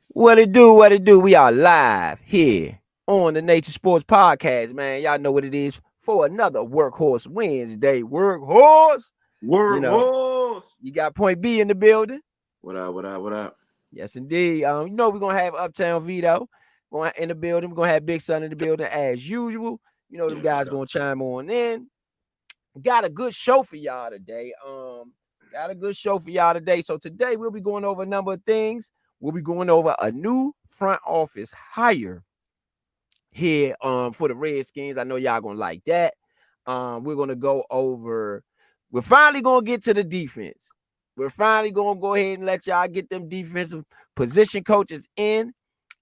What it do? What it do? We are live here on the Nature Sports Podcast, man. Y'all know what it is for another WorkHouse Wednesday. Workhorse. You know, Workhorse. you got Point B in the building. What up? What up? What up? Yes, indeed. We're gonna have Uptown Vito going in the building. We're gonna have Big Son in the building as usual. Them Yeah, for guys sure. gonna chime on in. Got a good show for y'all today. Got a good show for y'all today. So today we'll be going over a number of things. We'll be going over a new front office hire here for the Redskins. I know y'all gonna like that. We're gonna go over. We're finally gonna get to the defense. We're finally gonna go ahead and let y'all get them defensive position coaches in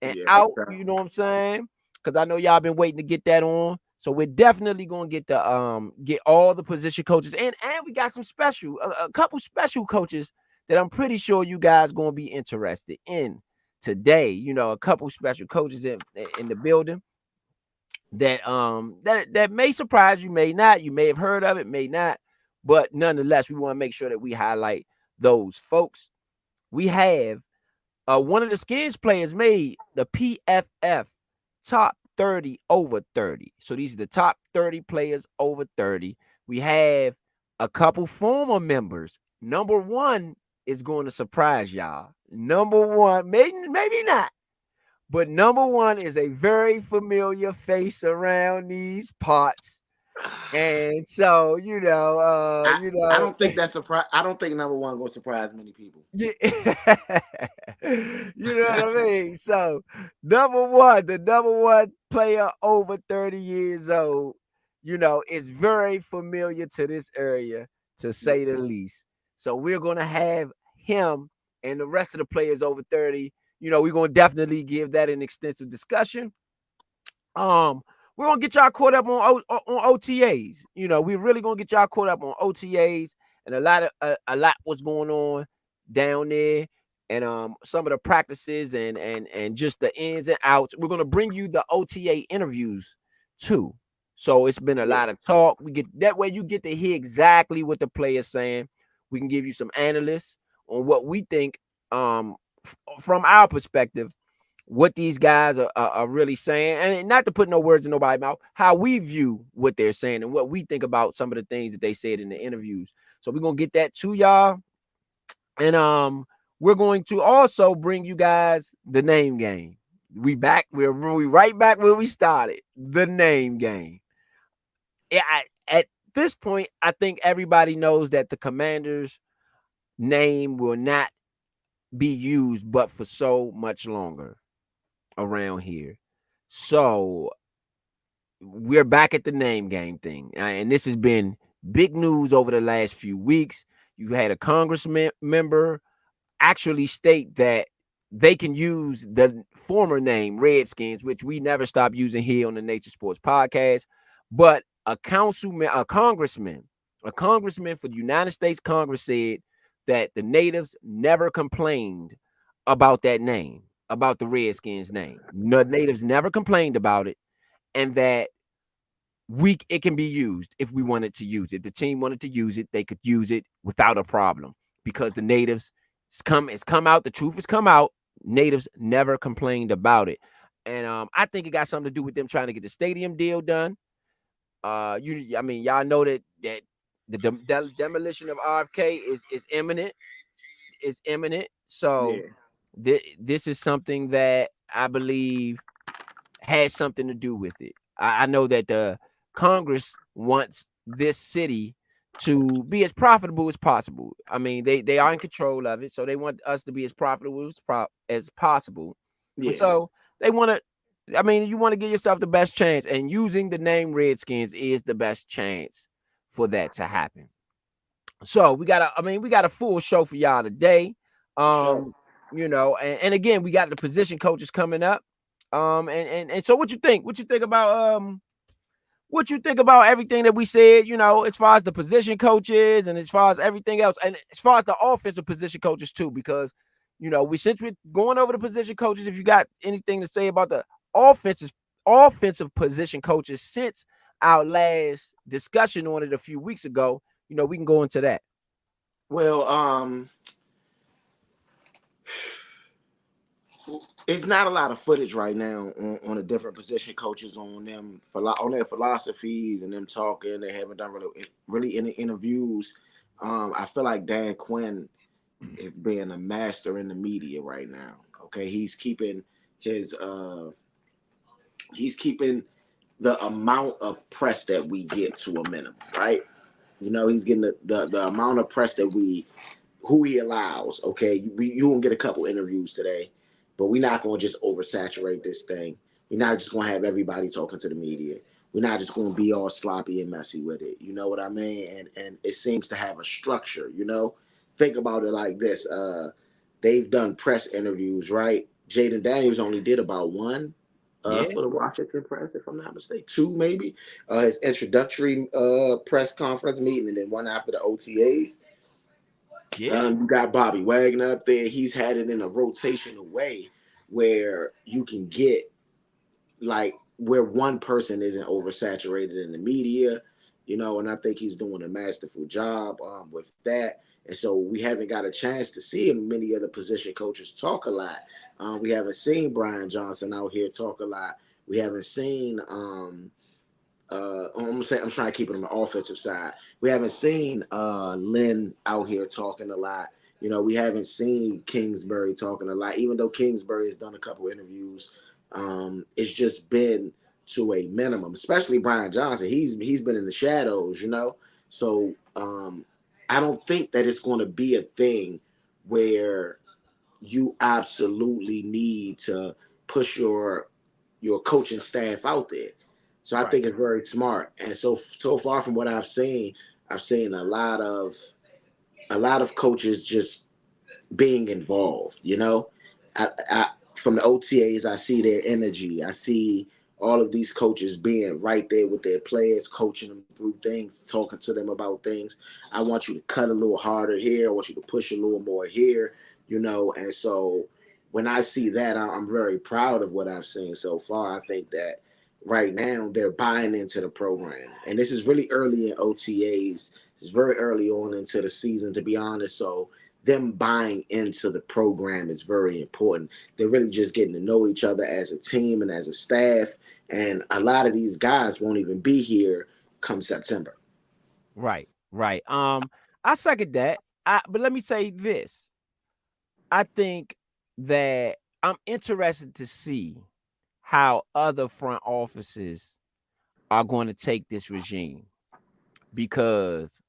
and Yeah, for out. sure. You know what I'm saying? Because I know y'all been waiting to get that on. So we're definitely gonna get all the position coaches and we got some special a couple special coaches that I'm pretty sure you guys gonna be interested in today. A couple special coaches in the building that may surprise you, may not. You may have heard of it, may not, but nonetheless, we want to make sure that we highlight those folks. We have one of the skins players made the PFF top 30 over 30. So these are the top 30 players over 30. We have a couple former members. Number one is going to surprise y'all. Number one, maybe not. But number one is a very familiar face around these parts. And so, I don't think that's surprise. I don't think number one gonna surprise many people. yeah. You know what I mean? So, the number one player over 30 years old, is very familiar to this area, to Yeah. say the least. So, we're going to have him and the rest of the players over 30. We're going to definitely give that an extensive discussion. We're gonna get y'all caught up on OTAs. We're really gonna get y'all caught up on OTAs and a lot what's going on down there, and some of the practices and just the ins and outs. We're gonna bring you the OTA interviews too. So it's been a Yeah. lot of talk. We get that way you get to hear exactly what the player's saying. We can give you some analysts on what we think from our perspective what these guys are really saying, and not to put no words in nobody's mouth, how we view what they're saying and what we think about some of the things that they said in the interviews. So we're gonna get that to y'all, and we're going to also bring you guys the name game. We back. We're right back where we started. The name game. Yeah, at this point, I think everybody knows that the Commanders' name will not be used, but for so much longer around here. So we're back at the name game thing. And this has been big news over the last few weeks. You had a congressman member actually state that they can use the former name Redskins, which we never stop using here on the Nature Sports Podcast. But a congressman for the United States Congress said that the natives never complained about that name, about the Redskins name. The natives never complained about it, and that it can be used if we wanted to use it. If the team wanted to use it, they could use it without a problem because the natives it's come out. The truth has come out. Natives never complained about it, and I think it got something to do with them trying to get the stadium deal done. Y'all know that the demolition of RFK is imminent. It's imminent. So Yeah. this is something that I believe has something to do with it. I know that the Congress wants this city to be as profitable as possible. I mean, they are in control of it, so they want us to be as profitable as possible. And Yeah. so they want to. I mean, you want to give yourself the best chance, and using the name Redskins is the best chance for that to happen. So we got a full show for y'all today. For sure. Um, and again, we got the position coaches coming up. And so what you think? What you think about everything that we said, as far as the position coaches and as far as everything else, and as far as the offensive position coaches too, because since we're going over the position coaches, if you got anything to say about the offensive offensive position coaches since our last discussion on it a few weeks ago, we can go into that. Well, it's not a lot of footage right now on the different position coaches on them on their philosophies and them talking. They haven't done really any interviews. I feel like Dan Quinn is being a master in the media right now. Okay, his he's keeping the amount of press that we get to a minimum, right? You know, he's getting the amount of press that who he allows. Okay, you won't get a couple interviews today, but we're not going to just oversaturate this thing. We're not just going to have everybody talking to the media. We're not just going to be all sloppy and messy with it. You know what I mean? And it seems to have a structure. You know, think about it like this. They've done press interviews, right? Jayden Daniels only did about one Yeah, for the Washington press, if I'm not mistaken. Two, maybe. His introductory press conference meeting, and then one after the OTAs. yeah, You got Bobby Wagner up there. He's had it in a rotational way where you can get like where one person isn't oversaturated in the media, you know, and I think he's doing a masterful job with that. And so we haven't got a chance to see many other position coaches talk a lot. We haven't seen Brian Johnson out here talk a lot. We haven't seen I'm trying to keep it on the offensive side. We haven't seen Lynn out here talking a lot. You know, we haven't seen KingsBury talking a lot, even though KingsBury has done a couple interviews. It's just been to a minimum, especially Brian Johnson. He's been in the shadows, you know. So I don't think that it's going to be a thing where you absolutely need to push your coaching staff out there. So I right, think it's very smart. And so far from what I've seen a lot of coaches just being involved. You know, I from the OTAs, I see their energy. I see all of these coaches being right there with their players, coaching them through things, talking to them about things. I want you to cut a little harder here. I want you to push a little more here. You know, and so when I see that, I'm very proud of what I've seen so far. I think that right now they're buying into the program, and this is really early in OTAs. It's very early on into the season, to be honest. So them buying into the program is very important. They're really just getting to know each other as a team and as a staff. And a lot of these guys won't even be here come September. right, right. I second that. But let me say this. I think that I'm interested to see how other front offices are going to take this regime, because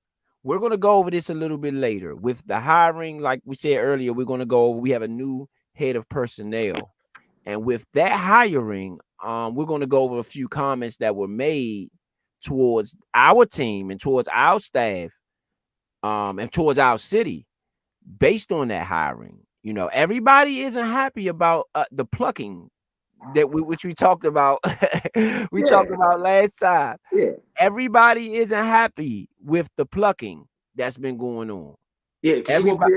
we're going to go over this a little bit later with the hiring. Like we said earlier, we're going to go over, we have a new head of personnel. And with that hiring, we're going to go over a few comments that were made towards our team and towards our staff, and towards our city based on that hiring. You know, everybody isn't happy about the plucking that which we talked about. We Yeah, talked about last time. yeah, Everybody isn't happy with the plucking that's been going on. yeah. Because Everybody,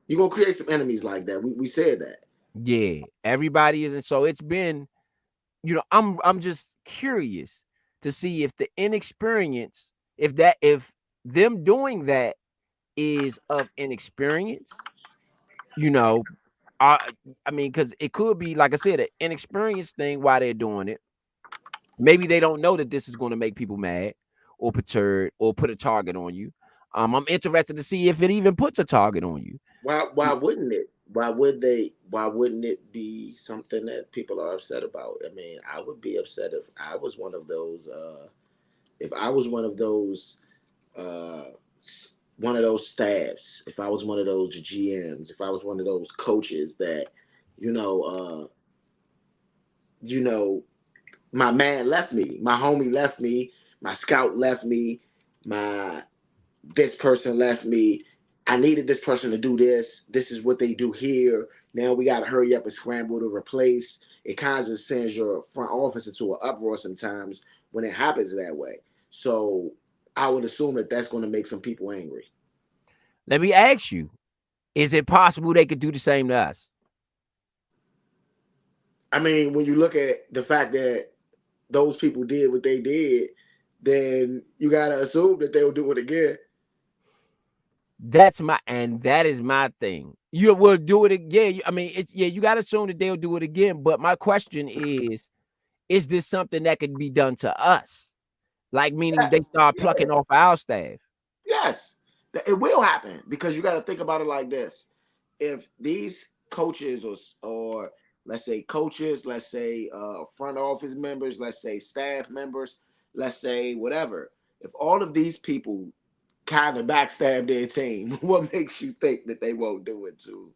you're gonna create some enemies like that. We said that. yeah, everybody isn't. So it's been, I'm just curious to see if the inexperience, if them doing that is of inexperience, you know, I mean, because it could be, like I said, an inexperienced thing why they're doing it. Maybe they don't know that this is going to make people mad or perturbed or put a target on you. I'm interested to see if it even puts a target on you. Why wouldn't it? Why would they? Why wouldn't it be something that people are upset about? I mean, I would be upset if I was one of those. If I was uh, one of those staffs, if I was one of those GMs, if I was one of those coaches that, you know, you know, my man left me, my homie left me, my scout left me, my this person left me. I needed this person to do this. This is what they do here. Now we got to hurry up and scramble to replace. It kind of just sends your front office into an uproar sometimes when it happens that way. So I would assume that that's going to make some people angry. Let me ask you, is it possible they could do the same to us? I mean, when you look at the fact that those people did what they did, then you got to assume that they'll do it again. That is my thing. You will do it again. I mean, it's you got to assume that they'll do it again. But my question is this something that could be done to us? Like, meaning Yeah, they start yeah, plucking off our staff. yes, it will happen because you got to think about it like this: if these coaches or let's say coaches, let's say front office members, let's say staff members, let's say whatever, if all of these people kind of backstab their team, what makes you think that they won't do it too?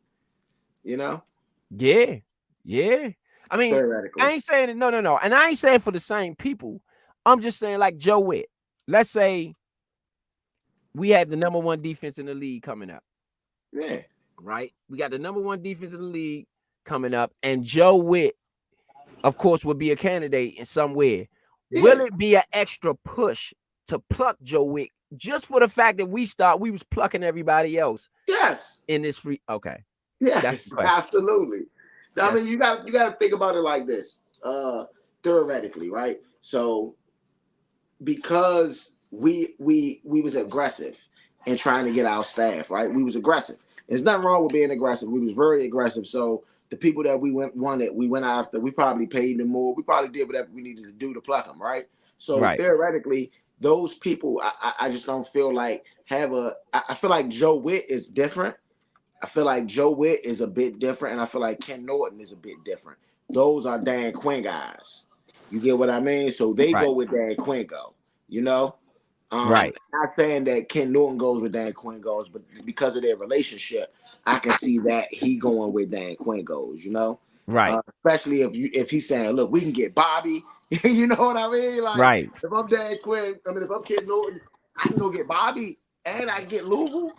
You know, Yeah, yeah. I mean, I theoretically. ain't saying it. No, no, no. And I ain't saying for the same people. I'm just saying, like Joe Witt. Let's say we have the number one defense in the league coming up, Yeah, right? We got the number one defense in the league coming up, and Joe Witt, of course, would be a candidate in somewhere. Will yeah, it be an extra push to pluck Joe Witt just for the fact that we was plucking everybody else yes. in this free? Okay, that's the Yes, question. absolutely. I That's mean, you got to think about it like this, theoretically, right? So because we was aggressive in trying to get our staff, right? We was aggressive. There's nothing wrong with being aggressive. We was very aggressive. So the people that we went after, we probably paid them more. We probably did whatever we needed to do to pluck them, right? So right, theoretically, those people, I just don't feel like I feel like Joe Witt is different. I feel like Joe Witt is a bit different, and I feel like Ken Norton is a bit different. Those are Dan Quinn guys. You get what I mean? So they right, go with Dan Quinn go. You know, right, not saying that Ken Norton goes with Dan Quinn goes, but because of their relationship, I can see that he going with Dan Quinn goes. You know, right, especially if he's saying, "Look, we can get Bobby." You know what I mean? Like right, if I'm Dan Quinn, I mean if I'm Ken Norton, I can go get Bobby and I can get Luvu.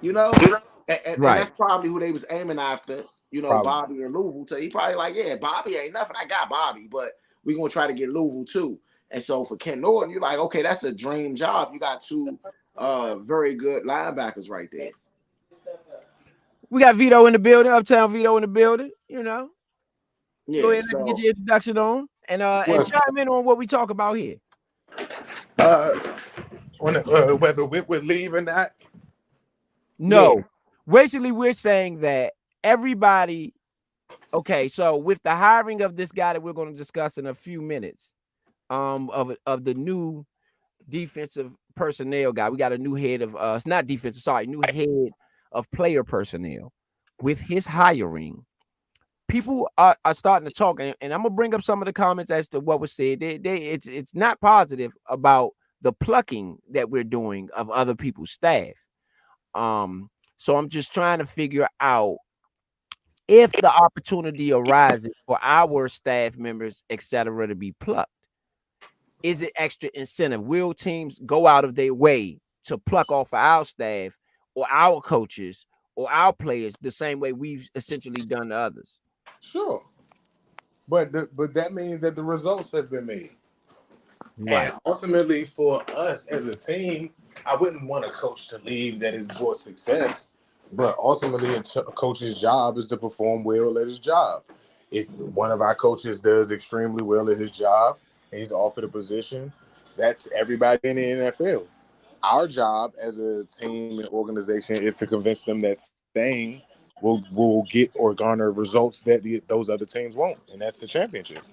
You know, and right. that's probably who they was aiming after. You know, Probably. Bobby and Luvu. So he probably like, yeah, Bobby ain't nothing. I got Bobby, but we gonna try to get Luvu too. And so for Ken Norton, you're like, okay, that's a dream job. You got two very good linebackers right there. We got Vito in the building, Uptown Vito in the building. Go Yeah. ahead and let you get So your introduction on and Plus, chime in on what we talk about here. uh, whether Whit would leave or not, yeah, No, basically, we're saying that everybody. Okay, so with the hiring of this guy that we're going to discuss in a few minutes, of the new defensive personnel guy, we got a new head of it's not defensive, sorry, new head of player personnel. With his hiring, people are starting to talk, and I'm gonna bring up some of the comments as to what was said. It's not positive about the plucking that we're doing of other people's staff. So I'm just trying to figure out if the opportunity arises for our staff members, etc., to be plucked. Is it extra incentive? Will teams go out of their way to pluck off our staff or our coaches or our players the same way we've essentially done to others? sure. But that means that the results have been made. And Right. ultimately, for us as a team, I wouldn't want a coach to leave that has brought success. But ultimately, a coach's job is to perform well at his job. If one of our coaches does extremely well at his job and he's offered a position, that's everybody in the NFL. Our job as a team and organization is to convince them that staying will get or garner results that those other teams won't, and that's the championship.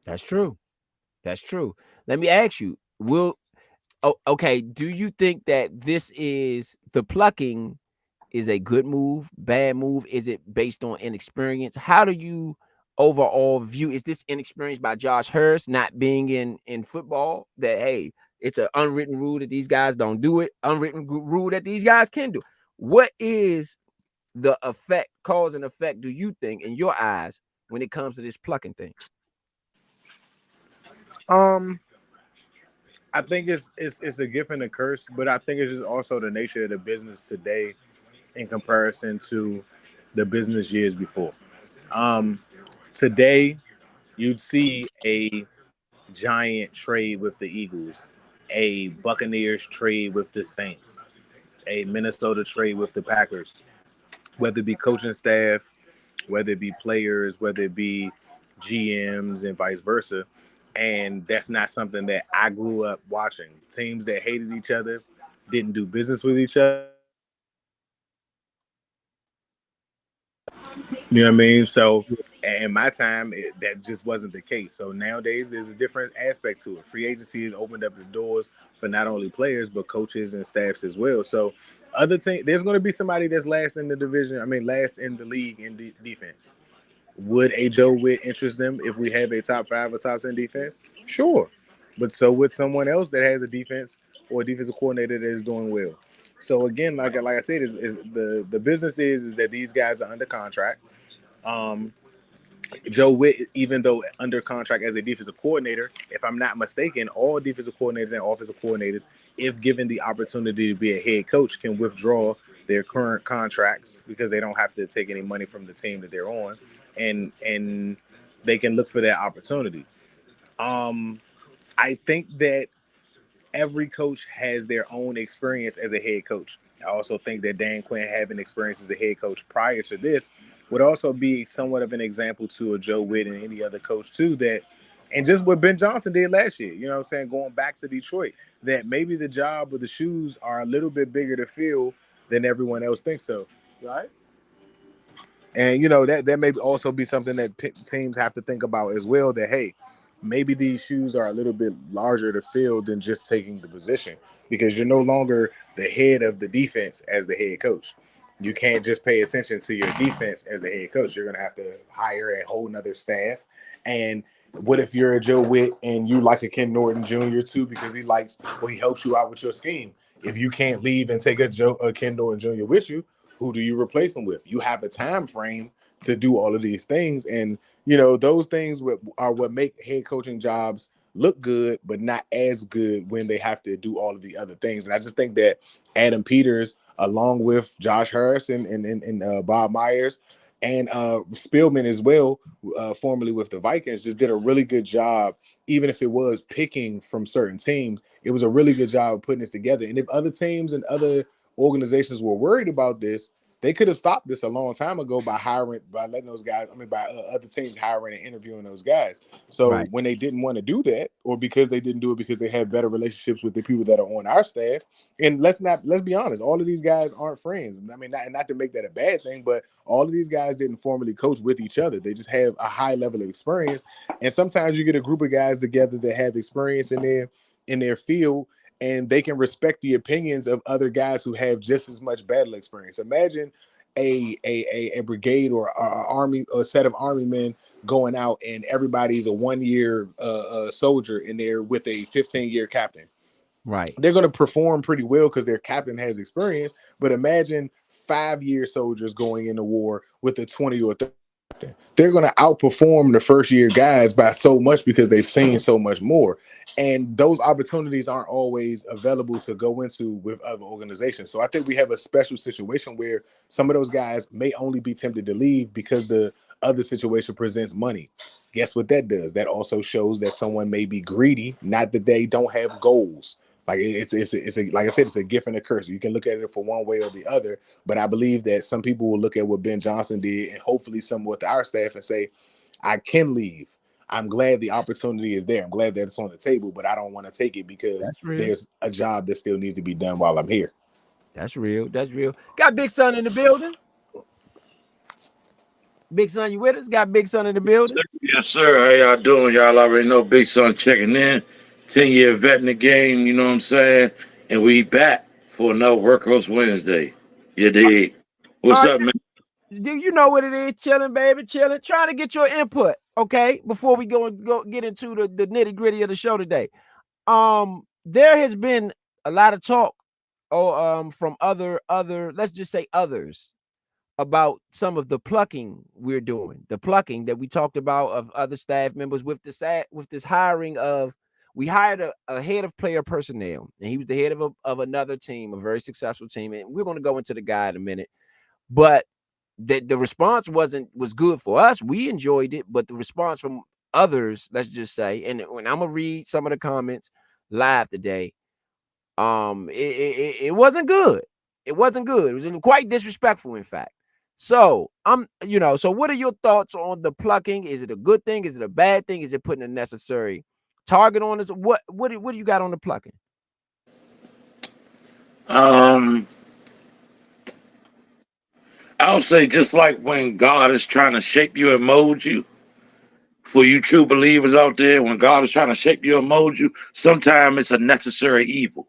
That's true. That's true. Let me ask you, okay, do you think that this is the plucking is a good move, bad move? Is it based on inexperience? How do you overall view? Is this inexperience by Josh Hurst not being in football? That hey, it's an unwritten rule that these guys don't do it. Unwritten rule that these guys can do. What is the effect, cause and effect? Do you think in your eyes when it comes to this plucking thing? Um, I think it's a gift and a curse, but I think it's just also the nature of the business today in comparison to the business years before. Um, Today you'd see a Giant trade with the Eagles, a Buccaneers trade with the Saints, a Minnesota trade with the Packers, whether it be coaching staff, whether it be players, whether it be GMs and vice versa. And that's not something that I grew up watching. Teams that hated each other, didn't do business with each other, You know what I mean? So in my time, that just wasn't the case. So nowadays, there's a different aspect to it. Free agency has opened up the doors for not only players but coaches and staffs as well. So other team, there's going to be somebody that's last in the division. I mean, last in the league in defense. Would a Joe Witt interest them if we have a top 5 or top 10 defense? Sure, but so would someone else that has a defense or a defensive coordinator that is doing well. So again, like I said, is the business is that these guys are under contract. Um, Joe Witt, even though under contract as a defensive coordinator, if I'm not mistaken, all defensive coordinators and offensive coordinators, if given the opportunity to be a head coach, can withdraw their current contracts because they don't have to take any money from the team that they're on, and they can look for that opportunity. Um, I think that every coach has their own experience as a head coach. I also think that Dan Quinn having experience as a head coach prior to this would also be somewhat of an example to a Joe Witt and any other coach too that and just what Ben Johnson did last year, you know what I'm saying, going back to Detroit, that maybe the job or the shoes are a little bit bigger to fill than everyone else thinks so. Right? And that may also be something that teams have to think about as well. That hey, maybe these shoes are a little bit larger to fill than just taking the position because you're no longer the head of the defense as the head coach. You can't just pay attention to your defense as the head coach. You're gonna have to hire a whole nother staff. And what if you're a Joe Witt and you like a Ken Norton Jr. too because he helps you out with your scheme. If you can't leave and take a Ken Norton Jr. with you, who do you replace them with? You have a time frame to do all of these things, and those things are what make head coaching jobs look good, but not as good when they have to do all of the other things. And I just think that Adam Peters, along with Josh Harrison and Bob Myers and Spielman as well, formerly with the Vikings, just did a really good job. Even if it was picking from certain teams, it was a really good job of putting this together. And if other teams and other organizations were worried about this, they could have stopped this a long time ago by letting those guys, by other teams hiring and interviewing those guys. So Right. when they didn't want to do that, or because they didn't do it because they had better relationships with the people that are on our staff, and let's be honest, all of these guys aren't friends. I mean, not to make that a bad thing, but all of these guys didn't formally coach with each other. They just have a high level of experience, and sometimes you get a group of guys together that have experience in their field, and they can respect the opinions of other guys who have just as much battle experience. Imagine a brigade or army, a set of army men going out, and everybody's a 1-year soldier, and they're with a 15-year captain. Right. They're going to perform pretty well because their captain has experience. But imagine 5-year soldiers going into war with a 20 or 30. They're going to outperform the first year guys by so much because they've seen so much more. And those opportunities aren't always available to go into with other organizations. So I think we have a special situation where some of those guys may only be tempted to leave because the other situation presents money. Guess what that does? That also shows that someone may be greedy, not that they don't have goals. Like like I said, it's a gift and a curse. You can look at it for one way or the other, but I believe that some people will look at what Ben Johnson did and hopefully some with our staff and say, I can leave. I'm glad the opportunity is there. I'm glad that it's on the table, but I don't want to take it because That's real. there's a job that still needs to be done while I'm here. That's real. That's real. Got Big Son in the building. Big Son, you with us? Got Big Son in the Yes, building. sir. Yes, sir. How y'all doing? Y'all already know Big Son checking in. 10-year vet in the game, you know what I'm saying? And we back for another WorkHouse Wednesday. You dig? What's All up, man? right, do you know what it is? Chilling, baby, chilling. Trying to get your input, okay? Before we go get into the nitty gritty of the show today. There has been a lot of talk, from other let's just say others, about some of the plucking we're doing, the plucking that we talked about of other staff members with this hiring of. We hired a head of player personnel, and he was the head of another team, a very successful team, and we're going to go into the guy in a minute. But the response was good for us. We enjoyed it, but the response from others, let's just say, and when I'm gonna read some of the comments live today, it wasn't good. It wasn't good. It was quite disrespectful, in fact. So so what are your thoughts on the plucking? Is it a good thing? Is it a bad thing? Is it putting a necessary target on us? What do you got on the plucking? Um, I'll say just like when God is trying to shape you and mold you, for you true believers out there, when God is trying to shape you and mold you, sometimes it's a necessary evil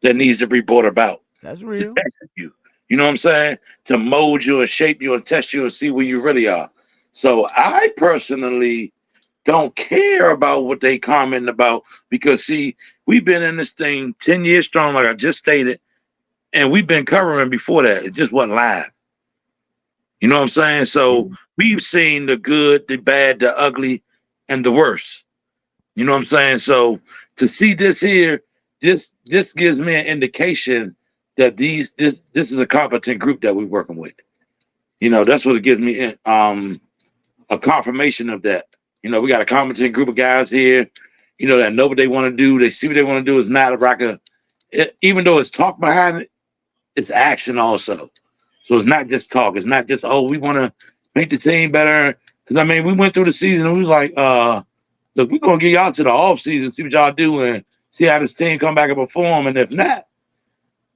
that needs to be brought about That's to real. test you. You know what I'm saying? To mold you and shape you and test you and see where you really are. So I personally don't care about what they comment about because see, we've been in this thing 10 years strong, like I just stated, and we've been covering before that. It just wasn't live. You know what I'm saying? So we've seen the good, the bad, the ugly, and the worst. You know what I'm saying? So to see this here, this gives me an indication that this is a competent group that we're working with. You know, that's what it gives me a confirmation of that. You know, we got a competent group of guys here, you know, that know what they want to do. They see what they want to do. It's not like even though it's talk behind it, it's action also. So it's not just talk. It's not just, oh, we want to make the team better. Because, I mean, we went through the season and we was like, look, we're going to get y'all to the off season, see what y'all do and see how this team come back and perform. And if not,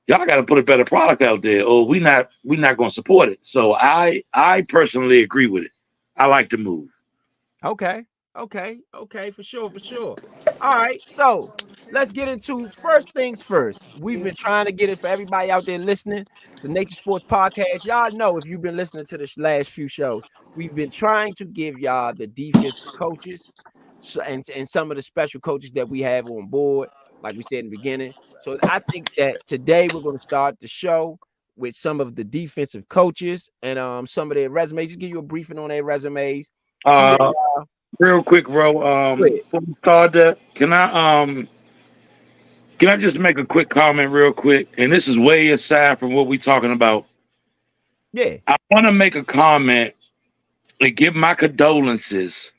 y'all got to put a better product out there or we not going to support it. So I personally agree with it. I like the move. Okay, for sure. All right, so let's get into first things first. We've been trying to get it for everybody out there listening. It's the Nature Sports Podcast. Y'all know if you've been listening to the last few shows, we've been trying to give y'all the defensive coaches and some of the special coaches that we have on board, like we said in the beginning. So I think that today we're going to start the show with some of the defensive coaches and some of their resumes. Just give you a briefing on their resumes. We Uh, Real quick, bro. Before we start that, can I just make a quick comment real quick? And this is way aside from what we're talking about. Yeah. I want to make a comment and give my condolences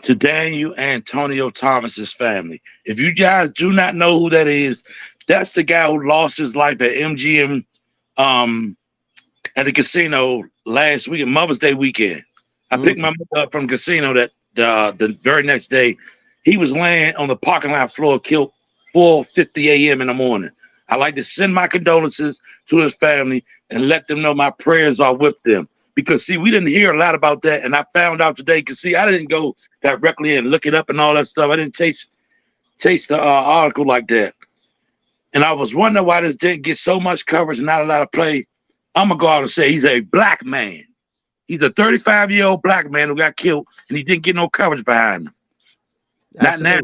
to Daniel Antonio Thomas's family. If you guys do not know who that is, that's the guy who lost his life at MGM at the casino last week, Mother's Day weekend. I picked my mother up from the casino that the very next day. He was laying on the parking lot floor, killed 4:50 a.m. in the morning. I like to send my condolences to his family and let them know my prayers are with them. Because see, we didn't hear a lot about that, and I found out today. Because see, I didn't go directly and look it up and all that stuff. I didn't chase the article like that, and I was wondering why this didn't get so much coverage and not a lot of play. I'm gonna go out and say he's a black man. He's a 35-year-old black man who got killed, and he didn't get no coverage behind him. Not now.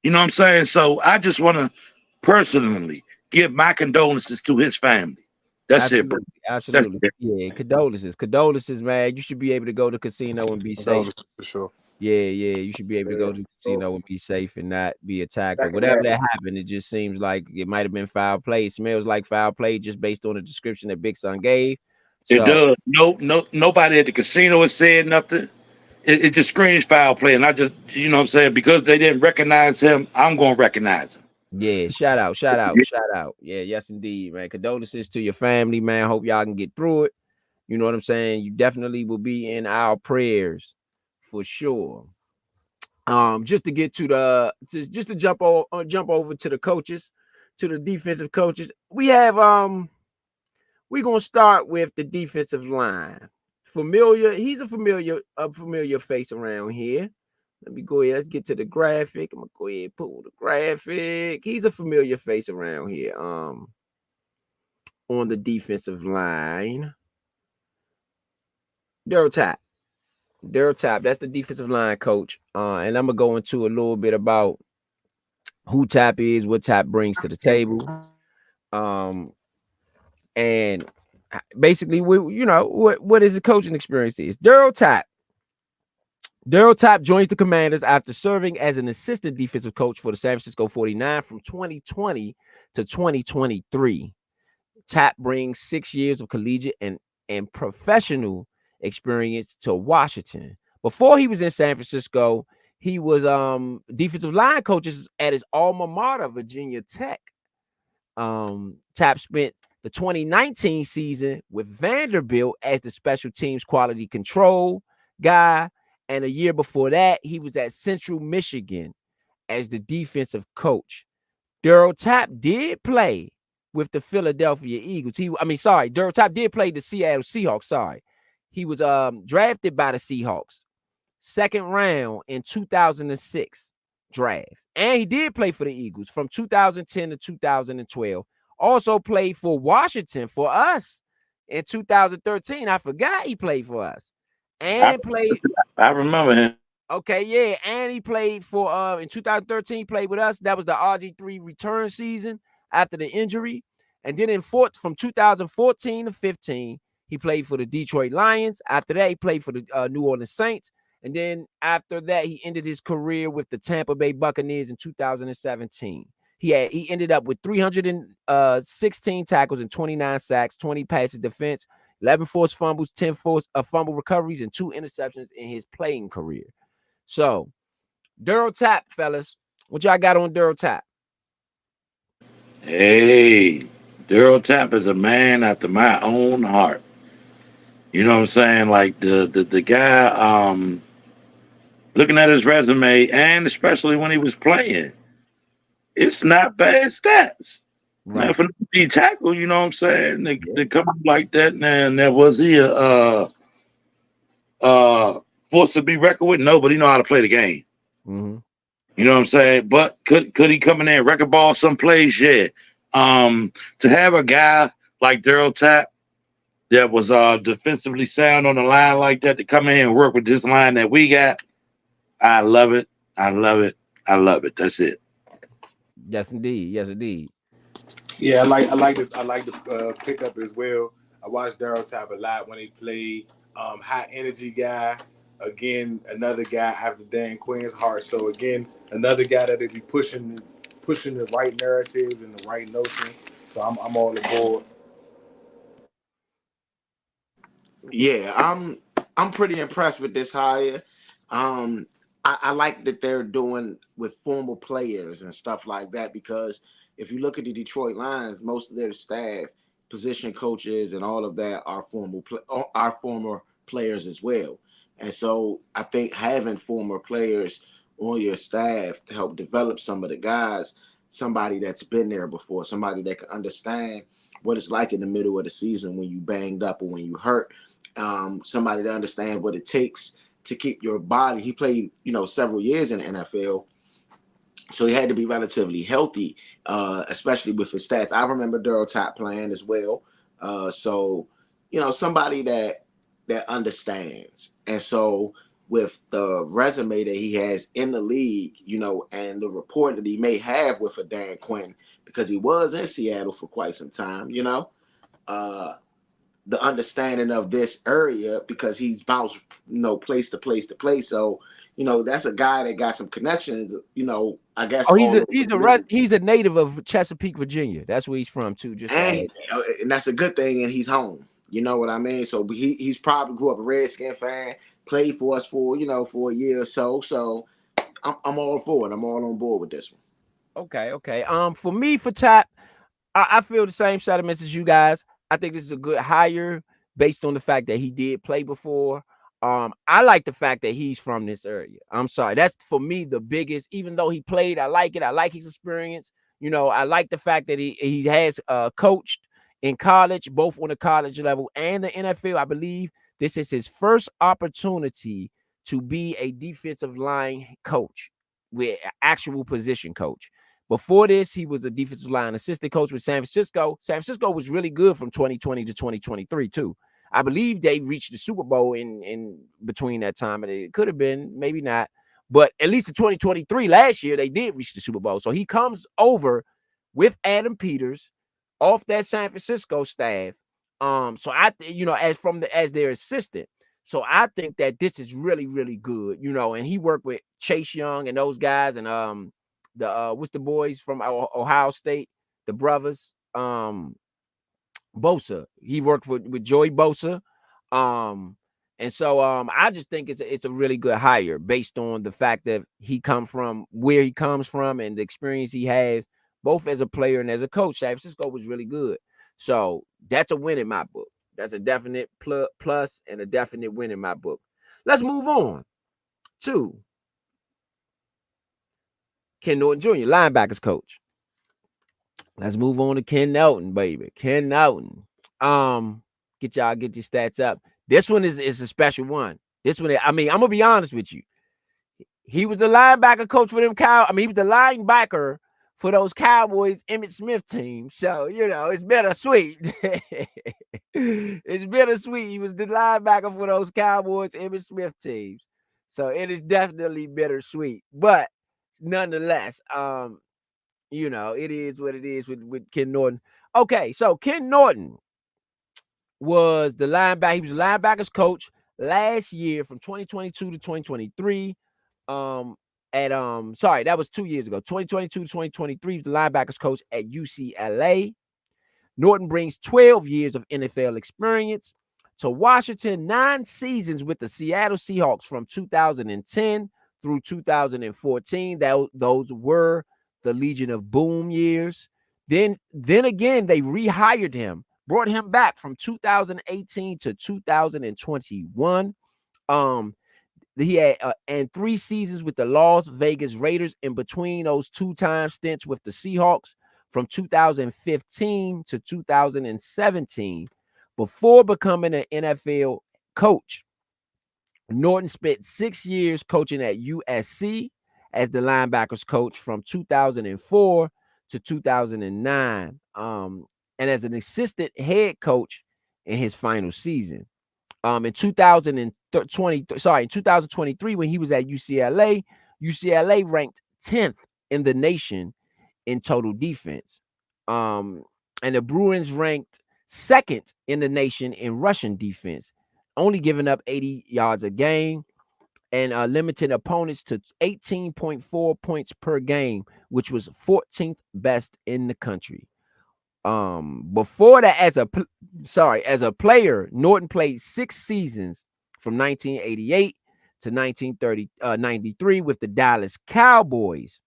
You know what I'm saying? So I just want to personally give my condolences to his family. That's it, bro. Absolutely. Yeah, condolences, man. You should be able to go to the casino and be safe. For sure. Yeah, you should be able to go to the casino and be safe and not be attacked or whatever that happened. It just seems like it might have been foul play. It smells like foul play just based on the description that Big Son gave. So, it does. No, nobody at the casino has said nothing. It just screams foul play, and I just, you know what I'm saying, because they didn't recognize him, I'm gonna recognize him. Yeah, shout out. Yeah, yes, indeed, man. Condolences to your family, man. Hope y'all can get through it. You know what I'm saying? You definitely will be in our prayers for sure. Just to get to just to jump over to the coaches, to the defensive coaches. We have we're gonna start with the defensive line. He's a familiar face around here. Let me go ahead. Let's get to the graphic. I'm gonna go ahead and pull the graphic. He's a familiar face around here. On the defensive line. Daryl Tapp. That's the defensive line coach. And I'm gonna go into a little bit about who Tapp is, what Tapp brings to the table. And basically, what his coaching experience is. Daryl Tapp joins the Commanders after serving as an assistant defensive coach for the San Francisco 49 from 2020 to 2023. Tapp brings 6 years of collegiate and professional experience to Washington. Before he was in San Francisco, he was defensive line coaches at his alma mater, Virginia Tech. Tapp spent the 2019 season with Vanderbilt as the special teams quality control guy. And a year before that, he was at Central Michigan as the defensive coach. Daryl Tapp did play with the Philadelphia Eagles. Daryl Top did play the Seattle Seahawks. Sorry. He was drafted by the Seahawks, second round in 2006 draft. And he did play for the Eagles from 2010 to 2012. Also played for Washington for us in 2013. I forgot he played for us. And played. I remember him. Okay, yeah. And he played for in 2013, played with us. That was the RG3 return season after the injury. And then from 2014 to 15, he played for the Detroit Lions. After that, he played for the New Orleans Saints. And then after that, he ended his career with the Tampa Bay Buccaneers in 2017. He ended up with 316 tackles and 29 sacks, 20 passes defense, 11 forced fumbles, 10 forced fumble recoveries, and 2 interceptions in his playing career. So, Daryl Tap, fellas, what y'all got on Daryl Tap? Hey, Daryl Tap is a man after my own heart. You know what I'm saying? Like the guy, looking at his resume, and especially when he was playing, it's not bad stats. Right. Man, for the D tackle, you know what I'm saying? They come up like that, and there was he forced to be reckoned with? No, but he know how to play the game. Mm-hmm. You know what I'm saying? But could he come in there and wreck a ball some plays? Yeah. To have a guy like Daryl Tap that was defensively sound on the line like that to come in and work with this line that we got, I love it. I love it. I love it. That's it. Yes, indeed. Yes, indeed. Yeah, I like the pickup as well. I watched Daryl Tap a lot when he played. High energy guy. Again, another guy after Dan Quinn's heart. So again, another guy that will be pushing the right narratives and the right notion. So I'm all aboard. Yeah, I'm pretty impressed with this hire. I like that they're doing with former players and stuff like that, because if you look at the Detroit Lions, most of their staff, position coaches, and all of that are former players as well. And so I think having former players on your staff to help develop some of the guys, somebody that's been there before, somebody that can understand what it's like in the middle of the season when you banged up or when you hurt, somebody to understand what it takes to keep your body. He played, several years in the NFL, so he had to be relatively healthy, especially with his stats. I remember Daryl Tap playing as well, so somebody that understands. And so with the resume that he has in the league, and the rapport that he may have with a Dan Quinn, because he was in Seattle for quite some time, the understanding of this area, because he's bounced, place to place to place. So, that's a guy that got some connections, I guess. Oh, he's a native of Chesapeake, Virginia. That's where he's from too. And that's a good thing. And he's home. You know what I mean? So he's probably grew up a Redskin fan, played for us for a year or so. So I'm all for it. I'm all on board with this one. Okay. For me, for Tap, I feel the same sentiments as you guys. I think this is a good hire based on the fact that he did play before. I like the fact that he's from this area. I'm sorry. That's for me the biggest. Even though he played, I like it. I like his experience. I like the fact that he has coached in college, both on the college level and the NFL. I believe this is his first opportunity to be a defensive line coach, with an actual position coach. Before this, he was a defensive line assistant coach with San Francisco. San Francisco was really good from 2020 to 2023 too. I believe they reached the Super Bowl in between that time, and it could have been, maybe not, but at least in 2023, last year, they did reach the Super Bowl. So he comes over with Adam Peters off that San Francisco staff. So as their assistant. So I think that this is really, really good, and he worked with Chase Young and those guys, and what's the boys from Ohio State, the brothers, Bosa. He worked with Joey Bosa. And so I just think it's a really good hire based on the fact that he comes from where he comes from and the experience he has, both as a player and as a coach. San Francisco was really good. So that's a win in my book. That's a definite plus and a definite win in my book. Let's move on to Ken Norton Jr., linebackers coach. Let's move on to Ken Nelton, baby. Ken Nelton. Get your stats up. This one is a special one. This one, I mean, I'm gonna be honest with you. He was the linebacker coach for them he was the linebacker for those Cowboys Emmitt Smith team. So, it's bittersweet. It's bittersweet. He was the linebacker for those Cowboys Emmitt Smith teams. So it is definitely bittersweet. But nonetheless, it is what it is with Ken Norton. Okay, so Ken Norton was the linebacker. He was the linebackers coach last year from 2022 to 2023. That was 2 years ago. 2022 to 2023, he was the linebackers coach at UCLA. Norton brings 12 years of NFL experience to Washington, 9 seasons with the Seattle Seahawks from 2010 through 2014. Those were the Legion of Boom years. Then again, they rehired him, brought him back from 2018 to 2021. He had and 3 seasons with the Las Vegas Raiders in between those 2-time stints with the Seahawks from 2015 to 2017. Before becoming an NFL coach, Norton spent 6 years coaching at USC as the linebackers coach from 2004 to 2009, and as an assistant head coach in his final season. In 2023, when he was at UCLA, UCLA ranked 10th in the nation in total defense. And the Bruins ranked 2nd in the nation in rushing defense, only giving up 80 yards a game and limiting opponents to 18.4 points per game, which was 14th best in the country. Before that, as a player, Norton played 6 seasons from 1988 to 1993 with the Dallas Cowboys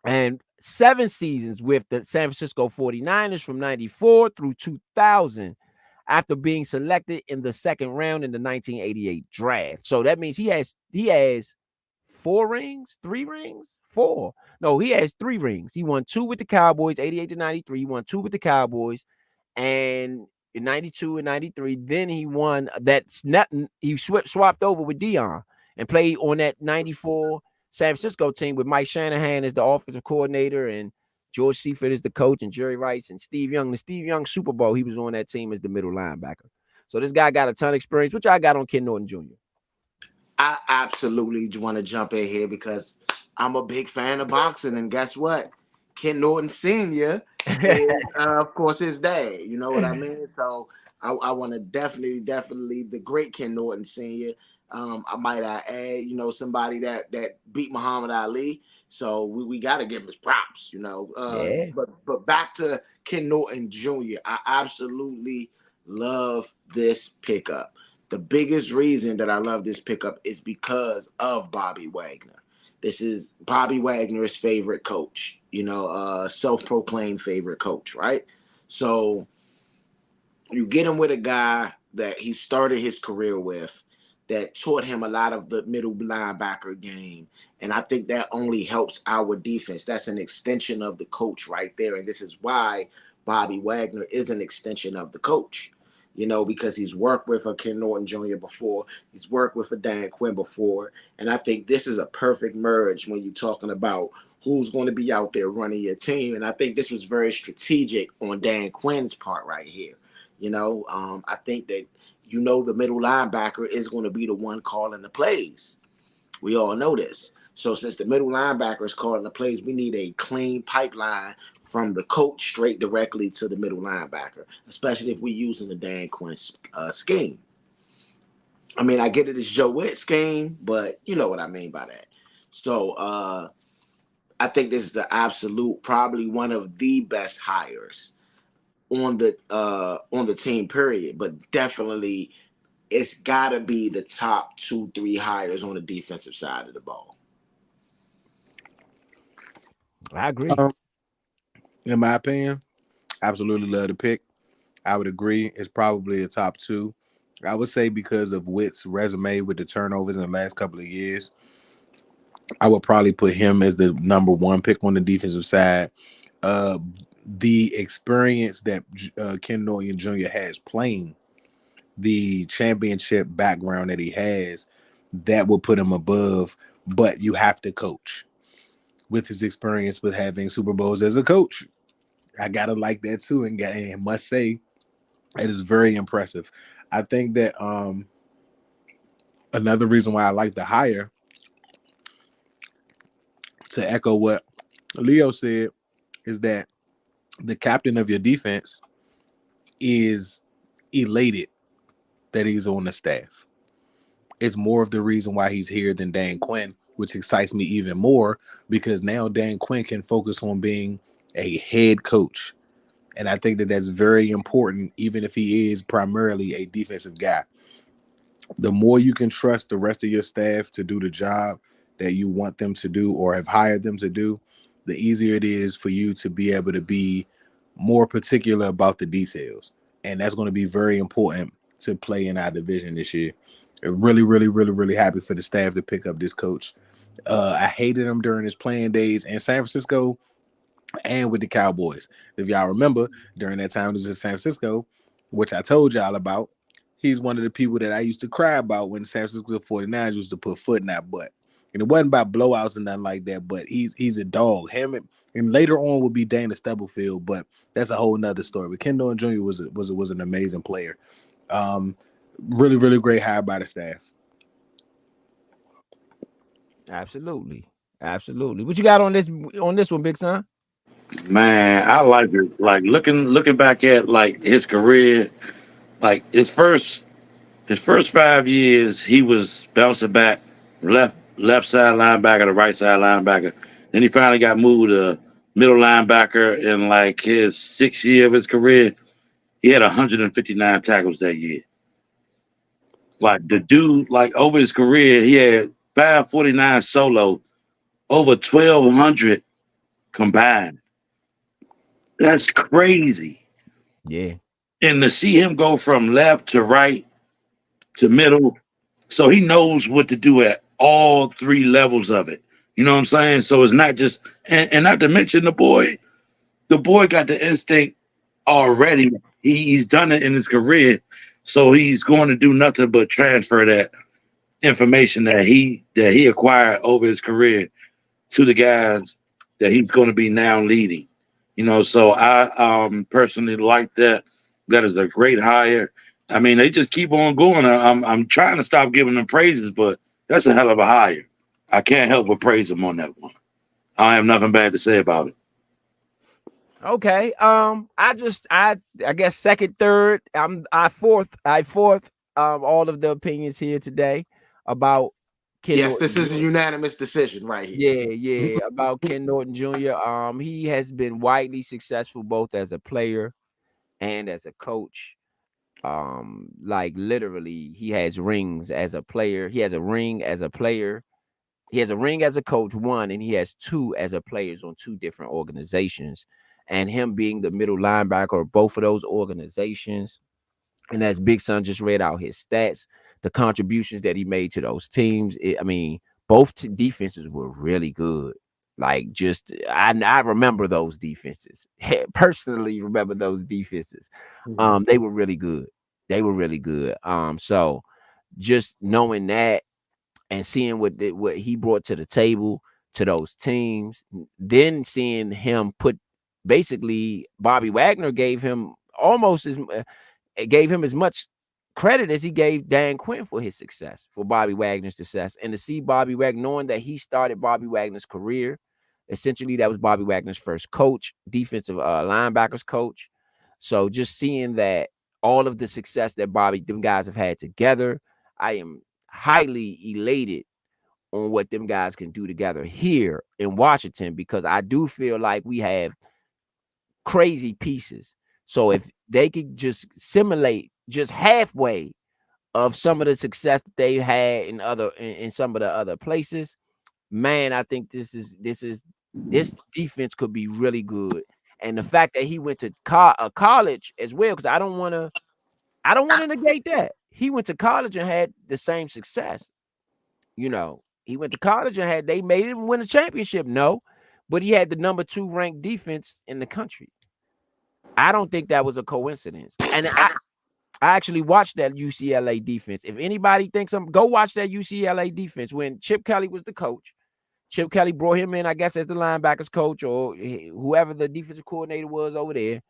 and 7 seasons with the San Francisco 49ers from 94 through 2000 after being selected in the 2nd round in the 1988 draft. So that means he has 4 rings, 3 rings, 4. No, he has 3 rings. He won 2 with the Cowboys, 88 to 93. He won 2 with the Cowboys, and in 92 and 93. Then he won he swapped over with Dion and played on that 94 San Francisco team with Mike Shanahan as the offensive coordinator and George Seifert is the coach and Jerry Rice and Steve Young. The Steve Young Super Bowl, he was on that team as the middle linebacker. So this guy got a ton of experience, which I got on Ken Norton Jr. I absolutely want to jump in here because I'm a big fan of boxing, and guess what? Ken Norton Sr. is, of course, his dad. You know what I mean? So I want to definitely the great Ken Norton Sr. I might add, somebody that beat Muhammad Ali. So we got to give him his props, Yeah. But back to Ken Norton Jr. I absolutely love this pickup. The biggest reason that I love this pickup is because of Bobby Wagner. This is Bobby Wagner's favorite coach, self-proclaimed favorite coach, right? So you get him with a guy that he started his career with, that taught him a lot of the middle linebacker game. And I think that only helps our defense. That's an extension of the coach right there. And this is why Bobby Wagner is an extension of the coach, because he's worked with a Ken Norton Jr. before. He's worked with a Dan Quinn before. And I think this is a perfect merge when you're talking about who's going to be out there running your team. And I think this was very strategic on Dan Quinn's part right here. I think that the middle linebacker is going to be the one calling the plays. We all know this. So since the middle linebacker is calling the plays, we need a clean pipeline from the coach straight directly to the middle linebacker, especially if we're using the Dan Quinn scheme. I mean, I get it as Joe Witt scheme, but you know what I mean by that. So I think this is the absolute, probably one of the best hires on the team, period. But definitely, it's got to be the top 2-3 hires on the defensive side of the ball. I agree. In my opinion, absolutely love the pick. I would agree. It's probably a top 2. I would say because of Witt's resume with the turnovers in the last couple of years, I would probably put him as the number 1 pick on the defensive side. the experience that Ken Norton Jr. has playing, the championship background that he has, that will put him above. But you have to coach with his experience with having Super Bowls as a coach. I gotta like that too, and must say it is very impressive. I think that another reason why I like the hire, to echo what Leo said, is that the captain of your defense is elated that he's on the staff. It's more of the reason why he's here than Dan Quinn, which excites me even more because now Dan Quinn can focus on being a head coach. And I think that that's very important, even if he is primarily a defensive guy. The more you can trust the rest of your staff to do the job that you want them to do or have hired them to do, the easier it is for you to be able to be more particular about the details. And that's going to be very important to play in our division this year. Really, really, really, really happy for the staff to pick up this coach. I hated him during his playing days in San Francisco and with the Cowboys. If y'all remember, during that time, it was in San Francisco, which I told y'all about. He's one of the people that I used to cry about when the San Francisco 49ers used to put foot in that butt. And it wasn't about blowouts and nothing like that, but he's a dog. Him and later on would be Dana Stubblefield, but that's a whole nother story. But Ken Norton Jr. was an amazing player. Really, really great hire by the staff. Absolutely. Absolutely. What you got on this one, Big Son? Man, I like it. Like looking back at like his career, like his first 5 years, he was bouncing back, left side linebacker to right side linebacker. Then he finally got moved to middle linebacker in like his 6th year of his career. He had 159 tackles that year. Like the dude, like over his career, he had 549 solo, over 1,200 combined. That's crazy. Yeah. And to see him go from left to right to middle, so he knows what to do at all three levels of it. You know what I'm saying? So it's not just, and not to mention the boy got the instinct already. He's done it in his career, so he's going to do nothing but transfer that information that he acquired over his career to the guys that he's going to be now leading. So I personally like that. That is a great hire. I mean, they just keep on going. I'm trying to stop giving them praises, but that's a hell of a hire. I can't help but praise them on that one. I have nothing bad to say about it. Okay. I guess second, third, I fourth all of the opinions here today about Ken Yes, Norton this is a Jr. unanimous decision right here. Yeah, about Ken Norton Jr. He has been widely successful both as a player and as a coach. Like literally, he has rings as a player. He has a ring as a player. He has a ring as a coach, one, and he has two as a players on two different organizations. And him being the middle linebacker of both of those organizations. And as Big Son just read out his stats, the contributions that he made to those teams, I mean, both defenses were really good. Like I remember those defenses. Personally remember those defenses. They were really good. They were really good. So just knowing that and seeing what he brought to the table to those teams, then seeing him put basically Bobby Wagner gave him almost as gave him as much credit as he gave Dan Quinn for his success, for Bobby Wagner's success. And to see Bobby Wagner, knowing that he started Bobby Wagner's career, essentially that was Bobby Wagner's first coach, defensive linebackers coach. So just seeing that all of the success that them guys have had together, I am highly elated on what them guys can do together here in Washington, because I do feel like we have crazy pieces. So if they could just simulate just halfway of some of the success that they had in some of the other places, man, I think this defense could be really good. And the fact that he went to college as well, because I don't want to negate that he went to college and had the same success. He went to college and they made him win a championship. No, but he had the number 2 ranked defense in the country. I don't think that was a coincidence. And I actually watched that UCLA defense. If anybody thinks go watch that UCLA defense when Chip Kelly was the coach. Chip Kelly brought him in, I guess, as the linebackers coach or whoever the defensive coordinator was over there.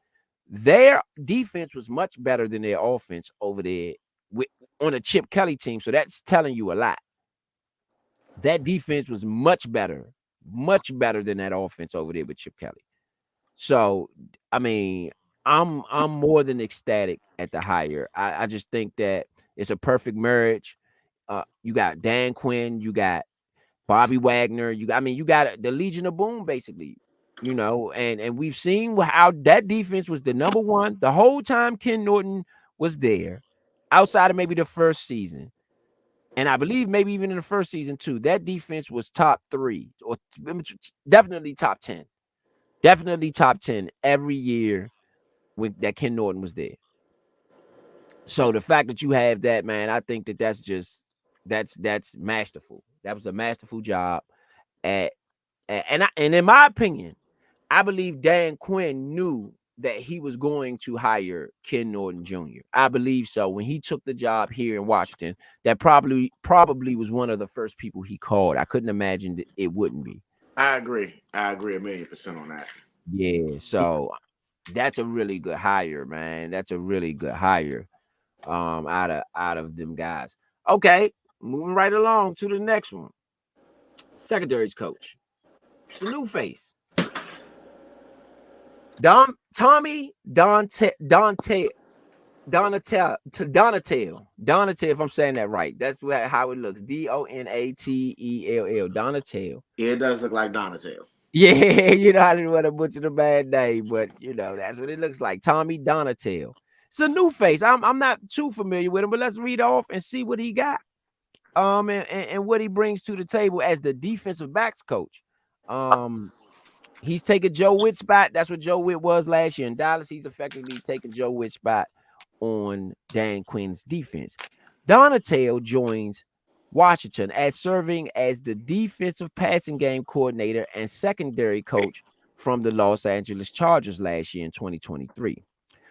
Their defense was much better than their offense over there on a Chip Kelly team. So that's telling you a lot. That defense was much better than that offense over there with Chip Kelly. So, I mean, I'm more than ecstatic at the hire. I just think that it's a perfect marriage. You got Dan Quinn, you got Bobby Wagner, you got the Legion of Boom, basically. And we've seen how that defense was the number one the whole time Ken Norton was there, outside of maybe the first season. And I believe maybe even in the first season too, that defense was top 3 or definitely top 10. Definitely top 10 every year when that Ken Norton was there. So the fact that you have that, man, I think that's masterful. That was a masterful job. And in my opinion, I believe Dan Quinn knew that he was going to hire Ken Norton Jr. I believe so. When he took the job here in Washington, that probably was one of the first people he called. I couldn't imagine that it wouldn't be. I agree 1,000,000% on that. Yeah, so that's a really good hire, man. That's a really good hire. Out of them guys. Okay, moving right along to the next one. Secondaries coach. It's a new face. Tommy Donatel, if I'm saying that right. That's how it looks. Donatell. Donatel. Yeah, it does look like Donatello. Yeah, I didn't want to butcher the bad name, but that's what it looks like. Tommy Donatel. It's a new face. I'm not too familiar with him, but let's read off and see what he got. And what he brings to the table as the defensive backs coach. He's taking Joe Witt's spot. That's what Joe Witt was last year in Dallas. He's effectively taking Joe Witt's spot on Dan Quinn's defense. Donatel joins Washington as serving as the defensive passing game coordinator and secondary coach from the Los Angeles Chargers last year in 2023.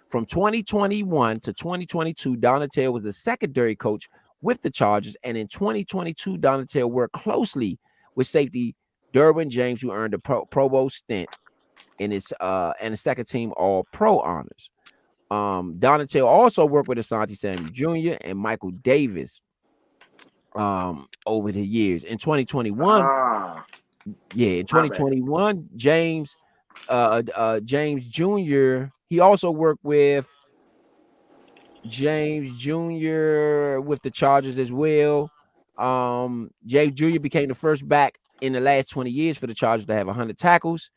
From 2021 to 2022, Donatel was the secondary coach with the Chargers, and in 2022, Donatel worked closely with safety Derwin James, who earned a Pro Bowl stint in his and a second team All-Pro honors. Donatel also worked with Asante Samuel Jr. and Michael Davis over the years. In 2021, in 2021, James Jr. He also worked with James Jr. with the Chargers as well. James Jr. became the first back in the last 20 years for the Chargers to have 100 tackles,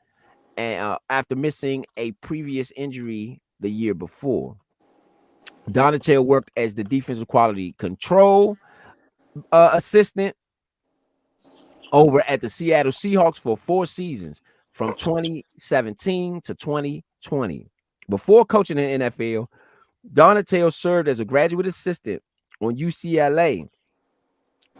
and after missing a previous injury the year before. Donatel worked as the defensive quality control assistant over at the Seattle Seahawks for 4 seasons from 2017 to 2020. Before coaching in the NFL, Donatel served as a graduate assistant on UCLA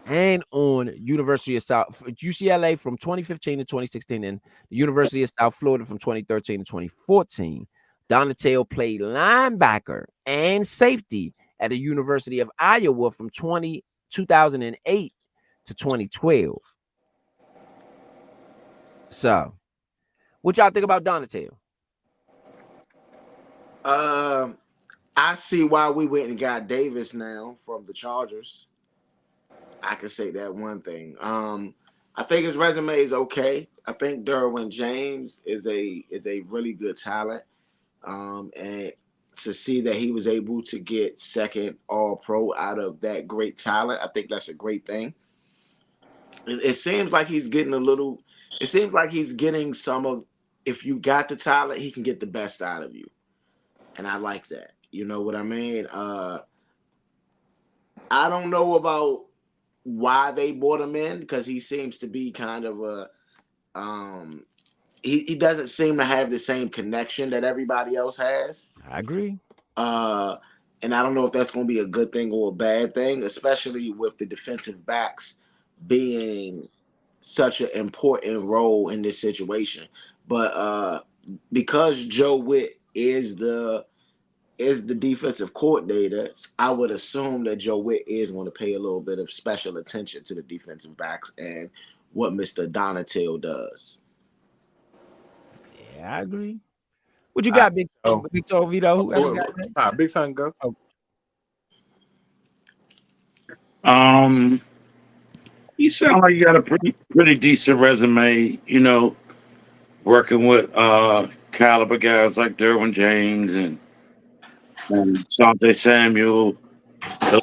and on University of South UCLA from 2015 to 2016 and the University of South Florida from 2013 to 2014. Donatel played linebacker and safety at the University of Iowa from 2008 to 2012. So, what y'all think about Donatel? I see why we went and got Davis now from the Chargers. I can say that one thing. I think his resume is okay. I think Derwin James is a really good talent. And to see that he was able to get second All-Pro out of that great talent, I think that's a great thing. It seems like he's getting it seems like he's getting some of, if you got the talent, he can get the best out of you. And I like that. You know what I mean? I don't know about why they brought him in, because he seems to be kind of a he doesn't seem to have the same connection that everybody else has. I agree. And I don't know if that's going to be a good thing or a bad thing, especially with the defensive backs being such an important role in this situation. But because Joe Witt is the defensive coordinator, I would assume that Joe Witt is going to pay a little bit of special attention to the defensive backs and what Mr. Donatil does. Yeah, I agree. What you got, Big Toe Vito? Who you got next? Big Son, go. You sound like you got a pretty decent resume, you know, working with caliber guys like Derwin James and Sante Samuel, those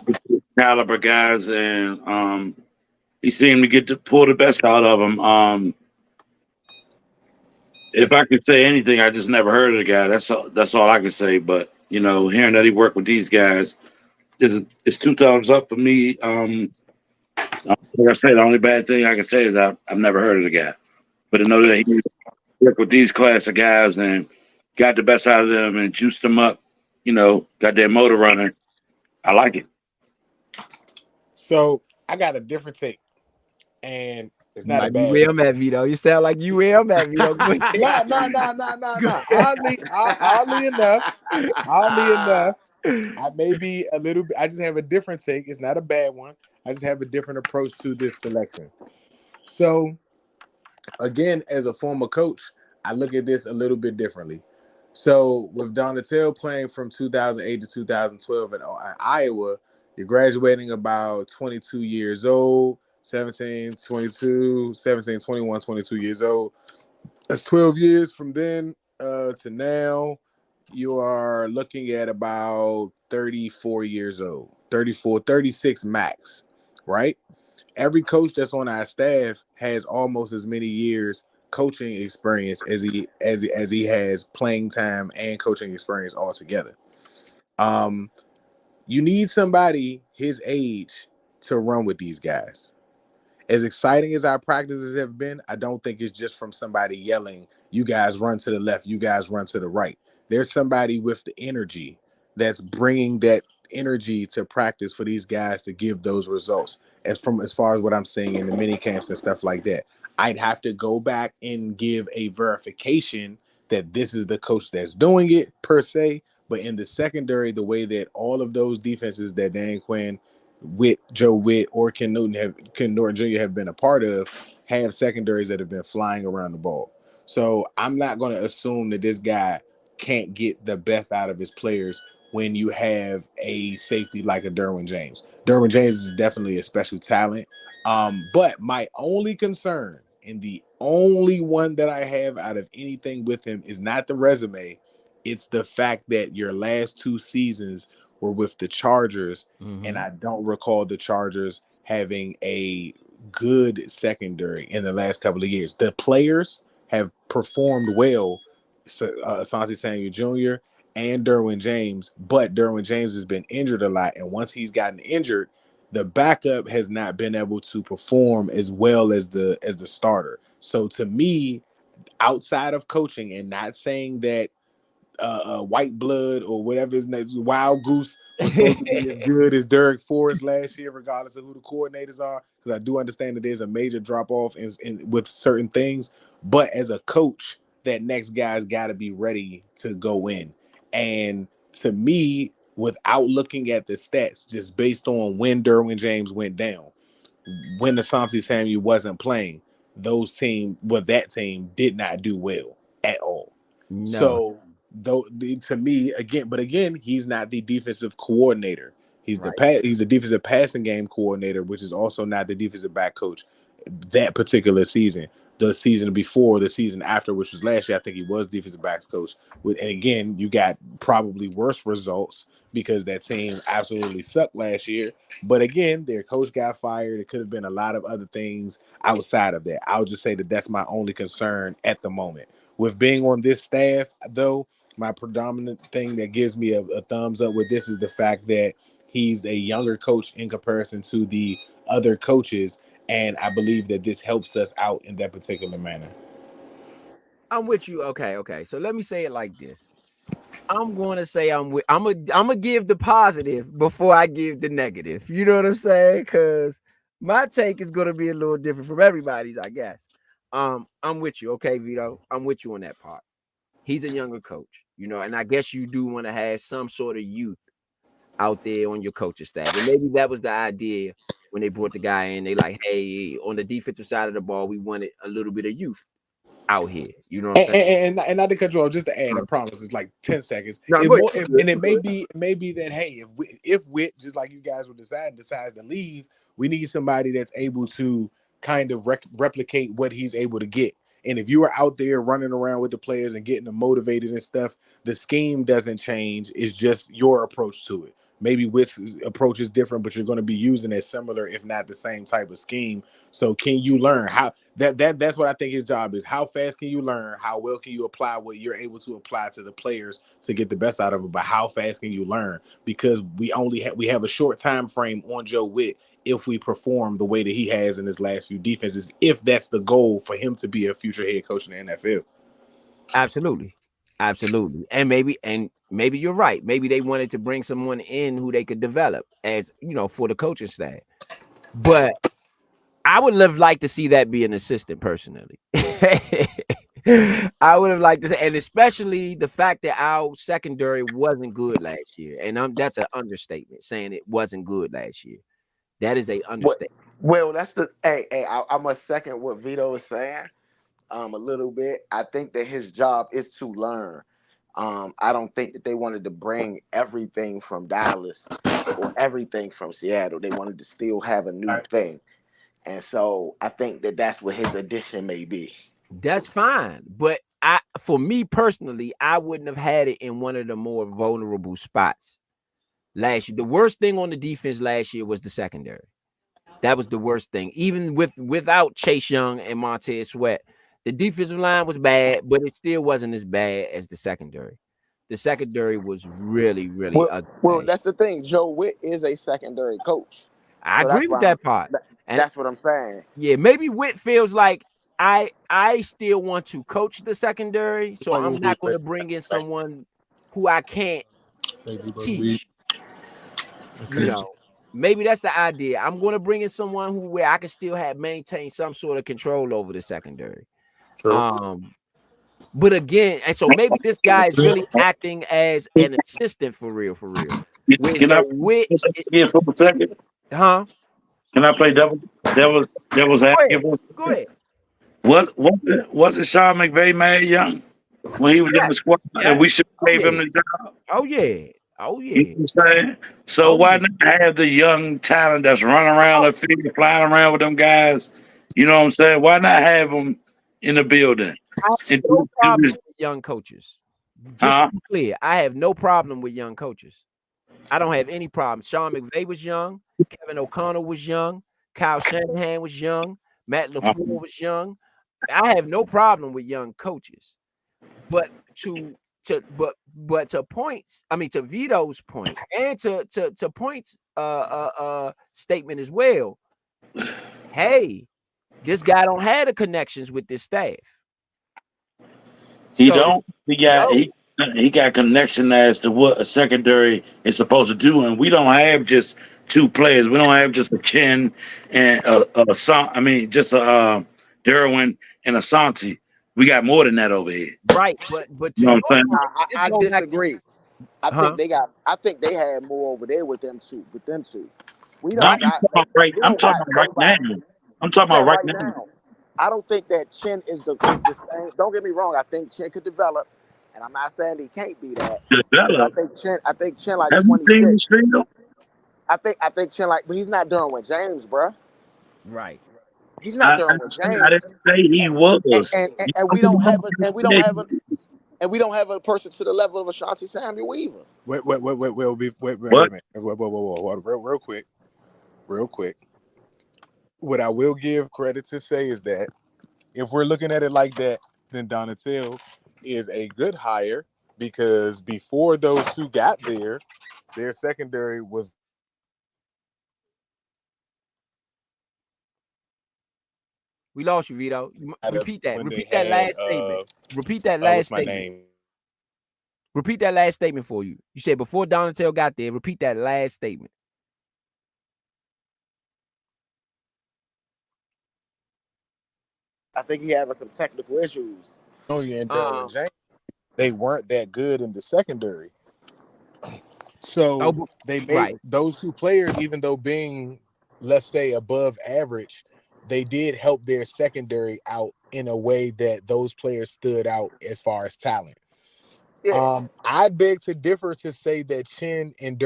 caliber guys, and he seemed to get to pull the best out of them. If I could say anything, I just never heard of the guy. That's all I can say. But you know, hearing that he worked with these guys is two thumbs up for me. Like I say, the only bad thing I can say is I've never heard of the guy, but to know that he worked with these class of guys and got the best out of them and juiced them up, you know, got their motor running. I like it. So I got a different take, and it's not like a bad. You am at Vito. You sound like you am at Vito. No. Oddly enough, I may be a little bit. I just have a different take. It's not a bad one. I just have a different approach to this selection. So, again, as a former coach, I look at this a little bit differently. So, with Donatil playing from 2008 to 2012 in Iowa, you're graduating about 22 years old, 17, 22, 17, 21, 22 years old. That's 12 years from then to now. You are looking at about 34 years old, 34, 36 max, right? Every coach that's on our staff has almost as many years coaching experience as he has playing time and coaching experience altogether. You need somebody his age to run with these guys. As exciting as our practices have been, I don't think it's just from somebody yelling, you guys run to the left, you guys run to the right. There's somebody with the energy that's bringing that energy to practice for these guys to give those results. As far as what I'm seeing in the mini camps and stuff like that, I'd have to go back and give a verification that this is the coach that's doing it per se. But in the secondary, the way that all of those defenses that Dan Quinn, Joe Witt, or Ken Norton Jr. have been a part of, have secondaries that have been flying around the ball. So I'm not going to assume that this guy can't get the best out of his players when you have a safety like a Derwin James. Derwin James is definitely a special talent. But my only concern, and the only one that I have out of anything with him, is not the resume. It's the fact that your last two seasons were with the Chargers, and I don't recall the Chargers having a good secondary in the last couple of years. The players have performed well, Asante Samuel Jr. and Derwin James, but Derwin James has been injured a lot, and once he's gotten injured, the backup has not been able to perform as well as the starter. So to me, outside of coaching, and not saying that White Blood or whatever his name, Wild Goose, was supposed to be as good as Derek Forrest last year, regardless of who the coordinators are, because I do understand that there's a major drop off in with certain things. But as a coach, that next guy's got to be ready to go in. And to me, without looking at the stats, just based on when Derwin James went down, when Asante Samuel wasn't playing, that team did not do well at all. No. So to me, again, he's not the defensive coordinator. He's he's the defensive passing game coordinator, which is also not the defensive back coach that particular season. The season before, the season after, which was last year, I think he was defensive backs coach. And again, you got probably worse results because that team absolutely sucked last year. But again, their coach got fired. It could have been a lot of other things outside of that. I'll just say that that's my only concern at the moment. With being on this staff, though, my predominant thing that gives me a thumbs up with this is the fact that he's a younger coach in comparison to the other coaches, and I believe that this helps us out in that particular manner. I'm with you. Okay. So let me say it like this. I'm going to say I'm gonna give the positive before I give the negative. You know what I'm saying? Because my take is going to be a little different from everybody's, I guess. I'm with you. Okay, Vito. I'm with you on that part. he's a younger coach, you know, and I guess you do want to have some sort of youth out there on your coaching staff. And maybe that was the idea when they brought the guy in. They like, hey, on the defensive side of the ball, we wanted a little bit of youth out here. You know what I'm saying? And not to cut you off, just to add, I promise it's like 10 seconds. No, It go more, ahead. and it may be that, hey, if Witt, just like you guys would decides to leave, we need somebody that's able to kind of replicate what he's able to get. And if you are out there running around with the players and getting them motivated and stuff, the scheme doesn't change. It's just your approach to it. Maybe Witt's approach is different, but you're going to be using a similar, if not the same type of scheme. So can you learn how that's what I think his job is. How fast can you learn? How well can you apply what you're able to apply to the players to get the best out of them? But how fast can you learn? Because we have a short time frame on Joe Witt if we perform the way that he has in his last few defenses, if that's the goal for him to be a future head coach in the NFL. Absolutely. And maybe you're right. Maybe they wanted to bring someone in who they could develop as, you know, for the coaching staff. But I would have liked to see that be an assistant personally. I would have liked to say, and especially the fact that our secondary wasn't good last year. And that's an understatement, saying it wasn't good last year. That is a understatement. Well, that's the I must second what Vito is saying. A little bit. I think that his job is to learn. I don't think that they wanted to bring everything from Dallas or everything from Seattle. They wanted to still have a new thing. And so I think that that's what his addition may be. That's fine. But for me personally, I wouldn't have had it in one of the more vulnerable spots last year. The worst thing on the defense last year was the secondary. That was the worst thing. Even without Chase Young and Montez Sweat, the defensive line was bad, but it still wasn't as bad as the secondary. The secondary was really, really ugly. Well, that's the thing. Joe Witt is a secondary coach. I So agree with that part. And that's what I'm saying. yeah, maybe Witt feels like I still want to coach the secondary, so I'm not going to bring in someone who I can't teach. You know, maybe that's the idea. I'm going to bring in someone where I can still maintain some sort of control over the secondary. But again, and so maybe this guy is really acting as an assistant for real. Can I Witt, for a second? huh? Can I play devil's advocate? Go ahead. Wasn't Sean McVay mad young when he was in the squad, and we should have gave him the job? Oh yeah. You know what I'm saying? So why not have the young talent that's running around the field, flying around with them guys? You know what I'm saying? Why not have them in the building? I have no problem with young coaches. Just to be clear, I have no problem with young coaches. I don't have any problem. Sean McVay was young. Kevin O'Connell was young. Kyle Shanahan was young. Matt LaFleur was young. I have no problem with young coaches. But to points, I mean to Vito's point, and to points statement as well. Hey, this guy don't have the connections with this staff. He got connection as to what a secondary is supposed to do, and we don't have just two players. We don't have just a Chin and just a Derwin and a Santi. We got more than that over here. Right, but you know what I disagree. I think they had more over there with them two. We don't. I'm talking about right now. I don't think that Chin is the same. Don't get me wrong. I think Chin could develop, and I'm not saying he can't be that. I think Chin like 26. I think Chin like, but he's not doing with James, bro. Right. He's not doing with James. I didn't say he was. And we don't have a person to the level of Ashanti Samuel Weaver. Wait a minute. Real quick. What I will give credit to say is that if we're looking at it like that, then Donatello is a good hire, because before those two got there, their secondary was. We lost you, Vito. Repeat that. Repeat that last statement. Repeat that last statement. Repeat that last statement for you. You said before Donatello got there. Repeat that last statement. I think he having some technical issues. Oh, yeah, and Derwin James. they weren't that good in the secondary. So Oh, they made right. those two players, even though being, let's say, above average, they did help their secondary out in a way that those players stood out as far as talent. Yeah. I beg to differ to say that Chin isn't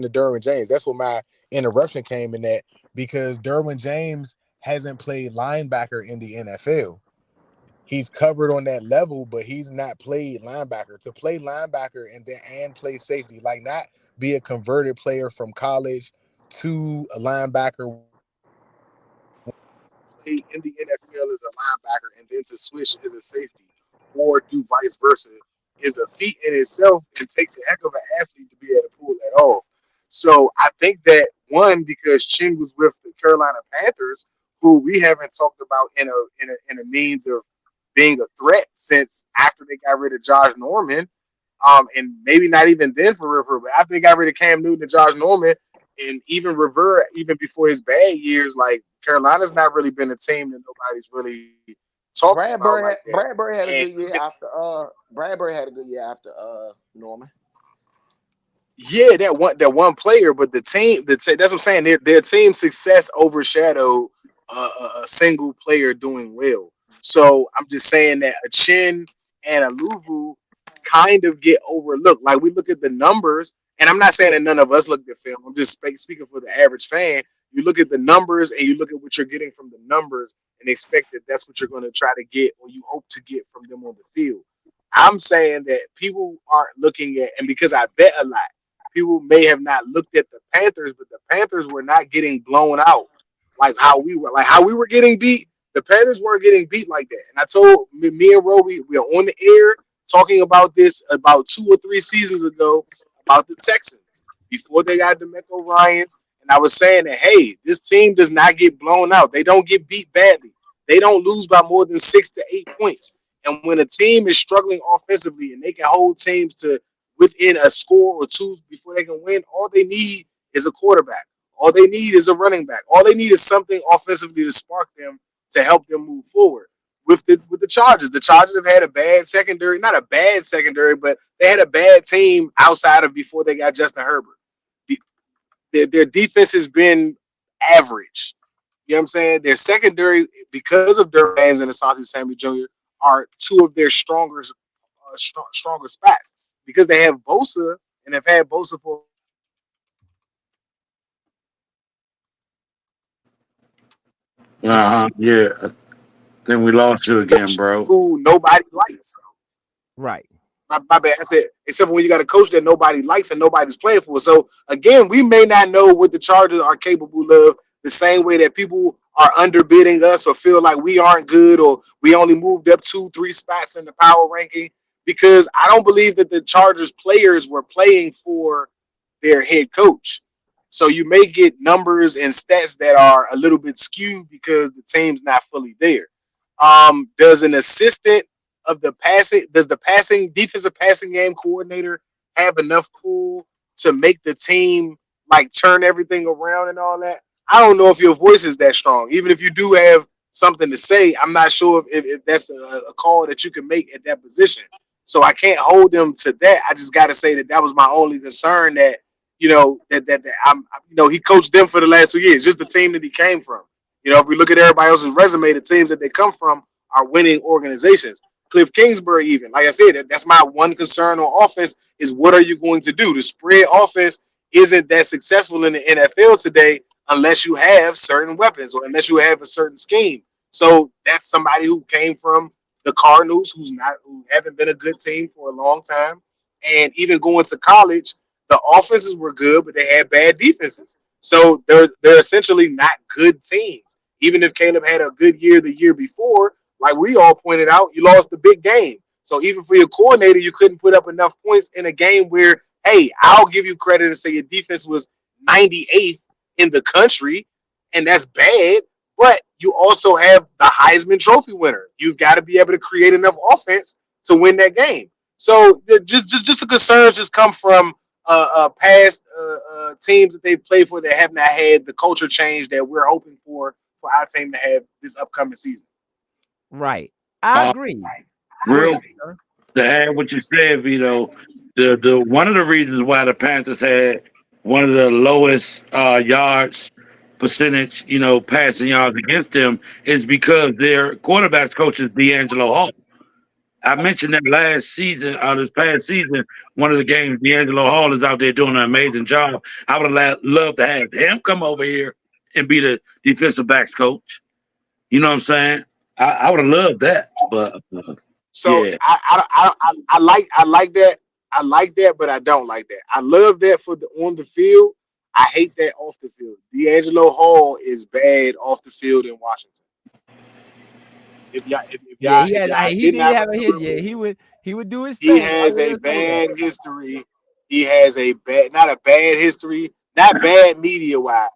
a Derwin James. That's what my interruption came in at, because Derwin James hasn't played linebacker in the NFL. He's covered on that level, but he's not played linebacker. To play linebacker and play safety, like not be a converted player from college to a linebacker play in the NFL as a linebacker and then to switch as a safety or do vice versa is a feat in itself and takes a heck of an athlete to be able to pull that off. So I think that one, because Chin was with the Carolina Panthers, who we haven't talked about in a means of being a threat since after they got rid of Josh Norman, and maybe not even then for River, but after they got rid of Cam Newton and Josh Norman, and even River, even before his bad years, like Carolina's not really been a team that nobody's really talked about like that. Bradbury had a And good year after Bradbury had a good year after Norman. yeah, that one player, but the team, that's what I'm saying. Their team success overshadowed a single player doing well. So I'm just saying that a Chin and a Luvu kind of get overlooked. Like we look at the numbers, and I'm not saying Yeah. that none of us looked at film. I'm just speaking for the average fan. You look at the numbers and you look at what you're getting from the numbers and expect that that's what you're going to try to get or you hope to get from them on the field. I'm saying that people aren't looking at, and because I bet a lot, people may have not looked at the Panthers, but the Panthers were not getting blown out like how we were getting beat. The Panthers weren't getting beat like that. And I told me and Roby, we are on the air talking about this about 2 or 3 seasons ago about the Texans before they got DeMeco Ryans. And I was saying that, hey, this team does not get blown out. They don't get beat badly. They don't lose by more than 6 to 8 points. And when a team is struggling offensively and they can hold teams to within a score or two before they can win, all they need is a quarterback. All they need is a running back. All they need is something offensively to spark them to help them move forward. With the Chargers, the Chargers have had a bad secondary, not a bad secondary, but they had a bad team outside of before they got Justin Herbert. Their defense has been average. You know what I'm saying? Their secondary, because of Derwin James and Asante Samuel Jr., are two of their stronger spots because they have Bosa and have had Bosa for Yeah. Then we lost you again, coach bro. who nobody likes. Right. My bad. I said, except for when you got a coach that nobody likes and nobody's playing for. So again, we may not know what the Chargers are capable of the same way that people are underbidding us or feel like we aren't good or we only moved up 2-3 spots in the power ranking, because I don't believe that the Chargers players were playing for their head coach. So you may get numbers and stats that are a little bit skewed because the team's not fully there. Does an assistant of the passing, does the passing defensive passing game coordinator have enough pull to make the team like turn everything around and all that? I don't know if your voice is that strong. Even if you do have something to say, I'm not sure if that's a call that you can make at that position. So I can't hold them to that. I just got to say that was my only concern, that that I'm he coached them for the last 2 years, just the team that he came from. If we look at everybody else's resume, the teams that they come from are winning organizations. Kliff Kingsbury, even like I said, that's my one concern on offense is what are you going to do? The spread offense isn't that successful in the NFL today unless you have certain weapons or unless you have a certain scheme. So that's somebody who came from the Cardinals, who haven't been a good team for a long time, and even going to college, the offenses were good, but they had bad defenses. So they're essentially not good teams. Even if Caleb had a good year the year before, like we all pointed out, you lost the big game. So even for your coordinator, you couldn't put up enough points in a game where, hey, I'll give you credit and say your defense was 98th in the country, and that's bad. But you also have the Heisman Trophy winner. You've got to be able to create enough offense to win that game. So just the concerns just come from past teams that they played for that have not had the culture change that we're hoping for our team to have this upcoming season. Right. I Uh, agree. Go real ahead, sir. to add what you said, Vito, the one of the reasons why the Panthers had one of the lowest yards percentage, passing yards against them is because their quarterbacks coach is D'Angelo Hall. I mentioned that last season, this past season, one of the games, D'Angelo Hall is out there doing an amazing job. I would have loved to have him come over here and be the defensive backs coach. You know what I'm saying? I would have loved that, but So yeah. I like that. I like that, but I don't like that. I love that for the on the field. I hate that off the field. D'Angelo Hall is bad off the field in Washington. Yeah, he If has. y'all He did did not have a his. remember, Yeah, he would do his he thing. I has a will say that. bad history. He has a bad, not a bad history, not bad media wise,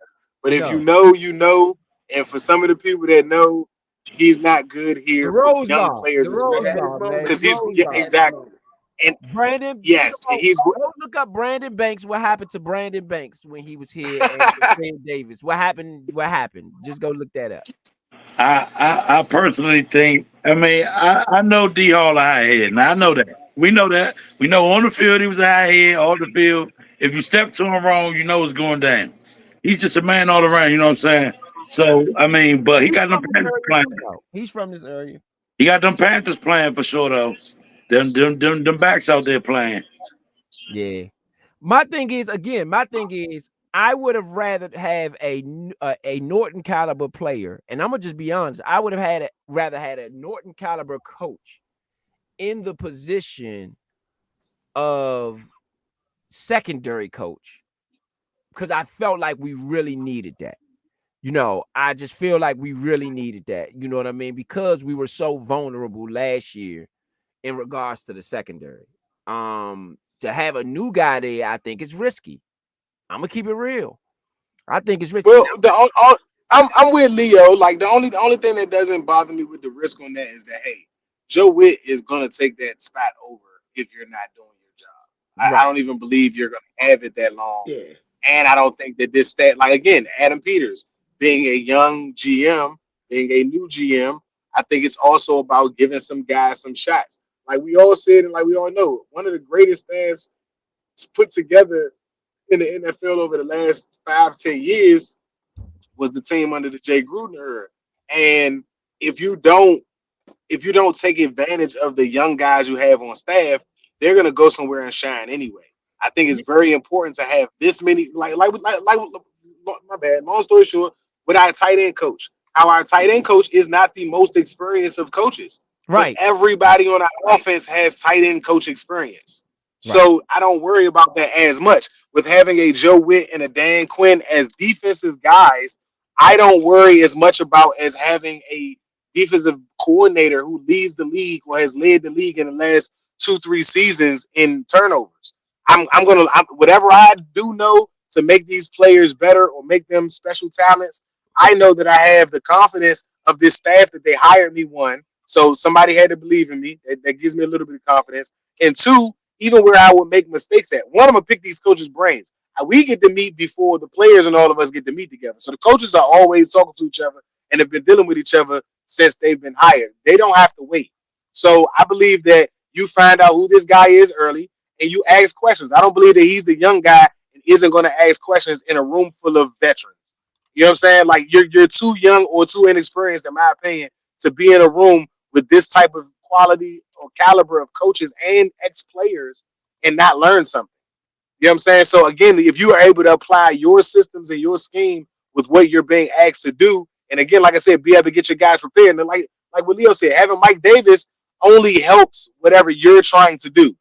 but if you No, know, you know. And for some of the people that know, he's not good the here for Rose young Bowl, the players, He Rose had especially his Bowl, man, the because moments. he's Rose He Bowl. had his exactly. moments. And Brandon, think yes, and about. he's Go look up Brandon Banks. What happened to Brandon Banks when he was here and Sam Davis? What happened? What happened? Just go look that up. I personally think. I mean, I know D Hall a high head, and I know that. We know that. We know on the field he was a high head. On the field, if you step to him wrong, you know it's going down. He's just a man all around. You know what I'm saying? So I mean, but he He's got them from this Panthers area too, playing. though. He's from this area. He got them Panthers playing for sure though. Them backs out there playing. Yeah. My thing is, again, I would have rather have a Norton caliber player, and I'm gonna just be honest. I would have rather had a Norton caliber coach in the position of secondary coach because I felt like we really needed that. I just feel like we really needed that. You know what I mean? Because we were so vulnerable last year in regards to the secondary. To have a new guy there, I think is risky. I'm gonna keep it real. I think it's risky. well. I'm with Leo. Like the only thing that doesn't bother me with the risk on that is that hey, Joe Witt is gonna take that spot over if you're not doing your job. I Right. don't even believe you're gonna have it that long. Yeah. And I don't think that this stat, like again, Adam Peters being a young GM, being a new GM, I think it's also about giving some guys some shots. Like we all said, and like we all know, one of the greatest staffs put together in the NFL over the last 5-10 years was the team under the Jay Gruden era. And if you don't take advantage of the young guys you have on staff, they're gonna go somewhere and shine anyway. I think it's very important to have this many like my bad. Long story short, with our tight end coach, our tight end coach is not the most experienced of coaches, but Right. everybody on our offense has tight end coach experience. Right. So I don't worry about that as much. With having a Joe Witt and a Dan Quinn as defensive guys, I don't worry as much about as having a defensive coordinator who leads the league or has led the league in the last 2-3 seasons in turnovers. Whatever I do know to make these players better or make them special talents. I know that I have the confidence of this staff that they hired me. One, so somebody had to believe in me. That gives me a little bit of confidence. And two, even where I would make mistakes at, one, I'm gonna pick these coaches' brains. We get to meet before the players and all of us get to meet together. So the coaches are always talking to each other and have been dealing with each other since they've been hired. They don't have to wait. So I believe that you find out who this guy is early and you ask questions. I don't believe that he's the young guy and isn't going to ask questions in a room full of veterans. You know what I'm saying? Like you're too young or too inexperienced, in my opinion, to be in a room with this type of quality or caliber of coaches and ex-players and not learn something. You know what I'm saying? So again, if you are able to apply your systems and your scheme with what you're being asked to do, and again, like I said, be able to get your guys prepared. And like what Leo said, having Mike Davis only helps whatever you're trying to do.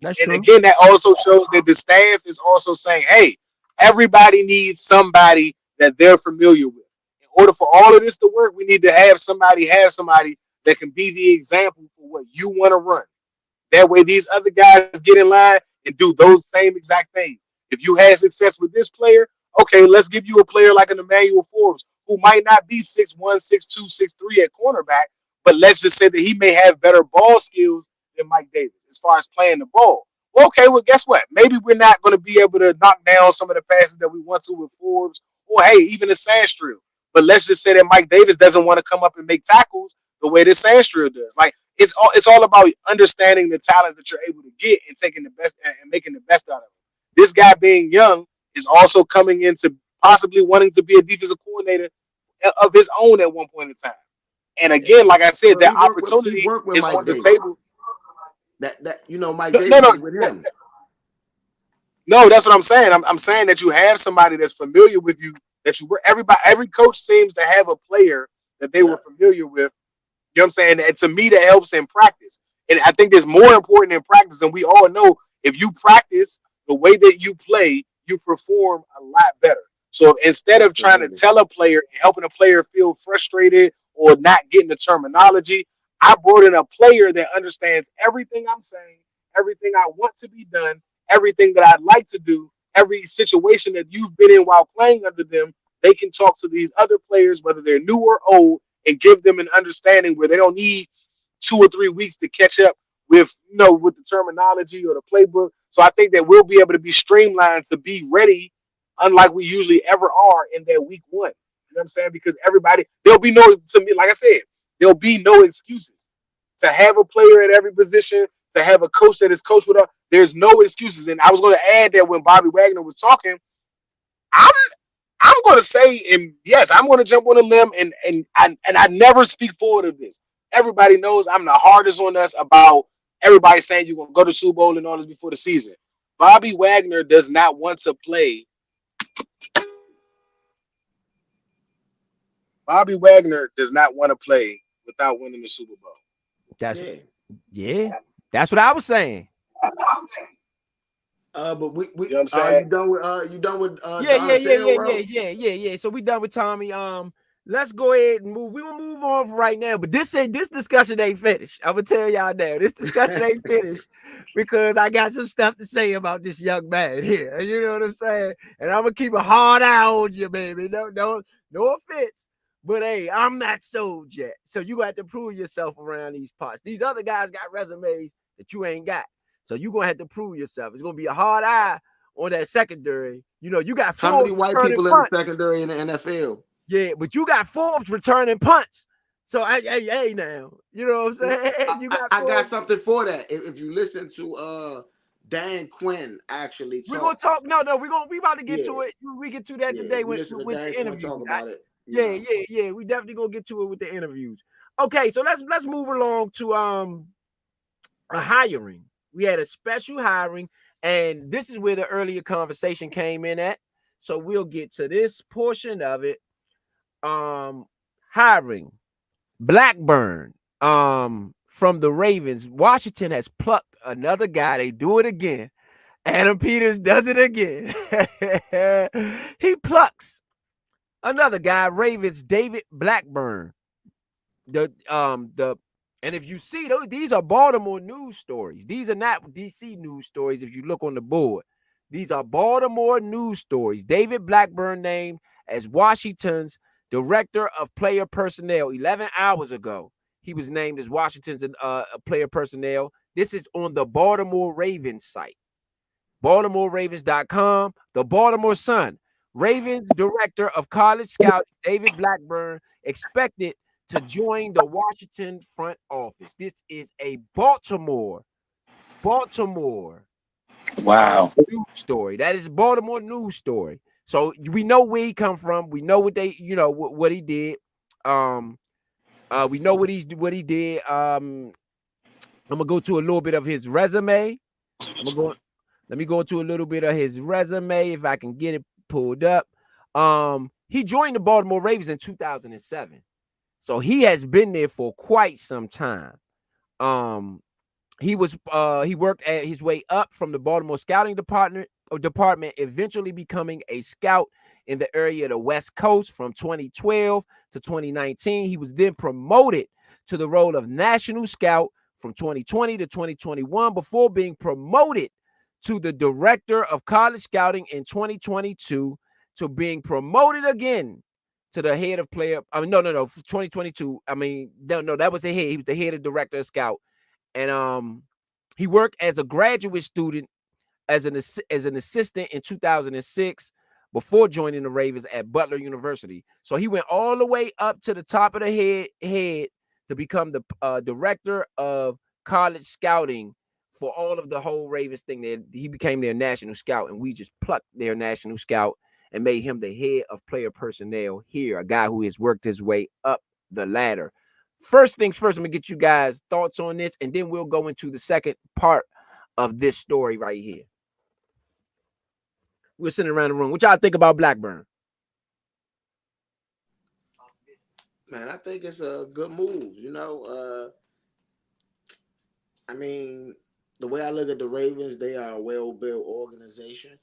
That's And true. again, that also shows that the staff is also saying, hey, everybody needs somebody that they're familiar with. In order for all of this to work, we need to have somebody that can be the example for what you want to run. That way, these other guys get in line and do those same exact things. If you had success with this player, okay, let's give you a player like an Emanuel Forbes, who might not be 6'1", 6'2", 6'3" at cornerback, but let's just say that he may have better ball skills than Mike Davis as far as playing the ball. Well, okay, well, guess what? Maybe we're not going to be able to knock down some of the passes that we want to with Forbes, or hey, even a Sandstrill. But let's just say that Mike Davis doesn't want to come up and make tackles the way that Sandstrill does. Like, it's all about understanding the talents that you're able to get and taking the best and making the best out of it. This guy being young is also coming into possibly wanting to be a defensive coordinator of his own at one point in time. And again, like I said, Well, that he opportunity worked with is Mike on the Davis. table. That Mike No, Davis no, was with him. no, that's what I'm saying. I'm saying that you have somebody that's familiar with you. That you were every coach seems to have a player that they were familiar with. You know what I'm saying? And to me, that helps in practice. And I think there's more important in practice. And we all know if you practice the way that you play, you perform a lot better. So instead of trying to tell a player and helping a player feel frustrated or not getting the terminology, I brought in a player that understands everything I'm saying, everything I want to be done, everything that I'd like to do, every situation that you've been in while playing under them. They can talk to these other players, whether they're new or old, and give them an understanding where they don't need 2 or 3 weeks to catch up with, with the terminology or the playbook. So I think that we'll be able to be streamlined to be ready, unlike we usually ever are in that week one. You know what I'm saying? Because there'll be no, to me, like I said, there'll be no excuses. To have a player at every position, to have a coach that is coached with us, there's no excuses. And I was going to add that when Bobby Wagner was talking, I'm going to say, and yes, I'm going to jump on a limb, and I never speak forward of this. Everybody knows I'm the hardest on us about everybody saying you're going to go to Super Bowl and all this before the season. Bobby Wagner does not want to play. Bobby Wagner does not want to play without winning the Super Bowl. That's what I was saying. But we you know what I'm saying? You done with Yeah. So we done with Tommy. Let's go ahead and move. We will move on right now. But this discussion ain't finished. I'm gonna tell y'all now. This discussion ain't finished because I got some stuff to say about this young man here. You know what I'm saying? And I'm gonna keep a hard eye on you, baby. No offense. But hey, I'm not sold yet. So you got to prove yourself around these parts. These other guys got resumes that you ain't got. So you're going to have to prove yourself. It's going to be a hard eye on that secondary. You got Forbes. How many white people in the secondary in the NFL? Yeah, but you got Forbes returning punts. So, hey, now. You know what I'm saying? I got something for that. If you listen to Dan Quinn, actually we're going to talk. No, we about to get to it. We get to that today with the interviews. Talk about it. Yeah. We definitely going to get to it with the interviews. Okay, so let's move along to a hiring. We had a special hiring, and this is where the earlier conversation came in at. So we'll get to this portion of it. Hiring Blackburn from the Ravens. Washington has plucked another guy. They do it again. Adam Peters does it again. He plucks another guy, Ravens, David Blackburn. And if you see those, these are Baltimore news stories. These are not DC news stories. If you look on the board, these are Baltimore news stories. David Blackburn named as Washington's director of player personnel 11 hours ago. He was named as Washington's player personnel. This is on the Baltimore Ravens site, BaltimoreRavens.com. The Baltimore Sun. Ravens director of college scout David Blackburn expected to join the Washington front office. This is a Baltimore wow news story. That is a Baltimore news story. So we know where he come from. We know what they, what he did. We know what he did. I'm gonna go to a little bit of his resume. Let me go to a little bit of his resume if I can get it pulled up. He joined the Baltimore Ravens in 2007. So he has been there for quite some time. He worked at his way up from the Baltimore scouting department, eventually becoming a scout in the area of the West Coast from 2012 to 2019. He was then promoted to the role of national scout from 2020 to 2021 before being promoted to the director of college scouting in 2022 to being promoted again to the head of player. I mean, no, 2022. I mean, no, that was the head. He was the head of director of scout. And he worked as a graduate student as an assistant in 2006 before joining the Ravens at Butler University. So he went all the way up to the top of the head to become the director of college scouting for all of the whole Ravens thing. He became their national scout, and we just plucked their national scout and made him the head of player personnel here, a guy who has worked his way up the ladder. First things first, I'm gonna get you guys' thoughts on this, and then we'll go into the second part of this story right here. We're sitting around the room. What y'all think about Blackburn? Man, I think it's a good move. You know, I mean, the way I look at the Ravens, they are a well-built organization,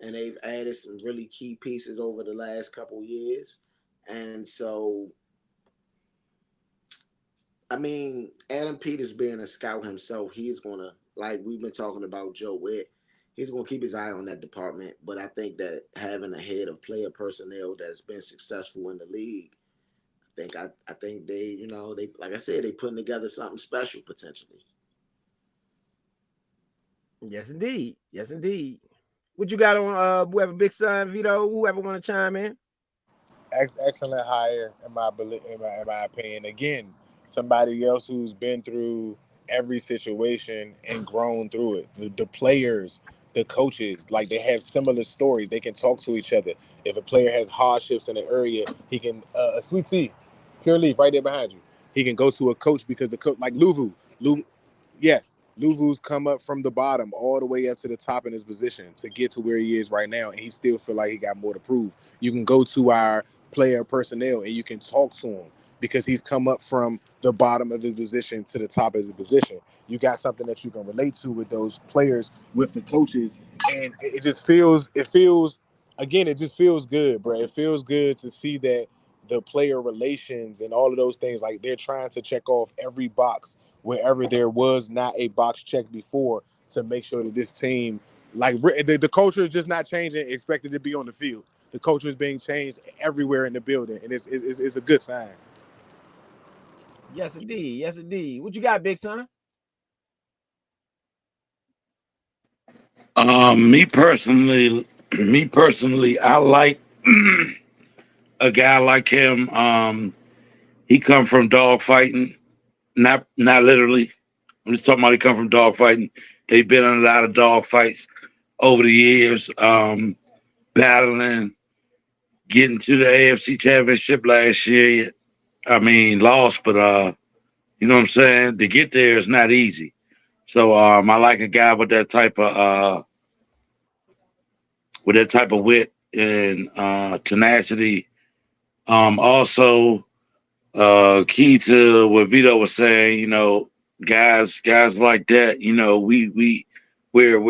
and they've added some really key pieces over the last couple years. And so, I mean, Adam Peters being a scout himself, he's gonna, like we've been talking about Joe Witt, he's gonna keep his eye on that department. But I think that having a head of player personnel that's been successful in the league, I think they, you know, they, like I said, they putting together something special potentially. Yes, indeed. Yes, indeed. What you got on whoever Big Son, Vito, whoever want to chime in? Excellent hire in my opinion. Again, somebody else who's been through every situation and grown through it. The players, the coaches, like they have similar stories. They can talk to each other. If a player has hardships in the area, he can a sweet tea, pure leaf right there behind you. He can go to a coach because the coach like Luvu, yes, Luvu's come up from the bottom all the way up to the top in his position to get to where he is right now, and he still feel like he got more to prove. You can go to our player personnel and you can talk to him because he's come up from the bottom of his position to the top of his position. You got something that you can relate to with those players, with the coaches, and it just feels good, bro. It feels good to see that the player relations and all of those things, like they're trying to check off every box wherever there was not a box checked before to make sure that this team, like the culture is just not changing, expected to be on the field. The culture is being changed everywhere in the building, and it's a good sign. Yes, indeed. Yes, indeed. What you got, Big Son? Me personally, I like a guy like him. He come from dog fighting, not literally. I'm just talking about he come from dog fighting. They've been in a lot of dog fights over the years, battling, getting to the AFC Championship last year. I mean, lost, but you know what I'm saying? To get there is not easy. So I like a guy with that type of wit and tenacity. Also, key to what Vito was saying, you know, guys like that, you know, we're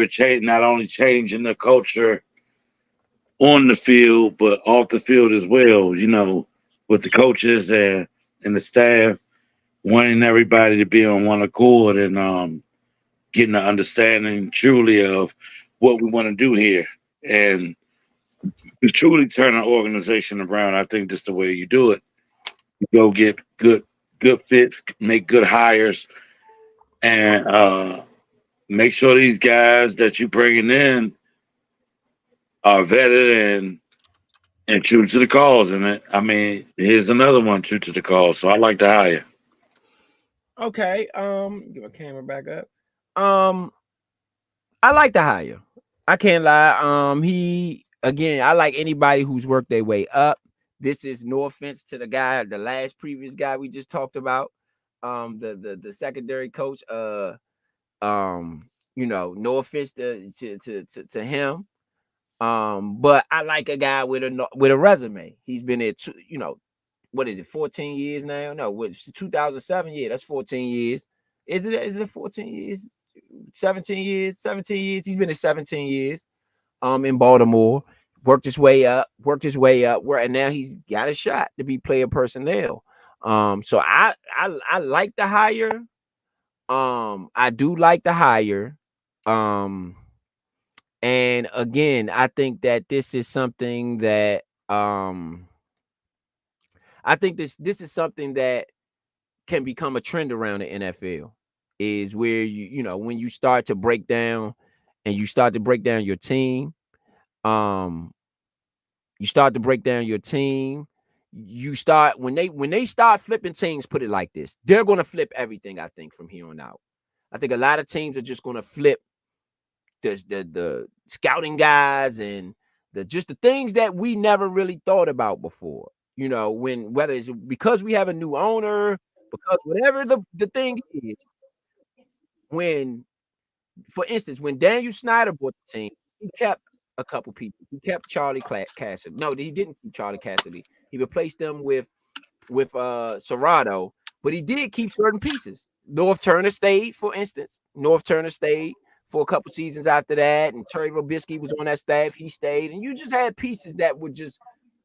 changing, not only changing the culture on the field but off the field as well. You know, with the coaches and the staff wanting everybody to be on one accord and getting an understanding truly of what we want to do here and to truly turn an organization around. I think that's the way you do it. You go get good fits, make good hires, and make sure these guys that you bringing in are vetted and true to the cause. And I mean, here's another one true to the cause. So I like to hire. Okay. Get my camera back up. I like the hire. I can't lie. He again, I like anybody who's worked their way up. This is no offense to the guy, the last previous guy we just talked about. The secondary coach. You know, no offense to him. But I like a guy with a resume. He's been there you know, what is it, 14 years now? No, what 2007? Yeah, that's 14 years. Is it 14 years? 17 years, 17 years. He's been in 17 years in Baltimore, worked his way up, and now he's got a shot to be player personnel. So I like the hire. I do like the hire. And again, I think that this is something that I think this is something that can become a trend around the NFL, is where you know, when you start to break down and you start to break down your team, um, you start to break down your team, you start when they start flipping teams, put it like this, they're gonna flip everything, I think, from here on out. I think a lot of teams are just gonna flip the scouting guys and the things that we never really thought about before. Whether it's because we have a new owner, because whatever the thing is, when, for instance, when Daniel Snyder bought the team, he kept a couple people. He kept Charlie Cassidy. No, he didn't keep Charlie Cassidy. He replaced them with Serrato, but he did keep certain pieces. North Turner stayed, for instance. North Turner stayed for a couple seasons after that, and Terry Robisky was on that staff. He stayed, and you just had pieces that would just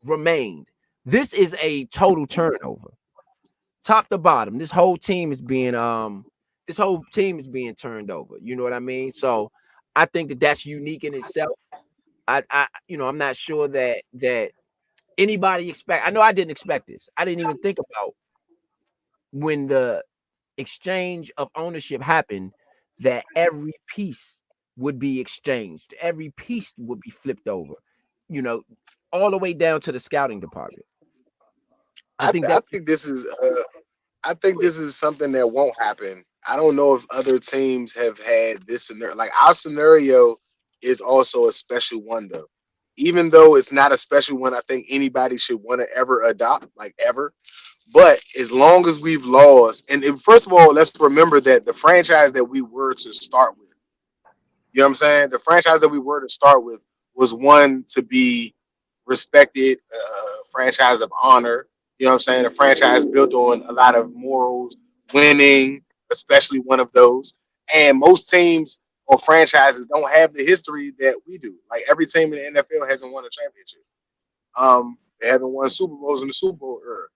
remained. This is a total turnover, top to bottom. This whole team is being turned over. You know what I mean? So I think that's unique in itself. I'm not sure that anybody expect. I know I didn't expect this. I didn't even think about when the exchange of ownership happened that every piece would be exchanged. Every piece would be flipped over, all the way down to the scouting department. I think I that think this is something that won't happen. I don't know if other teams have had this scenario. Like our scenario is also a special one, though. Even though it's not a special one, I think anybody should want to ever adopt, like ever. But as long as we've lost, and first of all, let's remember that the franchise that we were to start with, you know what I'm saying? The franchise that we were to start with was one to be respected, franchise of honor. You know what I'm saying? A franchise built on a lot of morals, winning, especially one of those. And most teams or franchises don't have the history that we do. Like every team in the NFL hasn't won a championship. They haven't won Super Bowls in the Super Bowl era.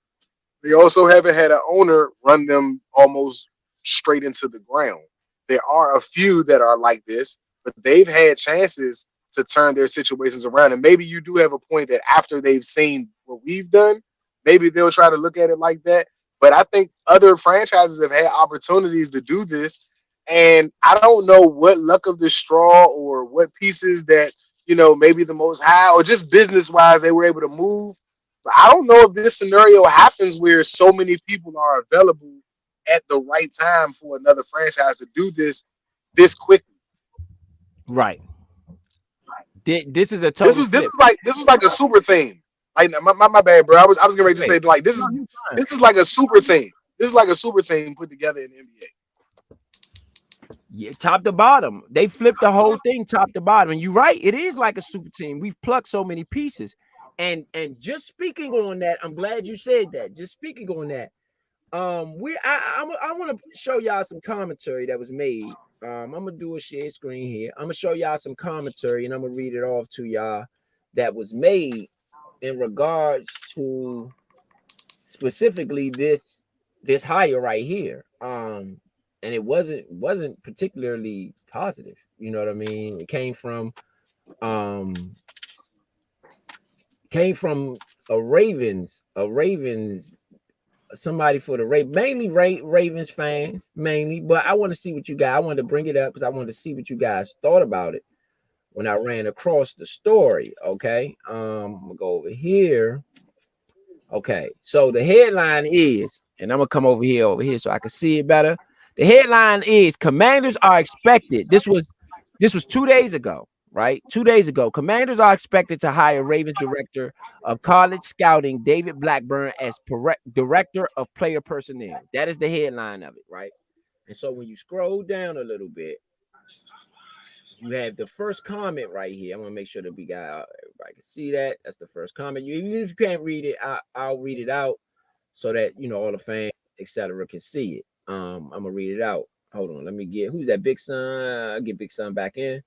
They also haven't had an owner run them almost straight into the ground. There are a few that are like this, but they've had chances to turn their situations around. And maybe you do have a point that after they've seen what we've done, maybe they'll try to look at it like that. But I think other franchises have had opportunities to do this. And I don't know what luck of the straw or what pieces that, maybe the most high or just business wise they were able to move. But I don't know if this scenario happens where so many people are available at the right time for another franchise to do this quickly. right. This is a This total was this flip. is like this was like a super team. Like my bad, bro. I was getting ready to say like this is like a super team. This is like a super team put together in the NBA. Yeah, top to bottom. They flipped the whole thing top to bottom. And you're right, it is like a super team. We've plucked so many pieces. And just speaking on that, I'm glad you said that. Just speaking on that, I want to show y'all some commentary that was made. I'm gonna do a share screen here. I'm gonna show y'all some commentary, and I'm gonna read it off to y'all that was made in regards to specifically this hire right here. And it wasn't particularly positive. You know what I mean? It came from a Ravens, somebody for the mainly Ravens fans, mainly. But I want to see what you guys. I wanted to bring it up because I wanted to see what you guys thought about it when I ran across the story. Okay, I'm gonna go over here. Okay, so the headline is, and I'm gonna come over here so I can see it better. The headline is: Commanders are expected. This was 2 days ago, right? 2 days ago, Commanders are expected to hire Ravens director of college scouting David Blackburn as director of player personnel. That is the headline of it, right? And so when you scroll down a little bit, you have the first comment right here. I'm gonna make sure that everybody can see that. That's the first comment. Even if you can't read it, I'll read it out so that all the fans, etc., can see it. I'm gonna read it out. Hold on, let me get who's that Big Son? I'll get Big Son back in.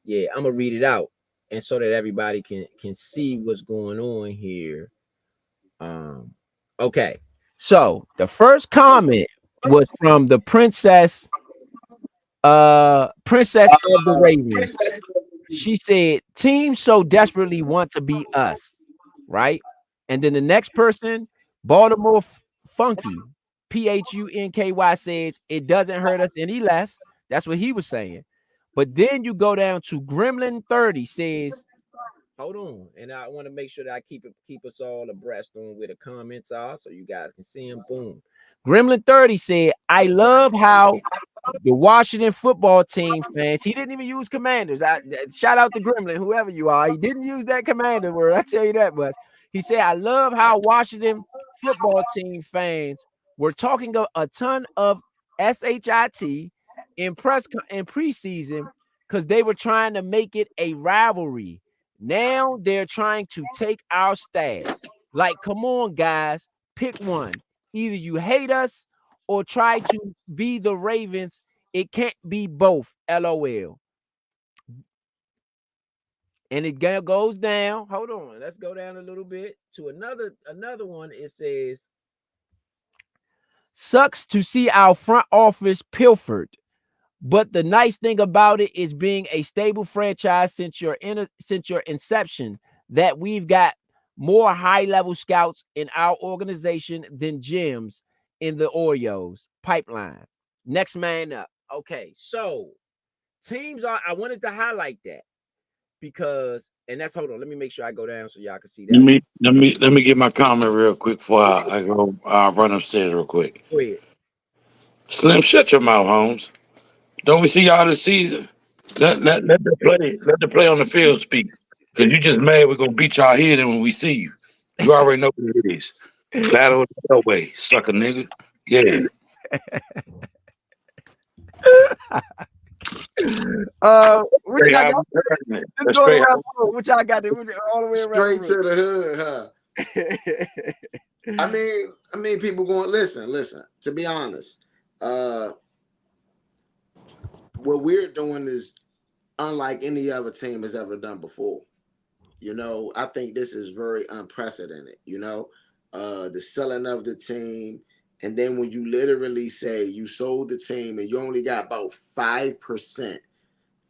Yeah, I'm gonna read it out, and so that everybody can see what's going on here. Okay. So the first comment was from the princess of the Ravens. She said, "Teams so desperately want to be us," right? And then the next person, Baltimore Funky, Phunky says, "It doesn't hurt us any less." That's what he was saying. But then you go down to Gremlin 30 says, Hold on, and I want to make sure that I keep us all abreast on where the comments are, so you guys can see them. Boom. Gremlin 30 said, "I love how the Washington football team fans." He didn't even use Commanders. Shout out to Gremlin, whoever you are. He didn't use that Commander word. I tell you that much. He said, "I love how Washington football team fans were talking a ton of shit in preseason because they were trying to make it a rivalry. Now they're trying to take our staff. Like, come on, guys, pick one. Either you hate us or try to be the Ravens. It can't be both. LOL." And it goes down. Hold on. Let's go down a little bit to another one. It says, "Sucks to see our front office pilfered. But the nice thing about it is being a stable franchise since your inception, that we've got more high-level scouts in our organization than gyms in the Oreos pipeline. Next man up." Okay, so teams are. I wanted to highlight that because, and that's, hold on. Let me make sure I go down so y'all can see that. Let me get my comment real quick before I go. I'll run upstairs real quick. Go ahead. Slim, shut your mouth, Holmes. Don't we see y'all this season? Let the play on the field speak. Cause you just mad we're gonna beat y'all head in when we see you. You already know what it is. Battle that way, sucker nigga. Yeah. Which Straight I how got? we turn it. Just That's go straight around how the room. Which I got all the way around Straight to the hood, huh? I mean, people going listen. To be honest, what we're doing is unlike any other team has ever done before. You know, I think this is very unprecedented. You know, the selling of the team, and then when you literally say you sold the team and you only got about 5%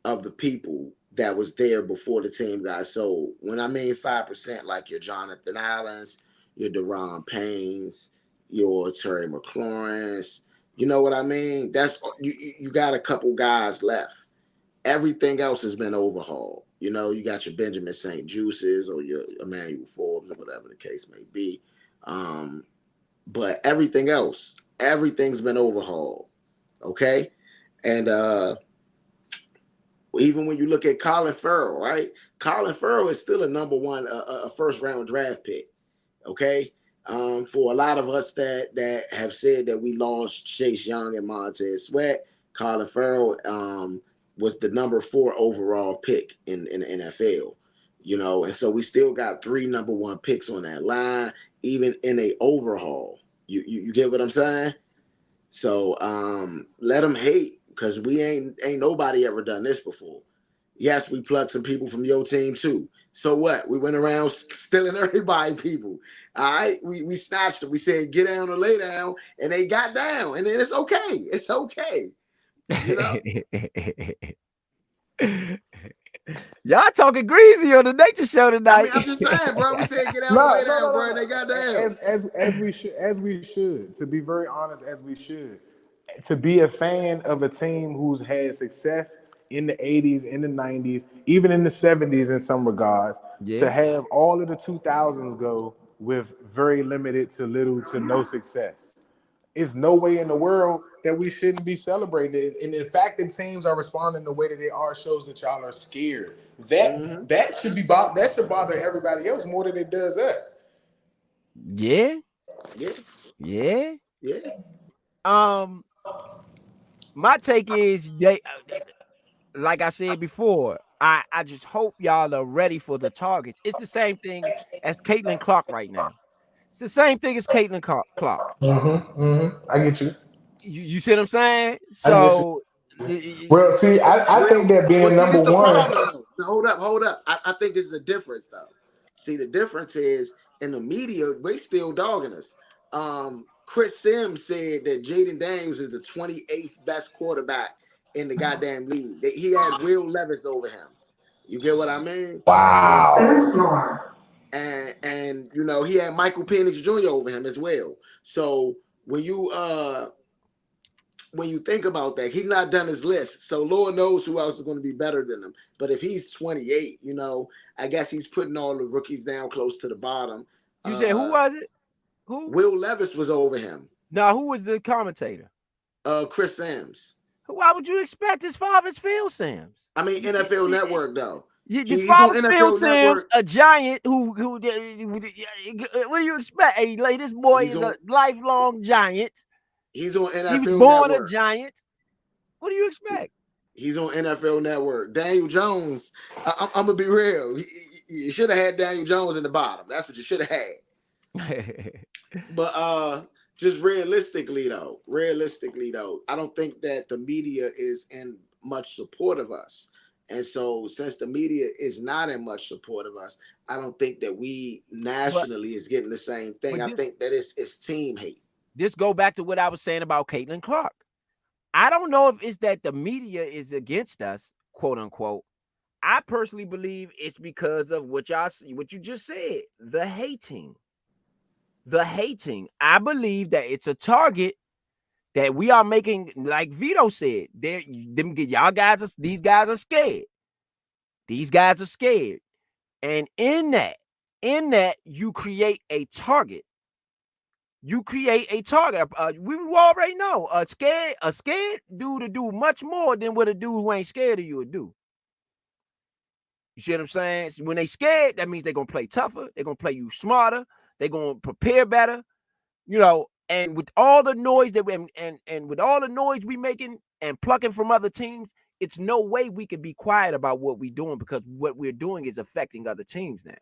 of the people that was there before the team got sold. When I mean 5%, like your Johnathan Allens, your Deron Paynes, your Terry McLaurin's, you know what I mean? That's you got a couple guys left. Everything else has been overhauled. You know, you got your Benjamin St. Juices or your Emanuel Forbes or whatever the case may be. But everything's been overhauled. Okay. And even when you look at Colin Farrell, right? Colin Farrell is still a number one, a first round draft pick. Okay. For a lot of us that have said that we lost Chase Young and Montez Sweat, Colin Farrell was the number 4 overall pick in the NFL. You know, and so we still got 3 number 1 picks on that line, even in a overhaul. You get what I'm saying? So let them hate, because we ain't nobody ever done this before. Yes, we plucked some people from your team too. So what? We went around stealing everybody people. All right, we snatched them. We said get down or lay down, and they got down, and then it's okay. It's okay. You know. Y'all talking greasy on the Nature Show tonight. I mean, I'm just saying, bro. We said get down or lay down, bro. They got down. As we should. To be very honest, as we should. To be a fan of a team who's had success in the 80s, in the 90s, even in the 70s in some regards, to have all of the 2000s go with very limited to little to no success. It's no way in the world that we shouldn't be celebrating. And the fact that teams are responding the way that they are shows that y'all are scared. That should bother everybody else more than it does us. Yeah. Yeah. My take is like I said before, I just hope y'all are ready for the targets. It's the same thing as Caitlin Clark right now. It's the same thing as Caitlin Clark. I get you. You see what I'm saying? I get you. So, Well, see, I think that being see, this number the one. problem, though. Now, hold up. I think this is a difference, though. See, the difference is in the media, they still dogging us. Chris Sims said that Jayden Daniels is the 28th best quarterback in the goddamn league. He had Will Levis over him. You get what I mean? Wow. And you know, he had Michael Penix Jr. over him as well. So when you when you think about that, he's not done his list. So Lord knows who else is going to be better than him. But if he's 28, I guess he's putting all the rookies down close to the bottom. You said who was it? Who? Will Levis was over him. No, who was the commentator? Chris Sims. Why would you expect his father's Phil Sims? I mean, NFL Network though. His father's Phil Sims, a giant who what do you expect? Hey, like, this boy is a lifelong giant. He's on NFL. He was born Network. A giant. What do you expect? He's on NFL Network. Daniel Jones. I'm gonna be real. You should have had Daniel Jones in the bottom. That's what you should have had. But just realistically though, I don't think that the media is in much support of us. And so since the media is not in much support of us, I don't think that we nationally is getting the same thing. I think that it's team hate. This go back to what I was saying about Caitlin Clark. I don't know if it's that the media is against us, quote unquote. I personally believe it's because of what you just said, the hating. I believe that it's a target that we are making, like Vito said. These guys are scared. These guys are scared. And in that, you create a target. We already know a scared dude to do much more than what a dude who ain't scared of you would do. You see what I'm saying? So when they scared, that means they're gonna play tougher, they're gonna play you smarter, they're gonna prepare better, and with all the noise that with all the noise we making and plucking from other teams, it's no way we can be quiet about what we're doing, because what we're doing is affecting other teams now.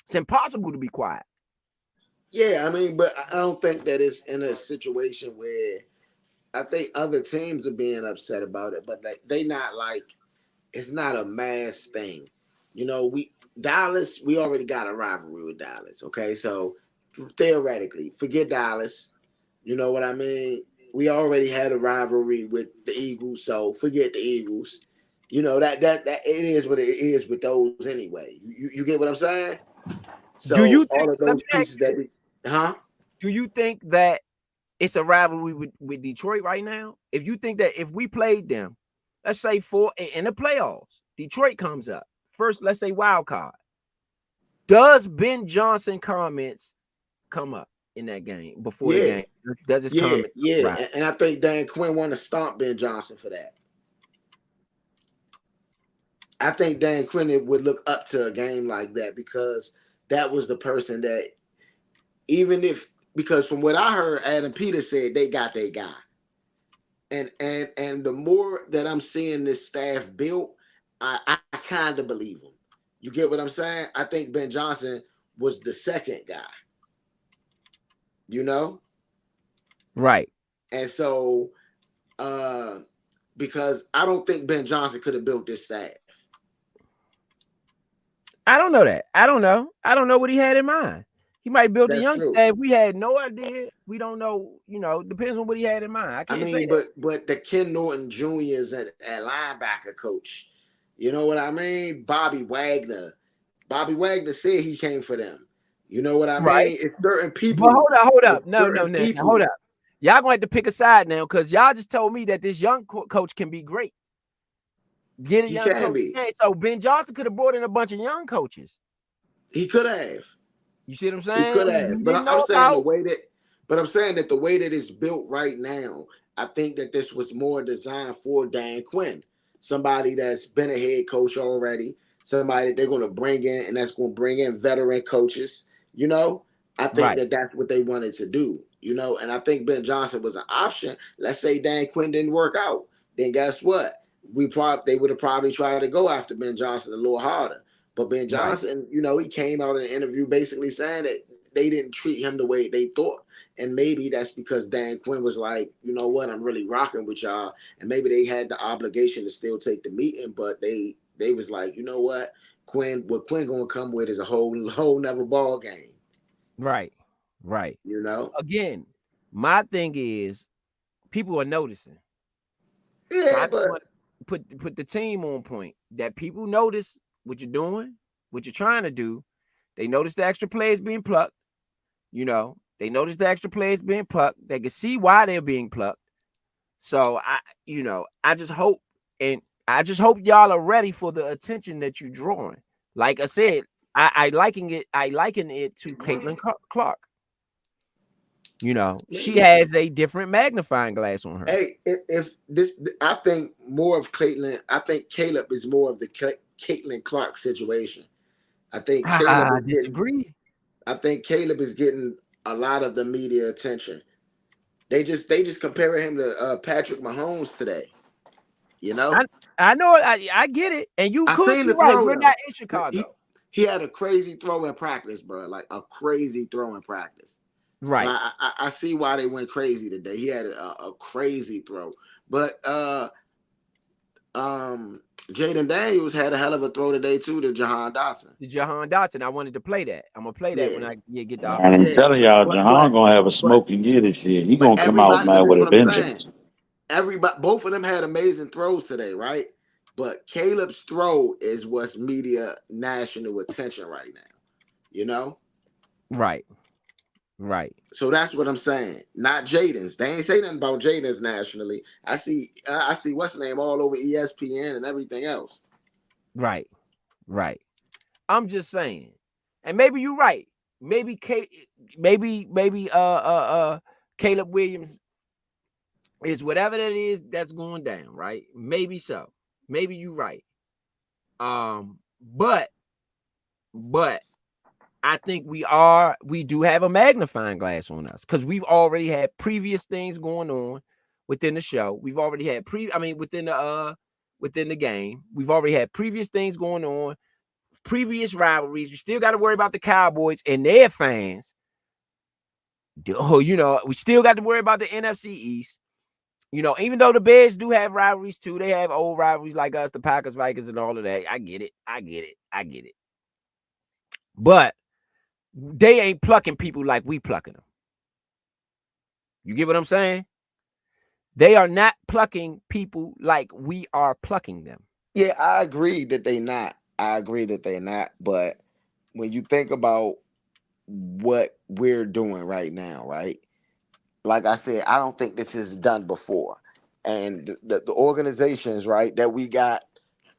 It's impossible to be quiet. Yeah, I mean, but I don't think that it's in a situation where I think other teams are being upset about it, but they not like, it's not a mass thing. Dallas, we already got a rivalry with Dallas. Okay, so theoretically, forget Dallas. You know what I mean? We already had a rivalry with the Eagles, so forget the Eagles. That it is what it is with those anyway. You get what I'm saying? So do you think, all of those pieces that we, do you think that it's a rivalry with Detroit right now? If you think that if we played them, let's say in the playoffs, Detroit comes up first, let's say wild card, does Ben Johnson comments come up in that game before the game? Does his comments? Yeah, right? And I think Dan Quinn want to stomp Ben Johnson for that. I think Dan Quinn would look up to a game like that, because that was the person that, because from what I heard, Adam Peters said they got their guy. And the more that I'm seeing this staff built, I kind of believe him. You get what I'm saying? I think Ben Johnson was the second guy. Right. And so, because I don't think Ben Johnson could have built this staff. I don't know that. I don't know what he had in mind. He might build a young staff. We had no idea. We don't know. Depends on what he had in mind. I can't say that. But the Ken Norton Jr.'s at linebacker coach. You know what I mean? Bobby Wagner said he came for them. You know what I mean? It's certain people. But hold up. No. Hold up. Y'all gonna have to pick a side now, because y'all just told me that this young coach can be great. Get a young coach. So Ben Johnson could have brought in a bunch of young coaches. He could have. You see what I'm saying? He could have. But I'm saying the way that it's built right now, I think that this was more designed for Dan Quinn, somebody that's been a head coach already, somebody that they're going to bring in, and that's going to bring in veteran coaches. I think that that's what they wanted to do. And I think Ben Johnson was an option. Let's say Dan Quinn didn't work out, then guess what? They would have probably tried to go after Ben Johnson a little harder. But Ben Johnson, he came out in an interview basically saying that they didn't treat him the way they thought. And maybe that's because Dan Quinn was like, you know what, I'm really rocking with y'all. And maybe they had the obligation to still take the meeting, but they was like, you know what Quinn gonna come with is a whole nother ball game. Right. Again, my thing is people are noticing. Yeah, so put the team on point that people notice what you're doing, what you're trying to do. They notice the extra players being plucked. They notice the extra players being plucked. They can see why they're being plucked. So I just hope, and I just hope y'all are ready for the attention that you're drawing. Like I said, I liken it to Caitlin Clark. She has a different magnifying glass on her. Hey, if this, I think more of Caitlin. I think Caleb is more of the Caitlin Clark situation. I think Caleb I is getting. disagree. I think Caleb is getting a lot of the media attention. They just compare him to Patrick Mahomes today. You know, I know it. I get it, and you I could seen be the right. throw We're though. not in Chicago, He had a crazy throw in practice, bro. Like a crazy throw in practice. right? So I see why they went crazy today. He had a crazy throw, but Jayden Daniels had a hell of a throw today too to Johan Doctson. To Johan Doctson, I wanted to play that. I'm gonna play that when Yeah, I get the And I'm opportunity. yeah. telling y'all, But Johan gonna have a but smoking year this year. He but gonna come out, everybody. But man, this is with a what I'm saying. vengeance. Everybody, both of them had amazing throws today, right? But Caleb's throw is what's media national attention right now. You know. Right. So that's what I'm saying. Not Jayden's. They ain't say nothing about Jayden's nationally. I see what's the name all over ESPN and everything else. Right. I'm just saying, and maybe you're right. Maybe Caleb Williams is whatever that is that's going down. Right? Maybe so. Maybe you're right. But I think we do have a magnifying glass on us because we've already had previous things going on within the show. We've already had within the game. We've already had previous things going on, previous rivalries. We still got to worry about the Cowboys and their fans. We still got to worry about the NFC East. Even though the Bears do have rivalries too, they have old rivalries like us, the Packers, Vikings, and all of that. I get it. But they ain't plucking people like we plucking them. You get what I'm saying? They are not plucking people like we are plucking them. Yeah, I agree that they not. I agree that they're not. But when you think about what we're doing right now, right? Like I said, I don't think this is done before. And the organizations, right, that we got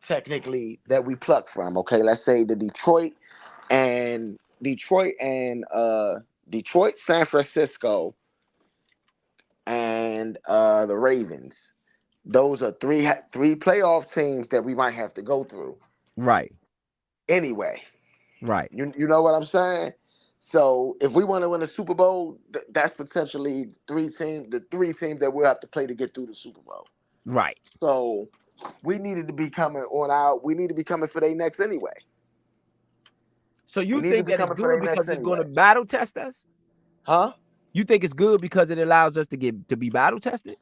technically that we pluck from, okay, let's say the Detroit, San Francisco, and the Ravens. Those are three playoff teams that we might have to go through. Right. Anyway. Right. You know what I'm saying? So if we want to win the Super Bowl, that's potentially the three teams that we'll have to play to get through the Super Bowl. Right. So we need to be coming for their next anyway. So you think that it's good because it's going to battle test us? Huh? You think it's good because it allows us to be battle tested?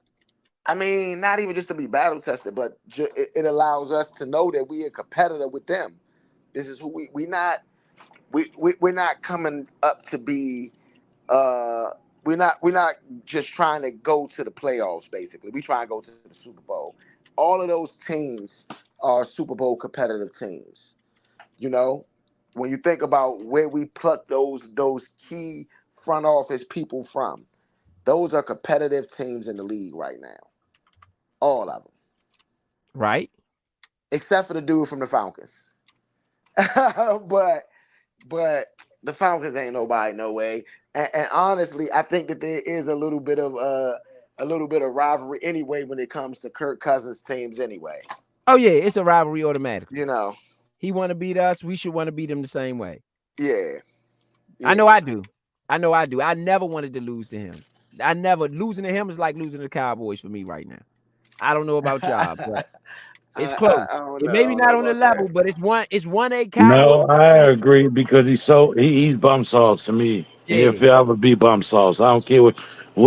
I mean, not even just to be battle tested, but it allows us to know that we are a competitor with them. This is who we're not coming up to be. We're not just trying to go to the playoffs. Basically, we try and go to the Super Bowl. All of those teams are Super Bowl competitive teams. You know, when you think about where we pluck those key front office people from, those are competitive teams in the league right now. All of them, right? Except for the dude from the Falcons. but the Falcons ain't nobody, no way. And honestly, I think that there is a little bit of rivalry anyway when it comes to Kirk Cousins teams anyway. Oh yeah, it's a rivalry automatically. You know, he want to beat us, we should want to beat him the same way. Yeah. I know I do. I never wanted to lose to him. Losing to him is like losing to the Cowboys for me right now. I don't know about y'all, but it's close. It may be not on the level, but it's 1-A Cowboys. No, I agree because he's bum sauce to me. Yeah. If he ever be bum sauce, I don't care what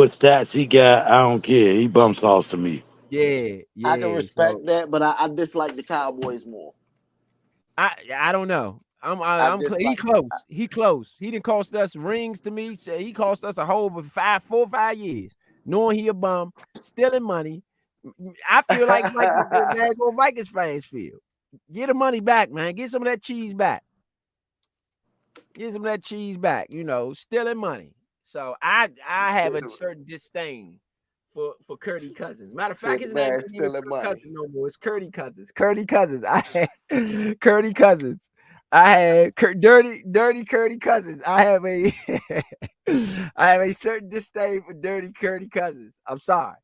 stats he got. I don't care. He bum sauce to me. Yeah. I can respect that, but I dislike the Cowboys more. I don't know. He close. He close. He didn't cost us rings to me. So he cost us a whole 4 or 5 years, knowing he a bum, stealing money. I feel like the Vikings fans feel. Get the money back, man. Get some of that cheese back. Stealing money. So I have a certain disdain for Curdy Cousins. Matter of So fact, the his name man ain't even stealing Kirk money. Cousins no more. It's Curdy Cousins. Curdy Cousins. I had Curdy Cousins. I had dirty Curdy Cousins. I have a I have a certain disdain for dirty Curdy Cousins. I'm sorry.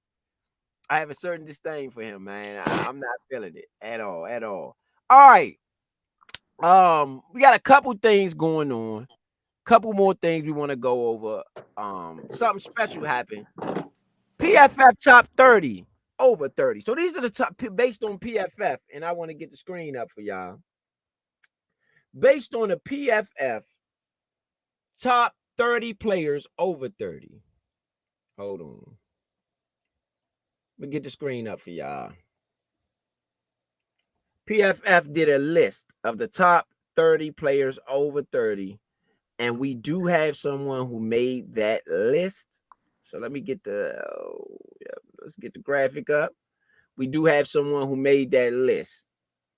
I have a certain disdain for him, man. I'm not feeling it at all, at all. All right. We got a couple things going on. Couple more things we want to go over. Something special happened. PFF top 30 over 30. So these are the top based on PFF, and I want to get the screen up for y'all. Based on the PFF top 30 players over 30. Hold on. Let me get the screen up for y'all. PFF did a list of the top 30 players over 30, and we do have someone who made that list. So let me get let's get the graphic up. We do have someone who made that list.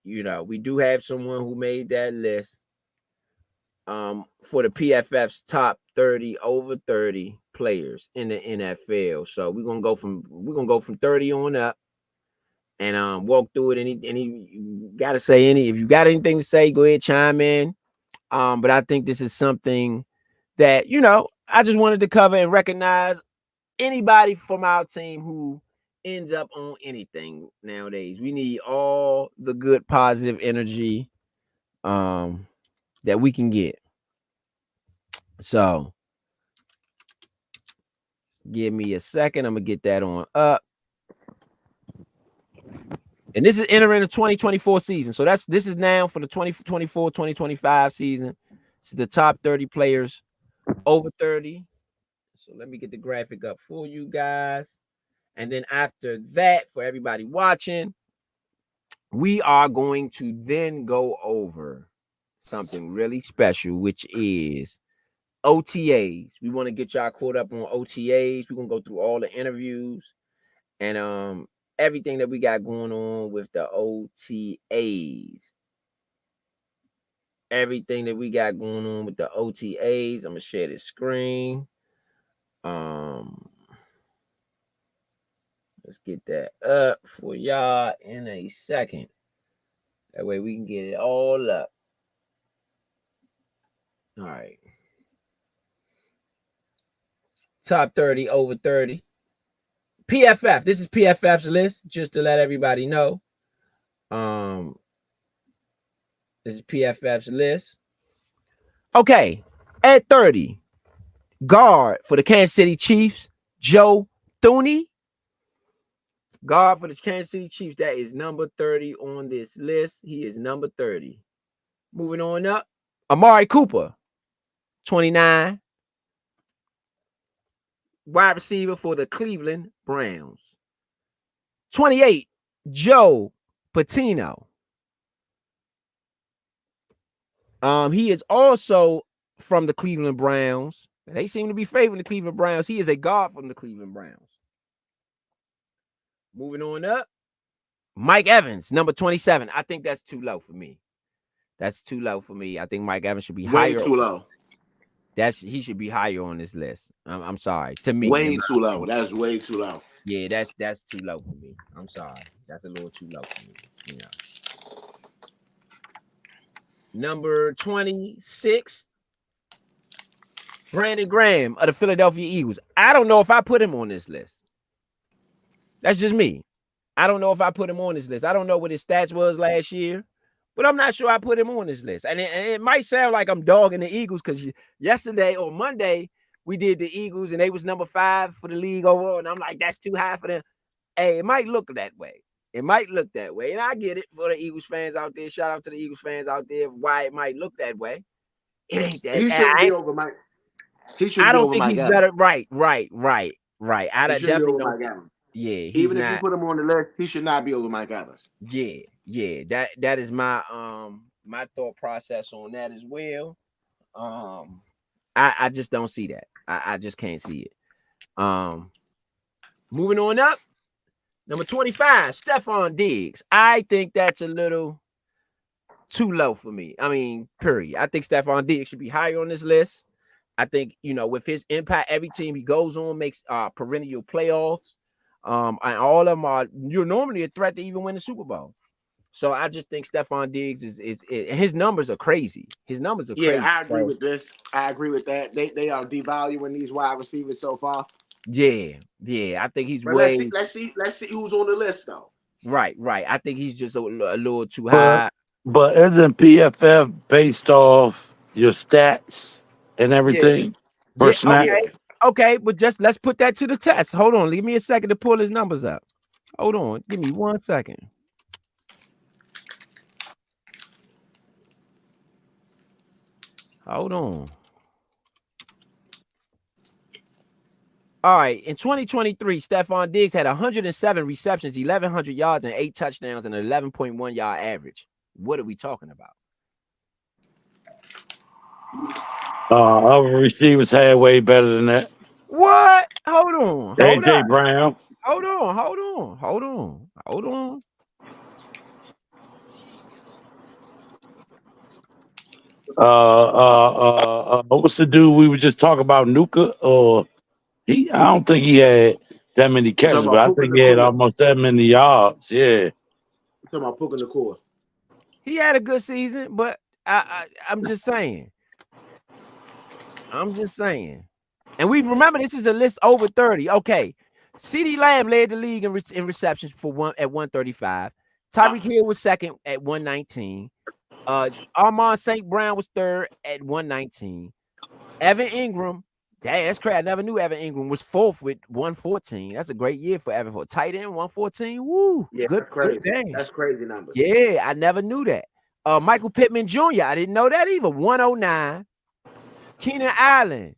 We do have someone who made that list for the PFF's top 30 over 30 players in the NFL. So we're gonna go from 30 on up and walk through it. Any gotta say if you got anything to say, go ahead, chime in. But I think this is something that I just wanted to cover and recognize anybody from our team who ends up on anything nowadays. We need all the good positive energy that we can get. So give me a second. I'm gonna get that on up. And this is entering the 2024 season. So this is now for the 2024-2025 season. This is the top 30 players over 30. So let me get the graphic up for you guys. And then after that, for everybody watching, we are going to then go over something really special, which is OTAs. We want to get y'all caught up on OTAs. We're going to go through all the interviews and everything that we got going on with the OTAs. Everything that we got going on with the OTAs. I'm going to share this screen. Let's get that up for y'all in a second. That way we can get it all up. All right. Top 30 over 30. PFF. This is PFF's list, just to let everybody know. This is PFF's list. Okay. At 30, guard for the Kansas City Chiefs, Joe Thuney. Guard for the Kansas City Chiefs. That is number 30 on this list. He is number 30. Moving on up. Amari Cooper, 29. Wide receiver for the Cleveland Browns. 28, Joe Patino. He is also from the Cleveland Browns. They seem to be favoring the Cleveland Browns. He is a guard from the Cleveland Browns. Moving on up. Mike Evans, number 27. I think that's too low for me. That's too low for me. I think Mike Evans should be higher. Way too low. He should be higher on this list. I'm sorry. To me. Way too low. That's way too low. Yeah, that's too low for me. I'm sorry. That's a little too low for me. Number 26, Brandon Graham of the Philadelphia Eagles. I don't know if I put him on this list. That's just me. I don't know if I put him on this list. I don't know what his stats was last year, but I'm not sure I put him on this list. And it might sound like I'm dogging the Eagles because yesterday or Monday, we did the Eagles and they was number 5 for the league overall. And I'm like, that's too high for them. Hey, it might look that way. It might look that way. And I get it for the Eagles fans out there. Shout out to the Eagles fans out there why it might look that way. It ain't that. He shouldn't be over Mike. He shouldn't I be don't over think Mike he's Evans. better. Right. I He shouldn't be definitely over don't. Mike Evans. Yeah, he's even not. if you put him on the list, he should not be over Mike Evans. Yeah. That is my my thought process on that as well. I just don't see that. I just can't see it. Moving on up, number 25, Stephon Diggs. I think that's a little too low for me. I mean, period. I think Stephon Diggs should be higher on this list. I think, with his impact, every team he goes on makes perennial playoffs. And all of them are you're normally a threat to even win the Super Bowl. So I just think Stephon Diggs is his numbers are crazy. His numbers are Yeah, crazy. I agree So, with this. I agree with that. They are devaluing these wide receivers so far. yeah, I think he's But way let's see who's on the list though. right. I think he's just a little too But high. but isn't PFF based off your stats and Yeah, everything per Yeah, snap? yeah. okay, but just let's put that to the test. Hold on, give me a second to pull his numbers up. Hold on, give me 1 second. Hold on. All right, in 2023, Stephon Diggs had 107 receptions, 1,100 yards, and 8 touchdowns, and an 11.1 yard average. What are we talking about? Other receivers had way better than that. What? Hold on, hold AJ up, Brown. hold on. What's the dude we were just talking about? Nuka or he? I don't think he had that many You talking catches, but about I Puka think he had Nacua? almost that many yards. Yeah. You talking about Puka Nacua? He had a good season, but I'm just saying. And we remember this is a list over 30. Okay. CeeDee Lamb led the league in receptions for at 135. Tyreek Hill was second at 119. Armand St. Brown was third at 119. Evan Ingram, dang, that's crazy. I never knew Evan Ingram was fourth with 114. That's a great year for Evan for tight end 114. Woo, Yeah, good that's crazy. game. That's crazy numbers. Yeah, I never knew that. Michael Pittman Jr., I didn't know that either. 109. Keenan Allen,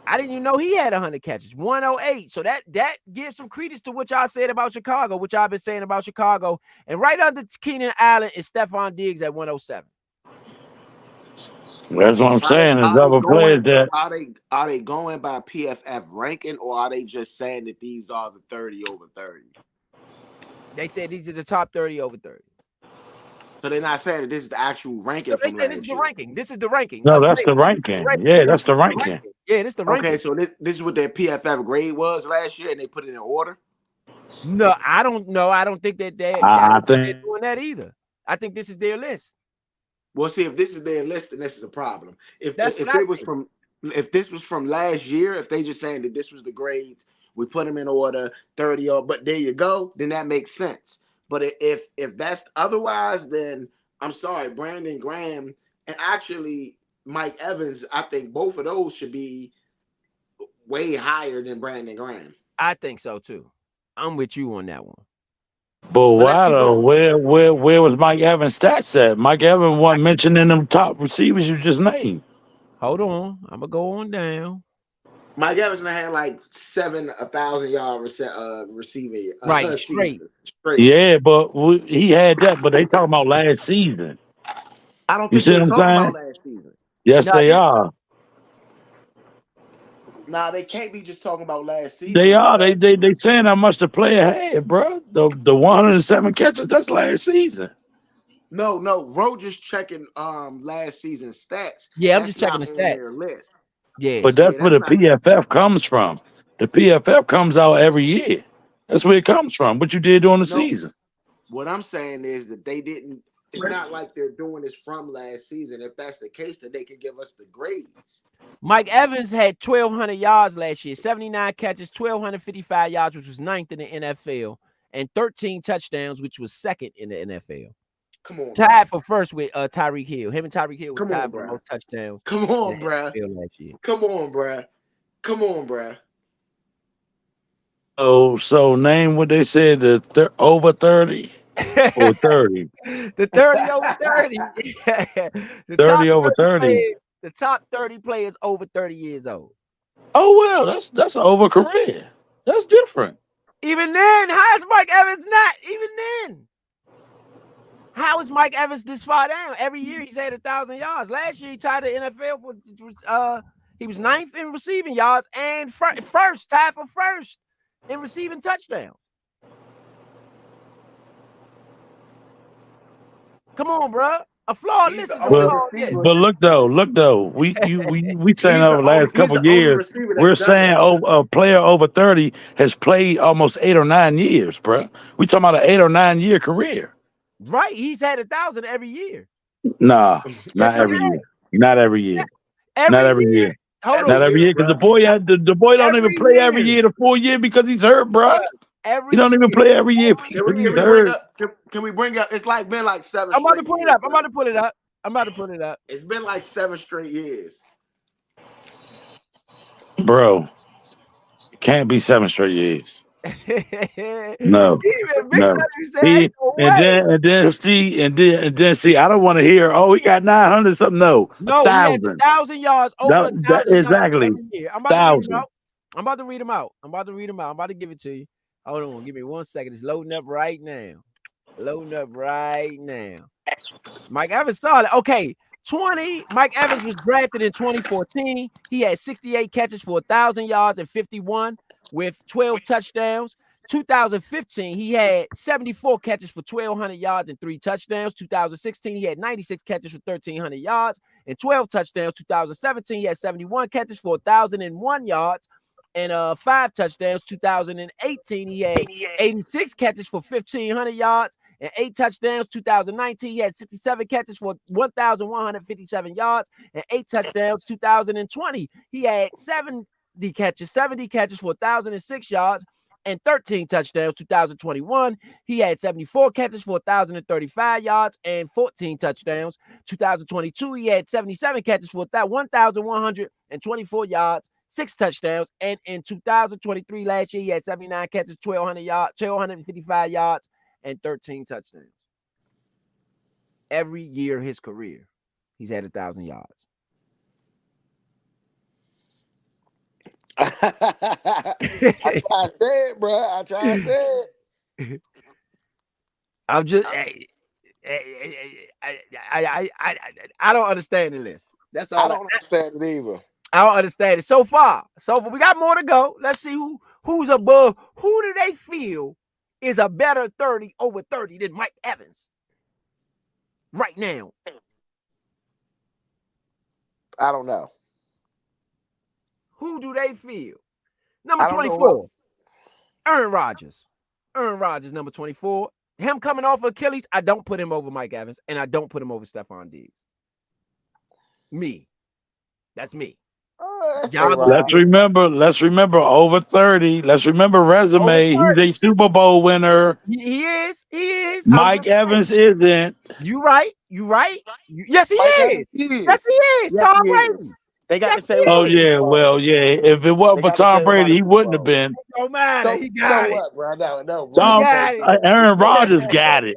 I didn't even know he had 100 catches. 108. So that gives some credence to what y'all said about Chicago, which I've been saying about Chicago. And right under Keenan Allen is Stephon Diggs at 107. That's what I'm saying. There's other players that Are they going by PFF ranking, or are they just saying that these are the 30 over 30? They said these are the top 30 over 30. So they're not saying that this is the actual ranking No, they from say this is last the year. ranking. This is the ranking. no, that's the ranking. Yeah, that's the ranking. Yeah, this is the ranking. Okay, so this is what their PFF grade was last year, and they put it in order. No, I don't know. I don't think that I they're think doing that either. I think this is their list. Well, see, if this is their list, then this is a problem. If That's if what I it was said. if this was from last year, if they just saying that this was the grades, we put them in order 30 or but there you go, then that makes sense. But if that's otherwise, then I'm sorry, Brandon Graham and actually Mike Evans, I think both of those should be way higher than Brandon Graham. I think so too. I'm with you on that one. but But let's why keep though? going. Where was Mike Evans stats at? Mike Evans wasn't mentioned in them top receivers you just named. Hold on. I'm gonna go on down. Mike Evans had like 1,000 yard receiving Right, straight. season straight. Yeah, but he had that. But they talking about last season. I don't You think see they're what I'm talking saying? about last season. Yes, No, they are. Nah, they can't be just talking about last They season are. because They saying how much the player had, bro. The 107 catches. That's last season. no, Ro just checking last season's stats. yeah, I'm That's just checking the not on stats. their list. Yeah. But Yeah, that's where that's the not. PFF comes from. The PFF comes out every year. That's where it comes from. What you did during the No, season. what I'm saying is that they didn't. It's not like they're doing this from last season. If that's the case, then they can give us the grades. Mike Evans had 1,200 yards last year, 79 catches, 1,255 yards, which was ninth in the NFL, and 13 touchdowns, which was second in the NFL. Come on, bro. Tied for first with Tyreek Hill. Him and Tyreek Hill was Come on, tied for the bro. most touchdowns Come in on, the bro. NFL last year. Come on, bro. Come on, bro. So name what they said the over 30 or 30. The 30 over 30. the 30 top over 30 30. players, the top 30 players over 30 years old. Oh well, that's an over career. That's different. Even then, how is Mike Evans not? Even then. How is Mike Evans this far down? Every year he's had 1,000 yards. Last year he tied the NFL for he was ninth in receiving yards and first, tied for first in receiving touchdowns. Come on, bro. A flawed He's list the is a only flawed list. receiver. But look though, we saying He's over the last he's couple the of only years, receiver we're that's done saying that. a player over 30 has played almost 8 or 9 years, bro. We talking about an 8 or 9 year career. Right? He's had 1,000 every year. Nah, Yes, not he every has. year. Not every year. Not Every every year. year. Hold Every on. Not every year, year, because bro. the boy don't even Every play every year. year, the full year because he's hurt, bro. Bruh, He every don't even year. play every year Every because Can he's we year. bring hurt. up? Can we bring up? It's like been like 7 I'm about to straight put it years, up. I'm bro. about to put it up. I'm about to put it up. It's been like 7 straight years. Bro, it can't be 7 straight years. No. Even Big No. Daddy said, ain't no way. And then see, I don't want to hear, oh, he got 900 something. No, No, he has 1,000. 1,000 yards, over 1,000 yards Exactly. every year. I'm about to read them 1,000. out. I'm about to read them out. I'm about to give it to you. Hold on. Give me 1 second. It's loading up right now. Mike Evans started. Okay. 20. Mike Evans was drafted in 2014. He had 68 catches for 1,000 yards and 51 with 12 touchdowns. 2015, he had 74 catches for 1,200 yards and 3 touchdowns. 2016, he had 96 catches for 1,300 yards and 12 touchdowns. 2017, he had 71 catches for 1,001 yards and 5 touchdowns. 2018, he had 86 catches for 1,500 yards and 8 touchdowns. 2019, he had 67 catches for 1,157 yards and 8 touchdowns. 2020, he had 70 catches for 1,006 yards and 13 touchdowns. 2021, he had 74 catches for 1,035 yards and 14 touchdowns. 2022, he had 77 catches for 1,124 yards, 6 touchdowns. And in 2023, last year, he had 79 catches, 1,255 yards, and 13 touchdowns. Every year of his career, he's had 1,000 yards. I try to say it, bro. I try to say it. I'm just, I don't understand the list. That's all. I don't understand it either. I don't understand it. So far, we got more to go. Let's see who's above. Who do they feel is a better 30 over 30 than Mike Evans right now? I don't know. Who do they feel? Number I don't know 24, Aaron Rodgers. Aaron Rodgers, number 24. Him coming off Achilles, I don't put him over Mike Evans, and I don't put him over Stephon Diggs. Me. That's me. Let's remember over 30. Let's remember resume. He's a Super Bowl winner. He is. Mike Evans isn't. You right. Yes, he is. Yes, he is. Tom Brady. They got to say, oh yeah, well, yeah. If it wasn't for Tom Brady, he wouldn't have been. No matter. He got it. What, bro? No, Tom, Aaron Rodgers got it.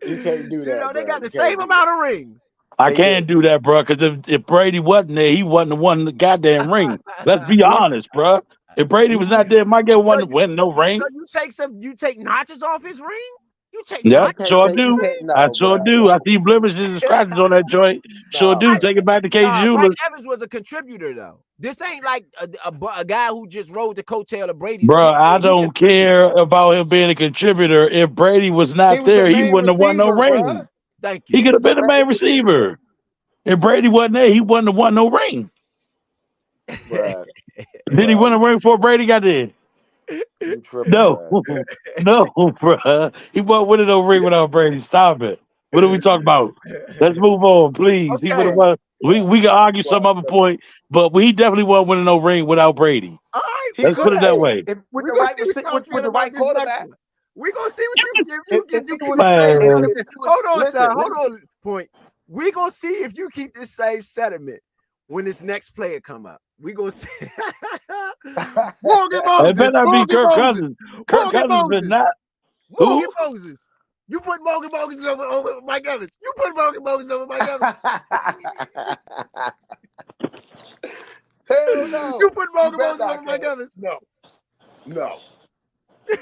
You can't do that. You know, they got the same amount of rings. I can't do that, bro, because if Brady wasn't there, he wasn't the one the goddamn ring. Let's be honest, bro. If Brady was not there, Mike Evans wouldn't win no ring. So you take notches off his ring? You take sure do. I sure do. I see blemishes and scratches on that joint. Sure do. Take it back to Case Jewelers. Mike Evans was a contributor, though. This ain't like a guy who just rode the coattail of Brady. Bro, I don't care about him being a contributor. If Brady was not there, he wouldn't have won no ring. Bro. Thank you. He could have been the main receiver. If Brady wasn't there, he wouldn't have won no ring. Did he win a ring before Brady got there? No, bro. He wasn't winning no ring without Brady. Stop it. What are we talking about? Let's move on, please. Okay. He would have won. We can argue some other point, but he definitely wasn't winning no ring without Brady. All right, let's put it that way. With the right quarterback. We're gonna see what you keep the same. Hold on, son. Hold on. Point. We're gonna see if you keep this same sentiment when this next player come up. We gonna see. Morgan Moses. It better not be Kirk Cousins. Kirk Cousins is not. Morgan Moses. You put Morgan Moses over Mike Evans. You put Morgan Moses over Mike Evans. Hell no. You put Morgan Moses over Mike Evans. No.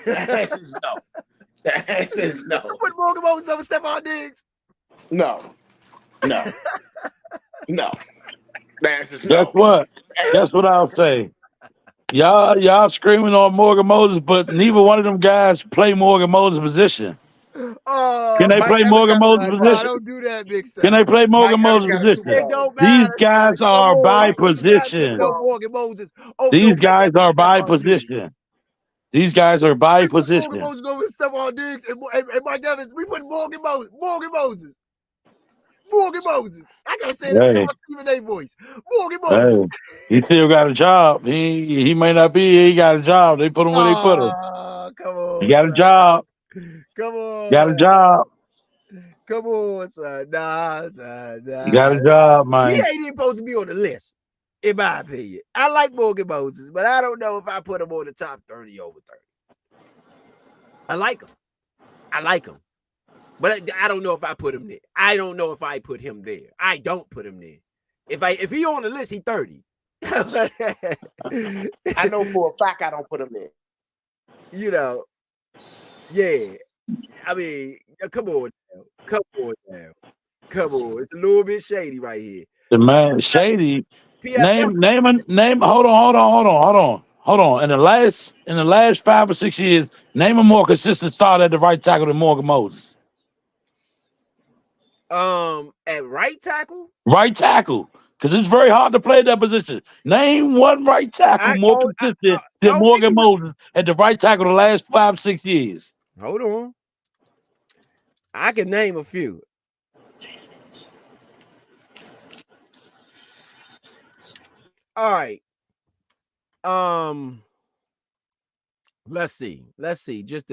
That is no. You put Morgan Moses over Stephon Diggs. No. Guess what? Guess what I'll say. Y'all screaming on Morgan Moses, but neither one of them guys play Morgan Moses' position. Oh, Can they Mike play Evans Morgan got to Moses' shoot nah, position? balls. don't do that, big son. Can they play Morgan Mike Evans Moses' got to shoot position? It balls. don't These matter. guys Come are by on. You not tripping position. on Morgan Moses. Oh, These don't make guys that are step by on Diggs. position. These guys are by We put Morgan position. Moses over step on Diggs and Mike Evans. We put Morgan Moses. Morgan Moses. Morgan Moses. I gotta say that in Hey, my Stephen A voice. Morgan Moses. hey, he still got a job. He may not be here. He got a job. They put him where they put him. Oh, come He on, got a son. job. Come Got a on. job. Come on, son. Nah, son. He got Nah. a job, He man. ain't even supposed to be on the list, in my opinion. I like Morgan Moses, but I don't know if I put him on the top 30 over 30. I like him. I like him. But I don't know if I put him there. I don't know if I put him there. I don't put him there. If he on the list, he 30. I know for a fact I don't put him there. You know, yeah. I mean, come on now. Come on now. Come on. It's a little bit shady right here. The man, Shady. PFF. Name. Hold on. In the last 5 or 6 years, name a more consistent starter at the right tackle than Morgan Moses. At right tackle, Right tackle, because it's very hard to play that position. Name one right tackle more consistent than don't Morgan Moses at the right tackle the last 5, 6 years. hold on. I can name a few. All right. Let's see. Just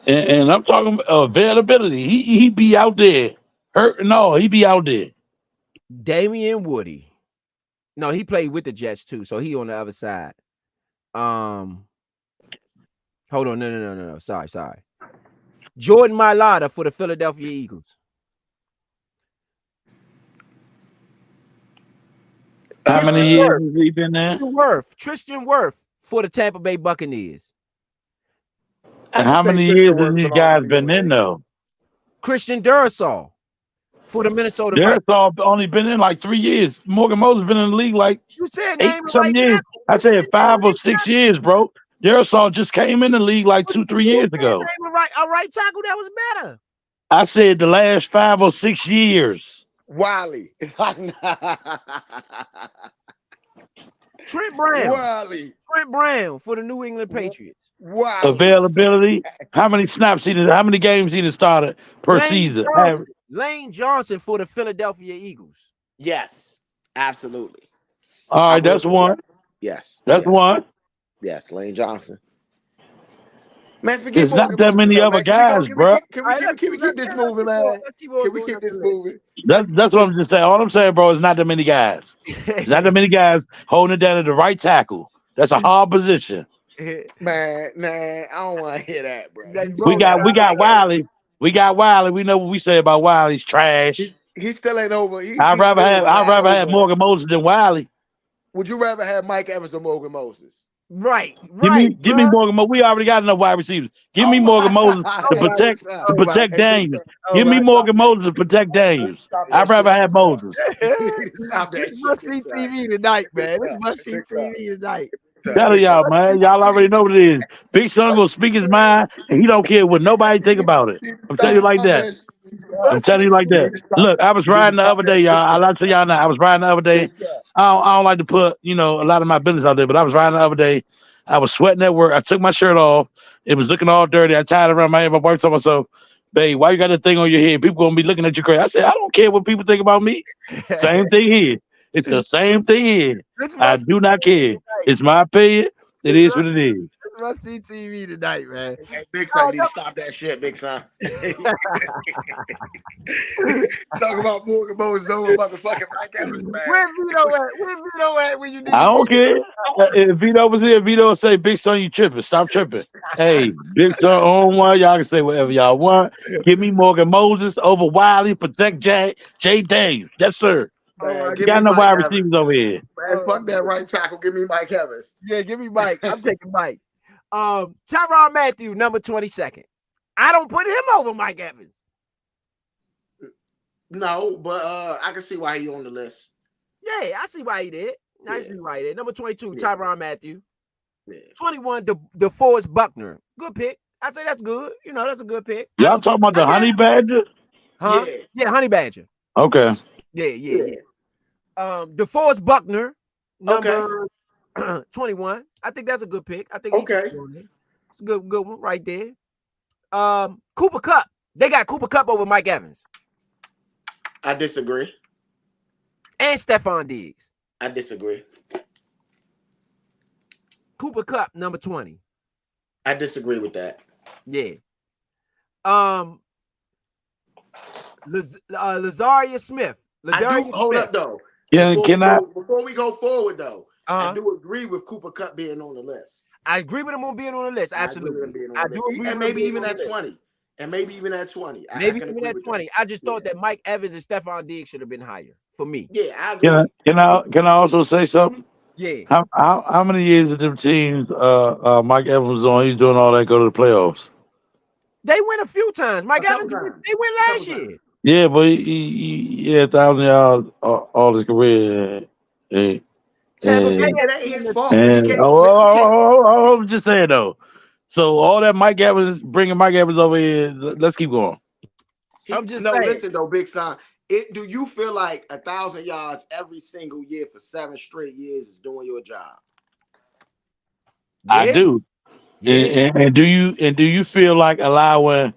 And I'm talking availability. He be out there. He be out there. Damian Woody. No, he played with the Jets too, so he on the other side. Hold on, no. Sorry. Jordan Mailata for the Philadelphia Eagles. How many years has he been there? Tristan Wirth for the Tampa Bay Buccaneers. And how many years have these guys been in though? Christian Durasol for the Minnesota Vikings. Durasol only been in like 3 years. Morgan Moses been in the league like You said 8 name some right years. tackle. I said 5 or 6 years, bro. Durasol just came in the league like 2, 3 years ago. Name a right tackle that was better. I said the last 5 or 6 years. Wiley. Trent Brown. Wiley. Trent Brown for the New England Patriots. Wiley. Availability. How many games he started per season? Lane Johnson for the Philadelphia Eagles. Yes, absolutely. All right, that's one. Yes. That's one. Yes, Lane Johnson. Man, forget There's not that many other guys, bro. Can we keep this moving, man? Can we keep this moving? That's what I'm just saying. All I'm saying, bro, is not that many guys. There's not that many guys holding it down at the right tackle. That's a hard position. Man, I don't want to hear that, bro. We got Wiley. We got Wiley. We know what we say about Wiley. He's trash. He still ain't over. I'd rather have Morgan Moses than Wiley. Would you rather have Mike Evans than Morgan Moses? Right. Give me Morgan Moses. We already got enough wide receivers. Give me Morgan Moses to protect Daniels. Give me Morgan Moses to protect Daniels. I'd rather have Moses. This must see TV tonight, man. This must see TV tonight. Telling y'all, man. Y'all already know what it is. Big Son gonna speak his mind, and he don't care what nobody think about it. I'm telling you like that. Look, I was riding the other day, y'all. I like to y'all now. I was riding the other day. I don't like to put, a lot of my business out there, but I was riding the other day. I was sweating at work. I took my shirt off. It was looking all dirty. I tied it around my head. My wife told myself, babe, why you got that thing on your head? People gonna be looking at you crazy. I said, I don't care what people think about me. Same thing here. It's the same thing here. I do not care. It's my opinion. It is what it is. This must see TV tonight, man. Hey, Big Son, need to stop that shit, Big Son. Talk about Morgan Moses over motherfucking Mike Evans, man. Where's Vito at when you need I don't care. If Vito was here, Vito would say, Big Son, you tripping. Stop tripping. Hey, Big Son on one. Y'all can say whatever y'all want. Give me Morgan Moses over Wiley. Protect Jay Daniels. Yes, sir. Man, you got no wide receivers over here. Man, fuck that right tackle. Give me Mike Evans. Yeah, give me Mike. I'm taking Mike. Tyrann Mathieu, number 22nd. I don't put him over Mike Evans. No, but I can see why he on the list. Yeah, I see why he did. I see why he did. Number 22, Tyrann Mathieu. 21, the Forrest Buckner. Good pick. I say that's good. You know, that's a good pick. Y'all talking about the honey badger? Huh? Yeah, honey badger. Okay. Yeah. The Forrest Buckner, number 21. I think that's a good pick. I think it's a good one right there. Cooper Kupp. They got Cooper Kupp over Mike Evans. I disagree. And Stephon Diggs. I disagree. Cooper Kupp, number 20. I disagree with that. Yeah. Lazaria Smith. Hold up though. Yeah, before we go forward though, I do agree with Cooper Kupp being on the list. I agree with him on being on the list. Absolutely. I do agree. And maybe even at 20. And maybe even at 20. Maybe even at 20. I just thought that Mike Evans and Stephon Diggs should have been higher for me. Yeah, I agree. Can I also say something? Yeah. How many years did them teams Mike Evans was on? He's doing all that, go to the playoffs. They went a few times. Mike Evans, they went last year. Yeah, but he had 1,000 yards all his career. It ain't his fault. I'm just saying though. So all that Mike Evans, bringing Mike Evans over here, let's keep going. I'm just saying. Listen though, Big Son. Do you feel like 1,000 yards every single year for 7 straight years is doing your job? Yeah. I do. Yeah. And do you feel like allowing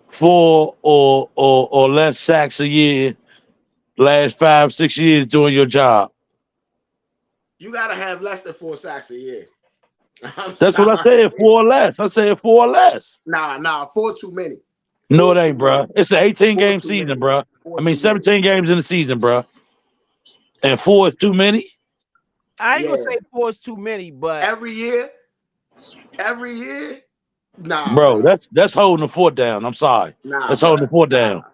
4 or less sacks a year last 5-6 years doing your job? You gotta have less than 4 sacks a year. That's what I said. 4 or less. I said 4 or less. Nah, 4 too many. No, it ain't, bro. It's an 18-game season, bro. 17 games in the season, bro. And 4 is too many. I ain't gonna say 4 is too many, but every year, nah, bro. That's holding the fort down. I'm sorry. That's holding the fort down.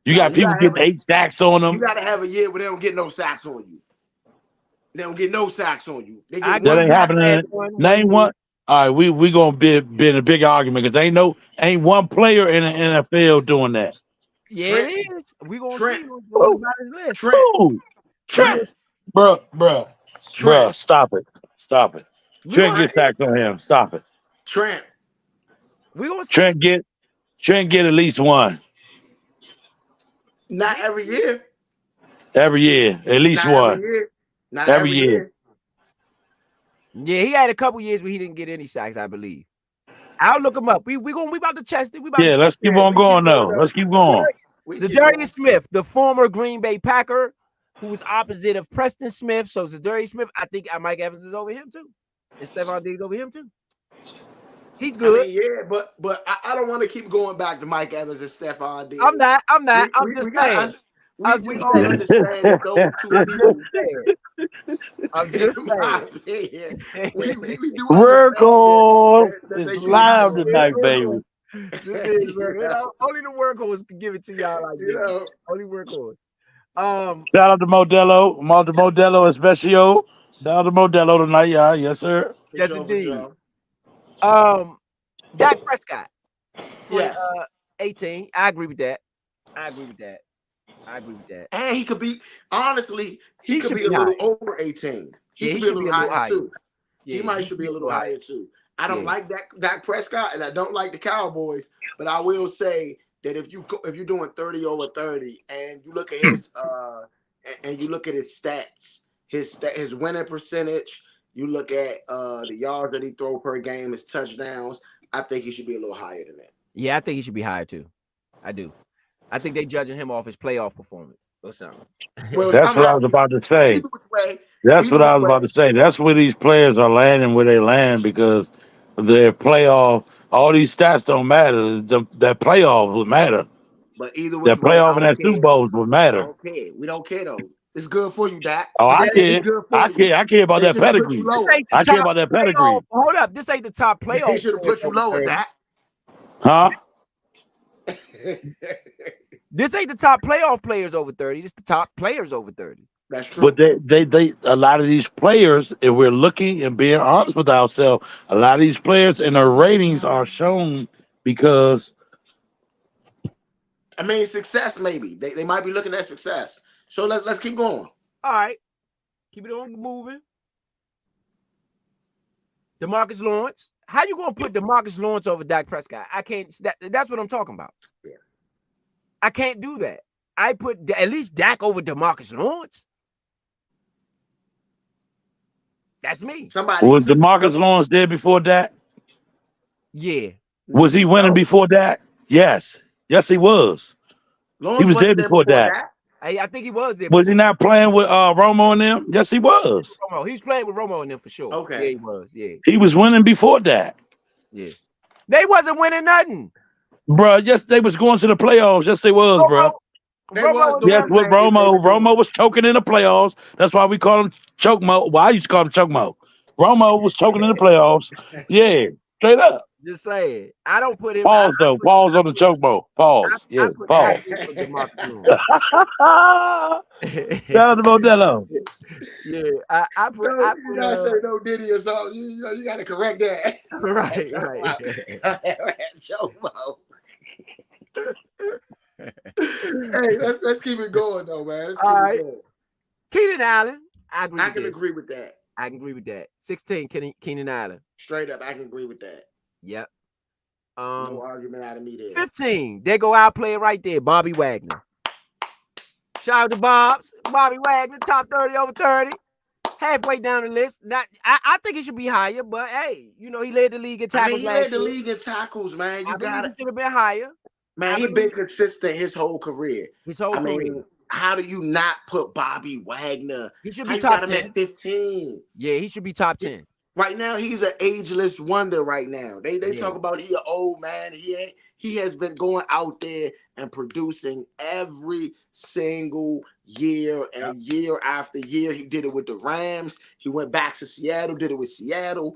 You got people getting 8 sacks on them. You gotta have a year where they don't get no sacks on you. They don't get no sacks on you. They that ain't happening. Name one. All right, we gonna be in a big argument because ain't one player in the NFL doing that. Yeah, it is. We gonna see who's about his list. Trent. Bro, stop it. Trent get sacks on him. Stop it. Trent. We gonna see. Trent get at least one. Not every year. Every year, at least one. Not every year. Yeah, he had a couple years where he didn't get any sacks, I believe. I'll look him up. We about to test it. Let's keep on going though. Let's keep going. Zadarius Smith, the former Green Bay Packer, who was opposite of Preston Smith. So Zadarius Smith, I think Mike Evans is over him too. And Stephon Diggs over him too. He's good. I mean, but I don't want to keep going back to Mike Evans and Stephon Diggs. I'm not. I'm just saying. We all understand that those two people. I'm just saying. We do work on. It's live tonight, baby. Only the workhorse can give it to y'all like this. Only workhorse. Shout out to Modelo. Modelo Especial. Shout out to Modelo tonight, y'all. Yes, sir. Yes, indeed. Dak Prescott. Yes. 18. I agree with that. And he could be, honestly, he could be a little over 18. He could be a little higher too. He should be a little higher too. I don't like Dak Prescott, and I don't like the Cowboys, but I will say that if you're doing 30 over 30, and you look at his stats, his winning percentage, you look at the yards that he throw per game, his touchdowns, I think he should be a little higher than that. Yeah, I think he should be higher too. I do. I think they judging him off his playoff performance or something. Well, that's what I was about to say. That's what I was about to say. That's where these players are landing where they land because their playoff, all these stats don't matter. That playoff would matter. But either that playoff and that Super Bowls would matter. We don't care though. It's good for you, Dak. Oh, I care. I care about that pedigree. I care about that pedigree. Hold up. This ain't the top playoff. They should have put you lower, Dak. Huh? This ain't the top playoff players over 30. This the top players over 30. That's true. But they a lot of these players, if we're looking and being honest with ourselves, a lot of these players and their ratings are shown because I mean success maybe. They might be looking at success. So let's keep going. All right. Keep it on moving. DeMarcus Lawrence. How you gonna put DeMarcus Lawrence over Dak Prescott? I can't. That's what I'm talking about. Yeah. I can't do that. I put at least Dak over DeMarcus Lawrence. That's me. Somebody Was DeMarcus Lawrence there before that? Yeah. Was he winning before that? Yes. Yes, he was. Lawrence He was there wasn't before that. I think he was there. Was he not playing with Romo and them? Yes, he was. Romo. He was playing with Romo and them for sure. Okay. Yeah, he was. Yeah. He was winning before that. Yeah. They wasn't winning nothing. Bro, yes, they was going to the playoffs. Yes, they was, bro. Yes, with Romo. Romo was choking in the playoffs. That's why we call him Choke Mo. Well, I used to call him Choke Mo. Romo was choking in the playoffs. Yeah, straight up. Just saying. I don't put him. Pause though. Pause on the Choke Mo. Pause. Yeah, pause. Shout out to Modelo. Yeah, I put. You gotta say no Diddy or something. You gotta correct that. Right. Choke Mo. Hey, let's keep it going though, man. All right. Keenan Allen. I can agree with that. I can agree with that. 16, Keenan Allen. Straight up, I can agree with that. Yep. No argument out of me there. 15. There go our player right there, Bobby Wagner. Shout out to Bobby Wagner, top 30 over 30. Halfway down the list. I think he should be higher, but hey, he led the league in tackles. He led the league in tackles, man. You got it. Should have been higher. Man, he's been consistent his whole career. How do you not put Bobby Wagner? He should be top 10. At 15. Yeah, he should be top 10. Right now, he's an ageless wonder. Right now, they talk about he an old man. He has been going out there and producing every single year and year after year. He did it with the Rams. He went back to Seattle. Did it with Seattle.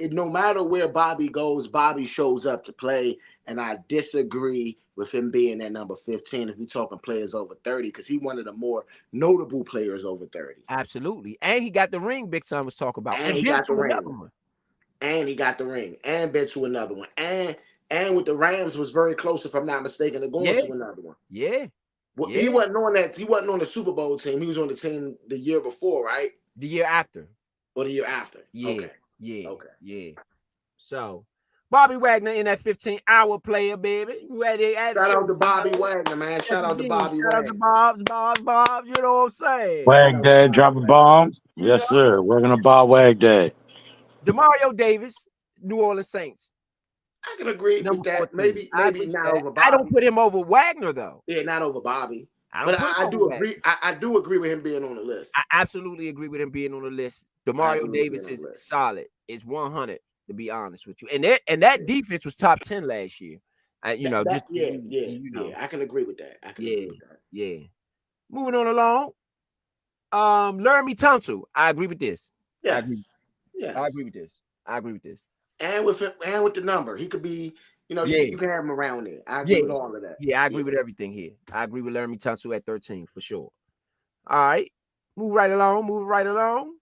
No matter where Bobby goes, Bobby shows up to play. And I disagree with him being at number 15 if we're talking players over 30, because he's one of the more notable players over 30. Absolutely. And he got the ring Big Son was talking about. And he got the ring. And he got the ring. And been to another one. And with the Rams was very close, if I'm not mistaken, to going to another one. Yeah. Well, he wasn't on that. He wasn't on the Super Bowl team. He was on the team the year before, right? The year after. Or the year after. Yeah. Okay. Yeah. Okay. Yeah. So Bobby Wagner in that 15-hour player, baby. Shout out to Bobby Wagner, man. Shout out to Bobby Wagner. Shout out to Bobs, you know what I'm saying? Wag Dad dropping bombs. Yes, sir. We're going to buy Wag Dad. Demario Davis, New Orleans Saints. I can agree with that. Maybe not over Bobby. I don't put him over Wagner, though. Yeah, not over Bobby. But I do agree. I do agree with him being on the list. I absolutely agree with him being on the list. Demario Davis is solid. It's 100. To be honest with you, and that defense was top 10 last year. I can agree with that. Yeah. Moving on along. Laramie Tunsil. I agree with this. Yes. I agree with this. And with him, and with the number, he could be. You can have him around there. I agree with all of that. Yeah, I agree with everything here. I agree with Laramie Tunsil at 13 for sure. All right, move right along.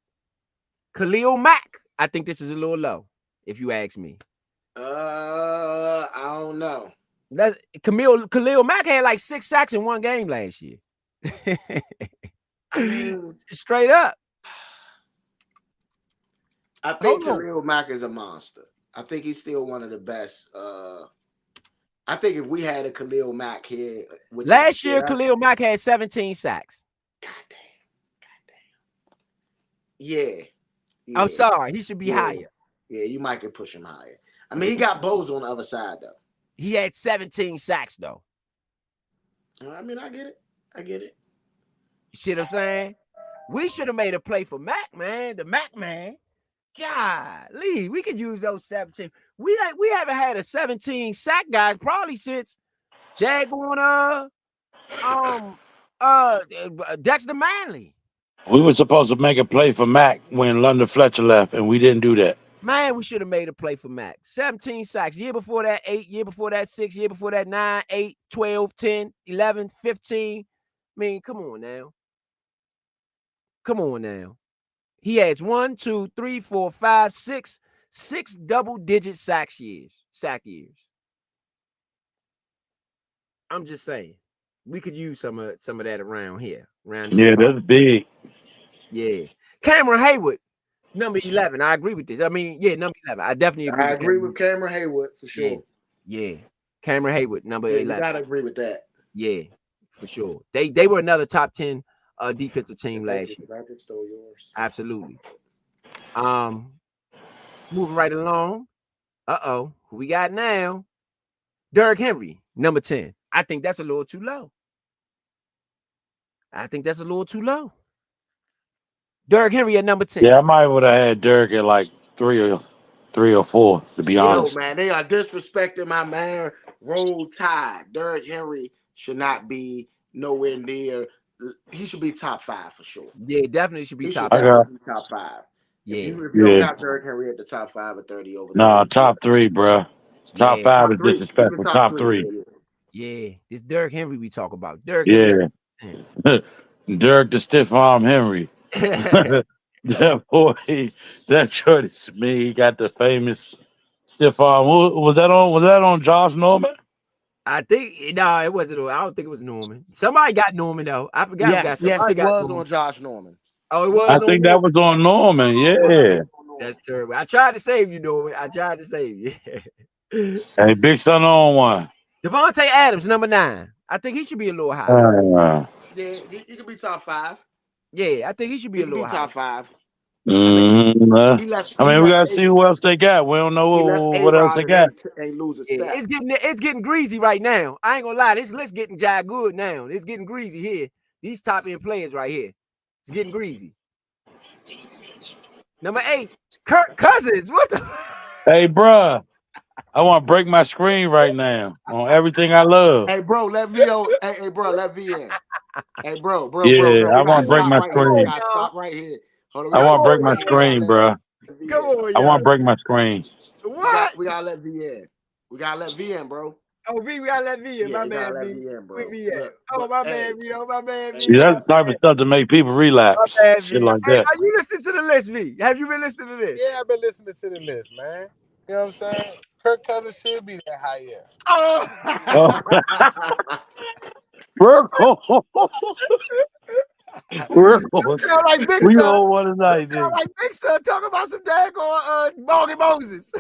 Khalil Mack. I think this is a little low. If you ask me, I don't know. That's Khalil Mack had like 6 sacks in one game last year. I mean, straight up. I think Khalil Mack is a monster. I think he's still one of the best. I think if we had a Khalil Mack here last year, Khalil Mack had 17 sacks. Goddamn. Yeah. I'm sorry, he should be higher. Yeah, you might could push him higher. I mean, he got Bose on the other side, though. He had 17 sacks, though. I mean, I get it. You see what I'm saying? We should have made a play for Mac, man. The Mac, man. Golly, we could use those 17. We haven't had a 17 sack guy probably since Dexter Manley. We were supposed to make a play for Mac when London Fletcher left, and we didn't do that. Man, we should have made a play for Mac. 17 sacks. Year before that, 8. Year before that, 6. Year before that, 9, 8, 12, 10, 11, 15. I mean, come on now. He has 1, 2, 3, 4, 5, 6 double-digit sack years. I'm just saying. We could use some of that around here. Yeah, that's big. Yeah. Cameron Hayward. Number 11. I agree with this. I mean, yeah, number 11. I definitely agree. I agree with Cameron Haywood for sure. Yeah. Cameron Haywood, number 11. You gotta agree with that. Yeah, for sure. They were another top 10 defensive team last year. I stole yours. Absolutely. Moving right along. Who we got now? Derrick Henry, number 10. I think that's a little too low. Derrick Henry at number 10. Yeah, I might would have had Derrick at like 3 or 4, to be honest. Man, they are disrespecting my man. Roll Tide. Derrick Henry should not be nowhere near. He should be top 5 for sure. Yeah, definitely should be top 5. Top 5. Yeah. If you don't got Derrick Henry at the top 5 or 30 over. No, top 3, bro. Top 5 is disrespectful. Top 3. Yeah, this Derrick Henry we talk about. Derrick Henry. Derrick the stiff arm Henry. That boy, that shorty to me, he got the famous stiff arm. Was that on Josh Norman? I think it wasn't. I don't think it was Norman. Somebody got Norman though. I forgot. Yes, it was on Josh Norman. Oh, it was. I think that was on Norman. Yeah. That's terrible. I tried to save you, Norman. Hey, big son on one. Devontae Adams, number 9. I think he should be a little higher. Yeah, he could be top 5. Yeah, I think he should be a little higher. Top 5. I mean, we gotta see who else they got. We don't know what else they got. Ain't lose a step. It's getting greasy right now. I ain't gonna lie. This list getting jagged good now. It's getting greasy here. These top end players right here. It's getting greasy. Number 8, Kirk Cousins. What the? Hey, bruh. I want to break my screen right now on everything I love. Hey, bro, let Vito. Hey, bro, let V in. Hey, bro. Yeah, I want to break my screen. Stop right here. Hold on, I want to break my screen, bro. Come on, I want to break my screen. What? We gotta let V in. We gotta let V in, bro. Oh, V, we gotta let V in. My man, V. Oh, my man, Vito. My man, V. See, that's the type of stuff to make people relapse. Shit like that. Are you listening to the list, V? Have you been listening to this? Yeah, I've been listening to the list, man. You know what I'm saying? Kirk Cousins should be that high, yeah. We all want tonight, dude. Like Big Son talking about some daggone Morgan Moses.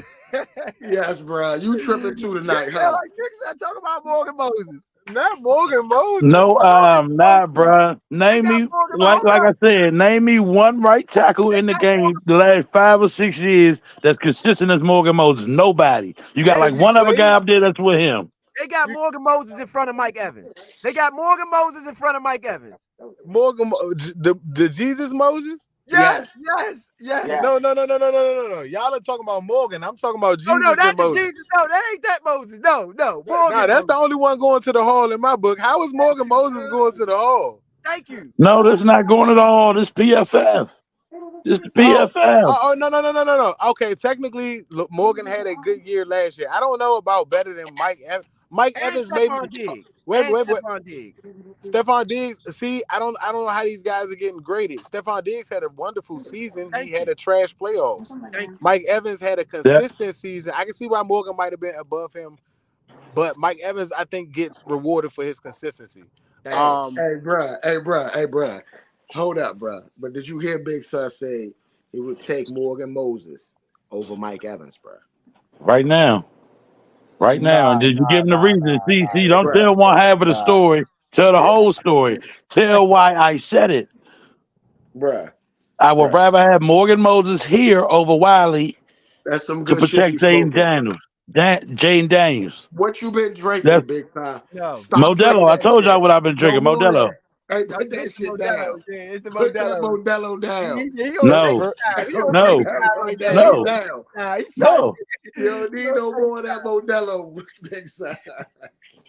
Yes, bro. You tripping too tonight, huh? Like Big Son talking about Morgan Moses. Not Morgan Moses. No, not, bro. Name me, like I said, name me one right tackle in the game the last 5 or 6 years that's consistent as Morgan Moses. Nobody. You got like one other guy up there that's with him. They got Morgan Moses in front of Mike Evans. Morgan, the Jesus Moses? Yes. No. Y'all are talking about Morgan. I'm talking about Jesus. Oh, no, not the Moses. Jesus. No, that ain't that Moses. No. Morgan. Nah, that's the only one going to the hall in my book. How is Morgan Moses going to the hall? Thank you. No, that's not going at all. This PFF. This PFF. Oh, no. Okay, technically, look, Morgan had a good year last year. I don't know about better than Mike Evans. Mike Evans maybe. Wait. Stephon Diggs. See, I don't know how these guys are getting graded. Stephon Diggs had a wonderful season. He had a trash playoffs. Mike Evans had a consistent season. I can see why Morgan might have been above him, but Mike Evans, I think, gets rewarded for his consistency. Hey, bruh. Hold up, bruh. But did you hear Big Son say he would take Morgan Moses over Mike Evans, bruh? Right now. And did you give him the reason? See, don't tell one half of the story. Tell the whole story. Tell why I said it. Bruh. I would rather have Morgan Moses here over Wiley That's some good to protect Jayden Daniels. What you been drinking, Big Time? No. Modelo. I told y'all what I've been drinking. Modelo. Hey, put that shit down. It's the Put that Modelo down. No. You don't need no more of that Modelo, Big Son.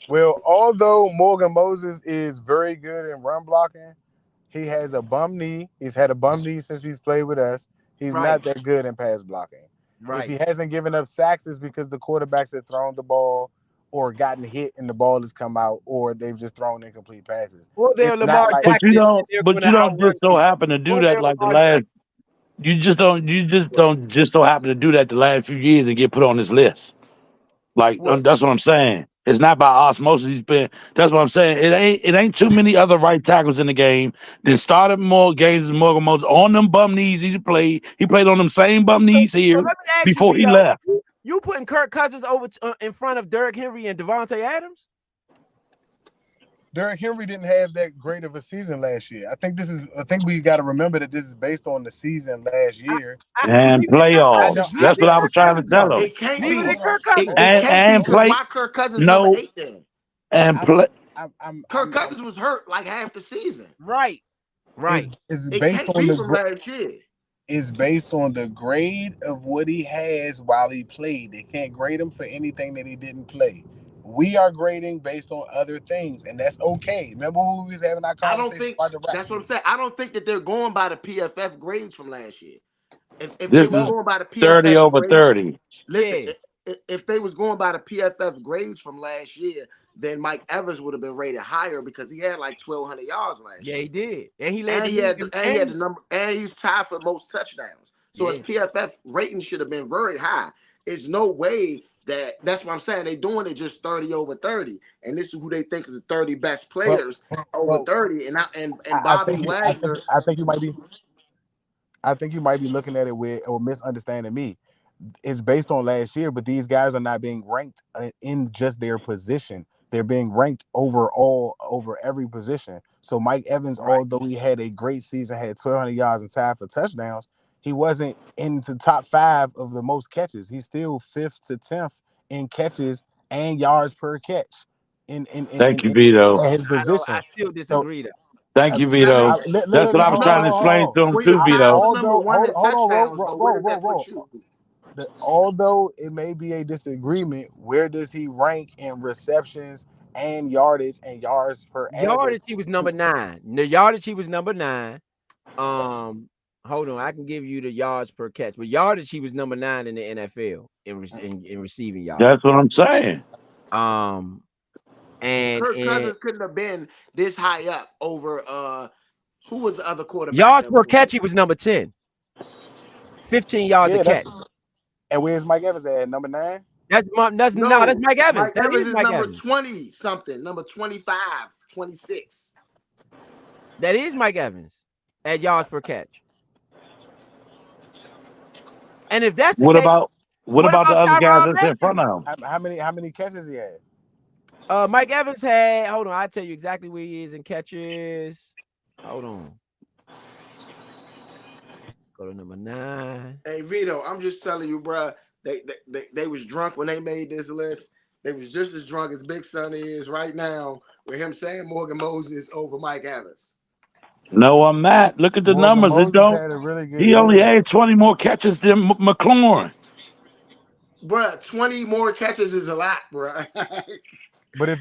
Well, although Morgan Moses is very good in run blocking, he has a bum knee. He's had a bum knee since he's played with us. He's not that good in pass blocking. If he hasn't given up sacks, it's because the quarterbacks have thrown the ball or gotten hit and the ball has come out, or they've just thrown incomplete passes. Well, they're Lamar But you don't just so happen to do that like the last. You just don't just so happen to do that the last few years and get put on this list. Like that's what I'm saying. It's not by osmosis. He's been. That's what I'm saying. It ain't too many other right tackles in the game. Then started more games than Morgan Moses on them bum knees. He played. He played on them same bum knees So here let me ask you, before he Vito, left. you putting Kirk Cousins over in front of Derrick Henry and Devontae Adams? Derrick Henry didn't have that great of a season last year. I think we got to remember that this is based on the season last year. And Neither did Kirk I playoffs. know. Cousins. Neither That's did what I was Kirk trying to Cousins, tell though. him. It can't Neither be. did Kirk Cousins. It can't be And because play why Kirk Cousins number no 8 then? and I'm, play. Kirk Cousins was hurt like half the season. Right. Is It based can't on be from last year. is based on the grade of what he has while he played. They can't grade him for anything that he didn't play. We are grading based on other things, and that's okay. Remember when we was having our I don't conversation think about the that's what I'm saying. I don't think that they're going by the PFF grades from last year. If This they was is No, going by the 30 PFF over grades, 30. listen, Yeah. if they was going by the PFF grades from last year, then Mike Evans would have been rated higher because he had like 1,200 yards last Yeah, year. he did. And he led And the he had league. the number, and he's tied for most touchdowns. So his PFF rating should have been very high. It's no way that's what I'm saying. They're doing it just 30 over 30. And this is who they think are the 30 best players over 30. And I Bobby think Wagner. I think you might be. I think you might be looking at it with or misunderstanding me. It's based on last year, but these guys are not being ranked in just their position. They're being ranked overall over every position. So Mike Evans, although he had a great season, had 1,200 yards and tied for touchdowns, he wasn't into top 5 of the most catches. He's still 5th to 10th in catches and yards per catch Thank you, Vito. at his I position. still So disagree, though. Thank you, Now Vito. listen, That's what I was you know trying to what? explain to him When too, you're tied Vito. for number one in hold on, touchdowns, though, where does that put you? although it may be a disagreement, where does he rank in receptions and yardage and yards per average? Yardage, he was number 9. The yardage, he was number 9. Hold on, I can give you the yards per catch, but yardage, he was number 9 in the NFL in receiving That's yards. what I'm saying. Kirk And Cousins couldn't have been this high up over who was the other quarterback yards that per was catch, he was number 10. 15 yards a catch. And where's Mike Evans at? Number 9? That's Mike Evans. Mike That Evans is is Mike number Evans. 20 something, number 25, 26. That is Mike Evans at yards per catch. And if that's the What case, about the other guys Tyrann that's in Mathieu? front of him? How many catches he had? Mike Evans had, hold on, I'll tell you exactly where he is in catches. Hold on. Go to number 9. Hey Vito, I'm just telling you, bro. They was drunk when they made this list. They was just as drunk as Big Son is right now with him saying Morgan Moses over Mike Evans. No, I'm not. Look at the Morgan numbers. It Moses don't. had a really good He only year. had 20 more catches than McLaurin. Bruh, 20 more catches is a lot, bruh. But if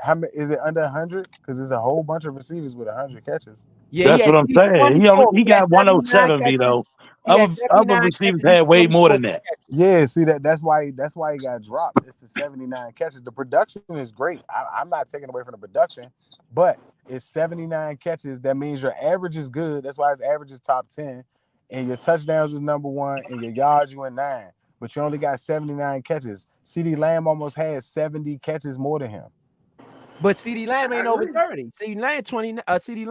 how many is it under 100? Because there's a whole bunch of receivers with 100 catches. Yeah, That's what I'm saying. 24. He He had got 79 107, catches. Vito. He had Other 79 receivers catches had and way more 24 than that. catches. Yeah, see that's why he got dropped. It's the 79 catches. The production is great. I'm not taking away from the production, but it's 79 catches. That means your average is good. That's why his average is top 10, and your touchdowns is number 1, and your yards you in 9. But you only got 79 catches. CeeDee Lamb almost had 70 catches more than him. But CeeDee Lamb ain't over 30. CeeDee Lamb 20. CeeDee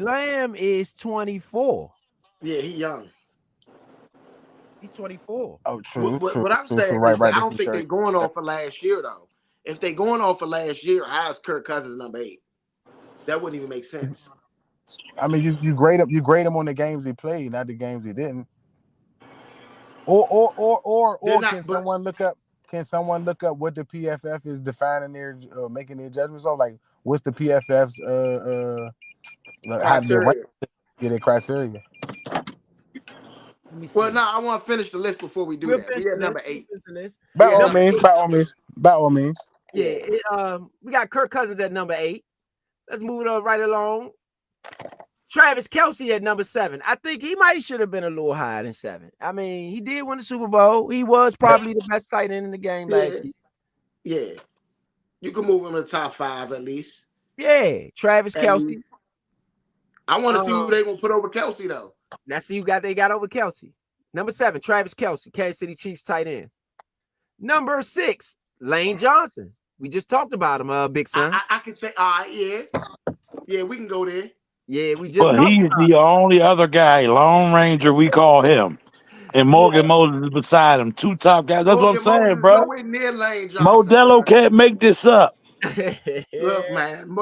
Lamb is 24. Yeah, he young. He's 24. Oh, true. What I'm saying Right. is that I This don't is think true. they're going off for last year though. If they're going off for last year, how's Kirk Cousins number 8? That wouldn't even make sense. I mean, you grade him on the games he played, not the games he didn't. Or can someone look up what the PFF is defining their making their judgments on? Like, what's the PFF's how they rank their criteria? Let me see. Well, no, I want to finish the list before we do that. We at number 8. By all means. Yeah, we got Kirk Cousins at number 8. Let's move it on right along. Travis Kelce at number 7. I think he might should have been a little higher than 7. I mean, he did win the Super Bowl. He was probably the best tight end in the game last year. Yeah. You can move him to the top 5 at least. Yeah, Travis Kelce. I want to see who they gonna put over Kelce though. Let's see who they got over Kelce. Number 7, Travis Kelce, Kansas City Chiefs tight end. Number 6, Lane Johnson. We just talked about him, Big Son. I can say, yeah, we can go there. Yeah, we just But talked he's about the only other guy, Lone Ranger, we call him. And Morgan Moses is beside him. 2 top guys. That's what I'm Morgan Moses saying, is bro. nowhere near Lane Johnson. Modelo can't make this up. Look, man,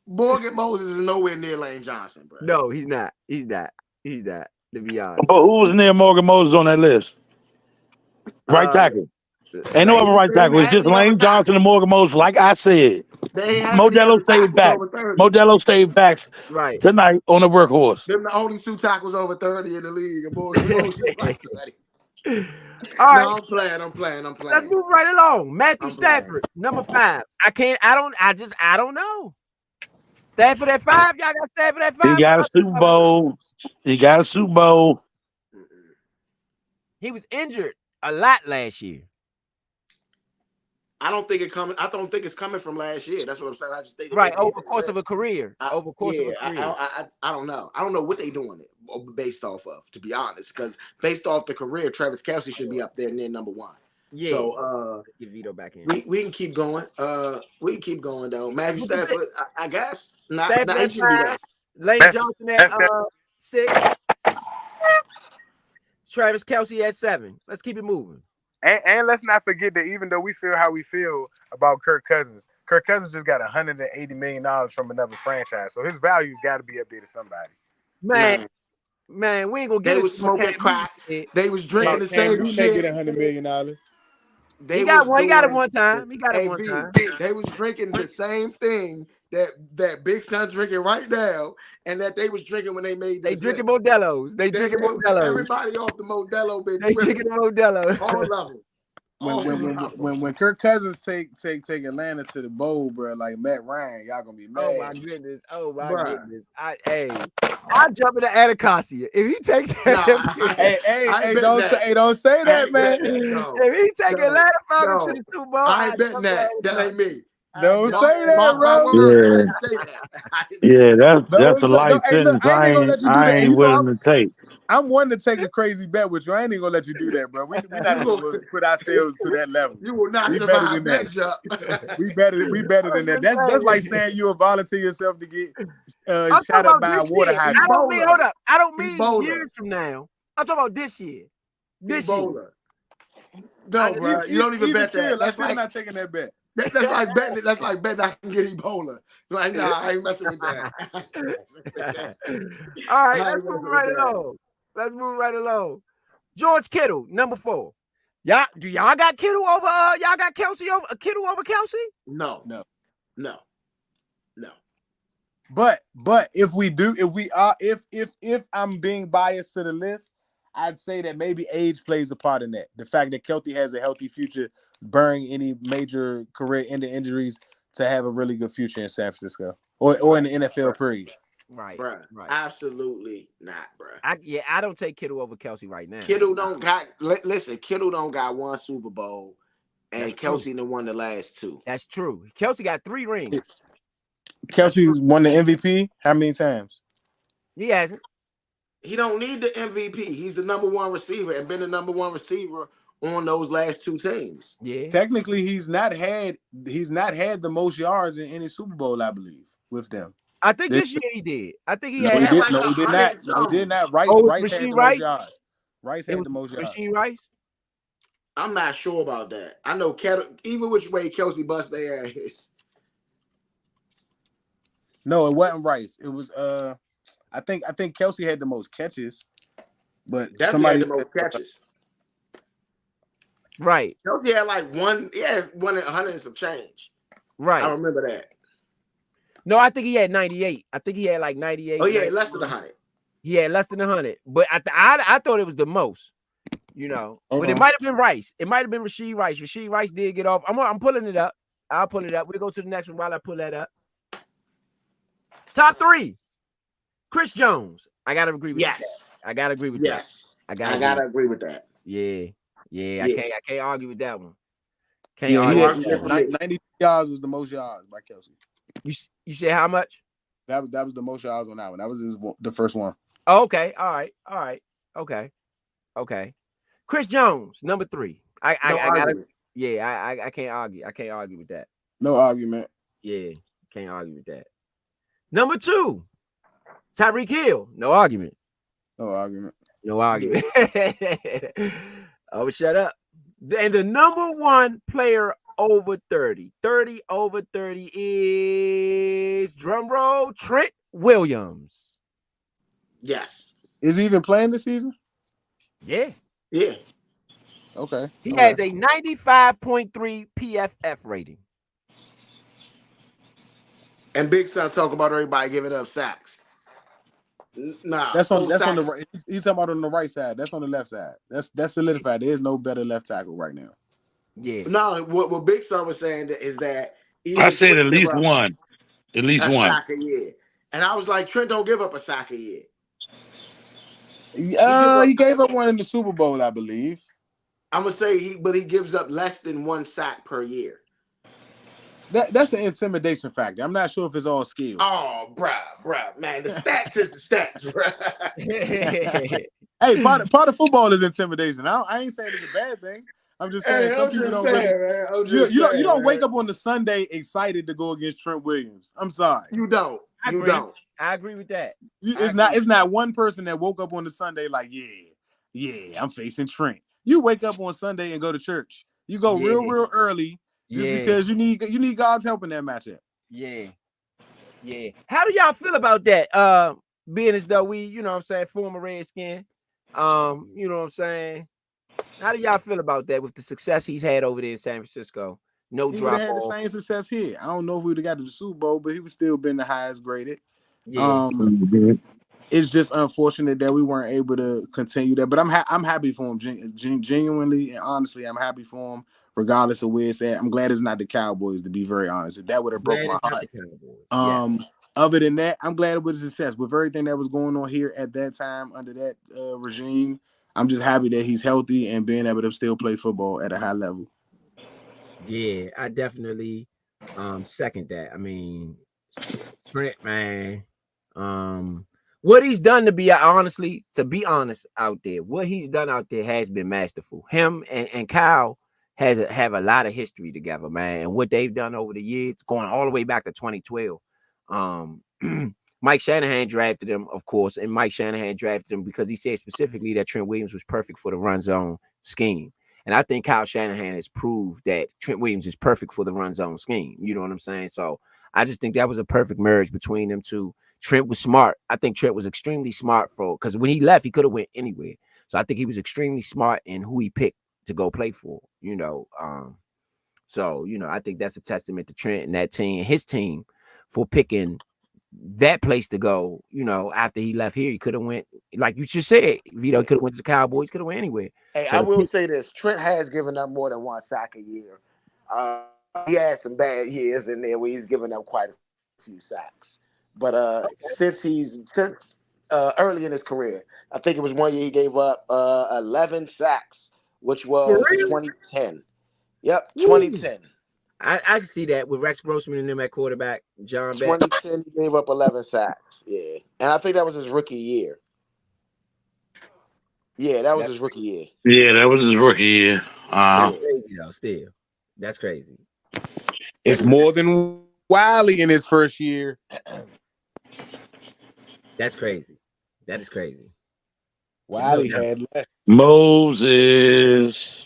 Morgan Moses is nowhere near Lane Johnson, bro. No, he's not. He's not. He's not, to be honest. But who was near Morgan Moses on that list? Right tackle. Ain't no other right tackle. It's just Lane Johnson and Morgan Moses. Like I said, Modelo stayed back. Modelo stayed back Right tonight on the workhorse. Them the only 2 tackles over 30 in the league. And Morgan Moses like 20. All right. No, I'm playing. Let's move right along. Matthew Stafford, number 5. I don't know. Stafford at 5. Y'all got Stafford at 5. He got a Super Bowl. He was injured a lot last year. I don't think it's coming from last year. That's what I'm saying. I just think Over the course of a career. I don't know. I don't know what they doing it based off of, to be honest. Because based off the career, Travis Kelce should be up there near number 1. Yeah. So let's get Vito back in. We can keep going. We can keep going though. Matthew Stafford, I guess. Not Stafford at 5. Lane Johnson at 6. Travis Kelce at 7. Let's keep it moving. And let's not forget that even though we feel how we feel about Kirk Cousins just got $180 million from another franchise. So his value's got to be up there to somebody. Man, we ain't gonna get They was smoking crack. They was drinking the same shit. They get $100 million. He got it one time. He got it one time. They was drinking the same thing that Big Son drinking right now, and that they was drinking when they made. They drinking Modelo's. They drinking Modelo's. Everybody off the Modelo, bitch. They drinking Modelo's. All levels. When Kirk Cousins take Atlanta to the bowl, bro, like Matt Ryan, y'all gonna be mad. Oh my goodness! Goodness! I jump in the Anacostia if he takes that. Don't say that, man. If he take Atlanta Falcons to the Super Bowl, I ain't betting that. That ain't me. Don't say that, bro. Yeah, that's a light sentence. I ain't willing to take. I'm one to take a crazy bet with you. I ain't even gonna let you do that, bro. We're not even gonna put ourselves to that level. You will not survive that job. We better than that. That's like saying you'll volunteer yourself to get shot up by a water hydrant. I don't mean years from now. I'm talking about this year. This year. No, bro. You don't even bet that. That's like not taking that bet. That's like betting. That's like betting I can get Ebola. Like, nah, I ain't messing with that. All right, let's move right along. George Kittle, number 4. Do y'all got Kittle over? Y'all got Kittle over Kelce? No. But if I'm being biased to the list, I'd say that maybe age plays a part in that. The fact that Kelce has a healthy future, barring any major career-ending injuries, to have a really good future in San Francisco or in the NFL period. Right. Absolutely not, bro. I don't take Kittle over Kelce right now. Kittle don't got one Super Bowl, and Kelce done won the last 2. That's true. Kelce got 3 rings. Kelce won the MVP how many times? He hasn't. He don't need the MVP. He's the number 1 receiver and been the number 1 receiver on those last 2 teams. Yeah. Technically, he's not had the most yards in any Super Bowl, I believe, with them. I think this year he did. I think he had. He did not. Rice had the most yards. Rice had the most yards. Rasheed Rice? I'm not sure about that. I know even which way Kelce bust their ass. No, it wasn't Rice. It was I think Kelce had the most catches, but definitely had the most catches. Right. Kelce had like one at 100 and some change. Right. I remember that. No, I think he had 98. I think he had like 98. Oh, yeah, less than 100. He had less than 100. But I thought it was the most, But it might have been Rice. It might have been Rasheed Rice. Rasheed Rice did get off. I'm pulling it up. I'll pull it up. We'll go to the next one while I pull that up. Top 3. Chris Jones. I got to agree with that. I got to agree with that. I got to agree with that. Yeah. I can't argue with that one. Can't argue. 90 yards was the most yards by Kelce. You said how much? That was the most yards on that one. That was the first one. Oh, okay. All right. Okay. Chris Jones, number 3. I got it. Yeah, I can't argue. I can't argue with that. No argument. Yeah, can't argue with that. Number 2, Tyreek Hill. No argument. No argument. No argument. Oh, shut up. And the number 1 player over 30 over 30 is, drum roll, Trent Williams. Yes. Is he even playing this season? Yeah. Yeah. Okay. He has a 95.3 PFF rating. And Big Son talking about everybody giving up sacks. Nah, that's on sacks. the right. He's talking about on the right side. That's on the left side. That's solidified. There is no better left tackle right now. Yeah. No, what Big Son was saying is that I said at least one. At least a one. sack a year. And I was like, Trent don't give up a sack a year. He gave up one in the Super Bowl, I believe. I'm gonna say he gives up less than 1 sack per year. That's an intimidation factor. I'm not sure if it's all skill. Oh, bruh, man, the stats is the stats, bruh. Hey, part of football is intimidation. I ain't saying it's a bad thing. I'm just saying some people don't really. You don't wake up on the Sunday excited to go against Trent Williams. I'm sorry. You don't. I agree with that. It's not one person that woke up on the Sunday like, yeah, I'm facing Trent. You wake up on Sunday and go to church. You go real early just because you need God's help in that matchup. Yeah. How do y'all feel about that? Being as though we, you know what I'm saying, former Redskin. You know what I'm saying? How do y'all feel about that with the success he's had over there in San Francisco? No he drop had off. the same success here. I don't know if we would have got to the Super Bowl, but he would still been the highest graded. Yeah. It's just unfortunate that we weren't able to continue that. But I'm happy for him, genuinely and honestly. I'm happy for him, regardless of where it's at. I'm glad it's not the Cowboys, to be very honest. That would have broke my heart. Other than that, I'm glad it was a success. With everything that was going on here at that time under that regime, I'm just happy that he's healthy and being able to still play football at a high level. Yeah, I definitely second that. I mean, Trent, man, what he's done, to be honest out there, what he's done out there has been masterful. Him and Kyle have a lot of history together, man, and what they've done over the years, going all the way back to 2012. Mike Shanahan drafted him, of course, and Mike Shanahan drafted him because he said specifically that Trent Williams was perfect for the run zone scheme. And I think Kyle Shanahan has proved that Trent Williams is perfect for the run zone scheme. You know what I'm saying? So I just think that was a perfect marriage between them two. Trent was smart. I think Trent was extremely smart because when he left, he could have went anywhere. So I think he was extremely smart in who he picked to go play for, you know. So, you know, I think that's a testament to Trent and that team, his team, for picking that place to go. You know, after he left here, he could have went, like you just said, Vito, could have went to the Cowboys, could have went anywhere. Hey, so I will say this: Trent has given up more than 1 sack a year. He had some bad years in there where he's given up quite a few sacks. But since early in his career, I think it was 1 year he gave up 11 sacks, which was 2010. Yep, 2010. I can see that with Rex Grossman and them at quarterback. John 2010, he gave up 11 sacks. Yeah, and I think that was his rookie year. Yeah, that was his rookie year. Yeah, that was his rookie year. That's crazy though. Still, that's crazy. It's more than Wiley in his first year. That's crazy. That is crazy. Wiley had less. Moses.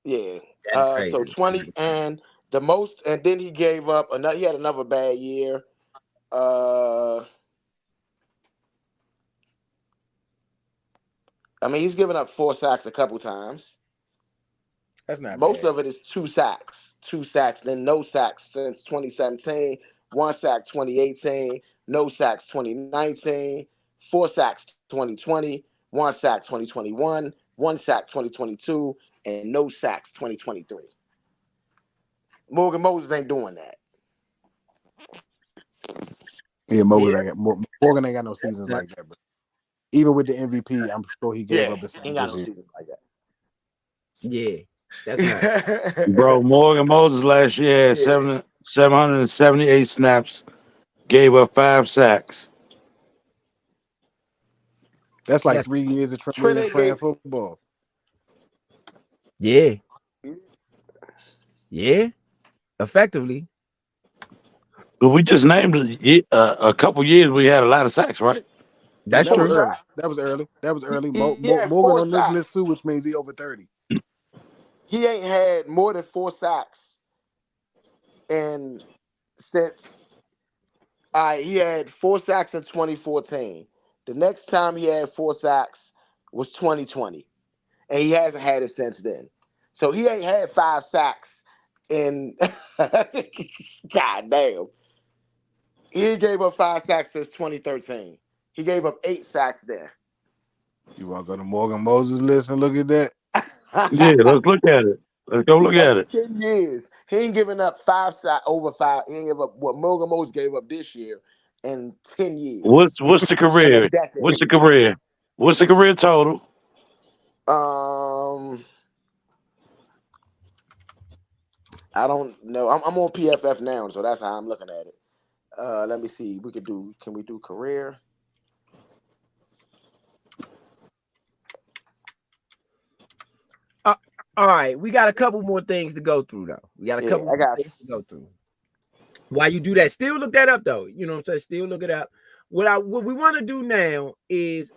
Yeah. So 20 and the most, and then he gave up another. He had another bad year. I mean, he's given up 4 sacks a couple times. That's not most bad. of it is 2 sacks. 2 sacks, then no sacks since 2017. 1 sack 2018. No sacks 2019. 4 sacks 2020. 1 sack 2021. 1 sack 2022, and no sacks 2023. Morgan Moses ain't doing that. Yeah, Morgan ain't got no seasons like that. But even with the MVP, I'm sure he gave up the same. He ain't got no seasons like that. Yeah, that's not. Bro, Morgan Moses last year had 778 snaps, gave up 5 sacks. That's like 3 years of Trent Williams playing football. Yeah. Yeah, effectively. But we just named a couple years we had a lot of sacks, right? That's That was true. early. That was early. That was early. He had Morgan 4 on this list sacks. too, which means he over 30. He ain't had more than 4 sacks. And since he had 4 sacks in 2014. The next time he had 4 sacks was 2020. And he hasn't had it since then. So he ain't had 5 sacks in God damn. He gave up 5 sacks since 2013. He gave up 8 sacks there. You want to go to Morgan Moses list and look at that? Yeah, let's look at it. Let's go look at In it. 10 years, he ain't giving up 5 sacks over 5. He ain't give up what Morgan Moses gave up this year in 10 years. What's the In a career? What's decade. the career? What's the career total? I don't know. I'm on PFF now, so that's how I'm looking at it. Let me see. Can we do career? All right, we got a couple more things to go through, though. We got a couple I more got you. things to go through. While you do that, still look that up, though. You know what I'm saying? Still look it up. What we want to do now is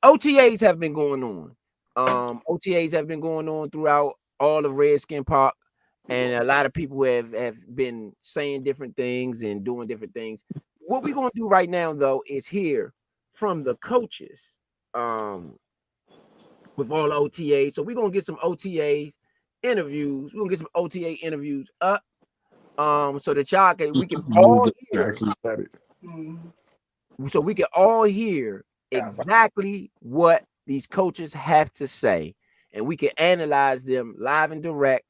OTAs have been going on. OTAs have been going on throughout all of Redskin Park, and a lot of people have been saying different things and doing different things. What we're gonna do right now, though, is hear from the coaches. With all OTAs. So we're gonna get some OTAs interviews. We're gonna get some OTA interviews up. So that we can all hear. So we can all hear exactly what these coaches have to say, and we can analyze them live and direct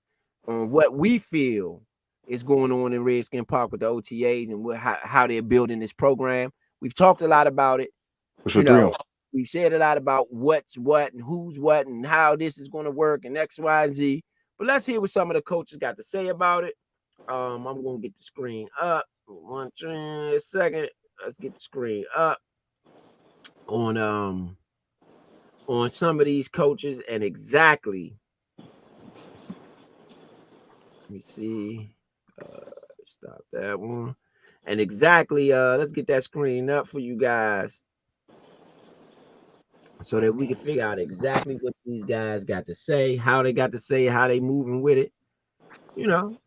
on what we feel is going on in Redskin Park with the OTAs and how they're building this program. We've talked a lot about it. We said a lot about what's what and who's what and how this is going to work and X, Y, and Z. But let's hear what some of the coaches got to say about it. I'm going to get the screen up. 1 second. Let's get the screen up on some of these coaches and exactly. Let me see. Stop that one. And exactly, let's get that screen up for you guys, so that we can figure out exactly what these guys got to say, how they got to say, how they moving with it. You know,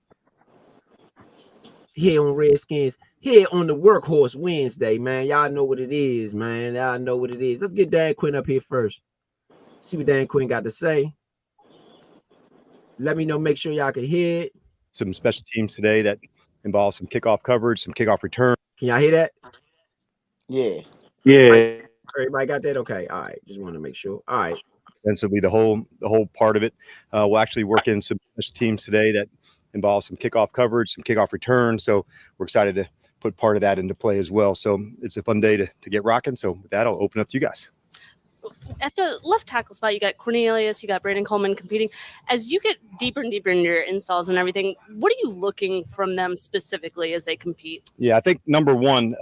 here on Redskins, here on the WorkHouse Wednesday, man. Y'all know what it is, man. Y'all know what it is. Let's get Dan Quinn up here first. See what Dan Quinn got to say. Let me know. Make sure y'all can hear it. Some special teams today that involve some kickoff coverage, some kickoff return. Can y'all hear that? Yeah. Yeah. Everybody got that? Okay. All right. Just want to make sure. All right. And so the whole part of it. We'll actually work in some special teams today that involve some kickoff coverage, some kickoff return. So we're excited to put part of that into play as well. So it's a fun day to get rocking. So with that, I'll open up to you guys. At the left tackle spot, you got Cornelius, you got Brandon Coleman competing. As you get deeper and deeper into your installs and everything, what are you looking from them specifically as they compete? Yeah, I think number one,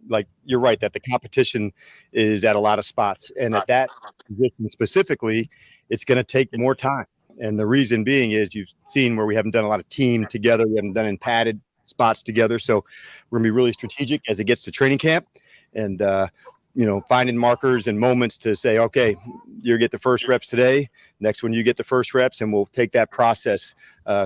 like you're right, that the competition is at a lot of spots. And at that position specifically, it's going to take more time. And the reason being is you've seen where we haven't done a lot of team together. We haven't done in padded spots together. So we're going to be really strategic as it gets to training camp. And, finding markers and moments to say, okay, you get the first reps today. Next one, you get the first reps, and we'll take that process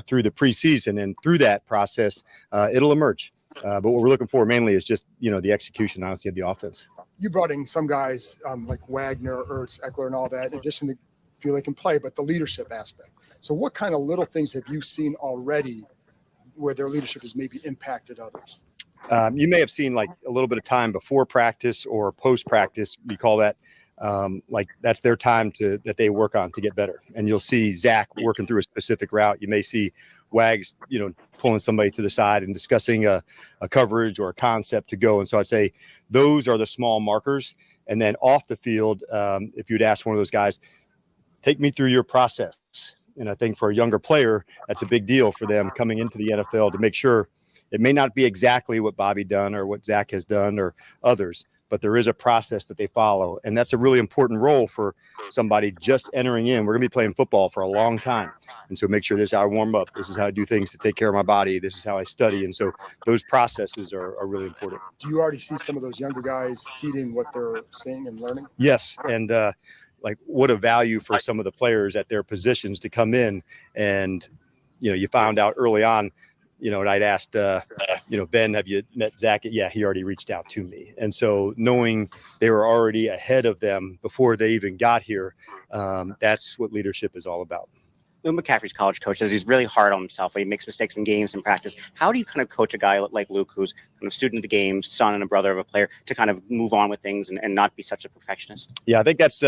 through the preseason. And through that process, it'll emerge. But what we're looking for mainly is just, the execution, honestly, of the offense. You brought in some guys like Wagner, Ertz, Eckler, and all that, in addition to feel they can play, but the leadership aspect. So what kind of little things have you seen already where their leadership has maybe impacted others? You may have seen like a little bit of time before practice or post practice. We call that like that's their time that they work on to get better. And you'll see Zach working through a specific route. You may see Wags, pulling somebody to the side and discussing a coverage or a concept to go. And so I'd say those are the small markers. And then off the field, if you'd ask one of those guys, take me through your process. And I think for a younger player, that's a big deal for them coming into the NFL to make sure it may not be exactly what Bobby done or what Zach has done or others, but there is a process that they follow. And that's a really important role for somebody just entering in. We're going to be playing football for a long time. And so make sure this is how I warm up. This is how I do things to take care of my body. This is how I study. And so those processes are really important. Do you already see some of those younger guys heeding what they're seeing and learning? Yes. And like what a value for some of the players at their positions to come in. And, you found out early on, and I'd asked, Ben, have you met Zach? Yeah, he already reached out to me. And so knowing they were already ahead of them before they even got here, that's what leadership is all about. Luke McCaffrey's college coach says he's really hard on himself when he makes mistakes in games and practice. How do you kind of coach a guy like Luke, who's kind of student of the game, son and a brother of a player, to kind of move on with things and not be such a perfectionist? Yeah, I think that's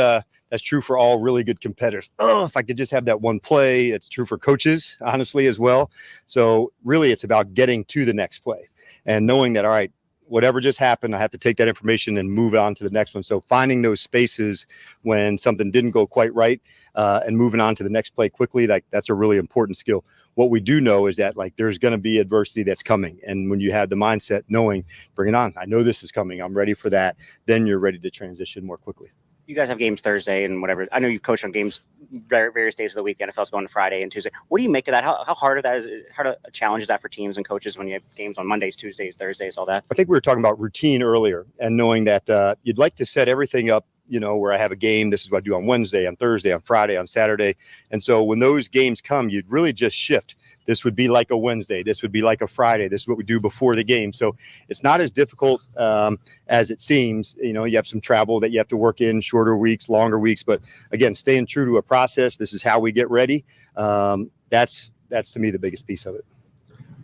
true for all really good competitors. Oh, if I could just have that one play. It's true for coaches, honestly, as well. So really, it's about getting to the next play and knowing that, all right, whatever just happened, I have to take that information and move on to the next one. So finding those spaces when something didn't go quite right and moving on to the next play quickly, that's a really important skill. What we do know is that there's going to be adversity that's coming. And when you have the mindset knowing, bring it on, I know this is coming, I'm ready for that, then you're ready to transition more quickly. You guys have games Thursday and whatever. I know you've coached on games various days of the week. The NFL's going to Friday and Tuesday. What do you make of that? How hard of that is it? How a challenge is that for teams and coaches when you have games on Mondays, Tuesdays, Thursdays, all that? I think we were talking about routine earlier and knowing that you'd like to set everything up, where I have a game. This is what I do on Wednesday, on Thursday, on Friday, on Saturday. And so when those games come, you'd really just shift. This would be like a Wednesday. This would be like a Friday. This is what we do before the game. So it's not as difficult as it seems. You have some travel that you have to work in, shorter weeks, longer weeks. But again, staying true to a process. This is how we get ready. That's to me the biggest piece of it.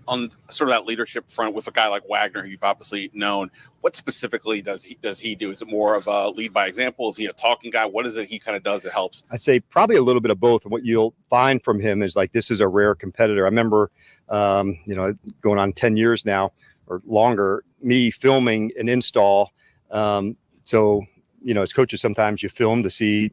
On sort of that leadership front with a guy like Wagner, who you've obviously known, what specifically does he do? Is it more of a lead by example? Is he a talking guy? What is it he kind of does that helps? I'd say probably a little bit of both. And what you'll find from him is this is a rare competitor. I remember, going on 10 years now or longer, me filming an install. So as coaches, sometimes you film to see,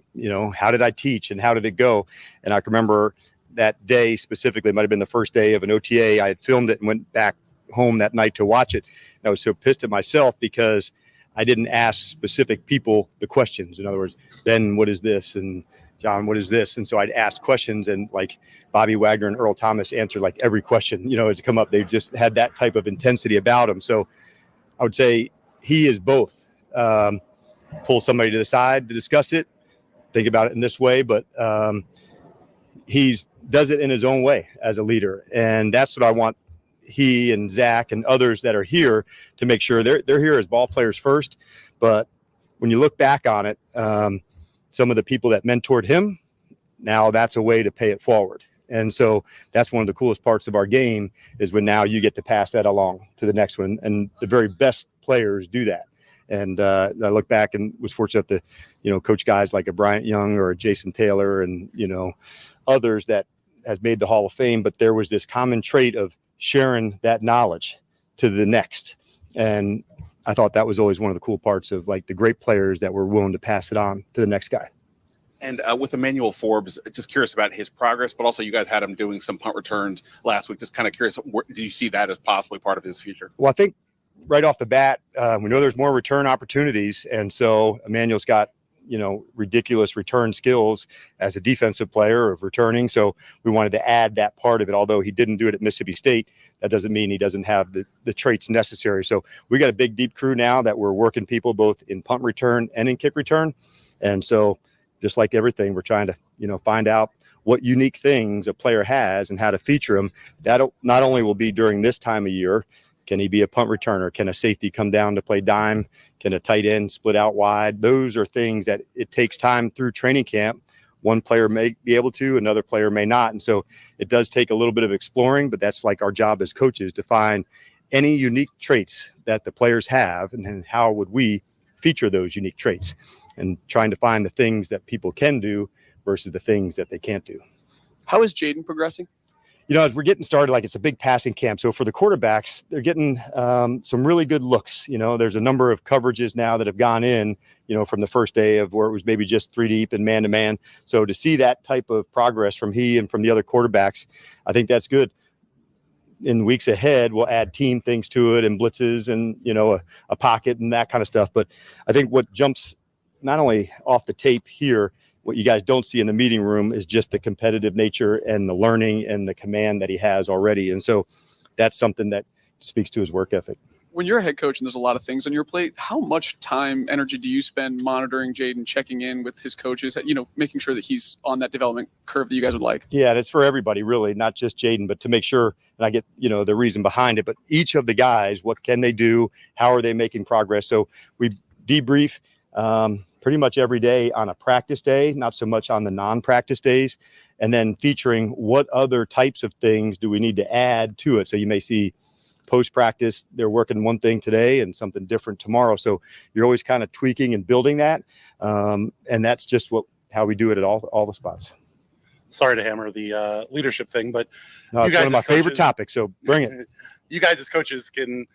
how did I teach and how did it go? And I can remember that day specifically, it might have been the first day of an OTA. I had filmed it and went back home that night to watch it. And I was so pissed at myself because I didn't ask specific people the questions. In other words, Ben, what is this? And John, what is this? And so I'd ask questions, and Bobby Wagner and Earl Thomas answered every question, as it come up. They just had that type of intensity about them. So I would say he is both. Pull somebody to the side to discuss it, think about it in this way, but he's does it in his own way as a leader. And that's what I want he and Zach and others that are here to make sure they're here as ball players first. But when you look back on it, some of the people that mentored him, now that's a way to pay it forward. And so that's one of the coolest parts of our game is when now you get to pass that along to the next one. And the very best players do that. And I look back and was fortunate to, coach guys like a Bryant Young or a Jason Taylor and, others that has made the Hall of Fame. But there was this common trait of sharing that knowledge to the next. And I thought that was always one of the cool parts of the great players that were willing to pass it on to the next guy. And with Emanuel Forbes, just curious about his progress, but also you guys had him doing some punt returns last week. Just kind of curious, do you see that as possibly part of his future? Well, I think right off the bat, we know there's more return opportunities. And so Emanuel's got, ridiculous return skills as a defensive player of returning. So we wanted to add that part of it. Although he didn't do it at Mississippi State, that doesn't mean he doesn't have the traits necessary. So we got a big, deep crew now that we're working people both in punt return and in kick return. And so just like everything, we're trying to, find out what unique things a player has and how to feature them. That not only will be during this time of year. Can he be a punt returner? Can a safety come down to play dime? Can a tight end split out wide? Those are things that it takes time through training camp. One player may be able to, another player may not. And so it does take a little bit of exploring, but that's our job as coaches to find any unique traits that the players have and then how would we feature those unique traits and trying to find the things that people can do versus the things that they can't do. How is Jayden progressing? As we're getting started, it's a big passing camp. So for the quarterbacks, they're getting some really good looks. There's a number of coverages now that have gone in, from the first day of where it was maybe just 3 deep and man-to-man. So to see that type of progress from he and from the other quarterbacks, I think that's good. in weeks ahead, we'll add team things to it and blitzes and, a pocket and that kind of stuff. But I think what jumps not only off the tape here, what you guys don't see in the meeting room is just the competitive nature and the learning and the command that he has already. And so that's something that speaks to his work ethic. When you're a head coach and there's a lot of things on your plate, how much time, energy do you spend monitoring Jayden, checking in with his coaches, making sure that he's on that development curve that you guys would like? Yeah, and it's for everybody, really, not just Jayden, but to make sure, and I get, the reason behind it, but each of the guys, what can they do? How are they making progress? So we debrief pretty much every day on a practice day, not so much on the non-practice days, and then featuring what other types of things do we need to add to it. So you may see post-practice, they're working one thing today and something different tomorrow. So you're always kind of tweaking and building that. And that's just how we do it at all the spots. Sorry to hammer the leadership thing, but no, it's one of my favorite topics. So bring it. You guys as coaches can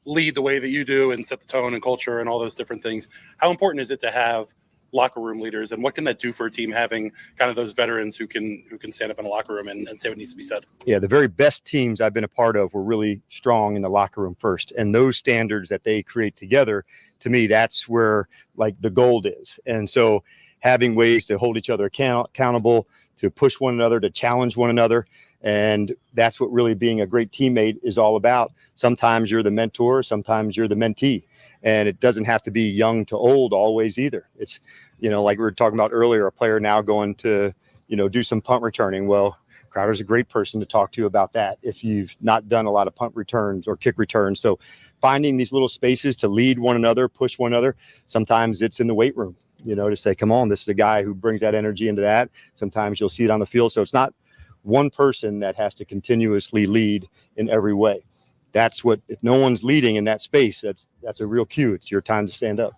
lead the way that you do and set the tone and culture and all those different things. How important is it to have locker room leaders, and what can that do for a team having kind of those veterans who can stand up in a locker room and say what needs to be said? Yeah, the very best teams I've been a part of were really strong in the locker room first, and those standards that they create together, to me, that's where like the gold is. And so having ways to hold each other accountable, to push one another, to challenge one another, and that's what really being a great teammate is all about. Sometimes you're the mentor, sometimes you're the mentee. And it doesn't have to be young to old always either. It's, like we were talking about earlier, a player now going to, do some punt returning. Well, Crowder's a great person to talk to about that if you've not done a lot of punt returns or kick returns. So finding these little spaces to lead one another, push one another. Sometimes it's in the weight room, to say, come on, this is a guy who brings that energy into that. Sometimes you'll see it on the field. So it's not one person that has to continuously lead in every way. That's what, if no one's leading in that space, that's a real cue. It's your time to stand up.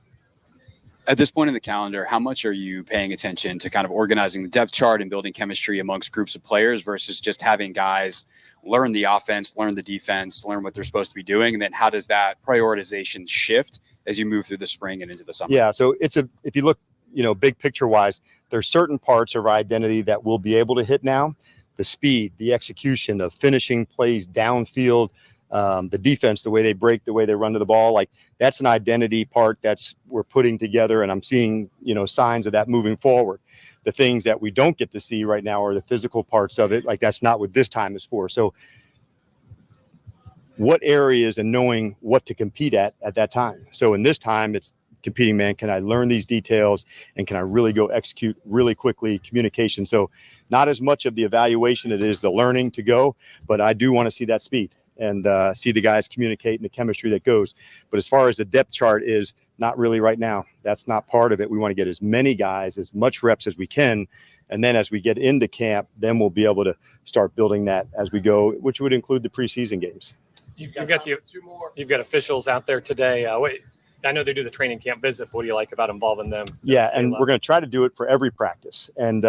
At this point in the calendar, how much are you paying attention to kind of organizing the depth chart and building chemistry amongst groups of players versus just having guys learn the offense, learn the defense, learn what they're supposed to be doing? And then how does that prioritization shift as you move through the spring and into the summer? Yeah, so if you look, big picture wise, there's certain parts of our identity that we'll be able to hit now. The speed, the execution of finishing plays downfield, the defense, the way they break, the way they run to the ball, like that's an identity part we're putting together. And I'm seeing, signs of that moving forward. The things that we don't get to see right now are the physical parts of it. Like that's not what this time is for. So what areas and knowing what to compete at that time. So in this time, it's competing, man, can I learn these details and can I really go execute really quickly? Communication. So not as much of the evaluation it is the learning to go, but I do want to see that speed and see the guys communicate and the chemistry that goes. But as far as the depth chart is, not really right now. That's not part of it. We want to get as many guys, as much reps as we can. And then as we get into camp, then we'll be able to start building that as we go, which would include the preseason games. You've got officials out there today. I know they do the training camp visit. But what do you like about involving them? Yeah, and we're going to try to do it for every practice. And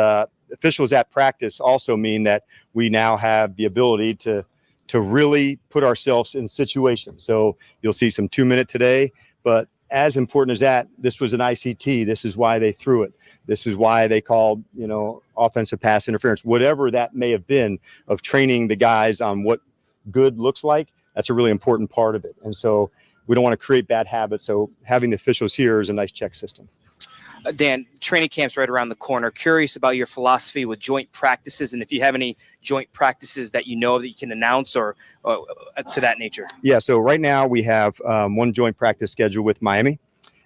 officials at practice also mean that we now have the ability to really put ourselves in situations. So you'll see some 2-minute today, but as important as that, this was an ICT. This is why they threw it. This is why they called, offensive pass interference, whatever that may have been, of training the guys on what good looks like. That's a really important part of it. And so we don't want to create bad habits. So having the officials here is a nice check system. Dan, training camp's right around the corner. Curious about your philosophy with joint practices, and if you have any joint practices that you know that you can announce or to that nature. Yeah, so right now we have one joint practice scheduled with Miami,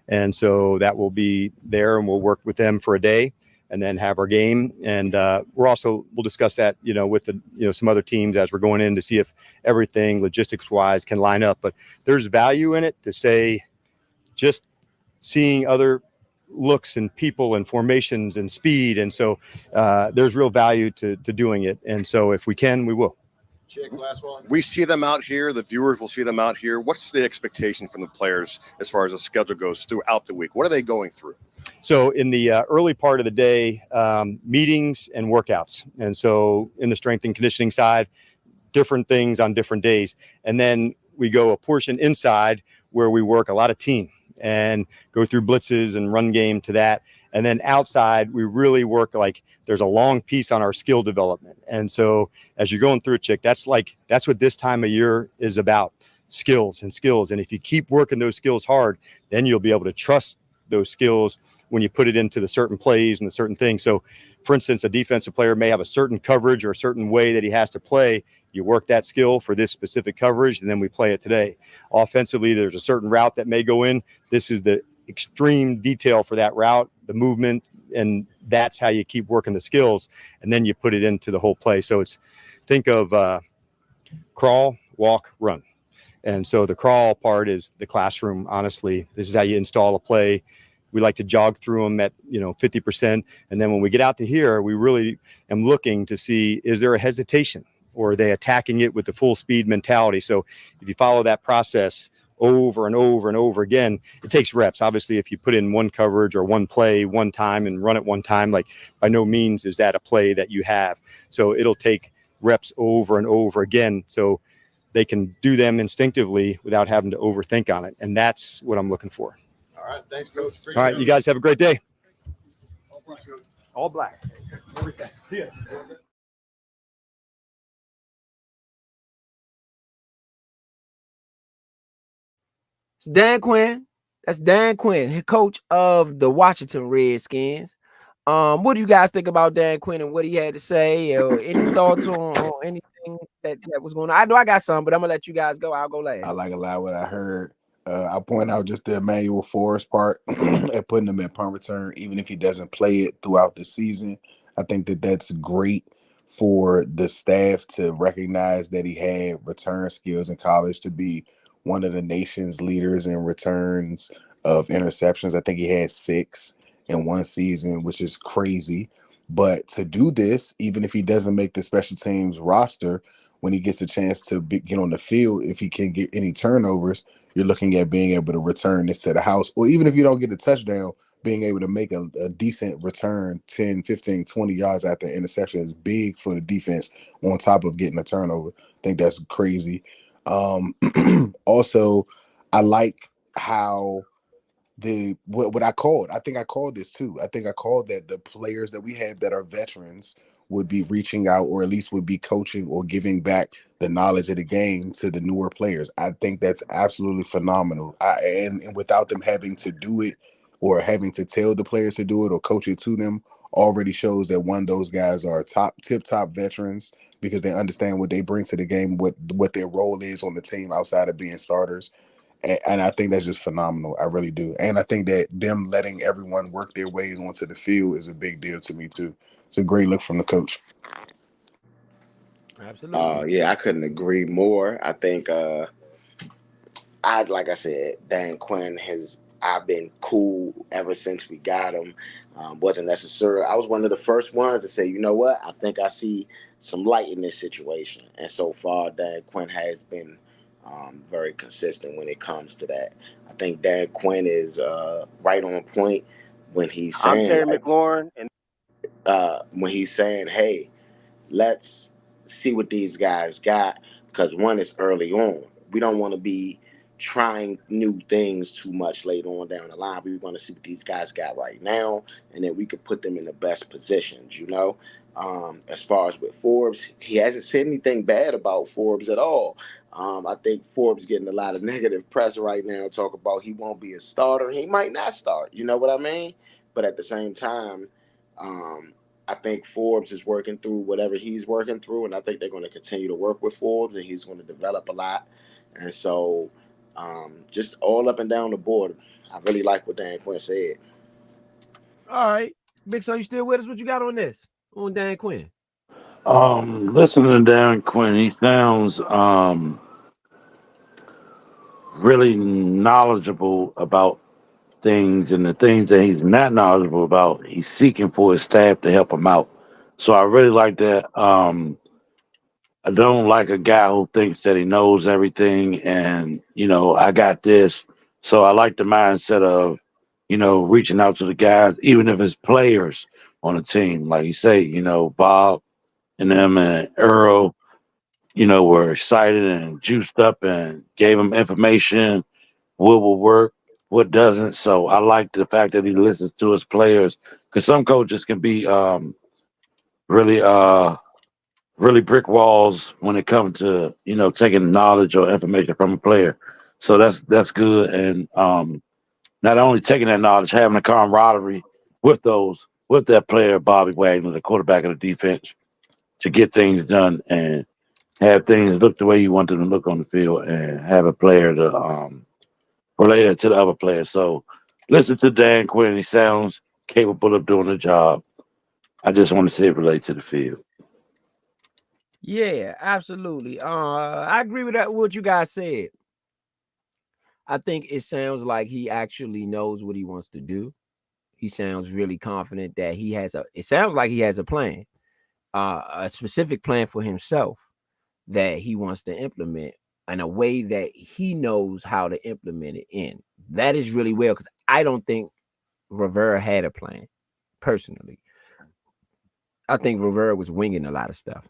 and so that will be there, and we'll work with them for a day, and then have our game. And we'll discuss that, with the some other teams as we're going in to see if everything logistics wise can line up. But there's value in it to say, just seeing other looks and people and formations and speed. And so there's real value to doing it. And so if we can, we will. We see them out here. The viewers will see them out here. What's the expectation from the players as far as the schedule goes throughout the week? What are they going through? So in the early part of the day, meetings and workouts. And so in the strength and conditioning side, different things on different days. And then we go a portion inside where we work a lot of team and go through blitzes and run game to that. And then outside, we really work like there's a long piece on our skill development. And so as you're going through it, Chick, that's what this time of year is about, skills. And if you keep working those skills hard, then you'll be able to trust those skills when you put it into the certain plays and the certain things. So for instance, a defensive player may have a certain coverage or a certain way that he has to play. You work that skill for this specific coverage, and then we play it today. Offensively, there's a certain route that may go in. This is the extreme detail for that route, the movement, and that's how you keep working the skills, and then you put it into the whole play. So think of crawl, walk, run. And so the crawl part is the classroom. Honestly, this is how you install a play. We like to jog through them at 50%, and then when we get out to here, we really am looking to see, is there a hesitation, or are they attacking it with the full speed mentality? So if you follow that process over and over and over again, it takes reps. Obviously, if you put in one coverage or one play one time and run it one time, like by no means is that a play that you have. So it'll take reps over and over again, so they can do them instinctively without having to overthink on it, and that's what I'm looking for. All right, thanks, Coach. All right, you guys have a great day. All black. See ya. It's Dan Quinn. That's Dan Quinn, head coach of the Washington Redskins. What do you guys think about Dan Quinn and what he had to say? Or any thoughts on anything that was going on? I know I got some, but I'm gonna let you guys go. I'll go last. I like a lot what I heard. I'll point out just the Emanuel Forbes part and putting him at punt return, even if he doesn't play it throughout the season. I think that's great for the staff to recognize that he had return skills in college, to be one of the nation's leaders in returns of interceptions. I think he had 6 in one season, which is crazy. But to do this, even if he doesn't make the special teams roster, when he gets a chance to get on the field, if he can get any turnovers, you're looking at being able to return this to the house. Or even if you don't get a touchdown, being able to make a decent return 10, 15, 20 yards after interception is big for the defense on top of getting a turnover. I think that's crazy. Also, I like how what I called. I think I called this too. I think I called that the players that we have that are veterans would be reaching out, or at least would be coaching or giving back the knowledge of the game to the newer players. I think that's absolutely phenomenal. And without them having to do it or having to tell the players to do it or coach it to them, already shows that those guys are tip-top veterans, because they understand what they bring to the game, what their role is on the team outside of being starters. And I think that's just phenomenal. I really do. And I think that them letting everyone work their ways onto the field is a big deal to me too. It's a great look from the coach. Absolutely. Yeah, I couldn't agree more. I think like I said, Dan Quinn I've been cool ever since we got him. Wasn't necessary. I was one of the first ones to say, you know what? I think I see some light in this situation. And so far, Dan Quinn has been very consistent when it comes to that. I think Dan Quinn is right on point when he's saying, I'm Terry McLaurin, and when he's saying, hey, let's see what these guys got, because one is early on. We don't want to be trying new things too much later on down the line. We want to see what these guys got right now, and then we could put them in the best positions, As far as with Forbes, he hasn't said anything bad about Forbes at all. I think Forbes getting a lot of negative press right now, talk about he won't be a starter. He might not start, you know what I mean? But at the same time, I think Forbes is working through whatever he's working through, and I think they're going to continue to work with Forbes, and he's going to develop a lot. And so just all up and down the board, I really like what Dan Quinn said. All right. Big Son, you still with us? What you got on this? On Dan Quinn? Listening to Dan Quinn, he sounds really knowledgeable about things, and the things that he's not knowledgeable about, he's seeking for his staff to help him out. So I really like that. I don't like a guy who thinks that he knows everything and, I got this. So I like the mindset of, reaching out to the guys, even if it's players on the team. Like you say, Bob and them and Earl, were excited and juiced up and gave him information, what will work, what doesn't. So I like the fact that he listens to his players, because some coaches can be really really brick walls when it comes to taking knowledge or information from a player. So that's good, and not only taking that knowledge, having a camaraderie with that player, Bobby Wagner, the quarterback of the defense, to get things done and have things look the way you want them to look on the field, and have a player to relate it to the other players. So listen to Dan Quinn; he sounds capable of doing the job. I just want to see it relate to the field. Yeah, absolutely. I agree with that. What you guys said. I think it sounds like he actually knows what he wants to do. He sounds really confident that he has it sounds like he has a plan, a specific plan for himself that he wants to implement in a way that he knows how to implement it in. That is really well, because I don't think Rivera had a plan personally. I think Rivera was winging a lot of stuff,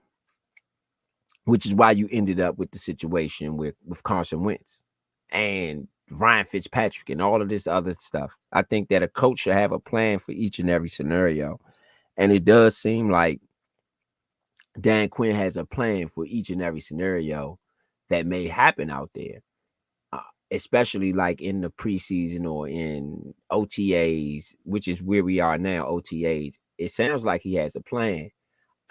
which is why you ended up with the situation with Carson Wentz and Ryan Fitzpatrick and all of this other stuff. I think that a coach should have a plan for each and every scenario. And it does seem like Dan Quinn has a plan for each and every scenario that may happen out there, especially like in the preseason or in OTAs, which is where we are now, OTAs. It sounds like he has a plan.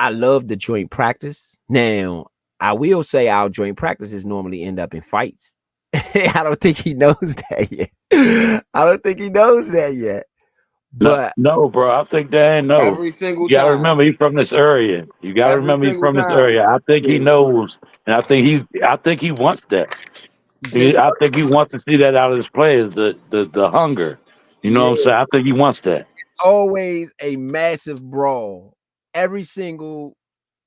I love the joint practice. Now, I will say our joint practices normally end up in fights. I don't think he knows that yet. I don't think he knows that yet. But no, bro, I think Dan knows. Every single You gotta time. remember he's from this area. You gotta Every remember he's single from this time. area. I think he Yeah. knows, and I think he wants that. I think he wants to see that out of his players, the hunger. You know what I'm Yeah. saying? I think he wants that. Always a massive brawl. Every single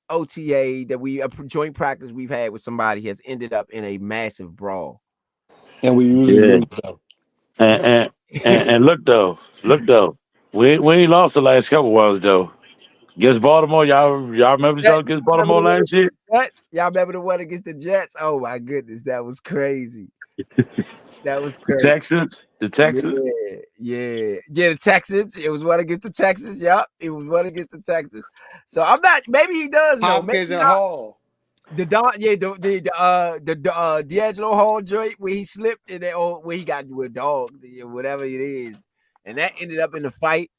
OTA that a joint practice we've had with somebody has ended up in a massive brawl. And we usually lose though. And look though, we ain't lost the last couple ones though. Against Baltimore, y'all remember y'all against Baltimore last year? Jets? Y'all remember the one against the Jets? Oh my goodness, that was crazy. That was The crazy. Texans, Yeah, the Texans. It was one against the Texans. Yup, it was one against the Texans. So I'm not. Maybe he does know. Hopkins and Hall. The D'Angelo Hall joint where he slipped and where he got into a dog, whatever it is, and that ended up in the fight.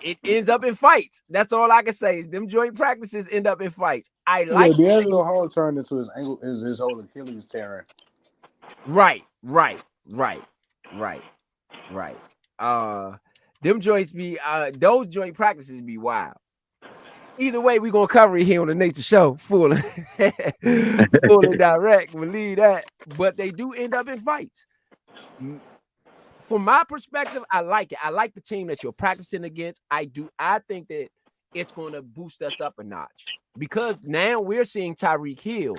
It ends up in fights. That's all I can say. Them joint practices end up in fights. I like. Yeah, D'Angelo Hall turned into his ankle, his whole Achilles tearing. Right. Them joints be those joint practices be wild. Either way, we're gonna cover it here on the Nature Show, full and direct. We'll leave that, but they do end up in fights. From my perspective, I like it. I like the team that you're practicing against. I think that it's gonna boost us up a notch because now we're seeing Tyreek Hill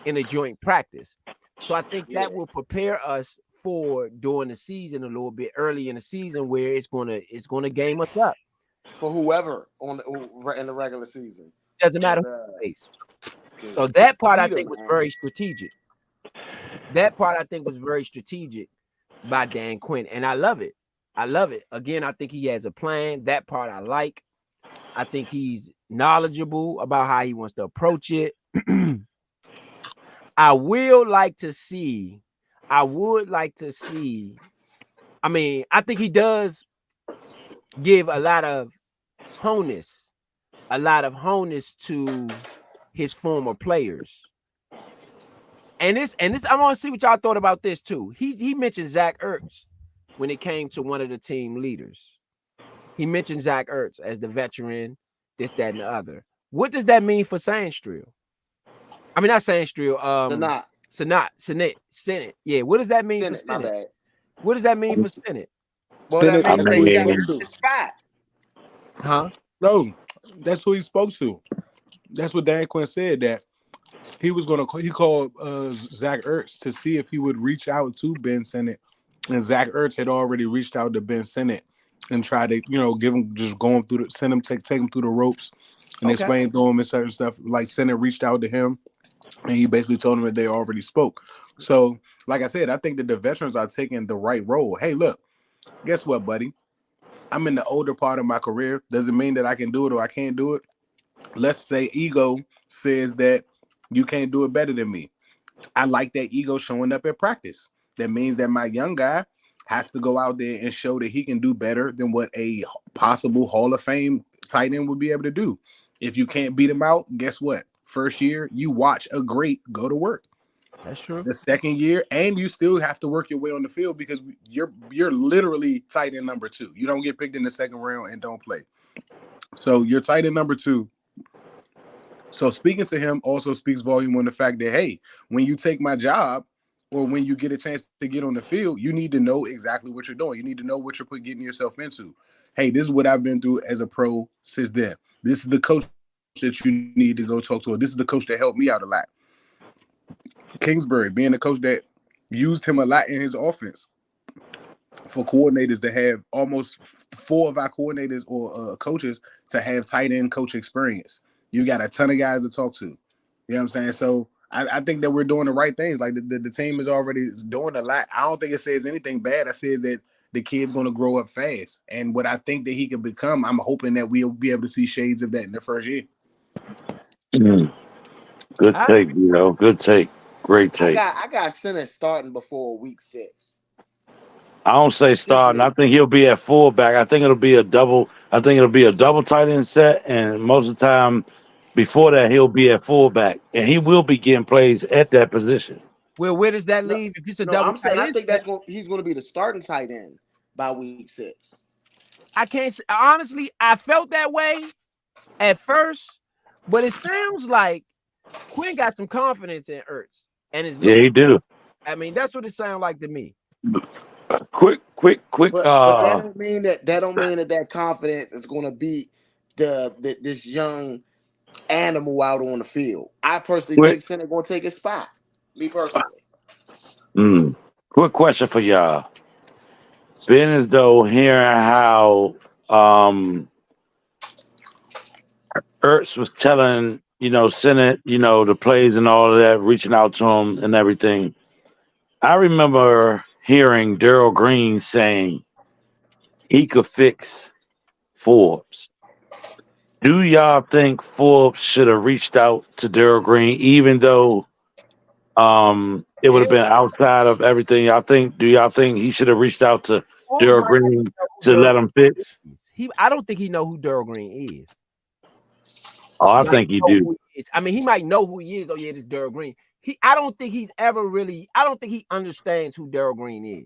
in a joint practice. So I think that will prepare us for during the season a little bit early in the season where it's gonna game us up. For whoever in the regular season. Doesn't matter who plays. So that part I think was very strategic. By Dan Quinn, and I love it. Again, I think he has a plan. That part I like. I think he's knowledgeable about how he wants to approach it. I would like to see. I mean, I think he does give a lot of honus to his former players. And this, I want to see what y'all thought about this too. He mentioned Zach Ertz when it came to one of the team leaders. He mentioned Zach Ertz as the veteran, this, that, and the other. What does that mean for Sandstrill? I mean, not Sandstrill. Senate. Yeah, what does that mean for Senate? What does that mean for Senate? Well, that means that he got his spot. Huh? No, that's who he spoke to. That's what Dan Quinn said, that he called Zach Ertz to see if he would reach out to Ben Sinnott, and Zach Ertz had already reached out to Ben Sinnott and tried to, give him, just go him through take him through the ropes and explain to him and certain stuff. Like Sinnott reached out to him, and he basically told him that they already spoke. So, like I said, I think that the veterans are taking the right role. Hey, look, guess what, buddy? I'm in the older part of my career. Doesn't mean that I can do it or I can't do it. Let's say ego says that you can't do it better than me. I like that ego showing up at practice. That means that my young guy has to go out there and show that he can do better than what a possible Hall of Fame tight end would be able to do. If you can't beat him out, guess what? First year, you watch a great go to work. That's true. The second year, and you still have to work your way on the field because you're literally tight end number 2. You don't get picked in the second round and don't play. So you're tight end number 2. So speaking to him also speaks volume on the fact that, hey, when you take my job or when you get a chance to get on the field, you need to know exactly what you're doing. You need to know what you're getting yourself into. Hey, this is what I've been through as a pro since then. This is the coach that you need to go talk to. This is the coach that helped me out a lot. KingsBury being the coach that used him a lot in his offense. For coordinators to have almost 4 of our coordinators or coaches to have tight end coach experience. You got a ton of guys to talk to. You know what I'm saying? So I think that we're doing the right things. Like the team is already doing a lot. I don't think it says anything bad. I says that the kid's going to grow up fast. And what I think that he can become, I'm hoping that we'll be able to see shades of that in the first year. Good take, Good take. Great take. I got center starting before week 6. I don't say starting. I think he'll be at fullback. I think it'll be a double tight end set, and most of the time before that he'll be at fullback, and he will be getting plays at that position. Well, where does that leave if it's a double? I'm saying I think he's going to be the starting tight end by week 6. I can't honestly. I felt that way at first, but it sounds like Quinn got some confidence in Ertz, and he do. I mean, that's what it sounds like to me. Quick. But that don't mean that confidence is going to beat this young animal out on the field. I personally think center going to take his spot. Me personally. Quick question for y'all. Being as though hearing how Ertz was telling Senate, the plays and all of that, reaching out to him and everything. I remember hearing Daryl Green saying he could fix Forbes. Do y'all think Forbes should have reached out to Daryl Green, even though it would have been outside of everything? Do y'all think he should have reached out to Daryl Green to let him fix? I don't think he know who Daryl Green is. Oh, I think he do. I mean, he might know who he is. Oh yeah, this is Daryl Green. I don't think he's ever really. I don't think he understands who Daryl Green is.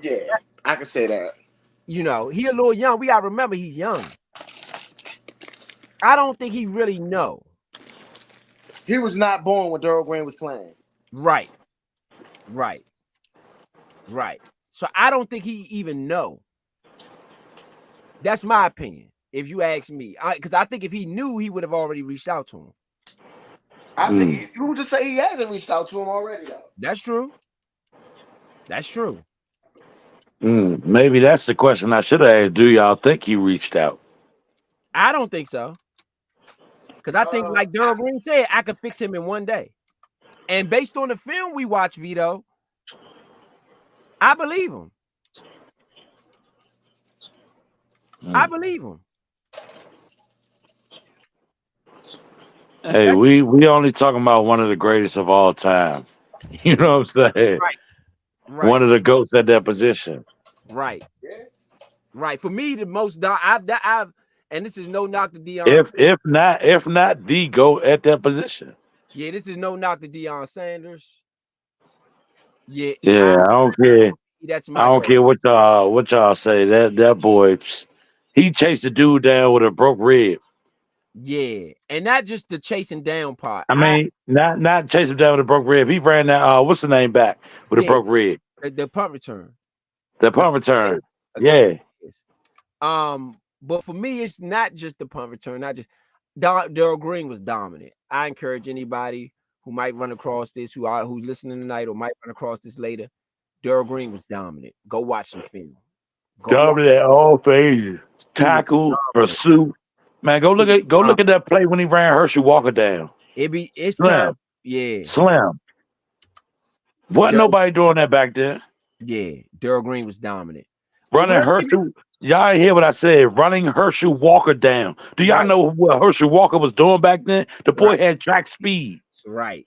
Yeah, I can say that. He a little young. We gotta remember he's young. I don't think he really know. He was not born when Daryl Green was playing. Right. So I don't think he even know. That's my opinion. If you ask me, because I think if he knew, he would have already reached out to him. I think you would just say he hasn't reached out to him already, though. That's true. Maybe that's the question I should have asked. Do y'all think he reached out? I don't think so. Because I think, like Daryl Green said, I could fix him in one day. And based on the film we watched, Vito, I believe him. I believe him. Hey, we only talking about one of the greatest of all time. You know what I'm saying? Right. One of the GOATs at that position. Right. For me, the most I've and this is no knock to Deion. If not the GOAT at that position. Yeah, this is no knock to Deion Sanders. Yeah, I don't care. I don't care what y'all say. That boy, he chased a dude down with a broke rib. Yeah, and not just the chasing down part. I mean, not chasing down with a broke rib. He ran that what's the name back with a broke rib. The punt return. The punt return. Yeah. But for me, it's not just the punt return. Not just Daryl Green was dominant. I encourage anybody who might run across this, who's listening tonight or might run across this later. Daryl Green was dominant. Go watch some film. Dominant at all phases. Tackle, pursuit. Man, go look at that play when he ran Herschel Walker down. It's slam. time. Yeah. Slam. Wasn't nobody doing that back then. Yeah, Darryl Green was dominant. Running Herschel, y'all hear what I said? Running Herschel Walker down. Do y'all know what Herschel Walker was doing back then? The boy had track speed. Right.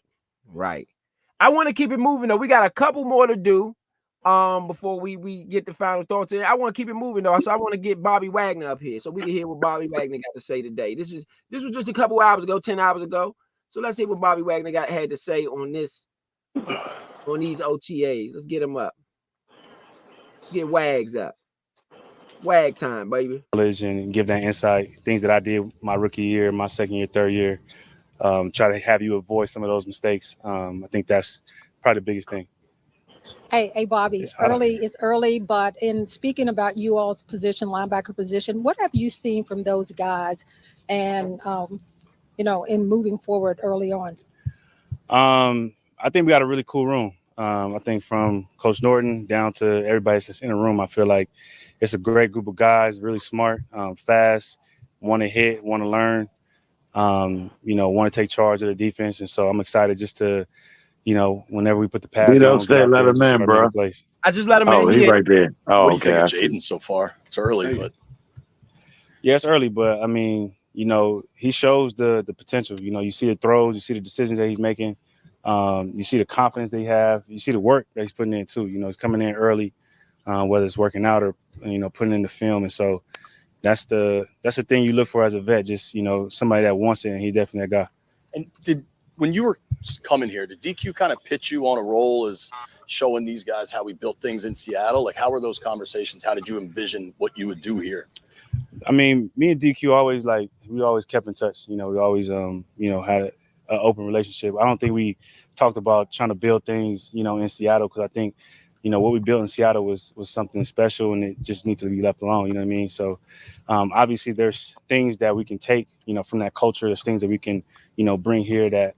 I want to keep it moving though. We got a couple more to do before we get the final thoughts in. I want to keep it moving though. So I want to get Bobby Wagner up here so we can hear what Bobby Wagner got to say today. This was just a couple hours ago, 10 hours ago. So let's see what Bobby Wagner had to say on these OTAs. Let's get him up. Let's get Wags up. Wag time, baby. And give that insight. Things that I did my rookie year, my second year, third year. Try to have you avoid some of those mistakes. I think that's probably the biggest thing. Hey, Bobby, it's early, but in speaking about you all's position, linebacker position, what have you seen from those guys and, in moving forward early on? I think we got a really cool room. I think from Coach Norton down to everybody that's in the room, I feel like it's a great group of guys, really smart, fast, want to hit, want to learn, want to take charge of the defense. And so I'm excited just to, whenever we put the pass You on, don't say let him in, bro. I just let him in. Oh, he's right there. Oh, What do you okay. think of Jayden so far? It's early, but Yeah, it's early, but I mean, he shows the potential. You see the throws, you see the decisions that he's making. You see the confidence they have. You see the work that he's putting in too. He's coming in early, whether it's working out or putting in the film. And so that's the thing you look for as a vet. Just somebody that wants it, and he definitely that guy. And when you were coming here, did DQ kind of pitch you on a role as showing these guys how we built things in Seattle? Like, how were those conversations? How did you envision what you would do here? I mean, me and DQ always kept in touch. We always had an open relationship. I don't think we talked about trying to build things in Seattle, because I think what we built in Seattle was something special, and it just needs to be left alone. You know what I mean? So obviously there's things that we can take from that culture. There's things that we can bring here that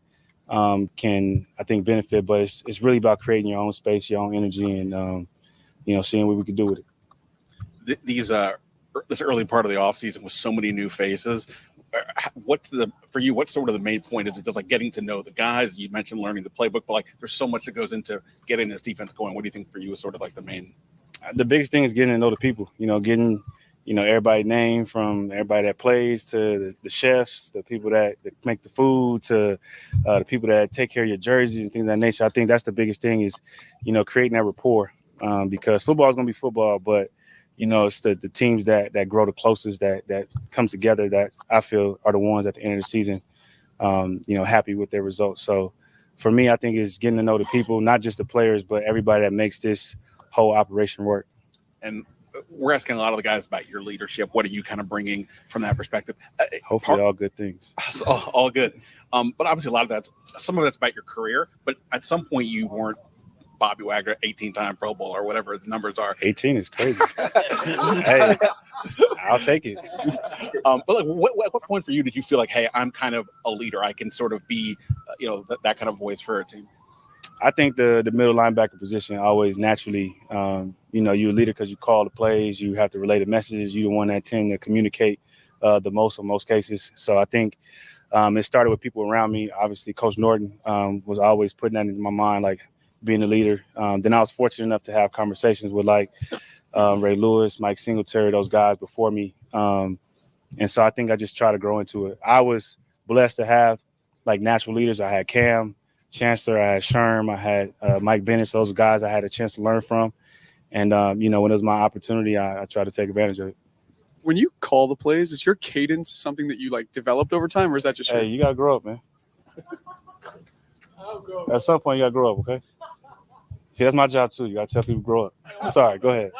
can, I think, benefit. But it's really about creating your own space, your own energy, and seeing what we can do with it. This early part of the offseason with so many new faces, what's sort of the main point? Is it just like getting to know the guys? You mentioned learning the playbook, but like there's so much that goes into getting this defense going. What do you think for you is sort of like the main? The biggest thing is getting to know the people, getting everybody's name, from everybody that plays to the chefs, the people that make the food, to the people that take care of your jerseys and things of that nature. I think that's the biggest thing is, creating that rapport, because football is going to be football, but it's the teams that grow the closest, that come together, that I feel are the ones at the end of the season, happy with their results. So for me, I think it's getting to know the people, not just the players, but everybody that makes this whole operation work. And we're asking a lot of the guys about your leadership. What are you kind of bringing from that perspective? Hopefully all good things. All good. But obviously some of that's about your career, but at some point you weren't Bobby Wagner, 18-time Pro Bowl or whatever the numbers are. 18 is crazy. Hey, I'll take it. But like, at what point for you did you feel like, hey, I'm kind of a leader? I can sort of be, that kind of voice for a team. I think the middle linebacker position always naturally, you're a leader because you call the plays, you have to relay the messages. You're the one that tend to communicate the most in most cases. So I think it started with people around me. Obviously, Coach Norton was always putting that into my mind, like being a leader. Then I was fortunate enough to have conversations with Ray Lewis, Mike Singletary, those guys before me. And so I think I just try to grow into it. I was blessed to have natural leaders. I had Cam Chancellor, I had Sherm, I had Mike Bennett. So those guys I had a chance to learn from. And, when it was my opportunity, I tried to take advantage of it. When you call the plays, is your cadence something that you developed over time, or is that just you got to grow up, man. At some point, you got to grow up, okay? See, that's my job too. You got to tell people to grow up. Sorry, go ahead.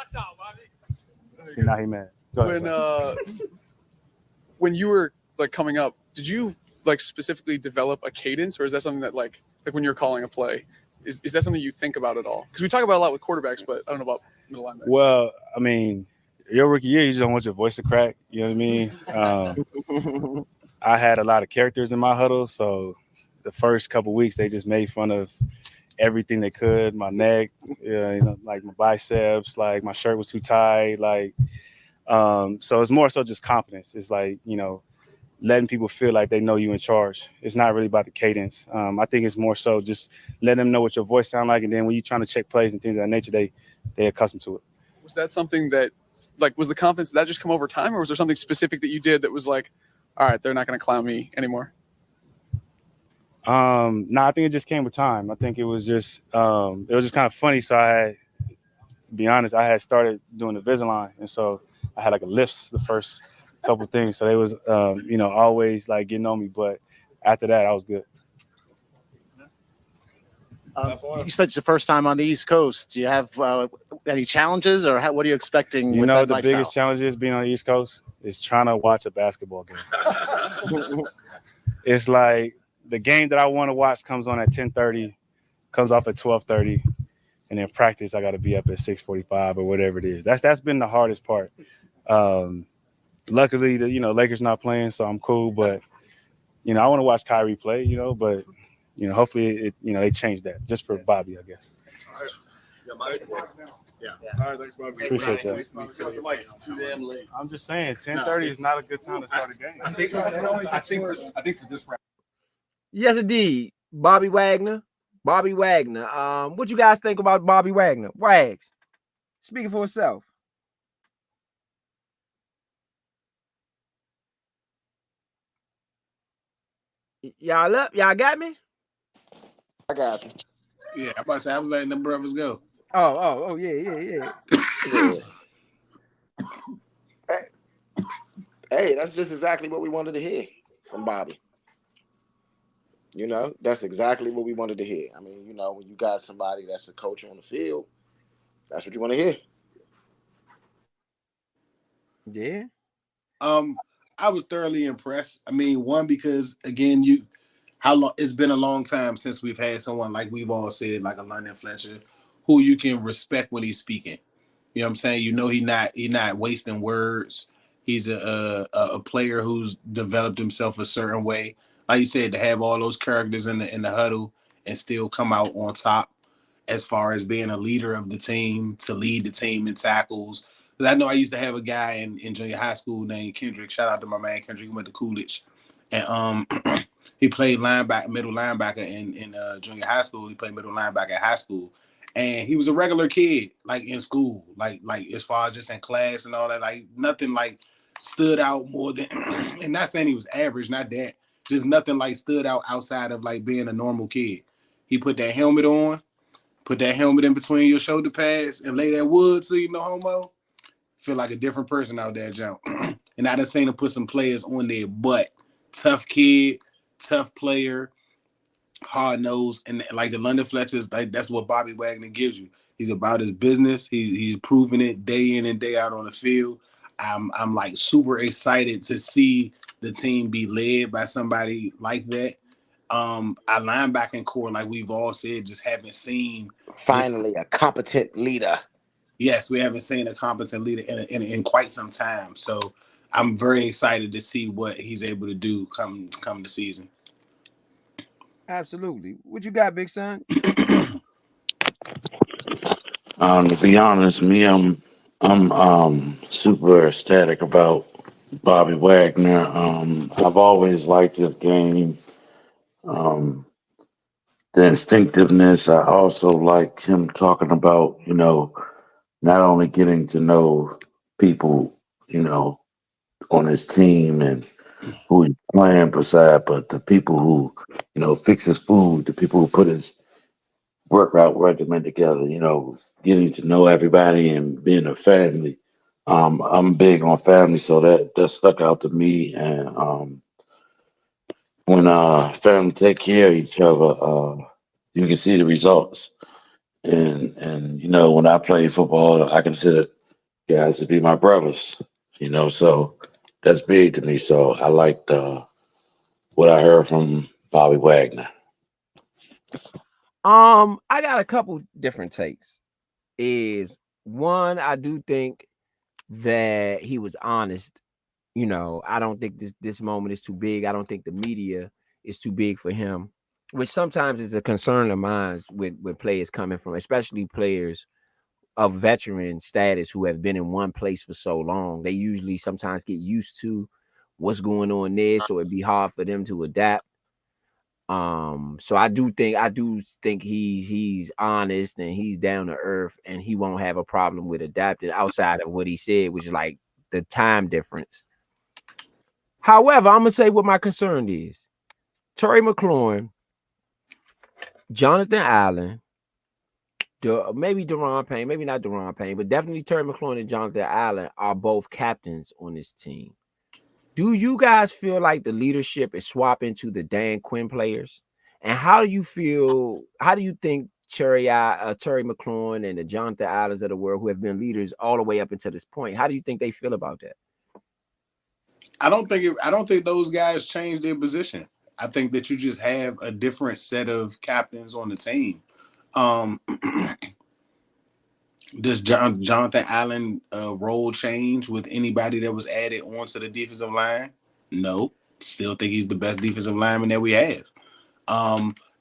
See, now he mad. When you were coming up, did you specifically develop a cadence, or is that something that like when you're calling a play, is that something you think about at all? Because we talk about it a lot with quarterbacks, but I don't know about middle linebacker. Well, I mean, your rookie year, you just don't want your voice to crack. You know what I mean? I had a lot of characters in my huddle, so the first couple of weeks they just made fun of everything they could, my neck, my biceps, my shirt was too tight, so it's more so just confidence. It's letting people feel like they know you in charge. It's not really about the cadence. I think it's more so just letting them know what your voice sound like, and then when you're trying to check plays and things of that nature, they're accustomed to it. Was that something that, like, was the confidence, did that just come over time, or was there something specific that you did that was like, all right, they're not going to clown me anymore? No, I think it just came with time. I think it was just kind of funny. So to be honest, I had started doing the Invisalign, and so I had like a lifts the first couple things. So they was, always like getting on me. But after that, I was good. You said it's your first time on the East Coast. Do you have any challenges, or what are you expecting with that The lifestyle? biggest challenge is being on the East Coast is trying to watch a basketball game. It's like the game that I want to watch comes on at 10:30, comes off at 12:30, and then practice I got to be up at 6:45 or whatever it is. That's been the hardest part. Luckily, Lakers not playing, so I'm cool. But I want to watch Kyrie play. But hopefully they change that just for Bobby, I guess. Yeah. All right, thanks, Bobby. Appreciate that. It's too damn late. I'm just saying, 10:30 is not a good time to start a game. I think for this round. Yes, indeed. Bobby Wagner. What you guys think about Bobby Wagner? Wags, speaking for itself. Y'all up? Y'all got me? I got you. Yeah, I'm about to say I was letting them brothers go. Oh, yeah. Hey, that's just exactly what we wanted to hear from Bobby. That's exactly what we wanted to hear. I mean, when you got somebody that's a coach on the field, that's what you want to hear. Yeah. I was thoroughly impressed. I mean, one, because again, it's been a long time since we've had someone, like we've all said, like a London Fletcher, who you can respect when he's speaking. You know what I'm saying? He's not wasting words. He's a player who's developed himself a certain way. Like you said, to have all those characters in the huddle and still come out on top as far as being a leader of the team, to lead the team in tackles. Because I know I used to have a guy in junior high school named Kendrick. Shout out to my man Kendrick. He went to Coolidge. And he played middle linebacker in junior high school. He played middle linebacker in high school. And he was a regular kid, like in school, like as far as just in class and all that, like nothing like stood out more than, and not saying he was average, not that, just nothing like stood out outside of like being a normal kid. He put that helmet on, put that helmet in between your shoulder pads and lay that wood so you know homo. Feel like a different person out there, John. And I done seen him put some players on there, but tough kid, tough player, hard nosed, and like the London Fletchers, like that's what Bobby Wagner gives you. He's about his business. He's proving it day in and day out on the field. I'm like super excited to see the team be led by somebody like that. Our linebacking core, like we've all said, just haven't seen finally a competent leader. Yes, we haven't seen a competent leader in quite some time. So I'm very excited to see what he's able to do come the season. Absolutely. What you got, Big Son? To be honest, I'm super ecstatic about Bobby Wagner. I've always liked his game. The instinctiveness. I also like him talking about, not only getting to know people, on his team and who he's playing beside, but the people who, fix his food, the people who put his workout regimen together, getting to know everybody and being a family. I'm big on family, so that stuck out to me. And when family take care of each other, you can see the results. And when I play football, I consider guys to be my brothers. So that's big to me. So I liked what I heard from Bobby Wagner. I got a couple different takes. Is one, I do think that he was honest. I don't think this moment is too big. I don't think the media is too big for him, which sometimes is a concern of mine with players coming from, especially players of veteran status who have been in one place for so long. They usually sometimes get used to what's going on there, so it'd be hard for them to adapt. So I do think he's honest and he's down to earth, and he won't have a problem with adapting outside of what he said, which is like the time difference. However, I'm gonna say what my concern is: Terry McLaurin, Johnathan Allen, maybe Deron Payne, maybe not Deron Payne, but definitely Terry McLaurin and Johnathan Allen are both captains on this team. Do you guys feel like the leadership is swapping to the Dan Quinn players? And how do you feel? How do you think Terry McLaurin and the Johnathan Allens of the world, who have been leaders all the way up until this point, how do you think they feel about that? I don't think those guys change their position. I think that you just have a different set of captains on the team. Does Johnathan Allen role change with anybody that was added onto the defensive line? No. Still think he's the best defensive lineman that we have.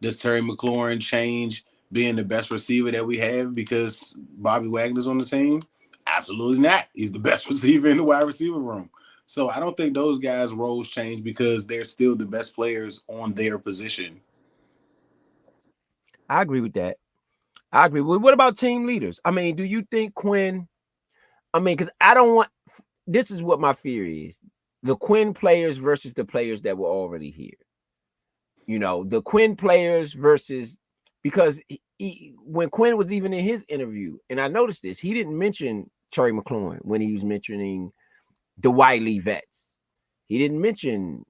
Does Terry McLaurin change being the best receiver that we have because Bobby Wagner's on the team? Absolutely not. He's the best receiver in the wide receiver room. So I don't think those guys' roles change because they're still the best players on their position. I agree with that. I agree. What about team leaders? I mean, do you think Quinn? I mean, because I don't want. This is what my fear is: the Quinn players versus the players that were already here. You know, the Quinn players versus, because when Quinn was even in his interview, and I noticed this, he didn't mention Terry McLaurin when he was mentioning the Wiley vets. He didn't mention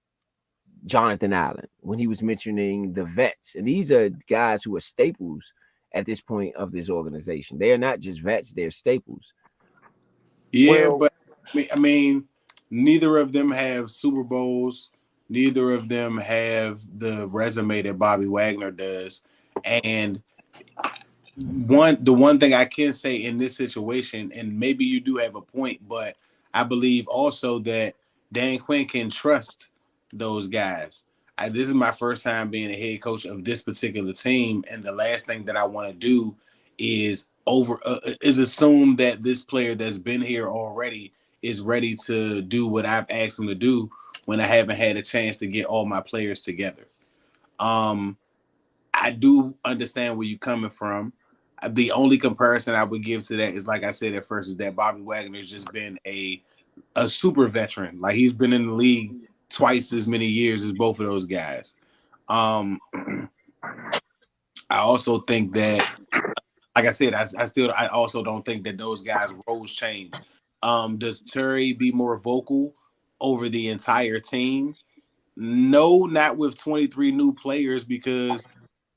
Johnathan Allen when he was mentioning the vets. And these are guys who are staples at this point of this organization. They are not just vets, they're staples. Yeah, but I mean, neither of them have Super Bowls. Neither of them have the resume that Bobby Wagner does. And the one thing I can say in this situation, and maybe you do have a point, but I believe also that Dan Quinn can trust those guys. This is my first time being a head coach of this particular team, and the last thing that I want to do is assume that this player that's been here already is ready to do what I've asked him to do when I haven't had a chance to get all my players together. I do understand where you're coming from. The only comparison I would give to that is, like I said at first, is that Bobby Wagner has just been a super veteran. Like, he's been in the league twice as many years as both of those guys. I also think that, like I said, I also don't think that those guys' roles change. Does Terry be more vocal over the entire team? No, not with 23 new players, because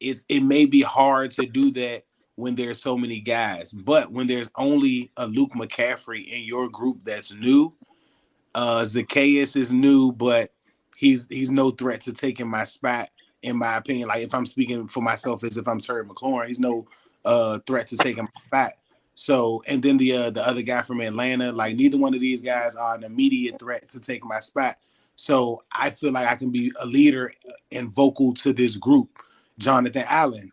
it may be hard to do that when there's so many guys. But when there's only a Luke McCaffrey in your group that's new, Zacchaeus is new, but he's no threat to taking my spot, in my opinion. Like, if I'm speaking for myself, as if I'm Terry McLaurin, he's no threat to taking my spot. So, and then the other guy from Atlanta, like, neither one of these guys are an immediate threat to take my spot. So I feel like I can be a leader and vocal to this group. Johnathan Allen,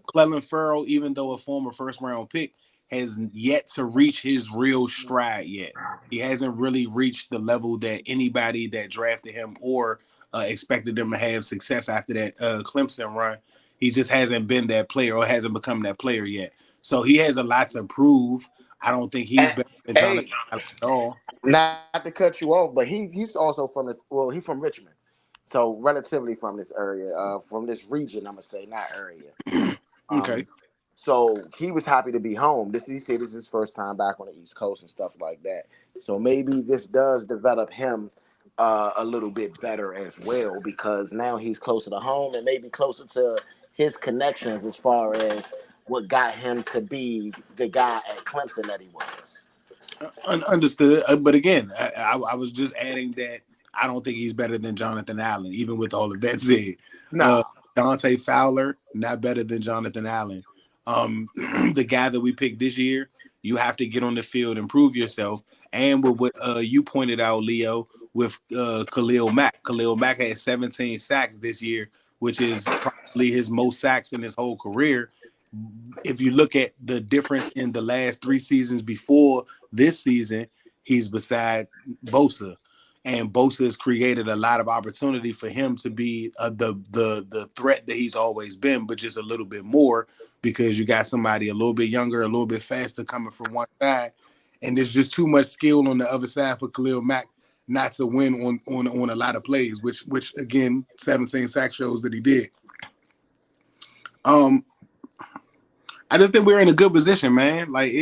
Clelin Ferrell, even though a former first-round pick, has yet to reach his real stride yet. He hasn't really reached the level that anybody that drafted him or expected them to have success after that Clemson run. He just hasn't been that player, or hasn't become that player yet. So he has a lot to prove. I don't think he's better than Johnathan Allen at all. Not to cut you off, but he's also from this. Well, he's from Richmond, so relatively from this area, from this region. I'm gonna say, not area. Okay. So he was happy to be home. He said this is his first time back on the East Coast and stuff like that. So maybe this does develop him a little bit better as well, because now he's closer to home and maybe closer to his connections as far as what got him to be the guy at Clemson that he was. Understood. But again, I was just adding that I don't think he's better than Johnathan Allen, even with all of that said. No. Dante Fowler, not better than Johnathan Allen. The guy that we picked this year, you have to get on the field and prove yourself. And with what you pointed out, Leo, with Khalil Mack. Khalil Mack had 17 sacks this year, which is probably his most sacks in his whole career. If you look at the difference in the last 3 seasons before this season, he's beside Bosa. And Bosa has created a lot of opportunity for him to be the threat that he's always been, but just a little bit more because you got somebody a little bit younger, a little bit faster coming from one side, and there's just too much skill on the other side for Khalil Mack not to win on a lot of plays, which again, 17 sack shows that he did. I just think we're in a good position, man. Like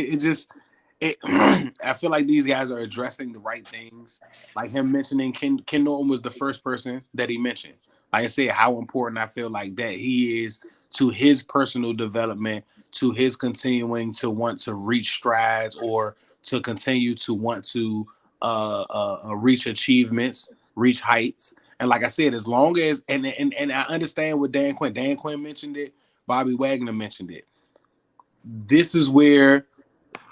I feel like these guys are addressing the right things. Like him mentioning Ken Norton was the first person that he mentioned. Like I said, how important I feel like that he is to his personal development, to his continuing to want to reach strides or to continue to want to reach achievements, reach heights. And like I said, as long as and I understand what Dan Quinn mentioned it, Bobby Wagner mentioned it. This is where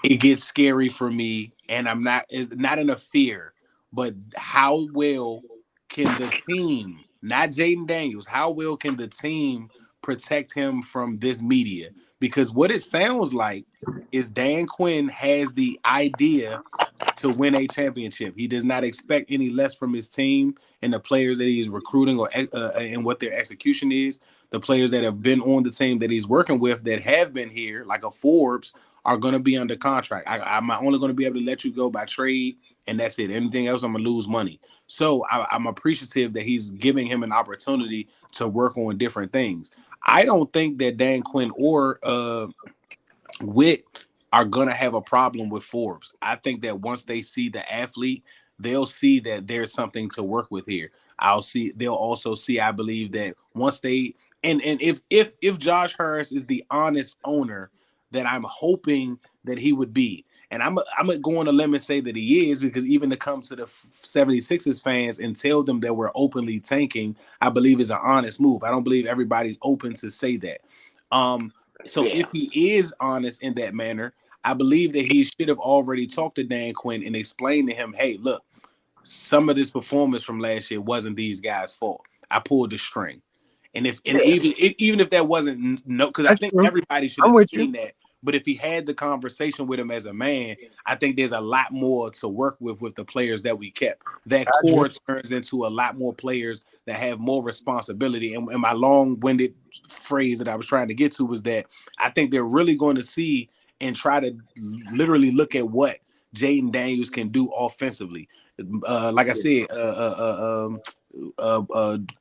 it gets scary for me, and it's not in a fear, but how well can the team, not Jayden Daniels, how well can the team protect him from this media? Because what it sounds like is Dan Quinn has the idea to win a championship. He does not expect any less from his team and the players that he's recruiting or and what their execution is. The players that have been on the team that he's working with that have been here, like a Forbes, are going to be under contract. I'm only going to be able to let you go by trade, and that's it. Anything else, I'm going to lose money. So I'm appreciative that he's giving him an opportunity to work on different things. I don't think that Dan Quinn or Witt are going to have a problem with Forbes. I think that once they see the athlete, they'll see that there's something to work with here. They'll also see, I believe, that once they and if Josh Harris is the honest owner that I'm hoping that he would be, and I'm gonna go on a limb and say that he is, because even to come to the 76ers fans and tell them that we're openly tanking, I believe is an honest move. I don't believe everybody's open to say that. So if he is honest in that manner, I believe that he should have already talked to Dan Quinn and explained to him, hey, look, some of this performance from last year wasn't these guys' fault. I pulled the string. And even if that wasn't because I think everybody should have seen that. But if he had the conversation with him as a man, I think there's a lot more to work with the players that we kept. That core turns into a lot more players that have more responsibility. And my long-winded phrase that I was trying to get to was that I think they're really going to see and try to literally look at what Jayden Daniels can do offensively. Like I said,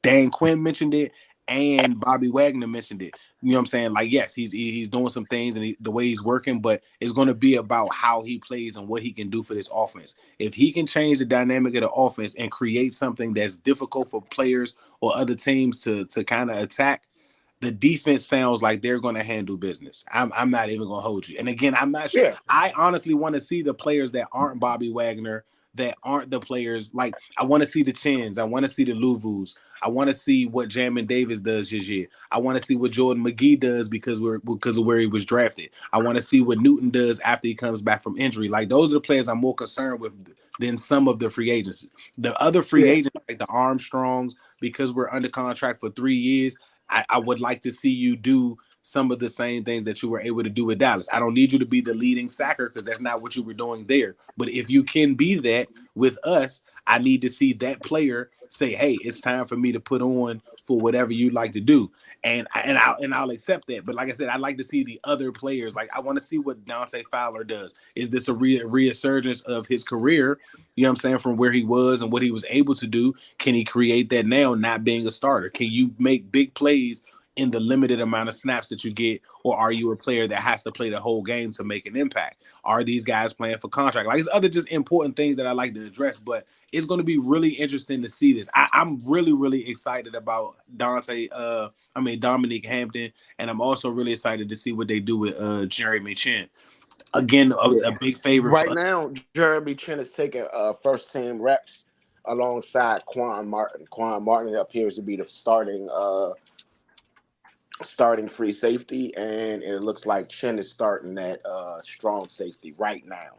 Dan Quinn mentioned it, and Bobby Wagner mentioned it. You know what I'm saying? Like, yes, he's doing some things and the way he's working, but it's going to be about how he plays and what he can do for this offense. If he can change the dynamic of the offense and create something that's difficult for players or other teams to kind of attack, the defense sounds like they're going to handle business. I'm not even going to hold you. And again, I'm not sure. Yeah. I honestly want to see the players that aren't Bobby Wagner, that aren't the players. Like, I want to see the Chins. I want to see the Luvus. I want to see what Jamin Davis does this year. I want to see what Jordan McGee does because of where he was drafted. I want to see what Newton does after he comes back from injury. Like, those are the players I'm more concerned with than some of the free agents. The other free agents, like the Armstrongs, because we're under contract for 3 years, I would like to see you do some of the same things that you were able to do with Dallas. I don't need you to be the leading sacker because that's not what you were doing there. But if you can be that with us, I need to see that player say, hey, it's time for me to put on for whatever you'd like to do. And I'll accept that. But like I said, I'd like to see the other players. Like, I want to see what Dante Fowler does. Is this a resurgence of his career? You know what I'm saying? From where he was and what he was able to do. Can he create that now, not being a starter? Can you make big plays in the limited amount of snaps that you get? Or are you a player that has to play the whole game to make an impact? Are these guys playing for contract? Like, it's other just important things that I like to address, but it's going to be really interesting to see this. I'm really, really excited about Dominique Hampton, and I'm also really excited to see what they do with Jeremy Chin. Again, a big favorite. Right now, Jeremy Chin is taking first team reps alongside Quan Martin. Quan Martin appears to be the starting free safety, and it looks like Chin is starting that strong safety right now.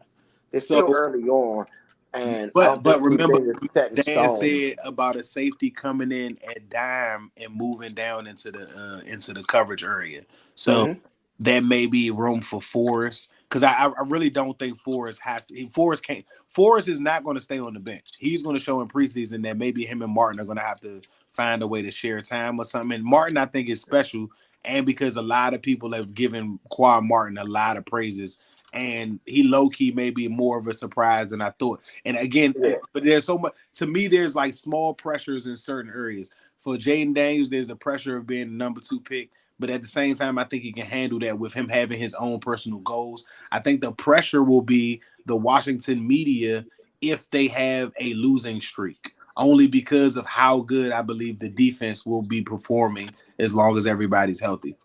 It's still early on. But remember, Dan said about a safety coming in at dime and moving down into the coverage area. So that may be room for Forrest because I really don't think Forrest has to. Forrest is not going to stay on the bench. He's going to show in preseason that maybe him and Martin are going to have to find a way to share time or something. And Martin, I think, is special, and because a lot of people have given Quad Martin a lot of praises, and he low-key may be more of a surprise than I thought. And again, but there's so much, to me, there's like small pressures in certain areas. For Jayden Daniels, there's the pressure of being the number 2 pick, but at the same time, I think he can handle that with him having his own personal goals. I think the pressure will be the Washington media if they have a losing streak, only because of how good I believe the defense will be performing as long as everybody's healthy.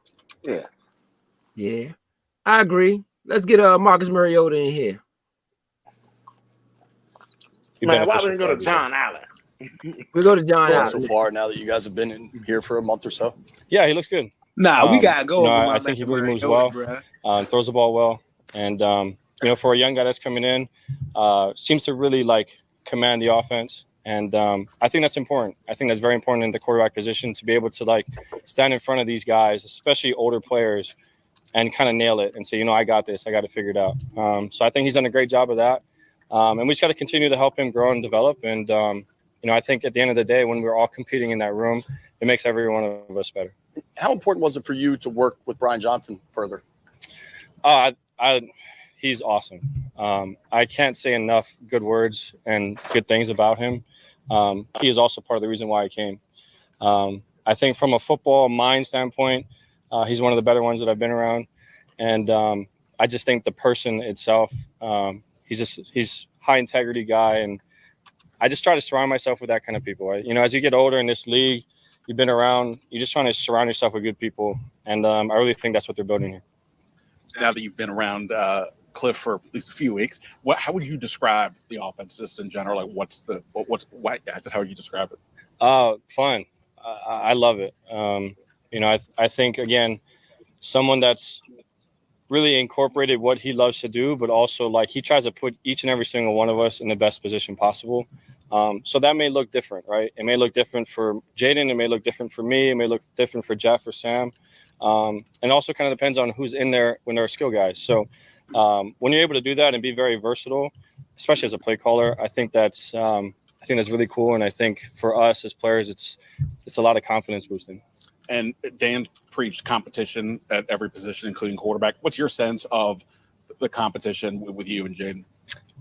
Yeah, I agree. Let's get Marcus Mariota in here. Man, why wouldn't go to John Allen? We go to John Allen so far now that you guys have been in here for a month or so. Yeah, he looks good. Nah, we gotta go. I think he really moves well, throws the ball well, and for a young guy that's coming in, seems to really like command the offense, and I think that's important. I think that's very important in the quarterback position to be able to like stand in front of these guys, especially older players, and kind of nail it and say, I got this, I got it figured out. So I think he's done a great job of that, and we just got to continue to help him grow and develop. And I think at the end of the day, when we're all competing in that room, it makes every one of us better. How important was it for you to work with Brian Johnson further? He's awesome. I can't say enough good words and good things about him. He is also part of the reason why I came. I think from a football mind standpoint, he's one of the better ones that I've been around. And I just think the person itself, he's high integrity guy. And I just try to surround myself with that kind of people. As you get older in this league, you've been around, you're just trying to surround yourself with good people. And I really think that's what they're building here. Now that you've been around Kliff for at least a few weeks, how would you describe the offense just in general? Like how would you describe it? Fun. I love it. I think, again, someone that's really incorporated what he loves to do, but also like he tries to put each and every single one of us in the best position possible. So that may look different, right? It may look different for Jayden. It may look different for me. It may look different for Jeff or Sam. And also kind of depends on who's in there when there are skill guys. So when you're able to do that and be very versatile, especially as a play caller, I think that's really cool. And I think for us as players, it's a lot of confidence boosting. And Dan preached competition at every position, including quarterback. What's your sense of the competition with you and Jayden?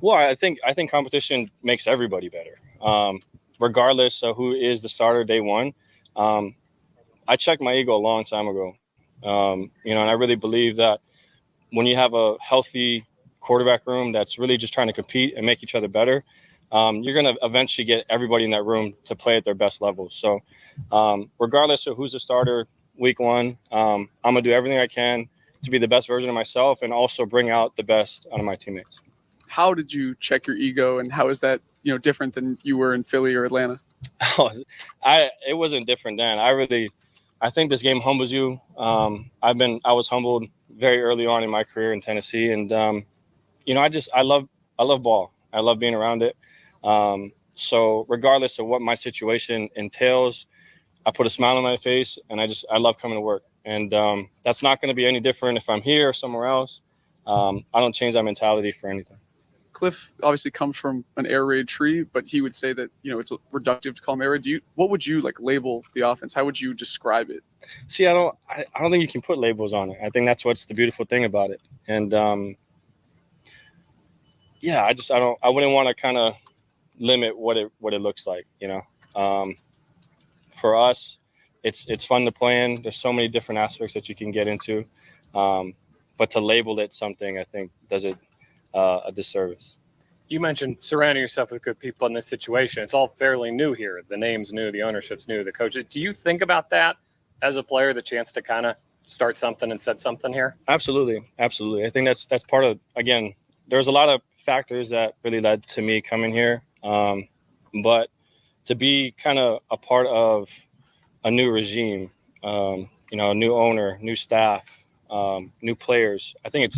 Well, I think competition makes everybody better, regardless of who is the starter day one. I checked my ego a long time ago, and I really believe that when you have a healthy quarterback room that's really just trying to compete and make each other better, you're going to eventually get everybody in that room to play at their best level. So regardless of who's the starter week one, I'm going to do everything I can to be the best version of myself and also bring out the best out of my teammates. How did you check your ego, and how is that different than you were in Philly or Atlanta? It wasn't different then. I think this game humbles you. I was humbled very early on in my career in Tennessee, and I love ball. I love being around it. So regardless of what my situation entails, I put a smile on my face, and I love coming to work. And that's not going to be any different if I'm here or somewhere else. I don't change that mentality for anything. Kliff obviously comes from an air raid tree, but he would say that it's reductive to call him air raid. What would you label the offense? How would you describe it? See, I don't think you can put labels on it. I think that's what's the beautiful thing about it. And I wouldn't want to kind of limit what it looks like. For us, it's fun to play in. There's so many different aspects that you can get into, but to label it something, I think does it a disservice. You mentioned surrounding yourself with good people in this situation. It's all fairly new here. The name's new, the ownership's new, the coach. Do you think about that as a player, the chance to kind of start something and set something here? Absolutely. I think that's part of, again, there's a lot of factors that really led to me coming here. But to be kind of a part of a new regime, a new owner, new staff, new players, I think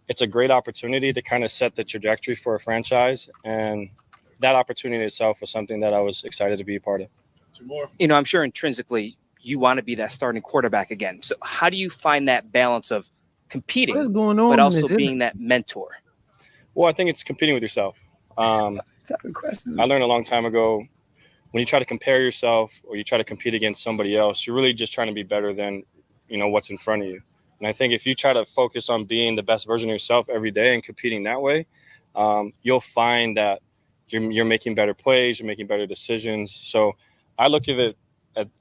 it's a great opportunity to kind of set the trajectory for a franchise. And that opportunity itself was something that I was excited to be a part of. Two more. I'm sure intrinsically you want to be that starting quarterback again. So how do you find that balance of competing, What is going on but in also this being that mentor? Well, I think it's competing with yourself. I learned a long time ago, when you try to compare yourself or you try to compete against somebody else, you're really just trying to be better than, what's in front of you. And I think if you try to focus on being the best version of yourself every day and competing that way, you'll find that you're making better plays, you're making better decisions. So I look at it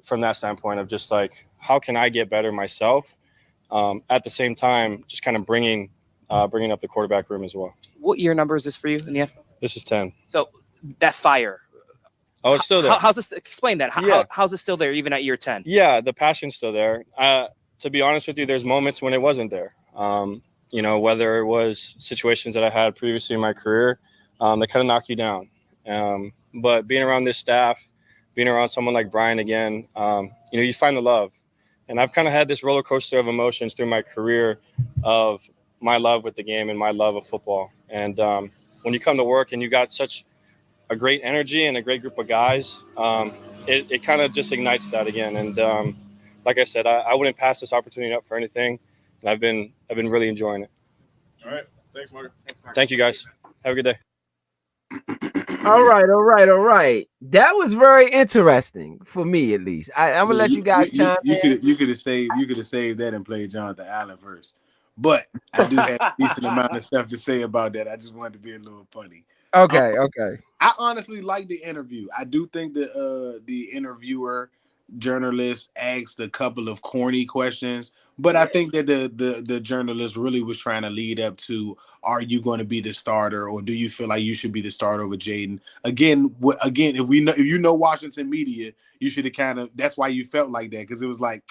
from that standpoint of just like, how can I get better myself? At the same time, just kind of bringing up the quarterback room as well. What year number is this for you in the NFL? This is 10. So that fire. Oh, it's still there. How's this? Explain that. How's it still there even at year 10? Yeah, the passion's still there. To be honest with you, there's moments when it wasn't there. Whether it was situations that I had previously in my career, that kind of knock you down. But being around this staff, being around someone like Brian again, you find the love. And I've kind of had this roller coaster of emotions through my career of my love with the game and my love of football. And when you come to work and you got such a great energy and a great group of guys, it kind of just ignites that again. And like I said, I wouldn't pass this opportunity up for anything. And I've been really enjoying it. All right. Thanks, Mark. Thank you, guys. Have a good day. All right. That was very interesting for me, at least. I'm gonna let you guys chime in. You could have saved that and played Johnathan Allen first. But I do have a decent amount of stuff to say about that. I just wanted to be a little funny. Okay. I honestly like the interview. I do think that the interviewer journalist asked a couple of corny questions, but I think that the journalist really was trying to lead up to, are you going to be the starter, or do you feel like you should be the starter over Jayden? Again, if you know Washington media, you should have kind of, that's why you felt like that, because it was like,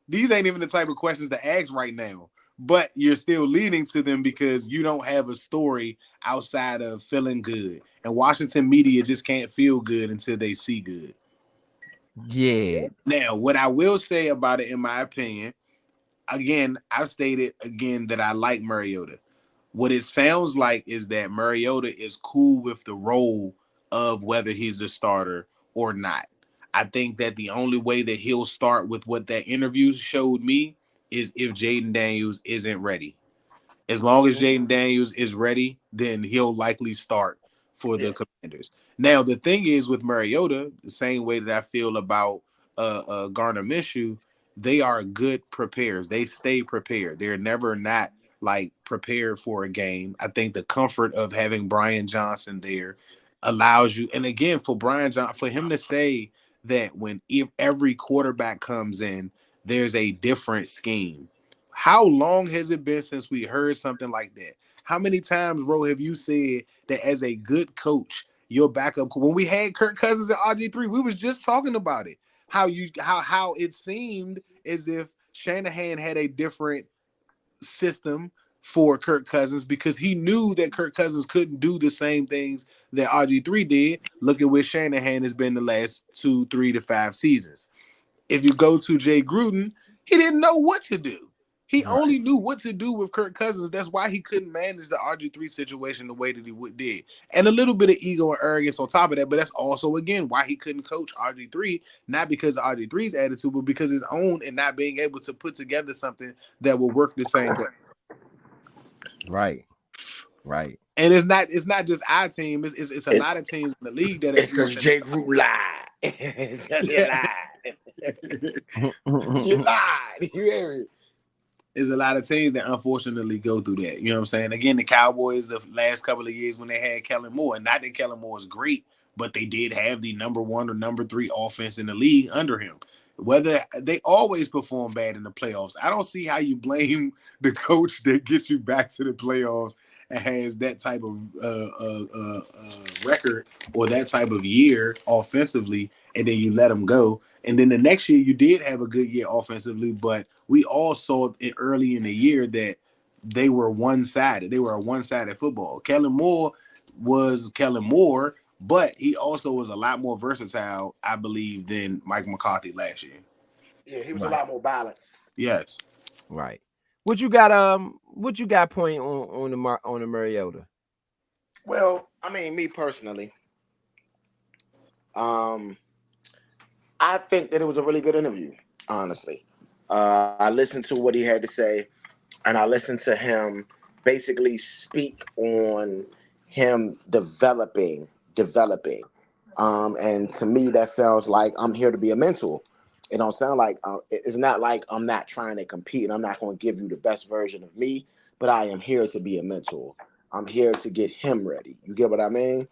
these ain't even the type of questions to ask right now. But you're still leading to them because you don't have a story outside of feeling good. And Washington media just can't feel good until they see good. Yeah. Now, what I will say about it, in my opinion, again, I've stated again that I like Mariota. What it sounds like is that Mariota is cool with the role of whether he's the starter or not. I think that the only way that he'll start with what that interview showed me is if Jayden Daniels isn't ready. As long as Jayden Daniels is ready, then he'll likely start for the Commanders. Now, the thing is with Mariota, the same way that I feel about Gardner Minshew, they are good preparers. They stay prepared. They're never not like prepared for a game. I think the comfort of having Brian Johnson there allows you. And again, for Brian Johnson, for him to say that if every quarterback comes in, there's a different scheme. How long has it been since we heard something like that? How many times, bro, have you said that as a good coach, your backup? When we had Kirk Cousins at RG3, we was just talking about it. How it seemed as if Shanahan had a different system for Kirk Cousins because he knew that Kirk Cousins couldn't do the same things that RG3 did. Look at where Shanahan has been the last 2, 3 to 5 seasons. If you go to Jay Gruden, he didn't know what to do. He only knew what to do with Kirk Cousins. That's why he couldn't manage the RG3 situation the way that he did. And a little bit of ego and arrogance on top of that, but that's also, again, why he couldn't coach RG3, not because of RG3's attitude, but because his own and not being able to put together something that will work the same way. Right. And it's not just our team. It's a lot of teams in the league that it's because Jay Gruden lied. It's because he lied. You lied. You hear me? There's a lot of teams that unfortunately go through that. You know what I'm saying? Again, the Cowboys, the last couple of years when they had Kellen Moore, and not that Kellen Moore is great, but they did have the number 1 or number 3 offense in the league under him. Whether they always perform bad in the playoffs. I don't see how you blame the coach that gets you back to the playoffs and has that type of record or that type of year offensively, and then you let them go. And then the next year you did have a good year offensively, but we all saw it early in the year that they were one-sided. They were a one-sided football. Kellen Moore was Kellen Moore, but he also was a lot more versatile, I believe, than Mike McCarthy last year. Yeah, he was a lot more balanced. Yes. Right. What you got point on the Mariota? Well, I mean, me personally, I think that it was a really good interview, honestly. I listened to what he had to say. and I listened to him basically speak on him developing. And to me, that sounds like I'm here to be a mentor. It don't sound like it's not like I'm not trying to compete and I'm not going to give you the best version of me, but I am here to be a mentor. I'm here to get him ready. You get what I mean?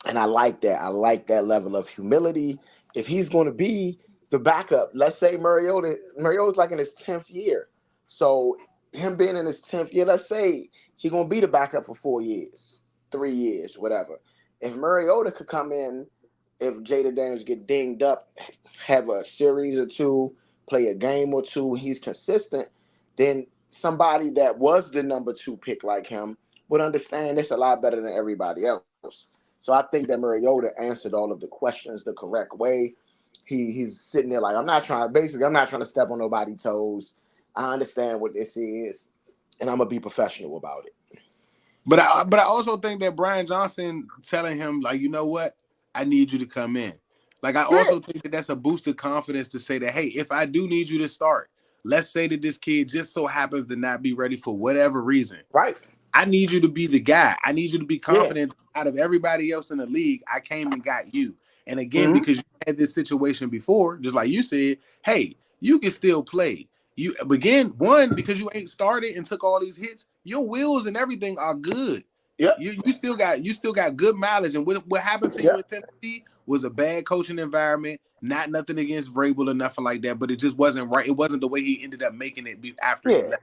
And I like that. I like that level of humility. If he's going to be the backup, let's say Mariota's like in his 10th year. So him being in his 10th year, let's say he's going to be the backup for 4 years, 3 years, whatever. If Mariota could come in, if Jayden Daniels get dinged up, have a series or two, play a game or two, he's consistent, then somebody that was the number 2 pick like him would understand this a lot better than everybody else. So I think that Mariota answered all of the questions the correct way. He's sitting there like, I'm not trying to step on nobody's toes. I understand what this is, and I'm gonna be professional about it. But I also think that Brian Johnson telling him, like, you know what, I need you to come in. Like, I also think that that's a boost of confidence to say that, hey, if I do need you to start, let's say that this kid just so happens to not be ready for whatever reason. Right. I need you to be the guy. I need you to be confident. Out of everybody else in the league, I came and got you. And again, because you had this situation before, just like you said, hey, you can still play. You again, one, because you ain't started and took all these hits, your wheels and everything are good. Yep. You still got good mileage. And what happened to you in Tennessee was a bad coaching environment. Not nothing against Vrabel or nothing like that, but it just wasn't right. It wasn't the way he ended up making it after he left.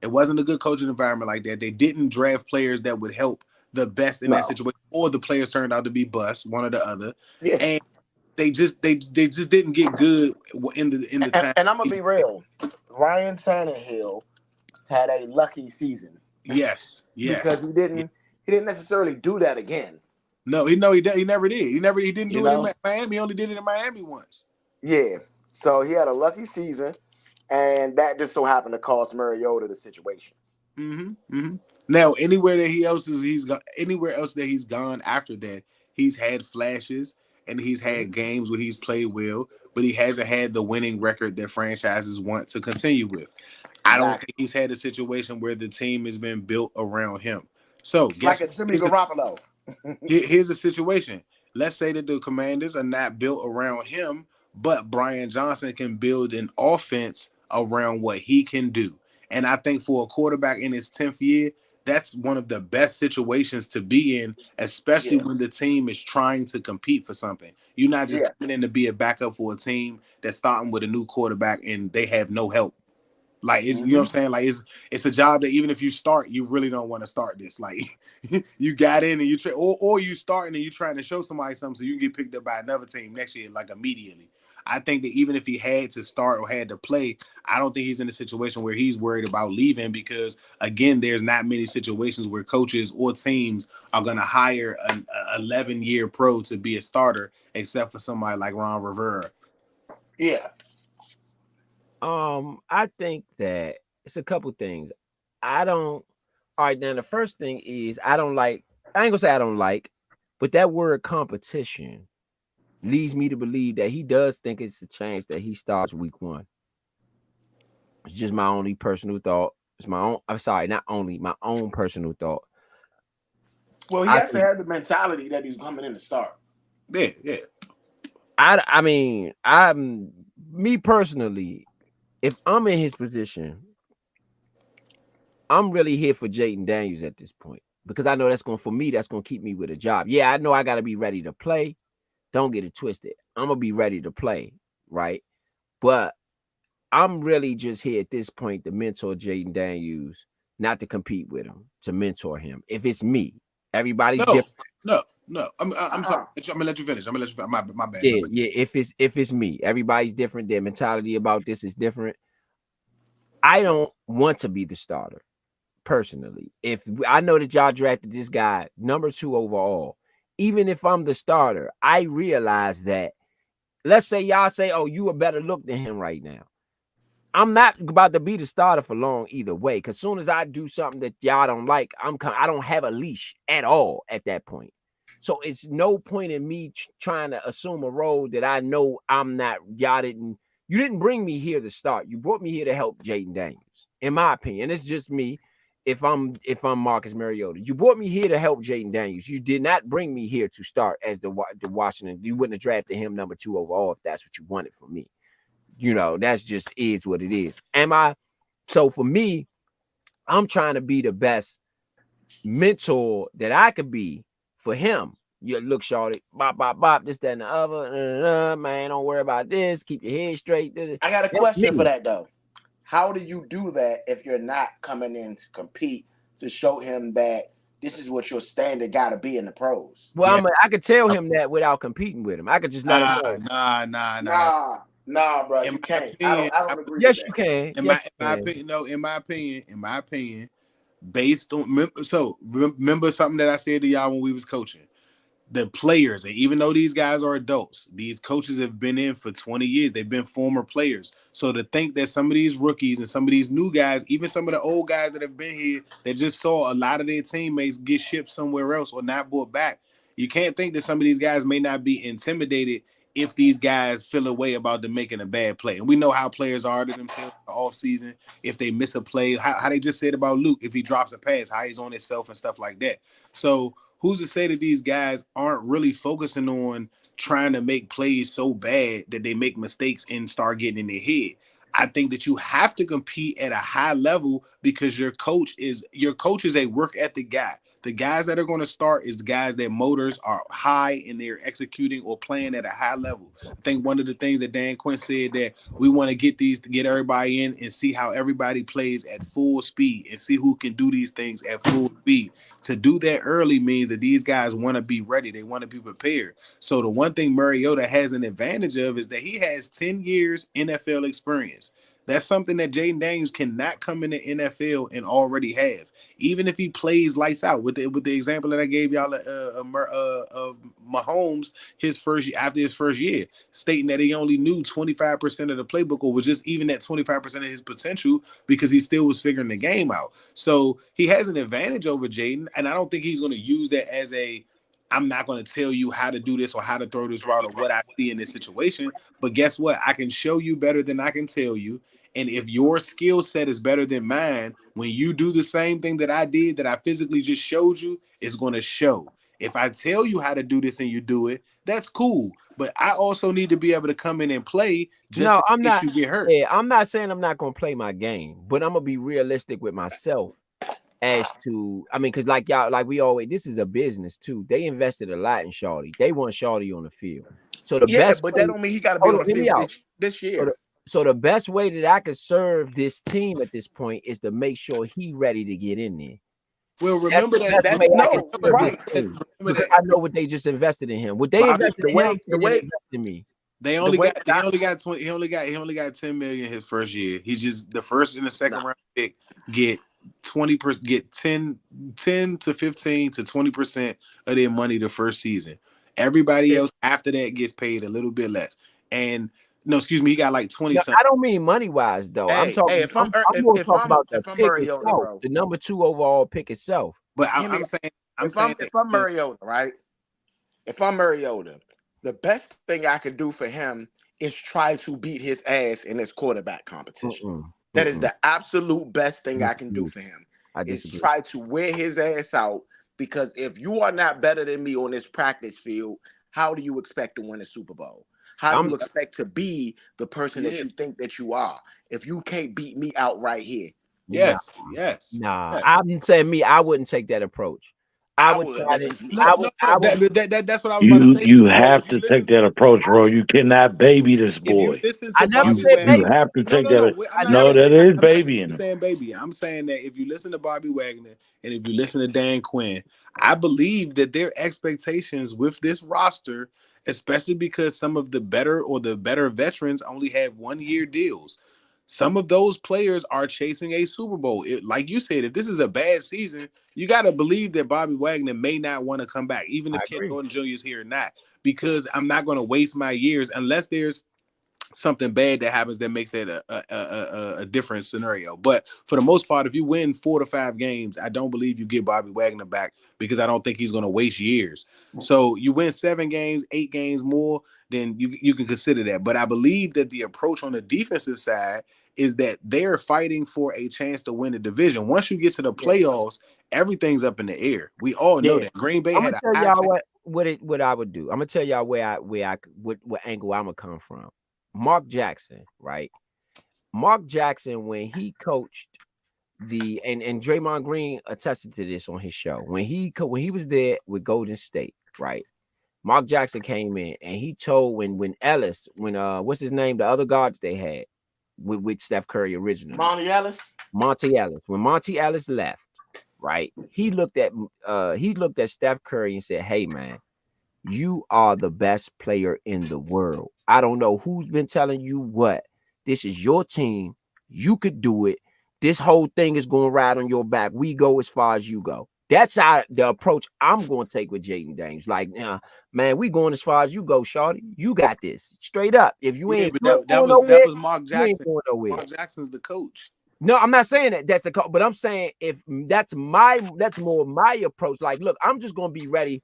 It wasn't a good coaching environment like that. They didn't draft players that would help the best in that situation, or the players turned out to be busts, one or the other. Yeah. And they just didn't get good in the time. And I'm gonna be real. Ryan Tannehill had a lucky season. Yes. Because he didn't necessarily do that again. No, he never did. He didn't do it in Miami. He only did it in Miami once. Yeah. So he had a lucky season. And that just so happened to cost Mariota the situation. Now, anywhere else that he's gone after that, he's had flashes and he's had games where he's played well, but he hasn't had the winning record that franchises want to continue with. I don't think he's had a situation where the team has been built around him. So, like a Jimmy Garoppolo. Here's a situation. Let's say that the Commanders are not built around him, but Brian Johnson can build an offense around what he can do. And I think for a quarterback in his 10th year, that's one of the best situations to be in, especially when the team is trying to compete for something. You're not just coming in to be a backup for a team that's starting with a new quarterback and they have no help. Like, you know what I'm saying? Like, it's a job that even if you start, you really don't want to start this. Like, you got in and you or you starting and you trying to show somebody something so you can get picked up by another team next year, like immediately. I think that even if he had to start or had to play, I don't think he's in a situation where he's worried about leaving because, again, there's not many situations where coaches or teams are going to hire an 11-year pro to be a starter, except for somebody like Ron Rivera. Yeah. I think that it's a couple things. All right, now the first thing is I ain't gonna say I don't like, but that word competition leads me to believe that he does think it's a chance that he starts week 1. It's just my only personal thought. It's my own, my own personal thought. Well, he has to have the mentality that he's coming in to start. Yeah. I mean, me personally, if I'm in his position, I'm really here for Jayden Daniels at this point because I know that's going to keep me with a job. Yeah, I know I got to be ready to play. Don't get it twisted. I'm going to be ready to play, right? But I'm really just here at this point to mentor Jayden Daniels, not to compete with him, to mentor him. If it's me, everybody's different. No. I'm sorry. I'm gonna let you finish. My bad. Yeah. If it's me, everybody's different. Their mentality about this is different. I don't want to be the starter personally. If I know that y'all drafted this guy number 2 overall, even if I'm the starter, I realize that. Let's say y'all say, "Oh, you a better look than him right now." I'm not about to be the starter for long either way. Because soon as I do something that y'all don't like, I don't have a leash at all at that point. So it's no point in me trying to assume a role that I know I'm not. Y'all didn't You didn't bring me here to start. You brought me here to help Jayden Daniels, in my opinion. It's just me. If I'm Marcus Mariota, you brought me here to help Jayden Daniels. You did not bring me here to start as the Washington. You wouldn't have drafted him number 2 overall if that's what you wanted from me. That's just is what it is. So for me, I'm trying to be the best mentor that I could be for him. You look, shorty, bop, bop, bop, this, that, and the other. Man, don't worry about this. Keep your head straight. I got a question for that, though. How do you do that if you're not coming in to compete to show him that this is what your standard got to be in the pros? Well, I could tell him that without competing with him. I could just let him know. Nah, bro, you can't. I don't agree. Yes, with you that. can. In my opinion, based on remember something that I said to y'all when we was coaching. The players, and even though these guys are adults, these coaches have been in for 20 years. They've been former players. So to think that some of these rookies and some of these new guys, even some of the old guys that have been here, that just saw a lot of their teammates get shipped somewhere else or not brought back, you can't think that some of these guys may not be intimidated if these guys feel a way about them making a bad play. And we know how players are to themselves in the offseason. If they miss a play, how they just said about Luke, if he drops a pass, how he's on himself and stuff like that. So who's to say that these guys aren't really focusing on trying to make plays so bad that they make mistakes and start getting in their head? I think that you have to compete at a high level because your coach is a work ethic guy. The guys that are going to start is the guys that motors are high and they're executing or playing at a high level. I think one of the things that Dan Quinn said that we want to get everybody in and see how everybody plays at full speed and see who can do these things at full speed. To do that early means that these guys want to be ready. They want to be prepared. So the one thing Mariota has an advantage of is that he has 10 years NFL experience. That's something that Jayden Daniels cannot come in the NFL and already have. Even if he plays lights out, with the example that I gave y'all of Mahomes after his first year, stating that he only knew 25% of the playbook, or was just even at 25% of his potential because he still was figuring the game out. So he has an advantage over Jayden, and I don't think he's going to use that as I'm not going to tell you how to do this or how to throw this route or what I see in this situation. But guess what? I can show you better than I can tell you. And if your skill set is better than mine, when you do the same thing that I did, that I physically just showed you, it's going to show. If I tell you how to do this and you do it, that's cool. But I also need to be able to come in and play just in case you get hurt. Yeah, I'm not saying I'm not going to play my game, but I'm going to be realistic with myself as to, because like we always, this is a business too. They invested a lot in Shawty. They want Shawty on the field. So the best, but that don't mean he got to be on the field this year. So the best way that I could serve this team at this point is to make sure he's ready to get in there. Well, remember that. I know what they just invested in him. What they invested in him, they invested in me. He only got 10 million his first year. He's just the first and the second round pick get 20%, get 10 to 15 to 20% of their money the first season. Everybody else after that gets paid a little bit less. And no, excuse me, he got like 20 something. I don't mean money wise though. I'm talking. I'm going to talk about the pick itself, the number 2 overall pick itself. But I'm saying, if I'm Mariota, right? If I'm Mariota, the best thing I could do for him is try to beat his ass in this quarterback competition. That is the absolute best thing I can do for him. Is try to wear his ass out, because if you are not better than me on this practice field, how do you expect to win a Super Bowl? How do you expect to be the person that you think that you are if you can't beat me out right here? Yes. Nah, I'm saying I wouldn't take that approach. I would. That's what I was about to say. You have to take that approach, bro. You cannot baby this boy. I never said baby. You have to take that. No, that is babying. I'm saying baby. I'm saying that if you listen to Bobby Wagner and if you listen to Dan Quinn, I believe that their expectations with this roster, especially because some of the better veterans only have 1-year deals. Some of those players are chasing a Super Bowl. Like you said, if this is a bad season, you got to believe that Bobby Wagner may not want to come back, even if Ken Norton Jr. is here or not, because I'm not going to waste my years unless there's something bad that happens that makes that a different scenario. But for the most part, if you win 4 to 5 games, I don't believe you get Bobby Wagner back because I don't think he's going to waste years. So you win 7 games, 8 games more, then you can consider that. But I believe that the approach on the defensive side is that they're fighting for a chance to win the division. Once you get to the playoffs, everything's up in the air. We all know that. Green Bay I'm had gonna a tell high y'all chance. what I would do. I'm gonna tell y'all what angle I'm gonna come from. Mark Jackson, right? Mark Jackson, when he coached and Draymond Green attested to this on his show when he was there with Golden State, right? Mark Jackson came in and he told when Ellis, what's his name, the other guards they had with Steph Curry originally, Monty Ellis. When Monty Ellis left, right? He looked at Steph Curry and said, "Hey man, you are the best player in the world. I don't know who's been telling you what. This is your team. You could do it. This whole thing is going to ride on your back. We go as far as you go." That's how the approach I'm going to take with Jayden Daniels. Like, man, we going as far as you go, shorty. You got this. Straight up. If you ain't, But that was Mark Jackson. Mark Jackson's the coach. No, I'm not saying that that's the coach, but I'm saying if that's more my approach. Like, look, I'm just going to be ready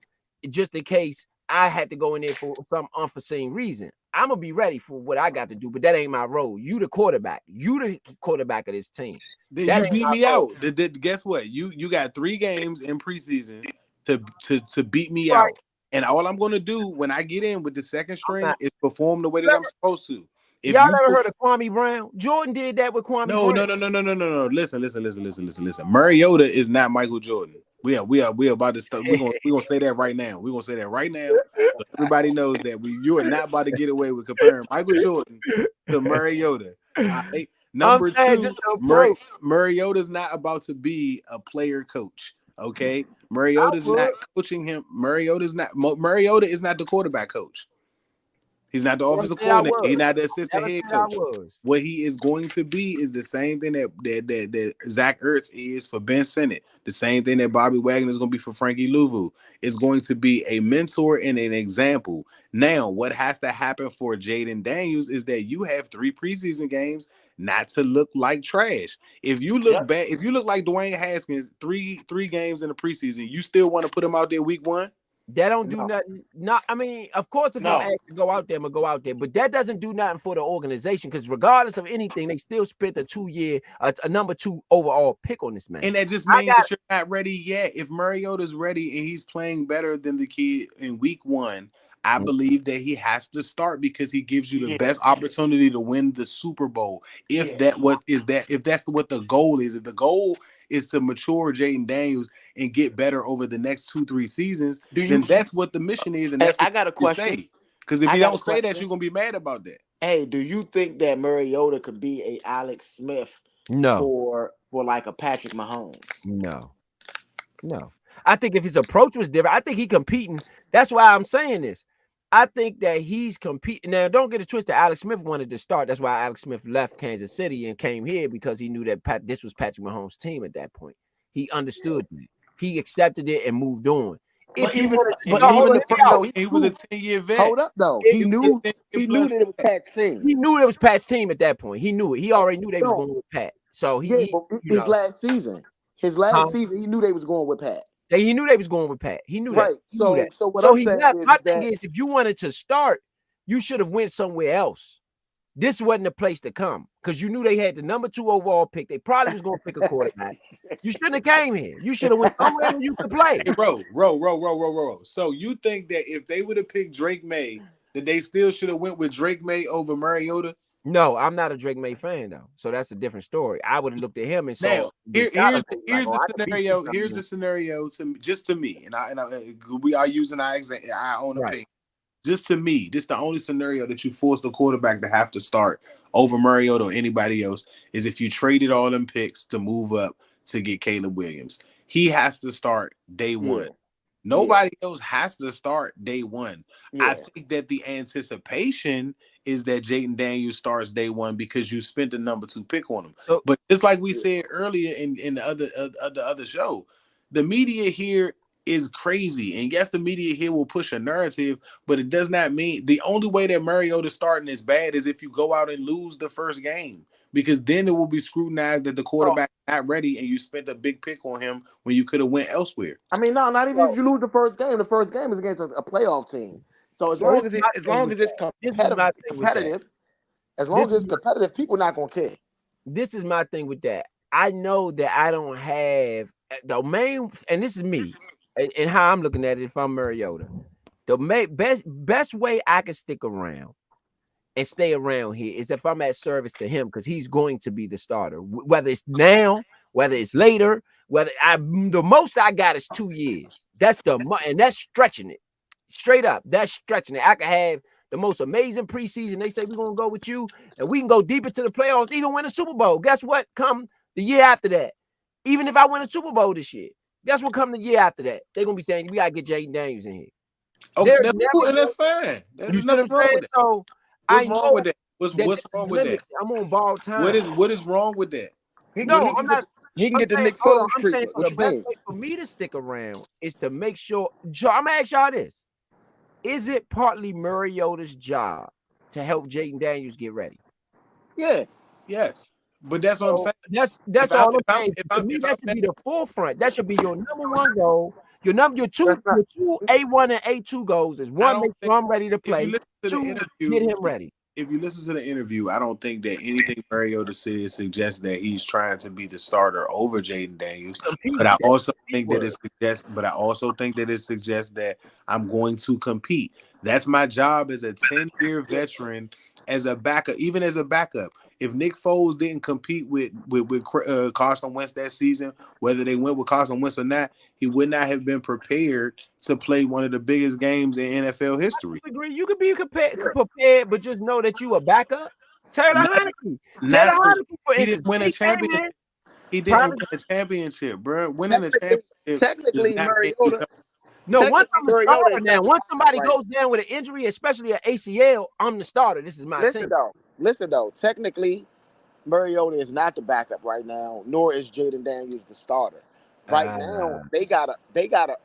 just in case I had to go in there for some unforeseen reason. I'm gonna be ready for what I got to do, but that ain't my role. You the quarterback. You the quarterback of this team. Then that you beat me out. Guess what? You got 3 games in preseason to beat me out. And all I'm gonna do when I get in with the second string is perform the way that I'm supposed to. Y'all ever heard of Kwame Brown? Jordan did that with Kwame No, Brown. No. Listen. Mariota is not Michael Jordan. We are about to start. We're gonna say that right now. We're gonna say that right now. So everybody knows that you are not about to get away with comparing Michael Jordan to Mariota. Right? Number 2, Mariota's not about to be a player coach. Okay, Mariota's not coaching him. Mariota is not the quarterback coach. He's not the offensive coordinator. He's not the assistant head coach. What he is going to be is the same thing that Zach Ertz is for Ben Sinnott. The same thing that Bobby Wagner is going to be for Frankie Luvu. It's going to be a mentor and an example. Now, what has to happen for Jayden Daniels is that you have 3 preseason games not to look like trash. If you look bad, if you look like Dwayne Haskins, three games in the preseason, you still want to put him out there week 1? That don't do nothing. Not, I mean, of course, if I'm asked to go out there, I'm gonna go out there. But that doesn't do nothing for the organization because regardless of anything, they still spent a 2-year, a number 2 overall pick on this man. And that just means that you're not ready yet. If Mariota's ready and he's playing better than the kid in week 1, I believe that he has to start because he gives you the best opportunity to win the Super Bowl. If that's what the goal is. If the goal is to mature Jayden Daniels and get better over the next 2-3 seasons, then that's what the mission is, and that's what I got a question. Because if you don't say that, you're gonna be mad about that. Hey, do you think that Mariota could be a Alex Smith for like a Patrick Mahomes? No. I think if his approach was different, I think he competing. That's why I'm saying this. I think that he's competing. Now, don't get it twisted. Alex Smith wanted to start. That's why Alex Smith left Kansas City and came here because he knew that this was Patrick Mahomes' team at that point. He understood it. He accepted it and moved on. He was a 10-year vet. Hold up, though. He knew that it was Pat's team. He knew it was Pat's team at that point. He knew it. He already knew they was going with Pat. So last season, he knew they was going with Pat. He knew they was going with Pat. He knew that. He knew that. So he left. My thing is, if you wanted to start, you should have went somewhere else. This wasn't the place to come because you knew they had the number 2 overall pick. They probably was going to pick a quarterback. You shouldn't have came here. You should have went somewhere where you could play. Hey, row. So you think that if they would have picked Drake May, that they still should have went with Drake May over Mariota? No, I'm not a Drake May fan though, so that's a different story. I would have looked at him and said, "Here's the scenario. Here's the scenario to me, and we are using our own opinion. Just to me, this is the only scenario that you force the quarterback to have to start over Mariota or anybody else is if you traded all them picks to move up to get Caleb Williams. He has to start day 1. Nobody else has to start day 1. I think that the anticipation is that Jayden Daniels starts day 1 because you spent the number 2 pick on him. But just like we said earlier in the other show, the media here is crazy. And yes, the media here will push a narrative, but it does not mean the only way that Mariota starting is bad is if you go out and lose the first game, because then it will be scrutinized that the quarterback is not ready and you spent a big pick on him when you could have went elsewhere. I mean, no, not even if you lose the first game. The first game is against a playoff team. So as long as it's competitive, as long as it's competitive, people not gonna care. This is my thing with that. I know that I don't have the main, and this is me and how I'm looking at it. If I'm Mariota, the best way I can stick around and stay around here is if I'm at service to him, because he's going to be the starter, whether it's now, whether it's later, the most I got is 2 years. That's and that's stretching it straight up. That's stretching it. I could have the most amazing preseason. They say we're gonna go with you, and we can go deep into the playoffs, even win a Super Bowl. Guess what? Come the year after that, even if I win a Super Bowl this year, guess what? Come the year after that, they're gonna be saying we gotta get Jayden Daniels in here. Okay, that's cool, and that's fine. There's nothing wrong with that. So what's wrong with that? What's wrong with that? I'm on ball time. What is wrong with that? No, I'm not. He can get the Nick Foles Foles treatment. The best way for me to stick around is to make sure. So I'm gonna ask y'all this: is it partly Mariota's job to help Jayden Daniels get ready? Yeah. Yes. But that's what I'm saying. That's all I'm saying. To me, that should be the forefront. That should be your number one goal. Your two A1 and A2 goals is one, make sure I'm ready to play. Two, get him ready. If you listen to the interview, I don't think that anything Mariota said suggests that he's trying to be the starter over Jayden Daniels. But I also think that it suggests that I'm going to compete. That's my job as a 10-year veteran, as a backup, even as a backup. If Nick Foles didn't compete with Carson Wentz that season, whether they went with Carson Wentz or not, he would not have been prepared to play one of the biggest games in NFL history. I agree. You could be prepared, but just know that you a backup. Taylor Heineke. For he didn't win a championship. He didn't win a championship, bro. Winning a championship. Technically, Mariota. No, once I'm a starter now, once somebody goes down with an injury, especially an ACL, I'm the starter. This is my team. Listen though, technically, Mariota is not the backup right now, nor is Jayden Daniels the starter. Right now, they gotta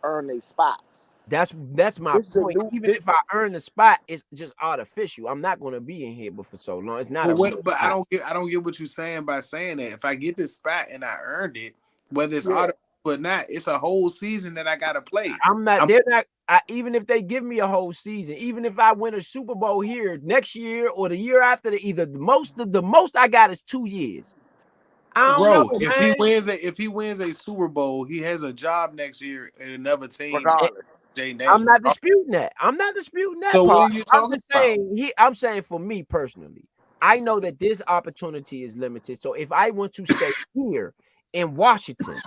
earn their spots. That's my point. Even if I earn the spot, it's just artificial. I'm not going to be in here for so long. It's not. But I don't get what you're saying by saying that. If I get this spot and I earned it, whether it's artificial or not, it's a whole season that I gotta play. Even if they give me a whole season, even if I win a Super Bowl here next year or the year after, the most I got is 2 years. If he wins a Super Bowl, he has a job next year at another team. I'm not disputing that. So what are you talking about? I'm saying for me personally, I know that this opportunity is limited. So if I want to stay here in Washington,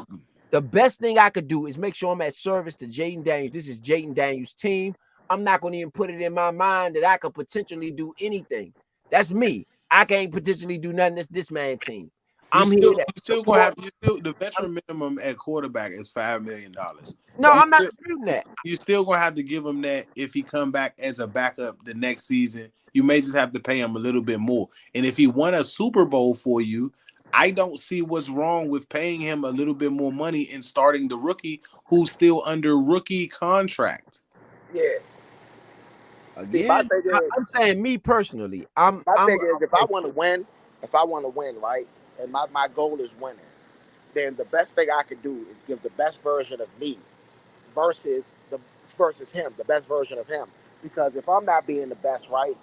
the best thing I could do is make sure I'm at service to Jayden Daniels. This is Jayden Daniels' team. I'm not going to even put it in my mind that I could potentially do anything. That's me. I can't potentially do nothing. That's this man's team. The veteran minimum at quarterback is $5 million. No, I'm not disputing that. You're still gonna have to give him that if he come back as a backup the next season. You may just have to pay him a little bit more. And if he won a Super Bowl for you, I don't see what's wrong with paying him a little bit more money and starting the rookie who's still under rookie contract. Yeah. Again, I'm saying me personally. If I want to win, right, and my goal is winning, then the best thing I can do is give the best version of me versus him, the best version of him. Because if I'm not being the best, right,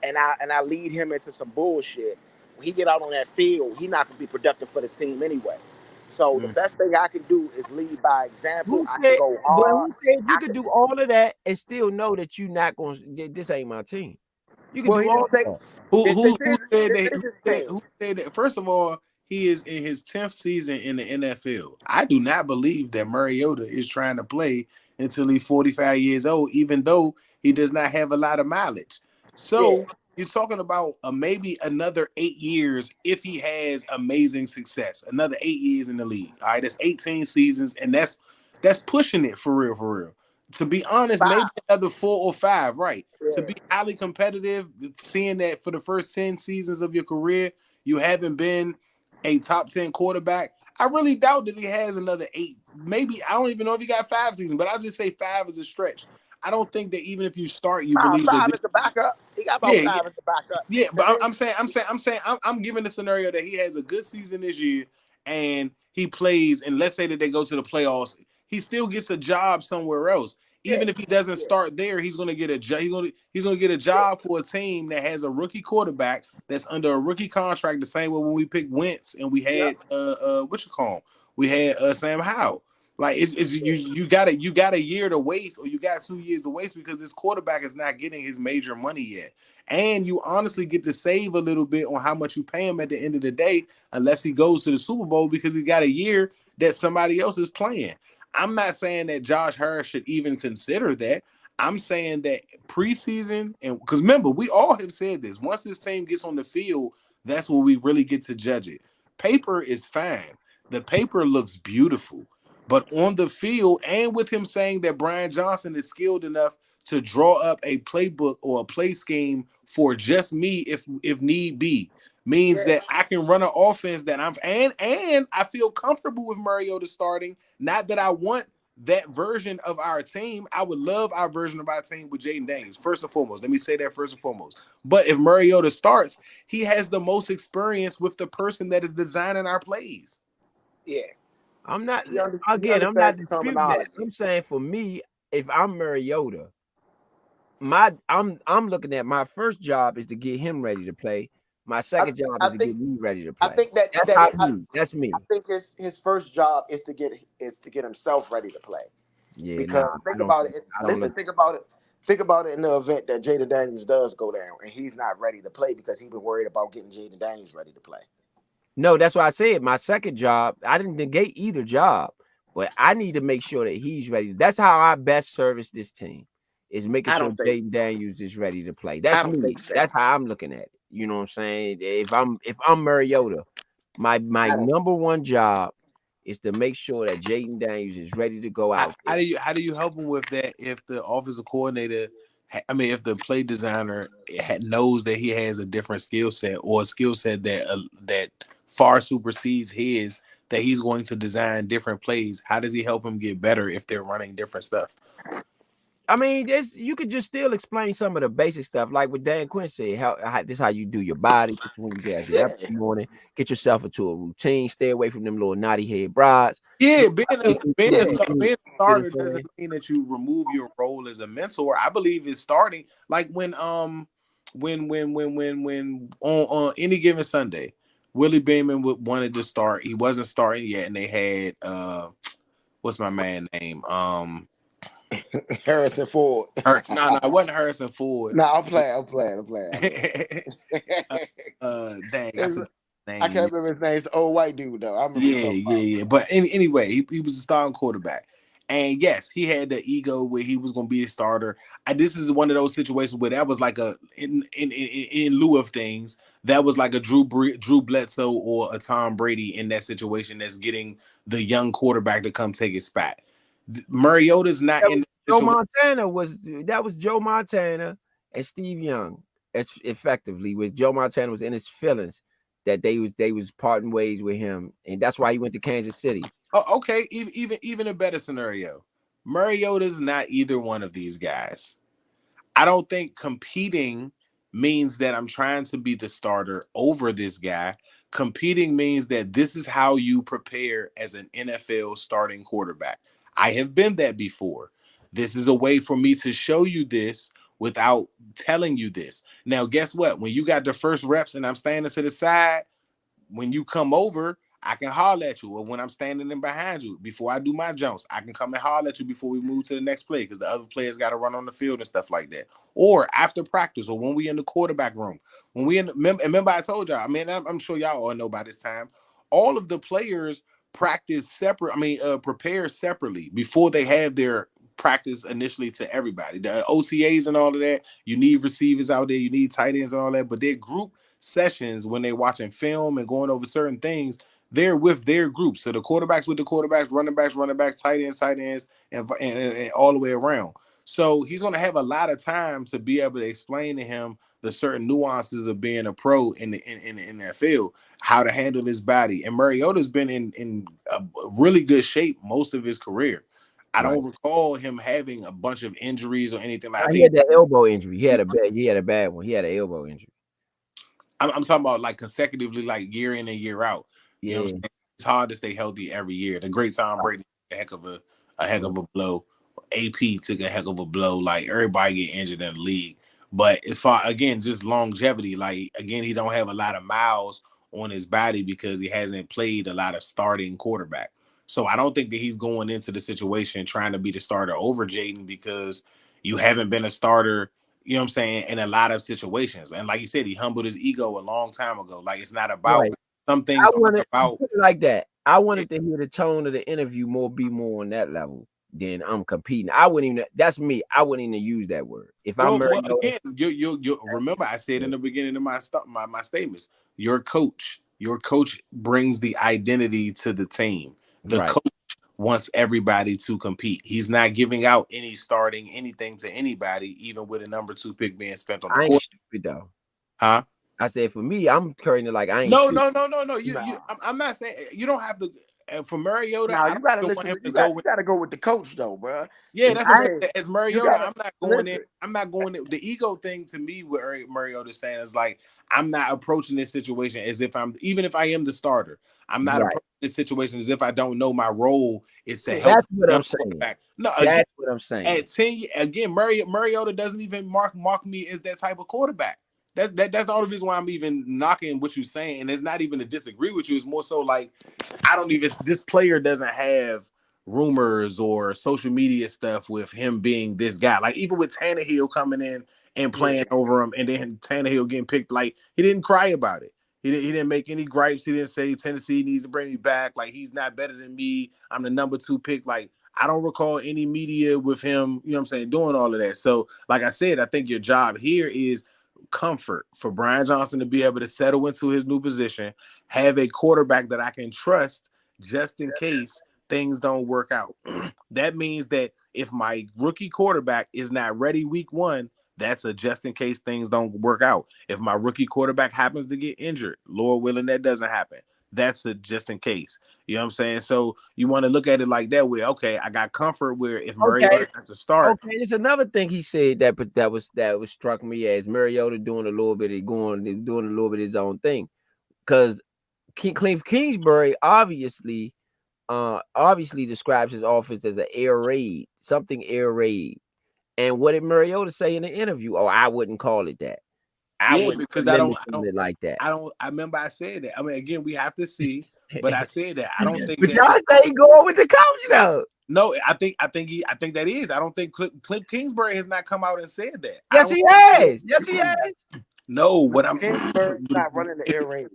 and I lead him into some bullshit, when he get out on that field, he's not gonna be productive for the team anyway. So the best thing I can do is lead by example. I can go hard. Who said you could do all of that and still know that you're not going to? This ain't my team. You can do all that. Who said that? First of all, he is in his 10th season in the NFL. I do not believe that Mariota is trying to play until he's 45 years old, even though he does not have a lot of mileage. So you're talking about maybe another 8 years if he has amazing success. Another 8 years in the league. All right, that's 18 seasons, and that's pushing it for real. To be honest, maybe another 4 or 5, right? Yeah. To be highly competitive, seeing that for the first 10 seasons of your career, you haven't been a top 10 quarterback. I really doubt that he has another 8. Maybe I don't even know if he got 5 seasons, but I'll just say 5 is a stretch. I don't think that even if you start, you believe that. 5 This, is the backup. He got about 5 as the backup. yeah, but I'm giving the scenario that he has a good season this year and he plays, and let's say that they go to the playoffs, he still gets a job somewhere else. Even if he doesn't start there, he's gonna get a job. He's gonna get a job for a team that has a rookie quarterback that's under a rookie contract. The same way when we picked Wentz and we had we had Sam Howell. Like you got a year to waste, or you got 2 years to waste because this quarterback is not getting his major money yet. And you honestly get to save a little bit on how much you pay him at the end of the day, unless he goes to the Super Bowl because he got a year that somebody else is playing. I'm not saying that Josh Harris should even consider that. I'm saying that preseason, and because remember, we all have said this, once this team gets on the field, that's where we really get to judge it. Paper is fine. The paper looks beautiful. But on the field, and with him saying that Brian Johnson is skilled enough to draw up a playbook or a play scheme for just me if need be, means that I can run an offense that and I feel comfortable with Mariota starting. Not that I want that version of our team. I would love our version of our team with Jayden Daniels, first and foremost. Let me say that first and foremost. But if Mariota starts, he has the most experience with the person that is designing our plays. Yeah. I'm not disputing that. I'm saying for me, if I'm Mariota, I'm looking at my first job is to get him ready to play. My second job is to get me ready to play. I think that's me. I think his first job is to get himself ready to play. Yeah, because think about it. Listen, think about it. Think about it in the event that Jayden Daniels does go down and he's not ready to play because he's been worried about getting Jayden Daniels ready to play. No, that's why I said my second job. I didn't negate either job, but I need to make sure that he's ready. That's how I best service this team, is making sure Jayden Daniels is ready to play. That's me. That's how I'm looking at it. You know what I'm saying? If I'm Mariota, my number one job is to make sure that Jayden Daniels is ready to go out. How do you help him with that if the offensive coordinator, if the play designer knows that he has a different skill set or a skill set that far supersedes his, that he's going to design different plays? How does he help him get better if they're running different stuff? I mean, you could just still explain some of the basic stuff, like what Dan Quinn said. This is how you do your body. This is when you get up in the morning, get yourself into a routine. Stay away from them little naughty head brides. Yeah, being a starter doesn't mean that you remove your role as a mentor. I believe it's starting like when on any given Sunday, Willie Beeman wanted to start. He wasn't starting yet, and they had what's my man name? Harrison Ford. No, it wasn't Harrison Ford. No, I'm playing. Dang, I can't remember his name. It's the old white dude though. I remember. Yeah. But anyway, he was a starting quarterback, and yes, he had the ego where he was going to be a starter. This is one of those situations where that was like in lieu of things. That was like a Drew Bledsoe or a Tom Brady in that situation. That's getting the young quarterback to come take his spot. Mariota's not in. Joe Montana was Joe Montana and Steve Young, as effectively with Joe Montana was in his feelings that they was parting ways with him, and that's why he went to Kansas City. Oh, okay, even a better scenario. Mariota's not either one of these guys. I don't think competing means that I'm trying to be the starter over this guy. Competing means that this is how you prepare as an NFL starting quarterback. I have been that before. This is a way for me to show you this without telling you this. Now, guess what? When you got the first reps and I'm standing to the side, when you come over, I can holler at you. Or when I'm standing in behind you, before I do my jumps, I can come and holler at you before we move to the next play because the other players got to run on the field and stuff like that. Or after practice, or when we in the quarterback room. Remember I told y'all, I mean, I'm sure y'all all know by this time, all of the players prepare separately before they have their practice initially to everybody. The OTAs and all of that, you need receivers out there, you need tight ends and all that, but they're group sessions when they're watching film and going over certain things. They're with their group. So the quarterbacks with the quarterbacks, running backs, tight ends, and all the way around. So he's going to have a lot of time to be able to explain to him the certain nuances of being a pro in that field, how to handle his body. And Mariota's been in a really good shape most of his career. I Right. don't recall him having a bunch of injuries or anything like that. He had that elbow injury. He had a bad one. He had an elbow injury. I'm talking about like consecutively, like year in and year out. You know what I'm saying? It's hard to stay healthy every year. The great Tom Brady took a heck of a blow. AP took a heck of a blow. Like everybody get injured in the league. But as far again, just longevity, like again, he don't have a lot of miles on his body because he hasn't played a lot of starting quarterback. So I don't think that he's going into the situation trying to be the starter over Jayden because you haven't been a starter, you know what I'm saying, in a lot of situations. And like you said, he humbled his ego a long time ago. Like it's not about Right. some things aren't about put it like that. I wanted to hear the tone of the interview be more on that level than I'm competing. I wouldn't even. That's me. I wouldn't even use that word. If I'm well, Mariota, again, you remember I said in the beginning of my statements, your coach brings the identity to the team. The Right. coach wants everybody to compete. He's not giving out any starting anything to anybody, even with a number 2 pick being spent on the I ain't court. stupid though. Huh? I said for me, I'm currently like I ain't. No. stupid. I'm not saying you don't have to. For Mariota, Now I you don't gotta even listen. want him You to go got with. you gotta go with the coach though, bro. Yeah, And that's what I'm I saying. As you Mariota, gotta I'm not going in. listen. I'm not going in. The ego thing to me, what Mariota's saying is like, I'm not approaching this situation as if even if I am the starter, I'm not Right. approaching this situation as if I don't know my role is to help That's what young I'm saying. quarterback. No, That's again, what I'm saying. at 10, again, Mariota doesn't even mark me as that type of quarterback. That's the only reason why I'm even knocking what you're saying, and it's not even to disagree with you. It's more so like this player doesn't have rumors or social media stuff with him being this guy. Like even with Tannehill coming in and playing over him, and then Tannehill getting picked, like he didn't cry about it. He didn't make any gripes. He didn't say Tennessee needs to bring me back. Like he's not better than me. I'm the number 2 pick. Like I don't recall any media with him, you know what I'm saying, doing all of that. So like I said, I think your job here is comfort for Brian Johnson to be able to settle into his new position, have a quarterback that I can trust just in case things don't work out. That means that if my rookie quarterback is not ready week 1, that's a just in case things don't work out. If my rookie quarterback happens to get injured, Lord willing, that doesn't happen. That's a just in case. You know what I'm saying? So you want to look at it like that where, okay, I got comfort where if Mariota has to start. Okay, there's another thing he said that was struck me as Mariota doing a little bit of his own thing. Because Kliff KingsBury obviously describes his offense as an air raid, something air raid. And what did Mariota say in the interview? Oh, I wouldn't call it that. I wouldn't because I don't it like that. I remember I said that. I mean, again, we have to see, but I said that. I don't think But that y'all say going with the coach though. No, I think that is. I don't think Kliff KingsBury has not come out and said that. Yes, he has. Yes, he has. No, what I'm KingsBury not running the air raid.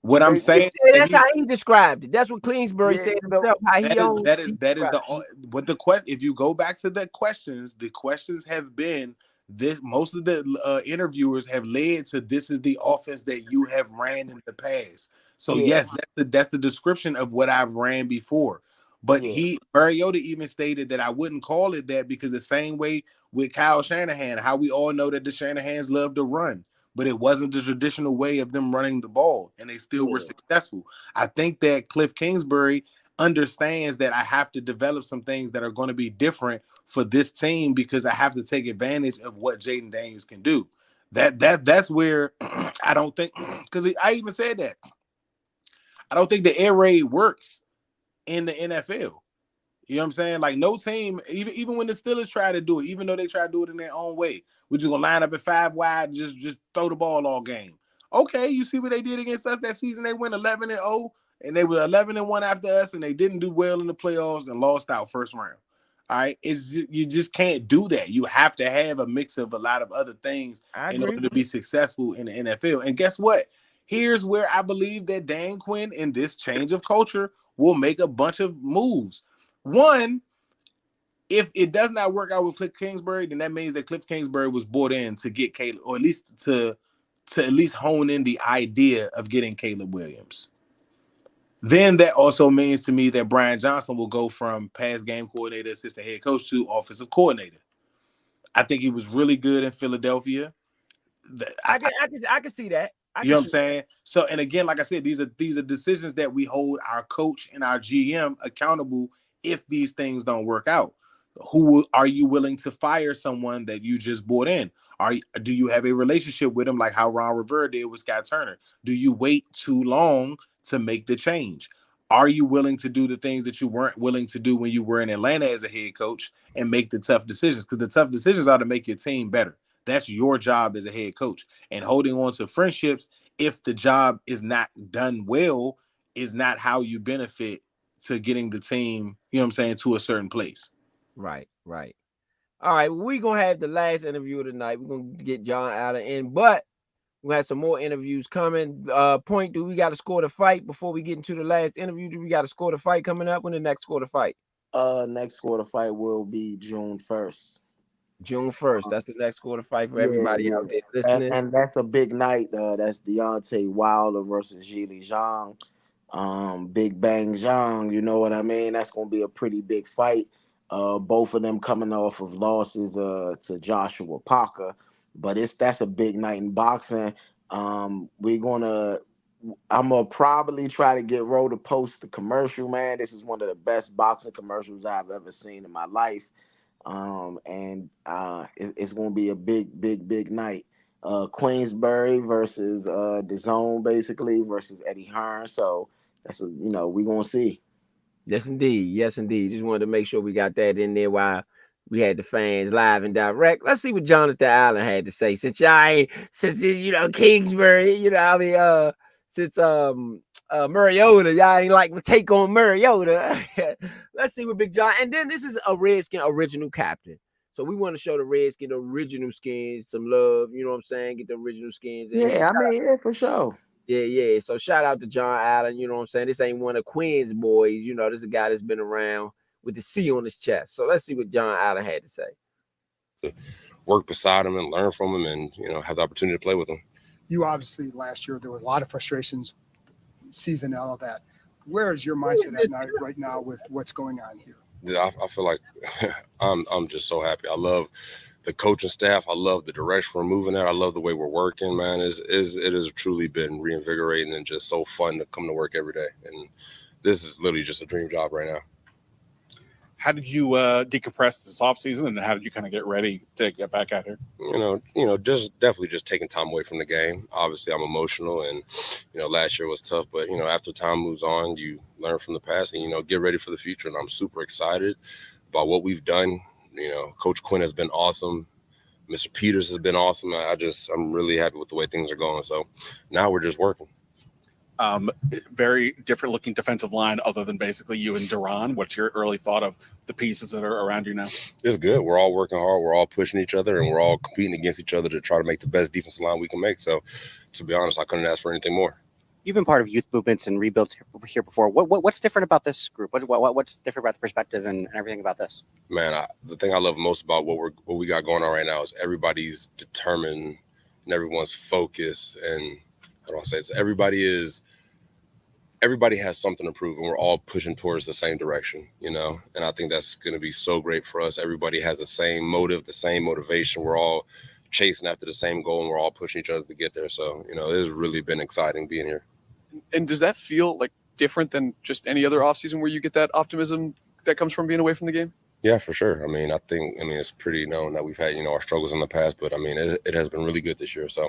What I'm saying, that's how he described it. That's what KingsBury said himself. How he that is what the question. If you go back to the questions have been this. Most of the interviewers have led to this is the offense that you have ran in the past. So yes, that's the description of what I've ran before. But Mariota even stated that I wouldn't call it that because the same way with Kyle Shanahan, how we all know that the Shanahans love to run, but it wasn't the traditional way of them running the ball, and they still were successful. I think that Kliff KingsBury understands that I have to develop some things that are going to be different for this team because I have to take advantage of what Jayden Daniels can do. That's where I don't think, because I even said that I don't think the air raid works in the NFL. You know what I'm saying? Like no team, even when the Steelers try to do it, even though they try to do it in their own way, we're just gonna line up at 5 wide, just throw the ball all game. Okay, you see what they did against us that season? They went 11-0, and they were 11-1 after us, and they didn't do well in the playoffs and lost out first round. All right, you just can't do that. You have to have a mix of a lot of other things in order to be successful in the NFL. And guess what? Here's where I believe that Dan Quinn in this change of culture will make a bunch of moves. One, if it does not work out with Kliff KingsBury, then that means that Kliff KingsBury was brought in to get Caleb, or at least to at least hone in the idea of getting Caleb Williams. Then that also means to me that Brian Johnson will go from pass game coordinator, assistant head coach to offensive coordinator. I think he was really good in Philadelphia. I can see that. You know what I'm saying? So, and again, like I said, these are decisions that we hold our coach and our GM accountable if these things don't work out. Who are you willing to fire someone that you just brought in? Do you have a relationship with him like how Ron Rivera did with Scott Turner? Do you wait too long to make the change? Are you willing to do the things that you weren't willing to do when you were in Atlanta as a head coach and make the tough decisions? Because the tough decisions are to make your team better. That's your job as a head coach. And holding on to friendships, if the job is not done well, is not how you benefit to getting the team, you know what I'm saying, to a certain place. Right. All right, we're going to have the last interview of the night. We're going to get John Allen in, but we have some more interviews coming. Point, do we got to score the fight before we get into the last interview? Do we got to score the fight coming up? When the next score the fight? Next quarter fight will be June 1st. June 1st. That's the next quarter fight for everybody out there listening. And that's a big night. That's Deontay Wilder versus Zhilei Zhang. Big Bang Zhang, you know what I mean? That's going to be a pretty big fight. Both of them coming off of losses to Joshua Parker. But that's a big night in boxing. I'm going to probably try to get Ro to post the commercial, man. This is one of the best boxing commercials I've ever seen in my life. It's going to be a big night. KingsBury versus DAZN, basically, versus Eddie Hearn. So that's we're going to see. Yes, indeed. Just wanted to make sure we got that in there while we had the fans live and direct. Let's see what Johnathan Allen had to say. Since KingsBury, since Mariota, y'all ain't like my take on Mariota. Let's see what Big John. And then this is a Redskin original captain. So we want to show the Redskin original skins some love. You know what I'm saying? Get the original skins in. Yeah, for sure. Yeah. So shout out to John Allen. You know what I'm saying? This ain't one of Quinn's boys. This is a guy that's been around with the C on his chest. So let's see what John Allen had to say. Work beside him and learn from him and, have the opportunity to play with him. You obviously last year, there were a lot of frustrations, season and all of that. Where is your mindset right now with what's going on here? I feel like I'm just so happy. I love the coaching staff. I love the direction we're moving at. I love the way we're working, man. It has truly been reinvigorating and just so fun to come to work every day. And this is literally just a dream job right now. How did you decompress this offseason, and how did you kind of get ready to get back out here? Just definitely just taking time away from the game. Obviously, I'm emotional, and last year was tough. But after time moves on, you learn from the past, and get ready for the future. And I'm super excited about what we've done. Coach Quinn has been awesome. Mr. Peters has been awesome. I'm really happy with the way things are going. So now we're just working. Very different looking defensive line other than basically you and Duran. What's your early thought of the pieces that are around you now? It's good. We're all working hard. We're all pushing each other, and we're all competing against each other to try to make the best defensive line we can make. So, to be honest, I couldn't ask for anything more. You've been part of youth movements and rebuilds here before. What's different about this group? What's different about the perspective and everything about this? Man, the thing I love most about what we got going on right now is everybody's determined and everyone's focused. And how do I say this? Everybody has something to prove, and we're all pushing towards the same direction, and I think that's going to be so great for us. Everybody has the same motive, the same motivation. We're all chasing after the same goal, and we're all pushing each other to get there. So, it has really been exciting being here. And does that feel like different than just any other offseason where you get that optimism that comes from being away from the game? Yeah, for sure. I think it's pretty known that we've had, our struggles in the past, but it has been really good this year. So,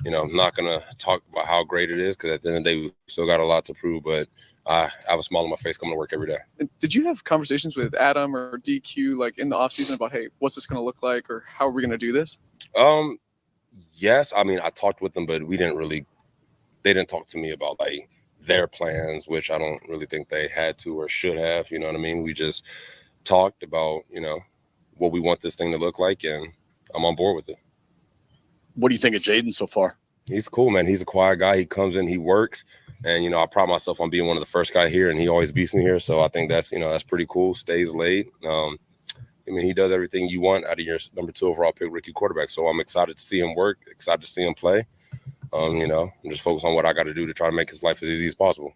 I'm not going to talk about how great it is because at the end of the day, we still got a lot to prove, but I have a smile on my face coming to work every day. And did you have conversations with Adam or DQ like in the offseason about, hey, what's this going to look like or how are we going to do this? Yes. I talked with them, but they didn't talk to me about like their plans, which I don't really think they had to or should have, you know what I mean? We just talked about, what we want this thing to look like, and I'm on board with it. What do you think of Jayden so far? He's cool, man. He's a quiet guy. He comes in, he works, and, I pride myself on being one of the first guys here, and he always beats me here. So I think that's, that's pretty cool. Stays late. He does everything you want out of your number 2 overall pick rookie quarterback. So I'm excited to see him work, excited to see him play. I'm just focused on what I got to do to try to make his life as easy as possible.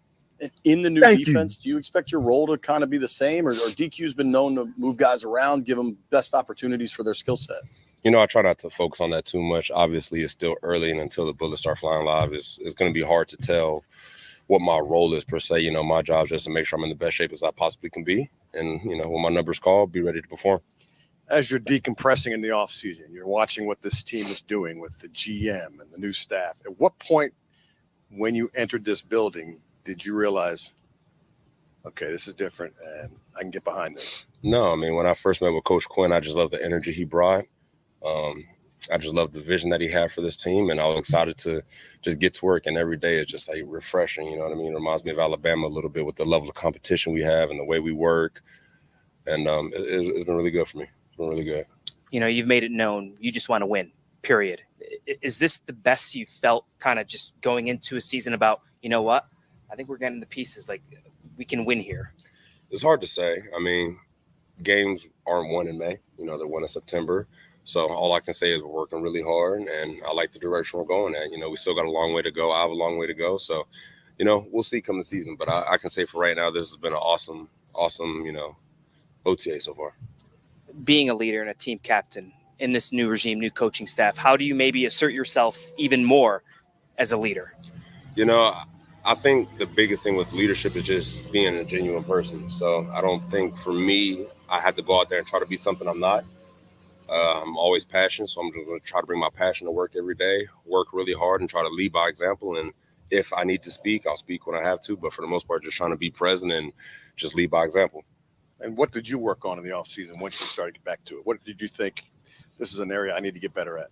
In the new defense, do you expect your role to kind of be the same, or DQ's been known to move guys around, give them best opportunities for their skill set? I try not to focus on that too much. Obviously, it's still early, and until the bullets start flying live, it's going to be hard to tell what my role is per se. My job is just to make sure I'm in the best shape as I possibly can be. And, when my number's called, be ready to perform. As you're decompressing in the offseason, you're watching what this team is doing with the GM and the new staff. At what point when you entered this building did you realize, okay, this is different and I can get behind this? No, I mean, when I first met with Coach Quinn, I just loved the energy he brought. I just loved the vision that he had for this team, and I was excited to just get to work. And every day is just like refreshing, you know what I mean? It reminds me of Alabama a little bit with the level of competition we have and the way we work. And it's been really good for me. It's been really good. You've made it known you just want to win, period. Is this the best you felt kind of just going into a season about, you know what, I think we're getting the pieces, like we can win here? It's hard to say. I mean, games aren't won in May. They're won in September. So all I can say is we're working really hard, and I like the direction we're going at. We still got a long way to go. I have a long way to go. So, we'll see come the season. But I can say for right now, this has been an awesome, OTA so far. Being a leader and a team captain in this new regime, new coaching staff, how do you maybe assert yourself even more as a leader? I think the biggest thing with leadership is just being a genuine person. So I don't think for me, I have to go out there and try to be something I'm not. I'm always passionate, so I'm just going to try to bring my passion to work every day, work really hard, and try to lead by example. And if I need to speak, I'll speak when I have to. But for the most part, just trying to be present and just lead by example. And what did you work on in the offseason once you started to get back to it? What did you think this is an area I need to get better at?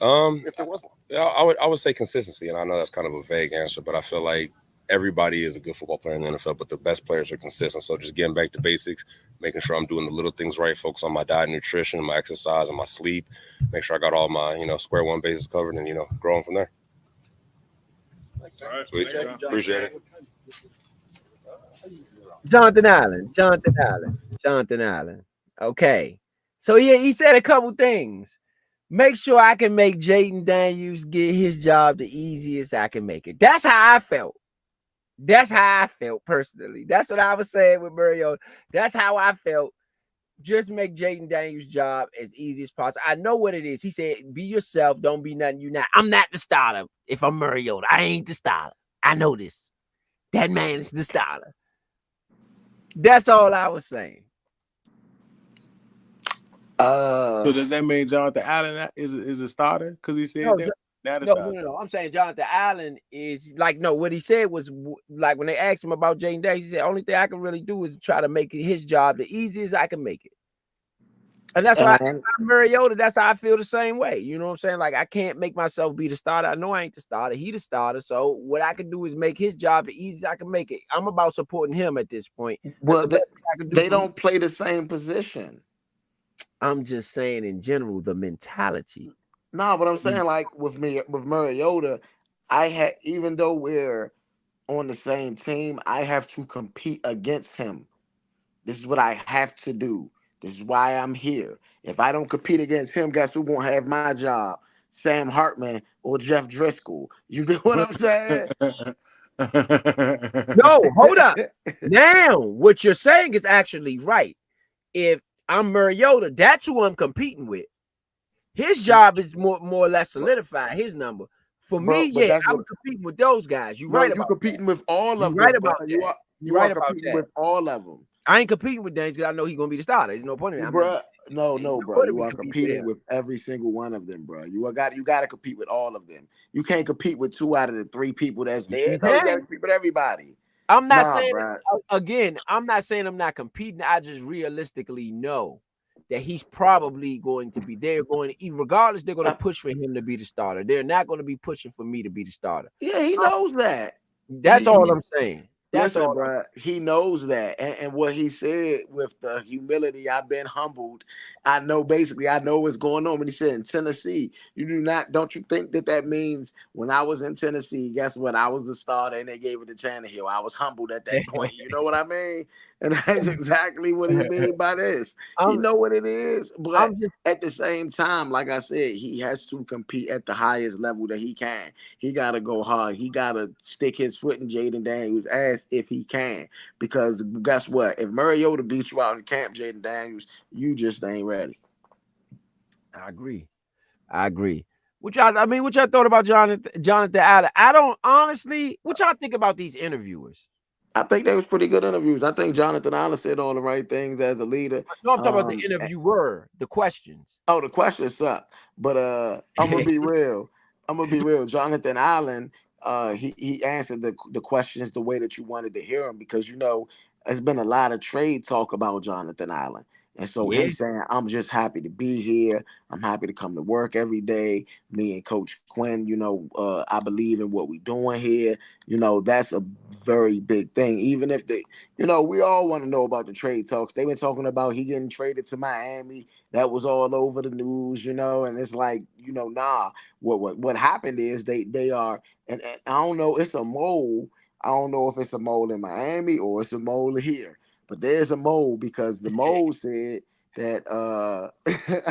If there was one. Yeah, I would say consistency. And I know that's kind of a vague answer, but I feel like everybody is a good football player in the NFL, but the best players are consistent. So just getting back to basics, making sure I'm doing the little things right, focus on my diet and nutrition, my exercise, and my sleep, make sure I got all my, square one bases covered and, growing from there. All right. Sweet. Appreciate it. Johnathan Allen. Okay. So, yeah, he said a couple things. Make sure I can make Jayden Daniels get his job the easiest I can make it. That's how I felt. That's how I felt personally. That's what I was saying with Mariota. That's how I felt. Just make Jayden Daniels' job as easy as possible. I know what it is. He said, be yourself. Don't be nothing you're not. I'm not the starter if I'm Mariota. I ain't the starter. I know this. That man is the starter. That's all I was saying. So does that mean Johnathan Allen is a starter? Because he said that. No. I'm saying Johnathan Allen is like, no, what he said was like when they asked him about Jayden Daniels, he said, only thing I can really do is try to make his job the easiest I can make it. And that's why I'm Mariota, that's how I feel the same way. You know what I'm saying? Like, I can't make myself be the starter. I know I ain't the starter. He the starter. So what I can do is make his job the easiest I can make it. I'm about supporting him at this point. Well, they don't play the same position. I'm just saying in general, the mentality. No, but I'm saying like with Mariota, even though we're on the same team, I have to compete against him. This is what I have to do. This is why I'm here. If I don't compete against him, guess who's gonna have my job? Sam Hartman or Jeff Driscoll. You get what I'm saying? No, hold up. Now, what you're saying is actually right. If I'm Mariota, that's who I'm competing with. His job is more or less solidified, his number. For me, I'm competing with those guys. You're right about you're competing with all of them. Right about you that. You are competing with all of them. I ain't competing with Daniels because I know he's gonna be the starter. There's no point in that. Bro, no, bro. You are competing with every single one of them, bro. You got to compete with all of them. You can't compete with 2 out of the 3 people that's there. No, you got to compete with everybody. I'm not saying again. I'm not saying I'm not competing. I just realistically know that he's probably going to be. They're going to, regardless, they're going to push for him to be the starter. They're not going to be pushing for me to be the starter. Yeah, he knows that. That's all I'm saying. That's all, bro. He knows that, and what he said with the humility, I've been humbled. I know what's going on. When he said in Tennessee, don't you think that means when I was in Tennessee, guess what? I was the starter, and they gave it to Tannehill. I was humbled at that point. You know what I mean? And that's exactly what he mean by this. You know what it is, but at the same time, like I said, he has to compete at the highest level that he can. He got to go hard. He got to stick his foot in Jayden Daniels' ass if he can. Because guess what? If Mariota beats you out in camp, Jayden Daniels, you just ain't ready. I agree. I agree. What y'all thought about Johnathan Allen? I don't honestly. What y'all think about these interviewers? I think they was pretty good interviews. I think Johnathan Allen said all the right things as a leader. No, I'm talking about the interviewer, the questions. Oh, the questions suck. But I'm gonna be real. Johnathan Allen, he answered the questions the way that you wanted to hear them, because there's been a lot of trade talk about Johnathan Allen. And so him saying, I'm just happy to be here. I'm happy to come to work every day. Me and Coach Quinn, I believe in what we're doing here. That's a very big thing. Even if we all want to know about the trade talks. They've been talking about he getting traded to Miami. That was all over the news, and it's like, nah. What happened is they are, and I don't know, it's a mole. I don't know if it's a mole in Miami or it's a mole here. But there's a mole, because the mole said that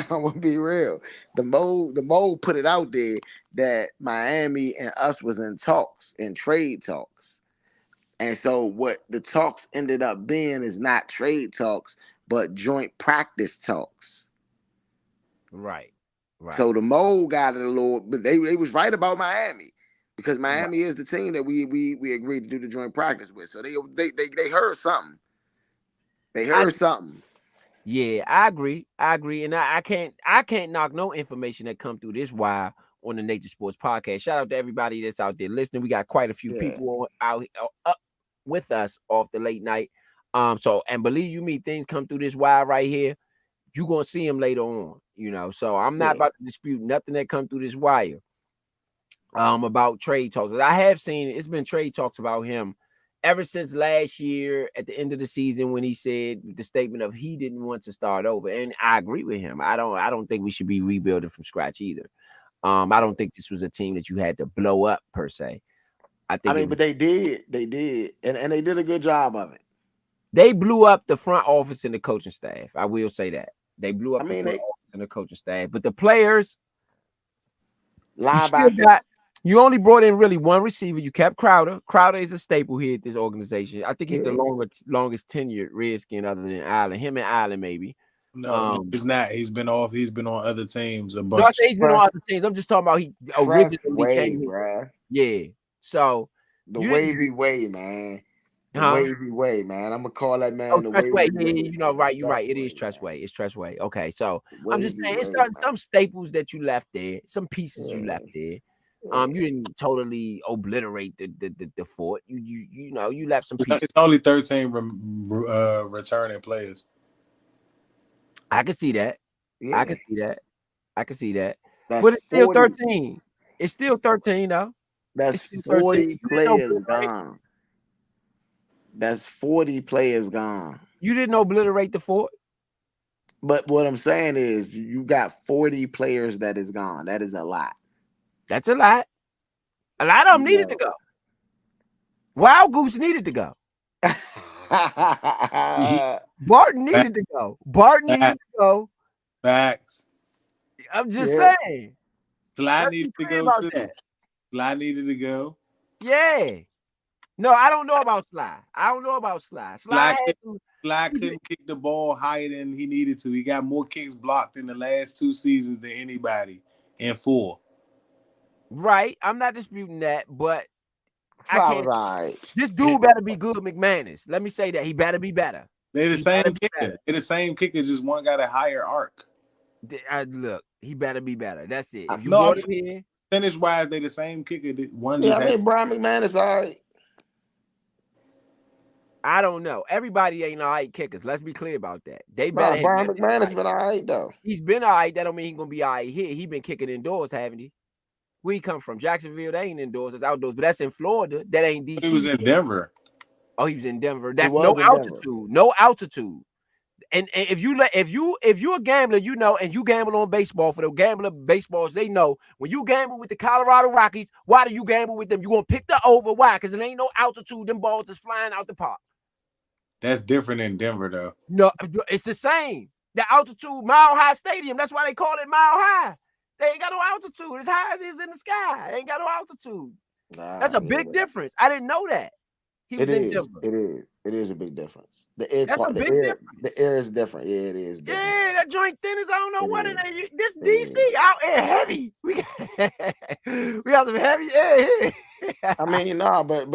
I'm gonna be real. The mole put it out there that Miami and us was in trade talks. And so what the talks ended up being is not trade talks, but joint practice talks. Right. So the mole got it a little, but they was right about Miami, because Miami is the team that we agreed to do the joint practice with. So they heard something. They heard something. Yeah, I agree, and I can't knock no information that come through this wire on the Nature Sports Podcast. Shout out to everybody that's out there listening. We got quite a few people out up with us off the late night. So, and believe you me, things come through this wire right here. You're gonna see them later on. So I'm not about to dispute nothing that come through this wire. About trade talks. I have seen it's been trade talks about him ever since last year at the end of the season, when he said the statement of he didn't want to start over. And I agree with him. I don't think we should be rebuilding from scratch either. I don't think this was a team that you had to blow up per se. But they did. And they did a good job of it. They blew up the front office and the coaching staff. I will say that. They blew up the front office and the coaching staff. But the players, you only brought in really one receiver. You kept Crowder. Crowder is a staple here at this organization. I think he's the longest tenured Redskin other than Allen. Him and Allen, maybe. No, he's not. He's been off. He's been on other teams a bunch. No, I say he's been on other teams. I'm just talking about he originally came here. Yeah. So the wavy way, man. Wavy way, man. I'm gonna call that man the Tress wavy way. Yeah, right. You're right. It is Tress way. It's Tress way. Okay, so I'm just saying it's some staples that you left there, some pieces you left there. You didn't totally obliterate the fort. You left some pieces. It's only 13 returning players. I can see that. Yeah. I can see that. That's but it's still 40. 13. It's still 13 though. That's 40 players gone. That's 40 players gone. You didn't obliterate the fort. But what I'm saying is you got 40 players that is gone. That is a lot. That's a lot. A lot of them needed to go. Wild Goose needed to go. Barton needed to go. Needed to go. Facts. I'm just saying. Sly needed to go too. Sly needed to go. Yeah. No, I don't know about Sly. Sly couldn't kick the ball higher than he needed to. He got more kicks blocked in the last 2 seasons than anybody in 4. Right. I'm not disputing that, but I can't. Right. This dude better be good, McManus. Let me say that. He better be better. They're the same kicker. They're the same kicker, just one got a higher arc. Look, he better be better. That's it. If you no, here, percentage-wise, they the same kicker. One just Brian McManus, all right. I don't know. Everybody ain't all right kickers. Let's be clear about that. They better. Brian McManus been all right though. He's been all right. That don't mean he's gonna be all right here. He been kicking indoors, haven't he? Where he come from? Jacksonville. They ain't indoors. It's outdoors. But that's in Florida. That ain't DC. He was in Denver. Oh, he was in Denver. That's no altitude. No altitude. And if you're a gambler, you know, and you gamble on baseball, for the gambler baseballs, they know when you gamble with the Colorado Rockies, why do you gamble with them? You're gonna pick the over. Why? Because it ain't no altitude. Them balls is flying out the park. That's different in Denver, though. No, it's the same. The altitude, Mile High Stadium. That's why they call it Mile High. They ain't got no altitude. As high as it is in the sky. They ain't got no altitude. That's a big difference. I didn't know that. He was in Denver. It is a big difference. The air, That's a the big air, difference. the air is different. Yeah, it is different. Yeah, that joint thin as I don't know It what is. it is. This DC out here heavy. We got some heavy air here. I mean, nah, but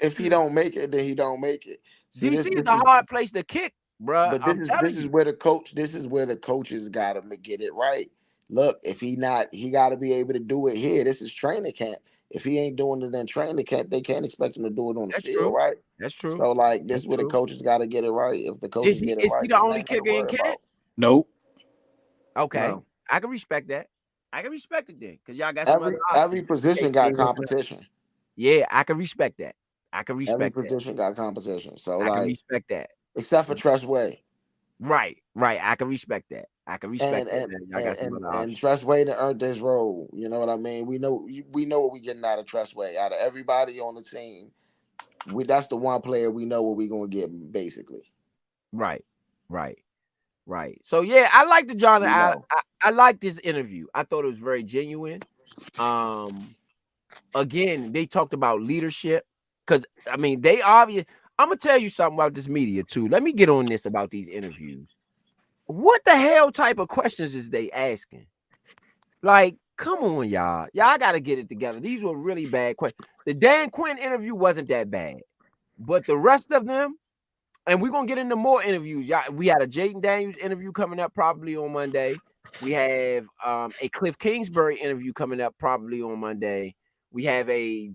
if he don't make it, then he don't make it. See, DC is a hard place to kick, bro. But I'm telling this you. is where the coach. This is where the coaches got to get it right. Look, if he got to be able to do it here. This is training camp. If he ain't doing it in training camp, they can't expect him to do it on the That's field, true. right? That's true. So like this That's is where the true. coaches got to get it right. If the coaches get it Is right, he the then only ain't nothing to kicker in worry camp? about. Nope. Okay, No. I can respect that. I can respect it then, because y'all got some other Every position got competition. Yeah, I can respect that. I can Every respect that. position got competition. So I can like, respect that. except for Trustway. Right. I can respect that. I can respect that. Y'all got some other And options. Trustway earned this role. You know what I mean? We know what we getting out of Trustway. Out of everybody on the team, that's the one player we know what we gonna get basically. Right. So yeah, I like the John. We I know. liked this interview. I thought it was very genuine. Again, they talked about leadership because I mean they obvious. I'm gonna tell you something about this media too. Let me get on this about these interviews. What the hell type of questions is they asking? Like, come on, y'all. Y'all got to get it together. These were really bad questions. The Dan Quinn interview wasn't that bad, but the rest of them, and we're gonna get into more interviews. Y'all, we had a Jayden Daniels interview coming up probably on Monday. We have a Kliff KingsBury interview coming up probably on Monday. We have a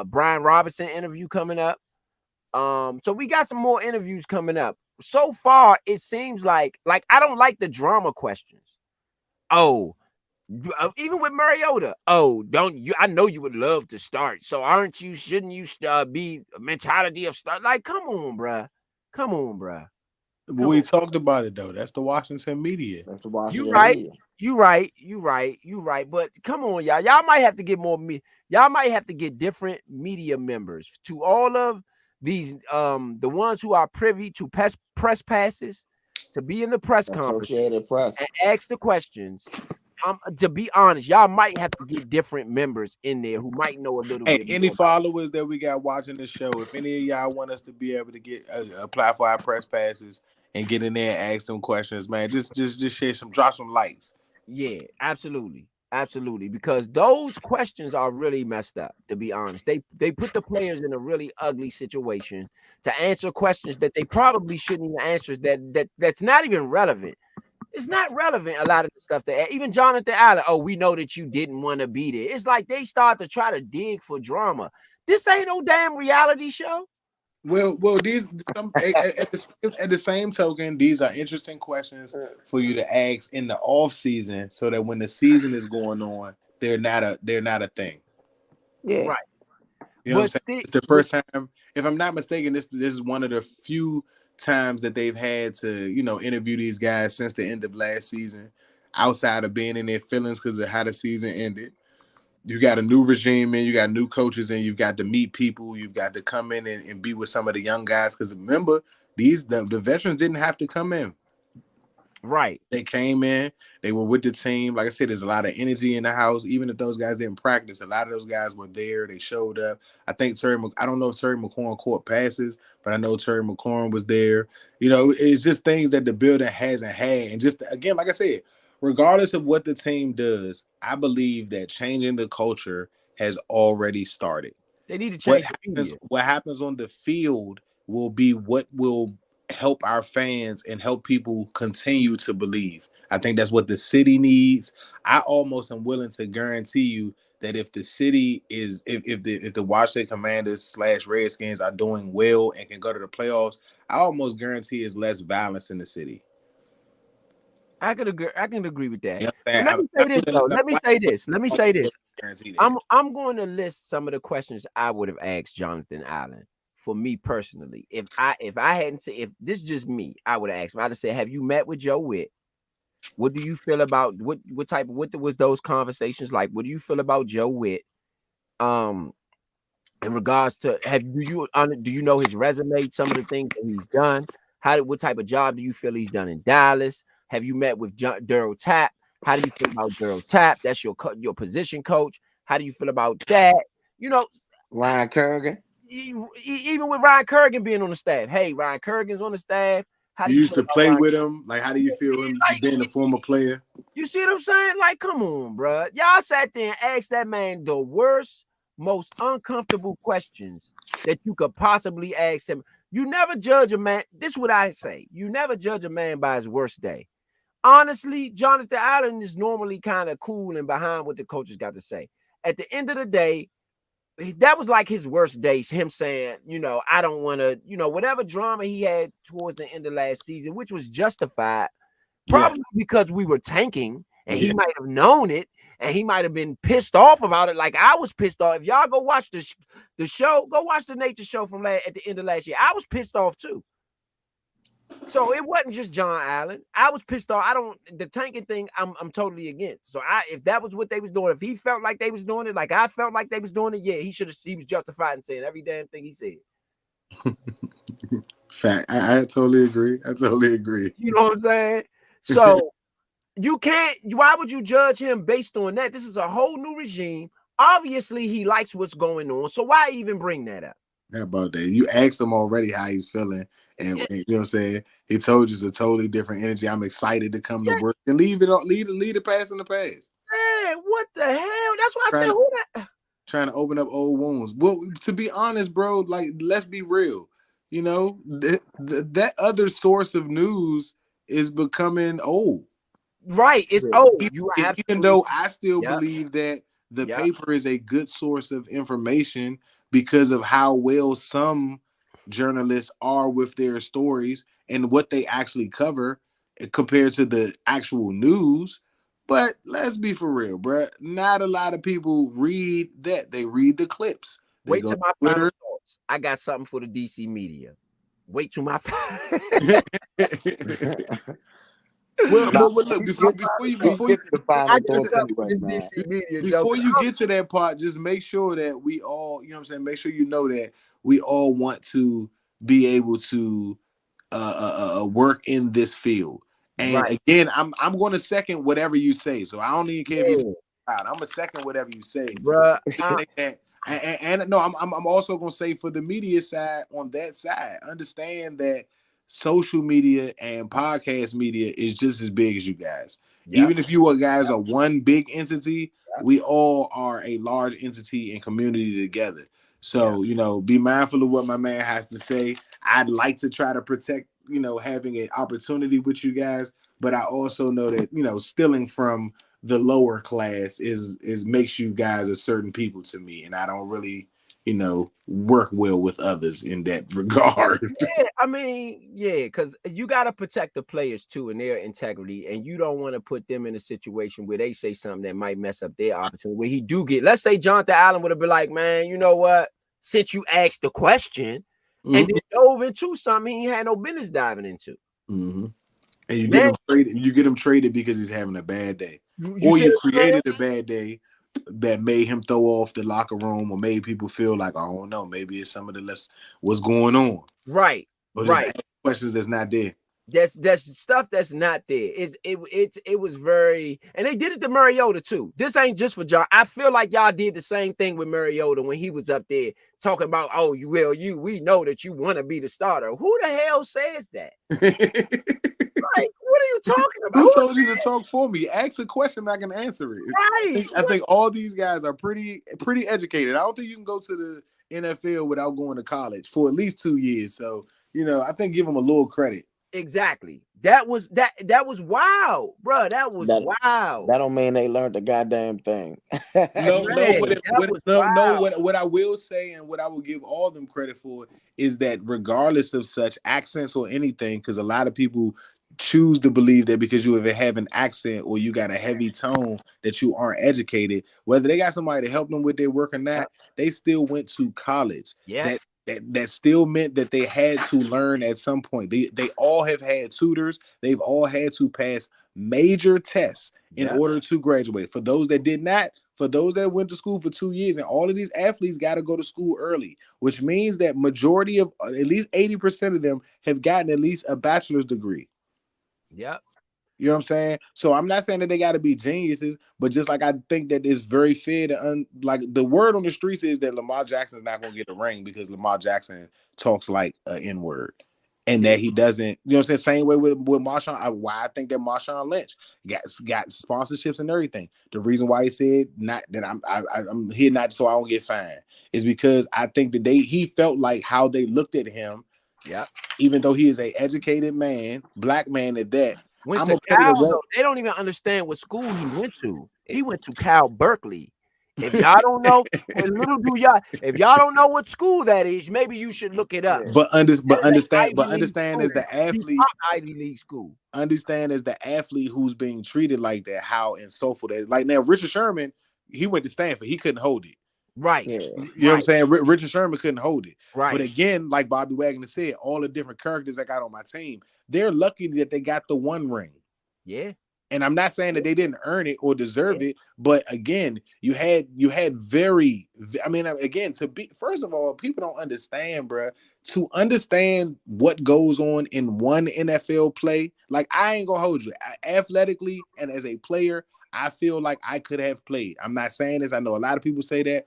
Brian Robinson interview coming up. So we got some more interviews coming up. So far, it seems like I don't like the drama questions. Oh, even with Mariota. Oh, don't you? I know you would love to start. So aren't you? Shouldn't you be a mentality of start? Like, come on, bruh. But we talked about it though. That's the Washington media. That's the Washington media. You right. But come on, y'all. Y'all might have to get more y'all might have to get different media members to all of these the ones who are privy to press passes to be in the press conference Associated Press and ask the questions. To be honest, y'all might have to get different members in there who might know a little bit. Any followers that we got watching the show, if any of y'all want us to be able to get apply for our press passes and get in there and ask them questions, man, just share drop some lights. Yeah, absolutely. Because those questions are really messed up, to be honest. They put the players in a really ugly situation to answer questions that they probably shouldn't even answer, that's not even relevant. It's not relevant, a lot of the stuff that even Johnathan Allen, oh, we know that you didn't want to be there. It's like they start to try to dig for drama. This ain't no damn reality show. Well, these at the same token, these are interesting questions for you to ask in the off season, so that when the season is going on, they're not a thing. Yeah, right. You know what I'm saying? It's the first time, if I'm not mistaken, this is one of the few times that they've had to interview these guys since the end of last season, outside of being in their feelings because of how the season ended. You got a new regime in, you got new coaches in, you've got to meet people, you've got to come in and be with some of the young guys. Because remember, the veterans didn't have to come in. Right. They came in, they were with the team. Like I said, there's a lot of energy in the house. Even if those guys didn't practice, a lot of those guys were there. They showed up. I don't know if Terry McLaurin caught passes, but I know Terry McLaurin was there. It's just things that the building hasn't had. And just, again, like I said, regardless of what the team does, I believe that changing the culture has already started. They need to change what happens on the field will be what will help our fans and help people continue to believe. I think that's what the city needs. I almost am willing to guarantee you that if the city is, if the Washington Commanders / Redskins are doing well and can go to the playoffs, I almost guarantee there's less violence in the city. I can agree with that. You know Let me say this though. Let me say this. I'm going to list some of the questions I would have asked Johnathan Allen. For me personally, if I hadn't said, if this is just me, I would have asked him. I'd have said, have you met with Joe Witt? What do you feel about what was those conversations like? What do you feel about Joe Witt? In regards to do you know his resume, some of the things that he's done? What type of job do you feel he's done in Dallas? Have you met with Daryl Tapp? How do you feel about Daryl Tapp? That's your position coach. How do you feel about that? Ryan Kerrigan. even with Ryan Kerrigan being on the staff. Hey, Ryan Kerrigan's on the staff. How do You you used feel to about play Ryan with him. Like, how do you feel him being a former player? You see what I'm saying? Like, come on, bro. Y'all sat there and asked that man the worst, most uncomfortable questions that you could possibly ask him. You never judge a man. This is what I say. You never judge a man by his worst day. Honestly, Johnathan Allen is normally kind of cool and behind what the coaches got to say. At the end of the day, that was like his worst days. Him saying, I don't want to, whatever drama he had towards the end of last season, which was justified. Probably because we were tanking and he might have known it and he might have been pissed off about it like I was pissed off. If y'all go watch the show, go watch the nature show from at the end of last year. I was pissed off too. So it wasn't just John Allen. I was pissed off. The tanking thing, I'm totally against. So if that was what they was doing, if he felt like they was doing it, like I felt like they was doing it, yeah, he was justified in saying every damn thing he said. Fact. I totally agree. You know what I'm saying? So you can't, why would you judge him based on that? This is a whole new regime. Obviously, he likes what's going on. So why even bring that up? How about that? You asked him already how he's feeling. And you know what I'm saying? He told you it's a totally different energy. I'm excited to come to work and leave it past in the past. Man, what the hell? That's why I said who that? Trying to open up old wounds. Well, to be honest, bro, like, let's be real. That other source of news is becoming old. Right, it's old. Even though I still believe that the paper is a good source of information because of how well some journalists are with their stories and what they actually cover compared to the actual news. But let's be for real, bro. Not a lot of people read that. They read the clips. Wait till my final thoughts. I got something for the DC media. Wait till my Well, look, before you get to that part, just make sure that we all, you know what I'm saying, make sure you know that we all want to be able to work in this field. And again, I'm going to second whatever you say. So I don't even care if you say I'm going to second whatever you say. Bruh, and no, I'm also going to say for the media side, on that side, understand that social media and podcast media is just as big as you guys. Even if you guys are one big entity, we all are a large entity and community together. So, be mindful of what my man has to say. I'd like to try to protect, having an opportunity with you guys, but I also know that, stealing from the lower class is makes you guys a certain people to me, and I don't really work well with others in that regard. Because you got to protect the players too and their integrity, and you don't want to put them in a situation where they say something that might mess up their opportunity. Where he do get, let's say Johnathan Allen would have been like, man, you know what? Since you asked the question, and then dove into something he had no business diving into. Mm-hmm. And you get him traded because he's having a bad day, or you created a bad day that made him throw off the locker room or made people feel like, I don't know, maybe it's some of the what's going on. Right. Or just ask questions that's not there. That's stuff that's not there. It was very, and they did it to Mariota too. This ain't just for John. I feel like y'all did the same thing with Mariota when he was up there talking about, we know that you want to be the starter. Who the hell says that? Like, what are you talking about? Who told you to talk for me? Ask a question, I can answer it. Right. I think all these guys are pretty educated. I don't think you can go to the NFL without going to college for at least 2 years. So, I think give them a little credit. Exactly. That was wild, bro. That was wild. That don't mean they learned the goddamn thing. What I will say and what I will give all them credit for is that regardless of such accents or anything, because a lot of people choose to believe that because you have an accent or you got a heavy tone that you aren't educated, whether they got somebody to help them with their work or not, they still went to college. Yeah. That still meant that they had to learn at some point. They all have had tutors. They've all had to pass major tests in order to graduate. For those that did not, for those that went to school for 2 years, and all of these athletes got to go to school early, which means that majority of at least 80% of them have gotten at least a bachelor's degree. Yep. You know what I'm saying? So I'm not saying that they got to be geniuses, but just like I think that it's very fair to like the word on the streets is that Lamar Jackson's not going to get a ring because Lamar Jackson talks like an N-word. And that he doesn't, you know what I'm saying? Same way with Marshawn. Why I think that Marshawn Lynch got sponsorships and everything. The reason why he said not that I'm here not so I don't get fined is because I think that he felt like how they looked at him. Yeah. Even though he is an educated man, black man at that. Went to Cal, though. They don't even understand what school he went to. He went to Cal Berkeley. If y'all don't know, if y'all don't know what school that is, maybe you should look it up. But understand as the athlete, Ivy League school. Understand as the athlete who's being treated like that, how insultful that is. Like now, Richard Sherman, he went to Stanford, he couldn't hold it. Right. You know what I'm saying? Richard Sherman couldn't hold it. Right. But again, like Bobby Wagner said, all the different characters I got on my team, they're lucky that they got the one ring. Yeah. And I'm not saying that they didn't earn it or deserve it, but again, you had very, I mean, again, first of all, people don't understand, bro. To understand what goes on in one NFL play, like I ain't gonna hold you. Athletically and as a player, I feel like I could have played. I'm not saying this. I know a lot of people say that.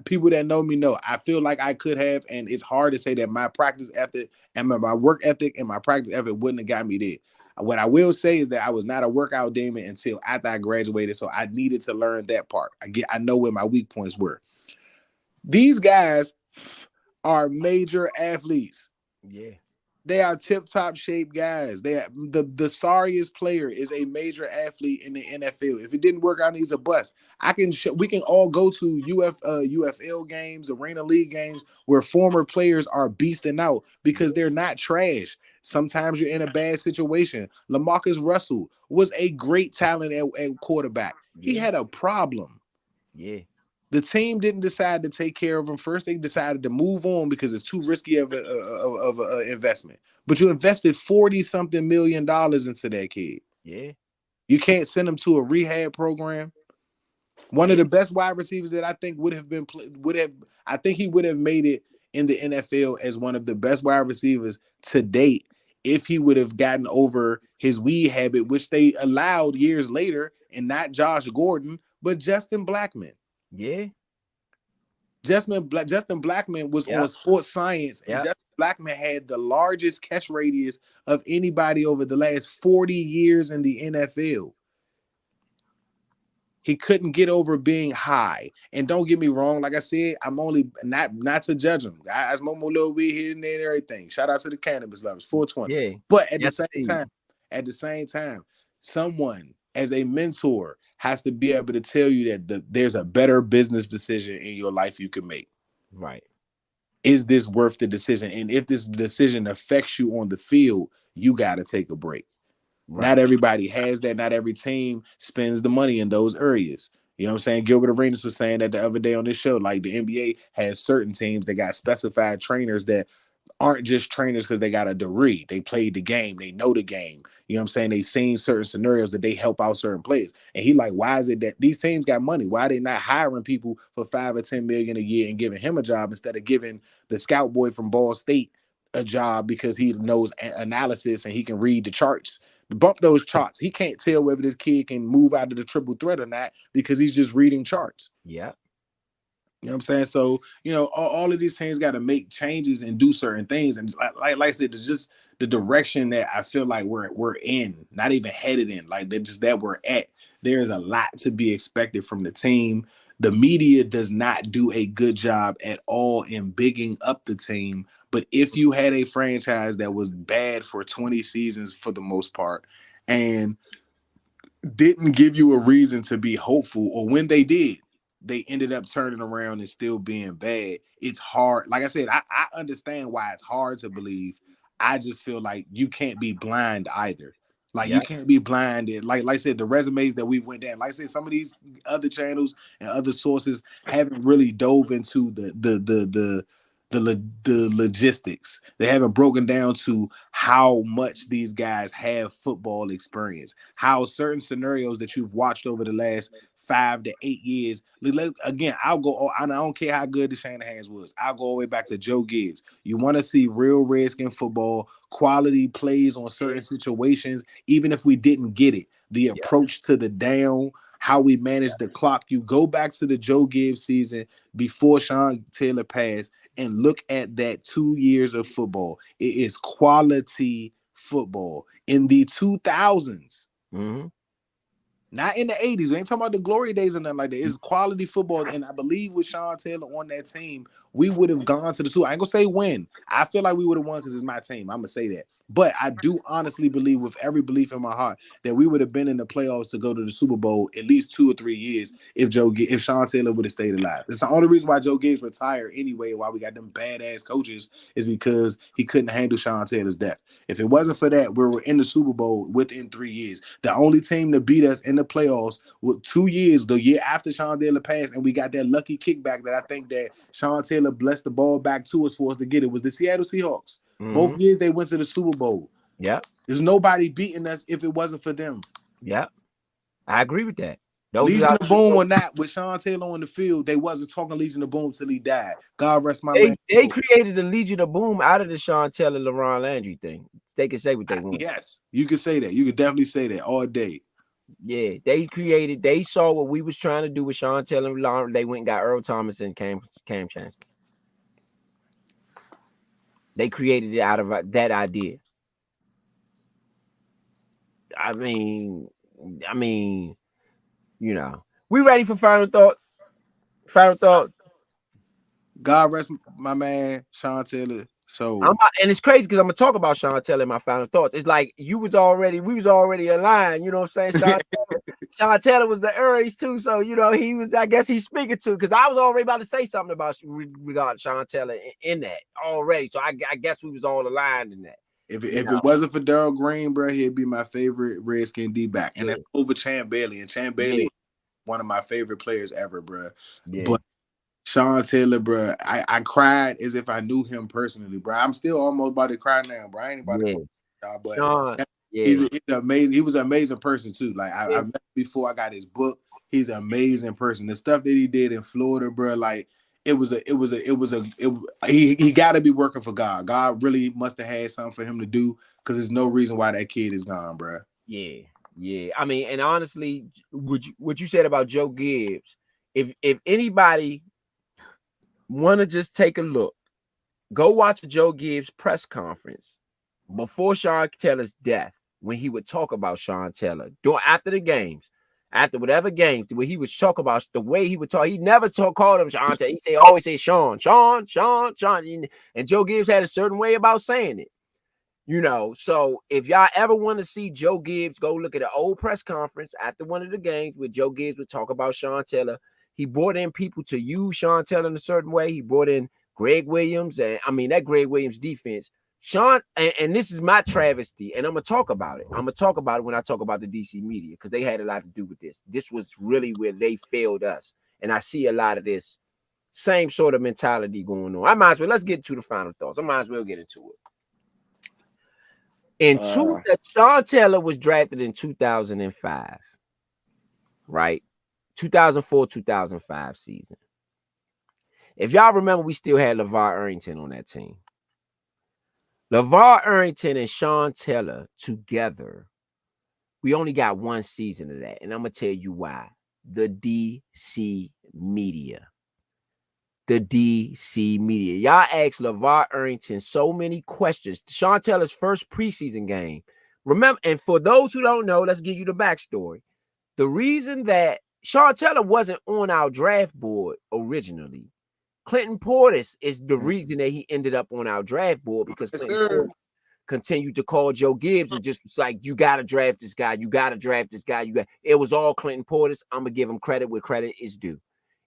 People that know me know. I feel like I could have, and it's hard to say that my practice ethic and my work ethic and my practice ethic wouldn't have got me there. What I will say is that I was not a workout demon until after I graduated, so I needed to learn that part. I know where my weak points were. These guys are major athletes. Yeah. They are tip-top shape guys. They are, the sorriest player is a major athlete in the NFL. If it didn't work out, he's a bust. We can all go to UFL games, Arena League games where former players are beasting out because they're not trash. Sometimes you're in a bad situation. LaMarcus Russell was a great talent at quarterback. He had a problem. Yeah. The team didn't decide to take care of him first. They decided to move on because it's too risky of an investment. But you invested $40-something million into that kid. Yeah. You can't send him to a rehab program. One of the best wide receivers that I think I think he would have made it in the NFL as one of the best wide receivers to date if he would have gotten over his weed habit, which they allowed years later, and not Josh Gordon, but Justin Blackmon. Yeah. Justin Blackmon was on Sports Science, and Justin Blackmon had the largest catch radius of anybody over the last 40 years in the NFL. He couldn't get over being high. And don't get me wrong, like I said, I'm only not to judge him. I smoke a little bit here and there and everything. Shout out to the cannabis lovers, 420. Yeah. But at the same time, someone as a mentor has to be able to tell you that there's a better business decision in your life you can make. Right. Is this worth the decision? And if this decision affects you on the field, you got to take a break. Right. Not everybody has that. Not every team spends the money in those areas. You know what I'm saying? Gilbert Arenas was saying that the other day on this show, like the NBA has certain teams that got specified trainers that aren't just trainers because they got a degree. They played the game. They know the game. You know what I'm saying? They've seen certain scenarios that they help out certain players. And he like, why is it that these teams got money? Why are they not hiring people for $5 or $10 million a year and giving him a job instead of giving the scout boy from Ball State a job because he knows analysis and he can read the charts? Bump those charts. He can't tell whether this kid can move out of the triple threat or not because he's just reading charts. Yeah. You know what I'm saying? So, you know, all of these teams got to make changes and do certain things. And like I said, just the direction that I feel like we're in, not even headed in, like that we're at. There's a lot to be expected from the team. The media does not do a good job at all in bigging up the team. But if you had a franchise that was bad for 20 seasons for the most part and didn't give you a reason to be hopeful, or when they did, they ended up turning around and still being bad, it's hard. Like I said, I understand why it's hard to believe. I just feel like you can't be blind either. Like you can't be blinded. Like I said, the resumes that we went down. Like I said, some of these other channels and other sources haven't really dove into the logistics. They haven't broken down to how much these guys have football experience, how certain scenarios that you've watched over the last 5 to 8 years. Again, I'll go. I don't care how good the Shanahan's was. I'll go all the way back to Joe Gibbs. You want to see real Redskin football, quality plays on certain situations, even if we didn't get it. The approach to the down, how we manage the clock. You go back to the Joe Gibbs season before Sean Taylor passed and look at that 2 years of football. It is quality football in the 2000s. Mm-hmm. Not in the 80s. We ain't talking about the glory days or nothing like that. It's quality football. And I believe with Sean Taylor on that team, we would have gone to the Super. I ain't gonna say win. I feel like we would have won because it's my team. I'm gonna say that. But I do honestly believe, with every belief in my heart, that we would have been in the playoffs to go to the Super Bowl at least 2 or 3 years if Sean Taylor would have stayed alive. It's the only reason why Joe Gibbs retired anyway, why we got them badass coaches, is because he couldn't handle Sean Taylor's death. If it wasn't for that, we were in the Super Bowl within 3 years. The only team to beat us in the playoffs with 2 years, the year after Sean Taylor passed, and we got that lucky kickback that I think that Sean Taylor blessed the ball back to us for us to get it, was the Seattle Seahawks. Mm-hmm. Both years they went to the Super Bowl. Yeah. There's nobody beating us if it wasn't for them. Yeah. I agree with that. Legion of Boom or not, with Sean Taylor on the field, they wasn't talking Legion of Boom till he died. God rest my man. They created the Legion of Boom out of the Sean Taylor, LaRon Landry thing. They can say what they want. Yes, you can say that. You can definitely say that all day. Yeah, they saw what we was trying to do with Sean Taylor and LaRon. They went and got Earl Thomas and Cam Chancellor. They created it out of that idea. I mean, you know, we ready for final thoughts? Final thoughts. God rest my man, Sean Taylor. So, and it's crazy because I'm gonna talk about Sean Taylor in my final thoughts. It's like we was already aligned. You know what I'm saying? Sean Taylor was the Ertz too, so you know he was. I guess he's speaking to, because I was already about to say something about regarding Sean Taylor in that already. So I guess we was all aligned in that. If it wasn't for Darrell Green, bro, he'd be my favorite Redskin D-back, and that's over Chan Bailey. And Chan Bailey is one of my favorite players ever, bro. Yeah. But Sean Taylor, bro, I cried as if I knew him personally, bro. I'm still almost about to cry now, bro. I ain't about to cry, but Sean, he's amazing. He was an amazing person too. Like I met him before I got his book. He's an amazing person. The stuff that he did in Florida, bro, like he got to be working for God. God really must have had something for him to do, because there's no reason why that kid is gone, bro. Yeah. I mean, and honestly, what you said about Joe Gibbs, if anybody want to just take a look, go watch a Joe Gibbs press conference before Sean Taylor's death, when he would talk about Sean Taylor after the games. After whatever games, where he would talk about the way he would talk, he never called him Sean Taylor. He always say Sean. And Joe Gibbs had a certain way about saying it, you know. So if y'all ever want to see Joe Gibbs, go look at an old press conference after one of the games where Joe Gibbs would talk about Sean Taylor. He brought in people to use Sean Taylor in a certain way. He brought in Greg Williams, and I mean that Greg Williams defense. Sean, and this is my travesty, and I'm gonna talk about it. I'm gonna talk about it when I talk about the DC media, because they had a lot to do with this. This was really where they failed us, and I see a lot of this same sort of mentality going on. Let's get to the final thoughts. I might as well get into it. Sean Taylor was drafted in 2005, right? 2004-2005 season. If y'all remember, we still had LeVar Arrington on that team. LeVar Arrington and Sean Taylor together, we only got one season of that. And I'm going to tell you why. The DC media. Y'all asked LeVar Arrington so many questions. Sean Taylor's first preseason game. Remember, and for those who don't know, let's give you the backstory. The reason that Sean Taylor wasn't on our draft board originally, Clinton Portis is the reason that he ended up on our draft board, because Clinton Portis continued to call Joe Gibbs and just was like, you got to draft this guy. You got to draft this guy. It was all Clinton Portis. I'm going to give him credit where credit is due.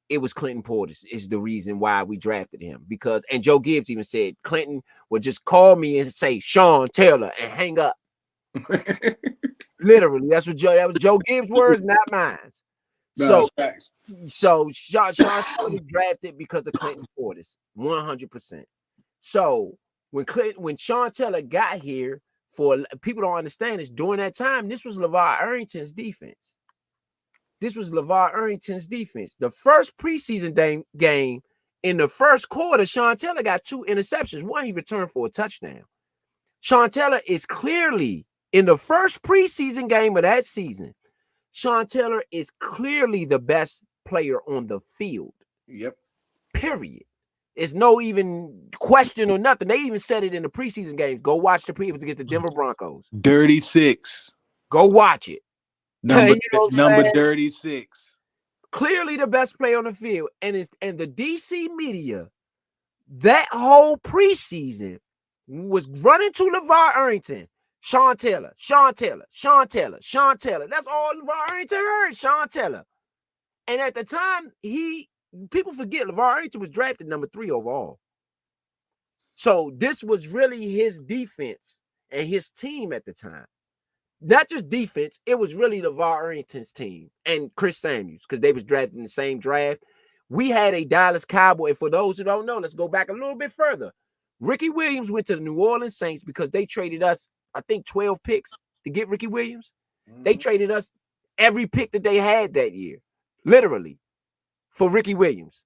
It was Clinton Portis is the reason why we drafted him, and Joe Gibbs even said Clinton would just call me and say Sean Taylor and hang up. Literally, that was Joe Gibbs' words, not mine. So Sean was drafted because of Clinton Portis, 100%. So when Sean Taylor got here, for people don't understand this, during that time, this was LeVar Arrington's defense. This was LeVar Arrington's defense. The first preseason game in the first quarter, Sean Taylor got 2 interceptions. One, he returned for a touchdown. Sean Taylor is clearly in the first preseason game of that season. Sean Taylor is clearly the best player on the field. Yep. Period. It's no even question or nothing. They even said it in the preseason games. Go watch the preseason against the Denver Broncos. Dirty 6. Go watch it. Number, You know number 36. Clearly the best player on the field. And the DC media, that whole preseason was running to LeVar Arrington. Sean Taylor, Sean Taylor, Sean Taylor, Sean Taylor. That's all LeVar Arrington heard, Sean Taylor. And at the time, people forget LeVar Arrington was drafted number 3 overall. So this was really his defense and his team at the time. Not just defense, it was really LeVar Arrington's team and Chris Samuels, because they was drafted in the same draft. We had a Dallas Cowboy. For those who don't know, let's go back a little bit further. Ricky Williams went to the New Orleans Saints because they traded us, I think, 12 picks to get Ricky Williams. They traded us every pick that they had that year, literally, for Ricky Williams.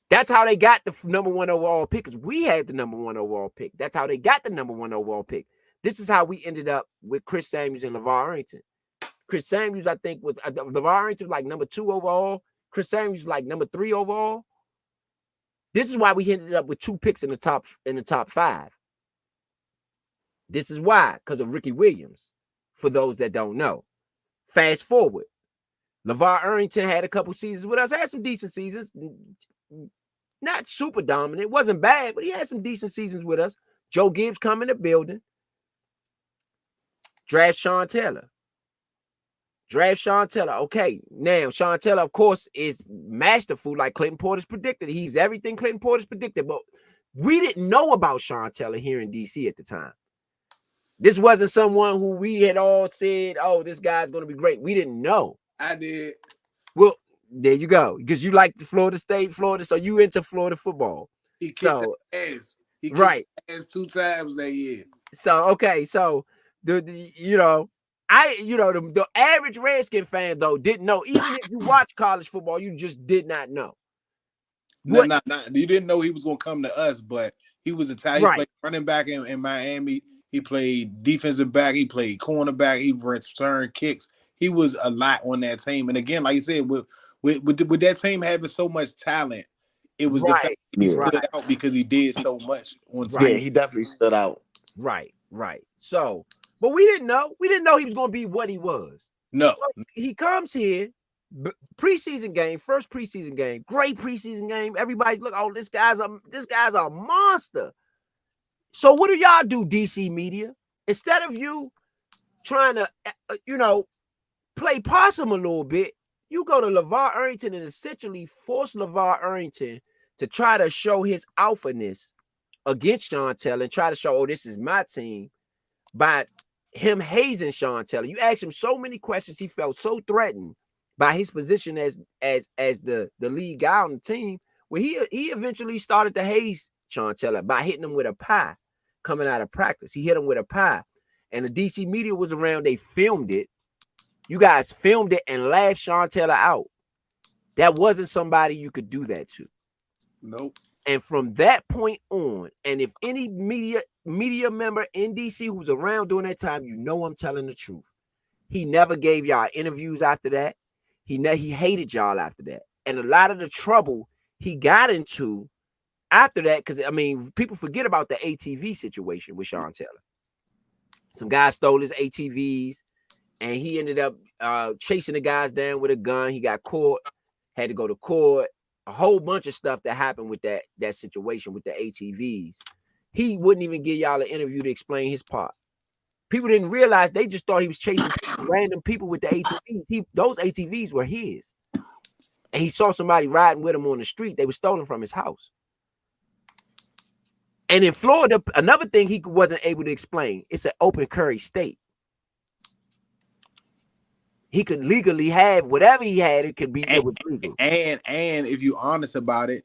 That's how they got the number 1 overall pick, because we had the number 1 overall pick. That's how they got the number 1 overall pick. This is how we ended up with Chris Samuels and LeVar Arrington. Chris Samuels, I think, was LeVar Arrington was like number 2 overall. Chris Samuels was like number 3 overall. This is why we ended up with 2 picks in the top 5. This is why, because of Ricky Williams, for those that don't know. Fast forward. LeVar Arrington had a couple seasons with us, had some decent seasons. Not super dominant. It wasn't bad, but he had some decent seasons with us. Joe Gibbs come in the building. Draft Sean Taylor. Okay, now Sean Taylor, of course, is masterful, like Clinton Portis predicted. He's everything Clinton Portis predicted, but we didn't know about Sean Taylor here in DC at the time. This wasn't someone who we had all said, oh, this guy's going to be great. We didn't know. I did. Well, there you go, because you like Florida State, Florida, so you into Florida football. He kicked the ass. He kicked right. the ass 2 times that year. So, okay, so the average Redskin fan, though, didn't know. Even if you watch college football, you just did not know. No, you didn't know he was going to come to us, but he was a tight. He played running back in Miami. He played defensive back. He played cornerback. He returned kicks. He was a lot on that team. And again, like you said, with that team having so much talent, it was the fact he stood out because he did so much on team. Yeah, he definitely stood out. Right. So, but we didn't know. We didn't know he was going to be what he was. No. So he comes here, preseason game, first preseason game, great preseason game. Everybody's look, oh, this guy's a monster. So what do y'all do, DC media? Instead of you trying to, play possum a little bit, you go to LeVar Arrington and essentially force LeVar Arrington to try to show his alphaness against Sean Taylor and try to show, oh, this is my team, by him hazing Sean Taylor. You asked him so many questions. He felt so threatened by his position as the lead guy on the team, where he eventually started to haze Sean Taylor by hitting him with a pie coming out of practice. He hit him with a pie, and the DC media was around. They filmed it. You guys filmed it and laughed Sean Taylor out. That wasn't somebody you could do that to. Nope. And from that point on, and if any media member in DC who's around during that time, you know I'm telling the truth. He never gave y'all interviews after that. He hated y'all after that. And a lot of the trouble he got into after that, because, I mean, people forget about the ATV situation with Sean Taylor. Some guy stole his ATVs, and he ended up chasing the guys down with a gun. He got caught, had to go to court. A whole bunch of stuff that happened with that situation with the ATVs. He wouldn't even give y'all an interview to explain his part. People didn't realize, they just thought he was chasing random people with the ATVs. Those ATVs were his. And he saw somebody riding with him on the street. They were stolen from his house. And in Florida, another thing he wasn't able to explain, it's an open carry state. He could legally have whatever he had. It could be it was legal. And if you're honest about it,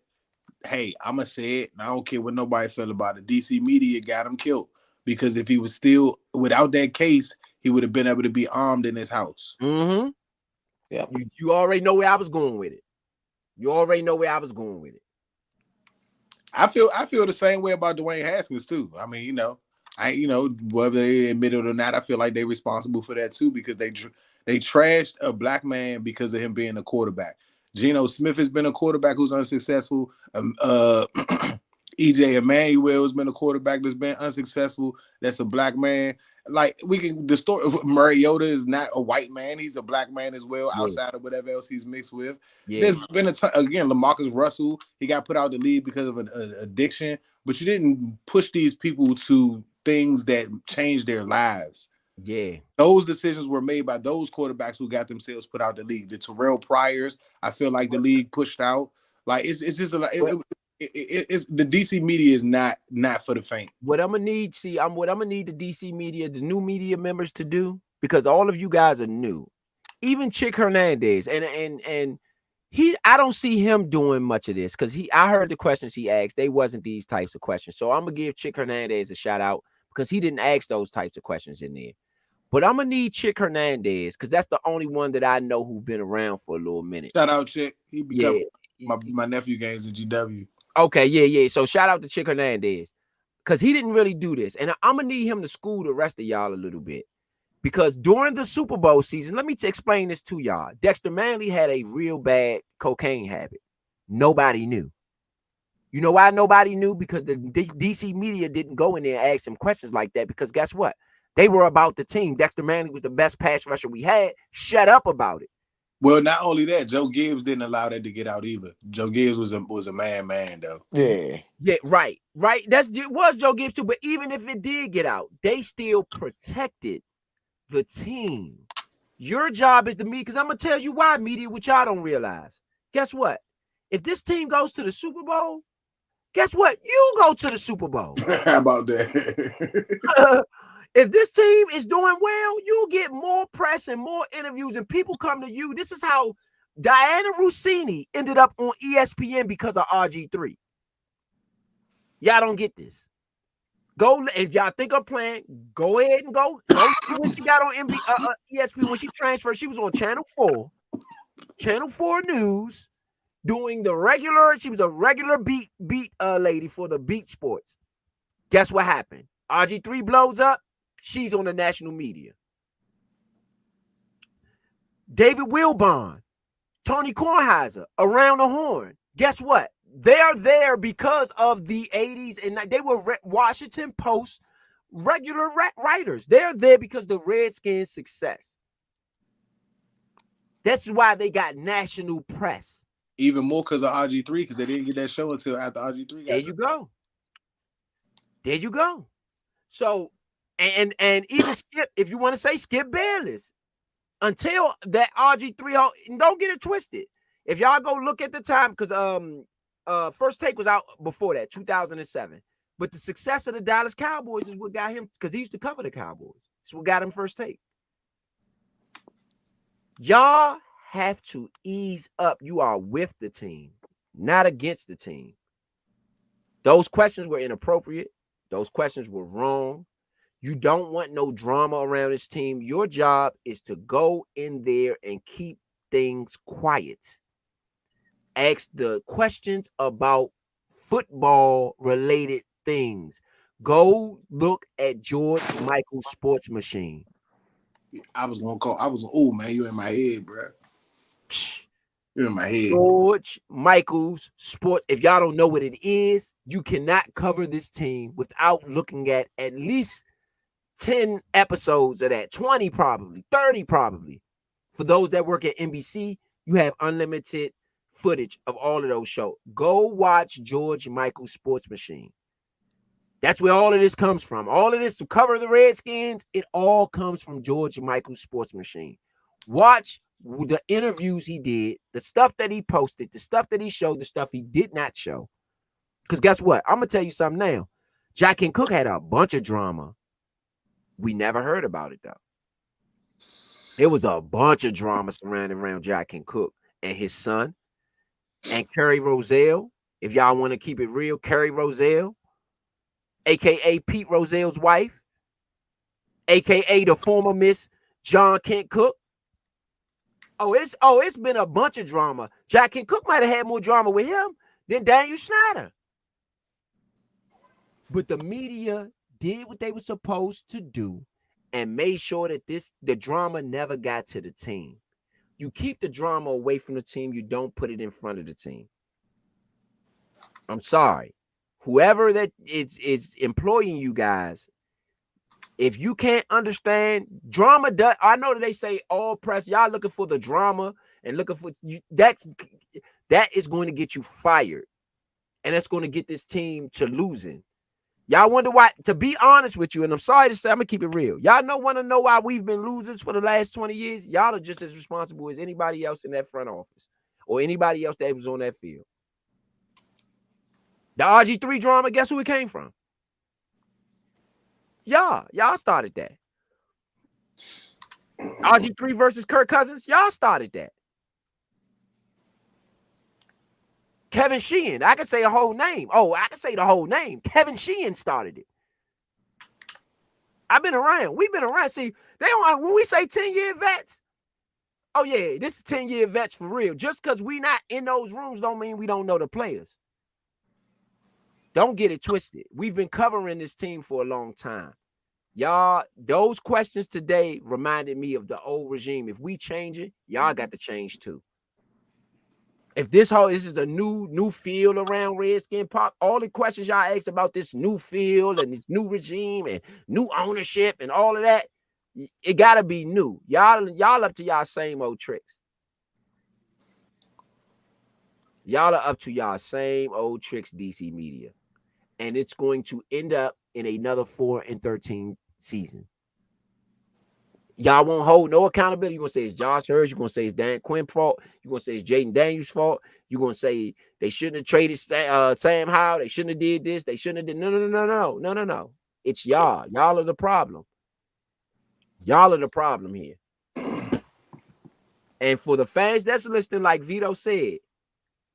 hey, I'm gonna say it. And I don't care what nobody feel about it. DC media got him killed, because if he was still without that case, he would have been able to be armed in his house. Mm-hmm. Yeah. You already know where I was going with it. You already know where I was going with it. I feel the same way about Dwayne Haskins too. I mean, whether they admit it or not, I feel like they're responsible for that too because they trashed a black man because of him being a quarterback. Geno Smith has been a quarterback who's unsuccessful. EJ Emanuel has been a quarterback that's been unsuccessful. That's a black man. Like the story of Mariota is not a white man; he's a black man as well. Outside of whatever else he's mixed with, there's been again LaMarcus Russell. He got put out the league because of an addiction, but you didn't push these people to things that changed their lives. Yeah, those decisions were made by those quarterbacks who got themselves put out the league. The Terrell Pryors, I feel like the league pushed out. Like it's just it's the DC media is not for the faint. What I'm gonna need, what I'm gonna need the DC media, the new media members to do, because all of you guys are new. Even Chick Hernandez, and I don't see him doing much of this because I heard the questions he asked. They wasn't these types of questions. So I'm gonna give Chick Hernandez a shout out because he didn't ask those types of questions in there. But I'm gonna need Chick Hernandez because that's the only one that I know who's been around for a little minute. Shout out Chick. He become my nephew games at GW. Okay, yeah. So shout out to Chick Hernandez because he didn't really do this. And I'm going to need him to school the rest of y'all a little bit because during the Super Bowl season, let me explain this to y'all. Dexter Manley had a real bad cocaine habit. Nobody knew. You know why nobody knew? Because the DC media didn't go in there and ask him questions like that because guess what? They were about the team. Dexter Manley was the best pass rusher we had. Shut up about it. Well, not only that, Joe Gibbs didn't allow that to get out either. Joe Gibbs was a man though. Yeah, right. Was Joe Gibbs too. But even if it did get out, they still protected the team. Your job is to meet, because I'm gonna tell you why, media, which y'all don't realize. Guess what? If this team goes to the Super Bowl, guess what? You go to the Super Bowl. How about that? If this team is doing well, you'll get more press and more interviews, and people come to you. This is how Diana Rossini ended up on ESPN because of RG3. Y'all don't get this. Go, if y'all think I'm playing, go ahead and go when she got on ESPN, when she transferred, she was on Channel 4 News, doing the regular, she was a regular beat lady for the Beat Sports. Guess what happened? RG3 blows up. She's on the national media. David Wilbon, Tony Kornheiser, Around the Horn. Guess what? They are there because of the 80s, and they were Washington Post regular writers. They're there because of the Redskins' success. That's why they got national press. Even more because of RG3, because they didn't get that show until after RG3 got There you go. So, and even Skip, if you want to say Skip Bayless, until that RG3, don't get it twisted. If y'all go look at the time, because First Take was out before that, 2007. But the success of the Dallas Cowboys is what got him, because he used to cover the Cowboys. It's what got him First Take. Y'all have to ease up. You are with the team, not against the team. Those questions were inappropriate. Those questions were wrong. You don't want no drama around this team. Your job is to go in there and keep things quiet. Ask the questions about football-related things. Go look at George Michael's Sports Machine. Oh, man, you in my head, bro. You're in my head. George Michael's Sports. If y'all don't know what it is, you cannot cover this team without looking at least 10 episodes of that, 20 probably, 30 probably. For those that work at NBC, you have unlimited footage of all of those shows. Go watch George Michael's Sports Machine. That's where all of this comes from. All of this to cover the Redskins, it all comes from George Michael's Sports Machine. Watch the interviews he did, the stuff that he posted, the stuff that he showed, the stuff he did not show. Because guess what? I'm going to tell you something now. Jack and Cook had a bunch of drama. We never heard about it, though. There was a bunch of drama surrounding around Jack and Cook and his son and Kerry Rozelle. If y'all want to keep it real, Kerry Rozelle, a.k.a. Pete Rozelle's wife, a.k.a. the former Miss John Kent Cook. It's been a bunch of drama. Jack King Cook might have had more drama with him than Daniel Snyder. But the media did what they were supposed to do and made sure that the drama never got to the team. You keep the drama away from the team. You don't put it in front of the team. I'm sorry. Whoever that is employing you guys, if you can't understand drama, I know that they say all press, y'all looking for the drama and looking for you. That is going to get you fired. And that's going to get this team to losing. Y'all wonder why, to be honest with you, and I'm sorry to say, I'm going to keep it real. Y'all want to know why we've been losers for the last 20 years? Y'all are just as responsible as anybody else in that front office or anybody else that was on that field. The RG3 drama, guess who it came from? Y'all started that. RG3 versus Kirk Cousins, y'all started that. Kevin Sheehan, I can say a whole name. I can say the whole name. Kevin Sheehan started it. I've been around. We've been around. See, they don't, when we say 10-year vets, oh yeah, this is 10-year vets for real. Just because we not in those rooms don't mean we don't know the players. Don't get it twisted. We've been covering this team for a long time. Y'all, those questions today reminded me of the old regime. If we change it, y'all got to change too. If this is a new field around Redskin Park, all the questions y'all ask about this new field and this new regime and new ownership and all of that, it gotta be new. Y'all up to y'all same old tricks. Y'all are up to y'all same old tricks, DC Media. And it's going to end up in another 4-13 season. Y'all won't hold no accountability. You're going to say it's Josh Hurst. You're going to say it's Dan Quinn's fault. You're going to say it's Jayden Daniels' fault. You're going to say they shouldn't have traded Sam Howell. They shouldn't have did this. They shouldn't have did. No. It's y'all. Y'all are the problem. Y'all are the problem here. And for the fans that's listening, like Vito said,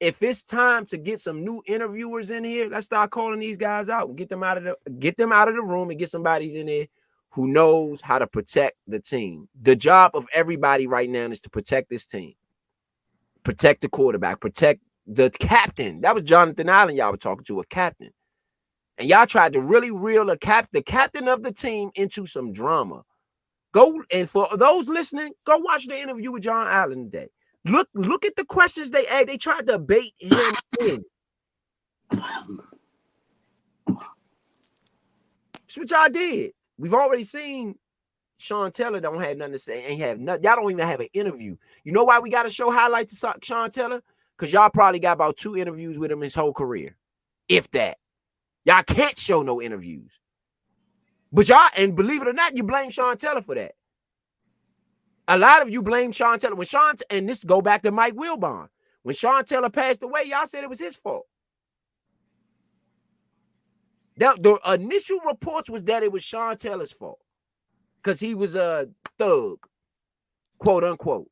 if it's time to get some new interviewers in here, let's start calling these guys out and get them out of the room and get somebody in there who knows how to protect the team. The job of everybody right now is to protect this team. Protect the quarterback, protect the captain. That was Johnathan Allen y'all were talking to, a captain. And y'all tried to really reel the captain of the team into some drama. Go, and for those listening, go watch the interview with John Allen today. Look at the questions they asked. They tried to bait him in. That's what y'all did. We've already seen Sean Taylor don't have nothing to say. Ain't have nothing. Y'all don't even have an interview. You know why we got to show highlights to Sean Taylor? Because y'all probably got about 2 interviews with him his whole career. If that. Y'all can't show no interviews. But y'all, and believe it or not, you blame Sean Taylor for that. A lot of you blame Sean Taylor. And this go back to Mike Wilbon. When Sean Taylor passed away, y'all said it was his fault. The initial reports was that it was Sean Taylor's fault because he was a thug, quote unquote.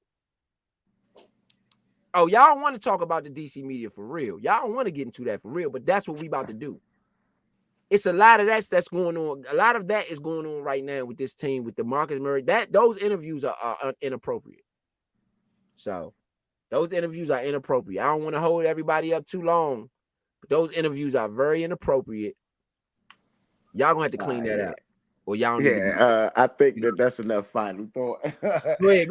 Oh, y'all don't want to talk about the DC media for real. Y'all don't want to get into that for real, but that's what we about to do. It's a lot of that's going on. A lot of that is going on right now with this team, with the Marcus Murray. Those interviews are inappropriate. So those interviews are inappropriate. I don't want to hold everybody up too long, but those interviews are very inappropriate. Y'all gonna have to clean that out, or y'all. I think that's enough final thought. Go ahead.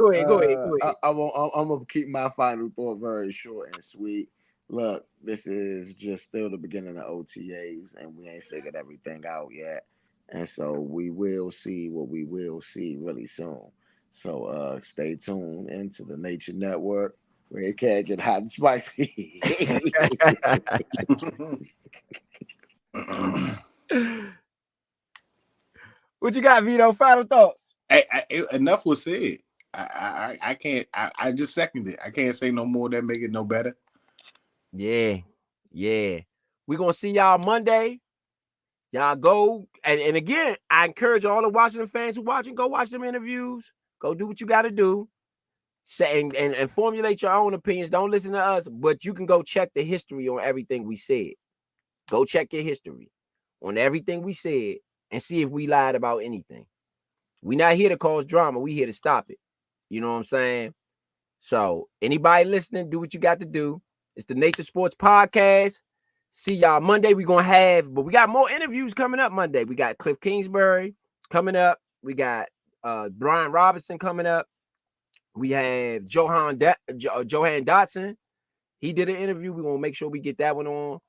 I'm gonna keep my final thought very short and sweet. Look, this is just still the beginning of OTAs, and we ain't figured everything out yet. And so we will see what we will see really soon. So stay tuned into the Nature Network, where it can't get hot and spicy. What you got, Vito? Final thoughts? Enough was said. I can't. I just second it. I can't say no more. That make it no better. Yeah. We're gonna see y'all Monday. Y'all go and again, I encourage all the Washington fans who watching, go watch them interviews. Go do what you got to do. Say and formulate your own opinions. Don't listen to us, but you can go check the history on everything we said. Go check your history on everything we said and see if we lied about anything. We're not here to cause drama. We here to stop it. You know what I'm saying? So anybody listening, do what you got to do. It's the Nature Sports Podcast. See y'all Monday. We're gonna have, but we got more interviews coming up Monday. We got Kliff KingsBury coming up. We got Brian Robinson coming up. We have Johan Doctson. He did an interview. We're gonna make sure we get that one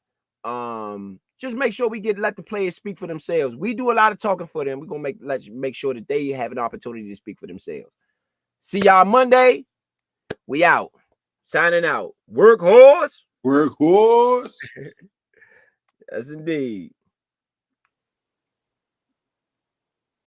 on. Just make sure we let the players speak for themselves. We do a lot of talking for them. We're gonna make sure that they have an opportunity to speak for themselves. See y'all Monday. We out. Signing out. Workhorse. Workhorse. Yes, indeed.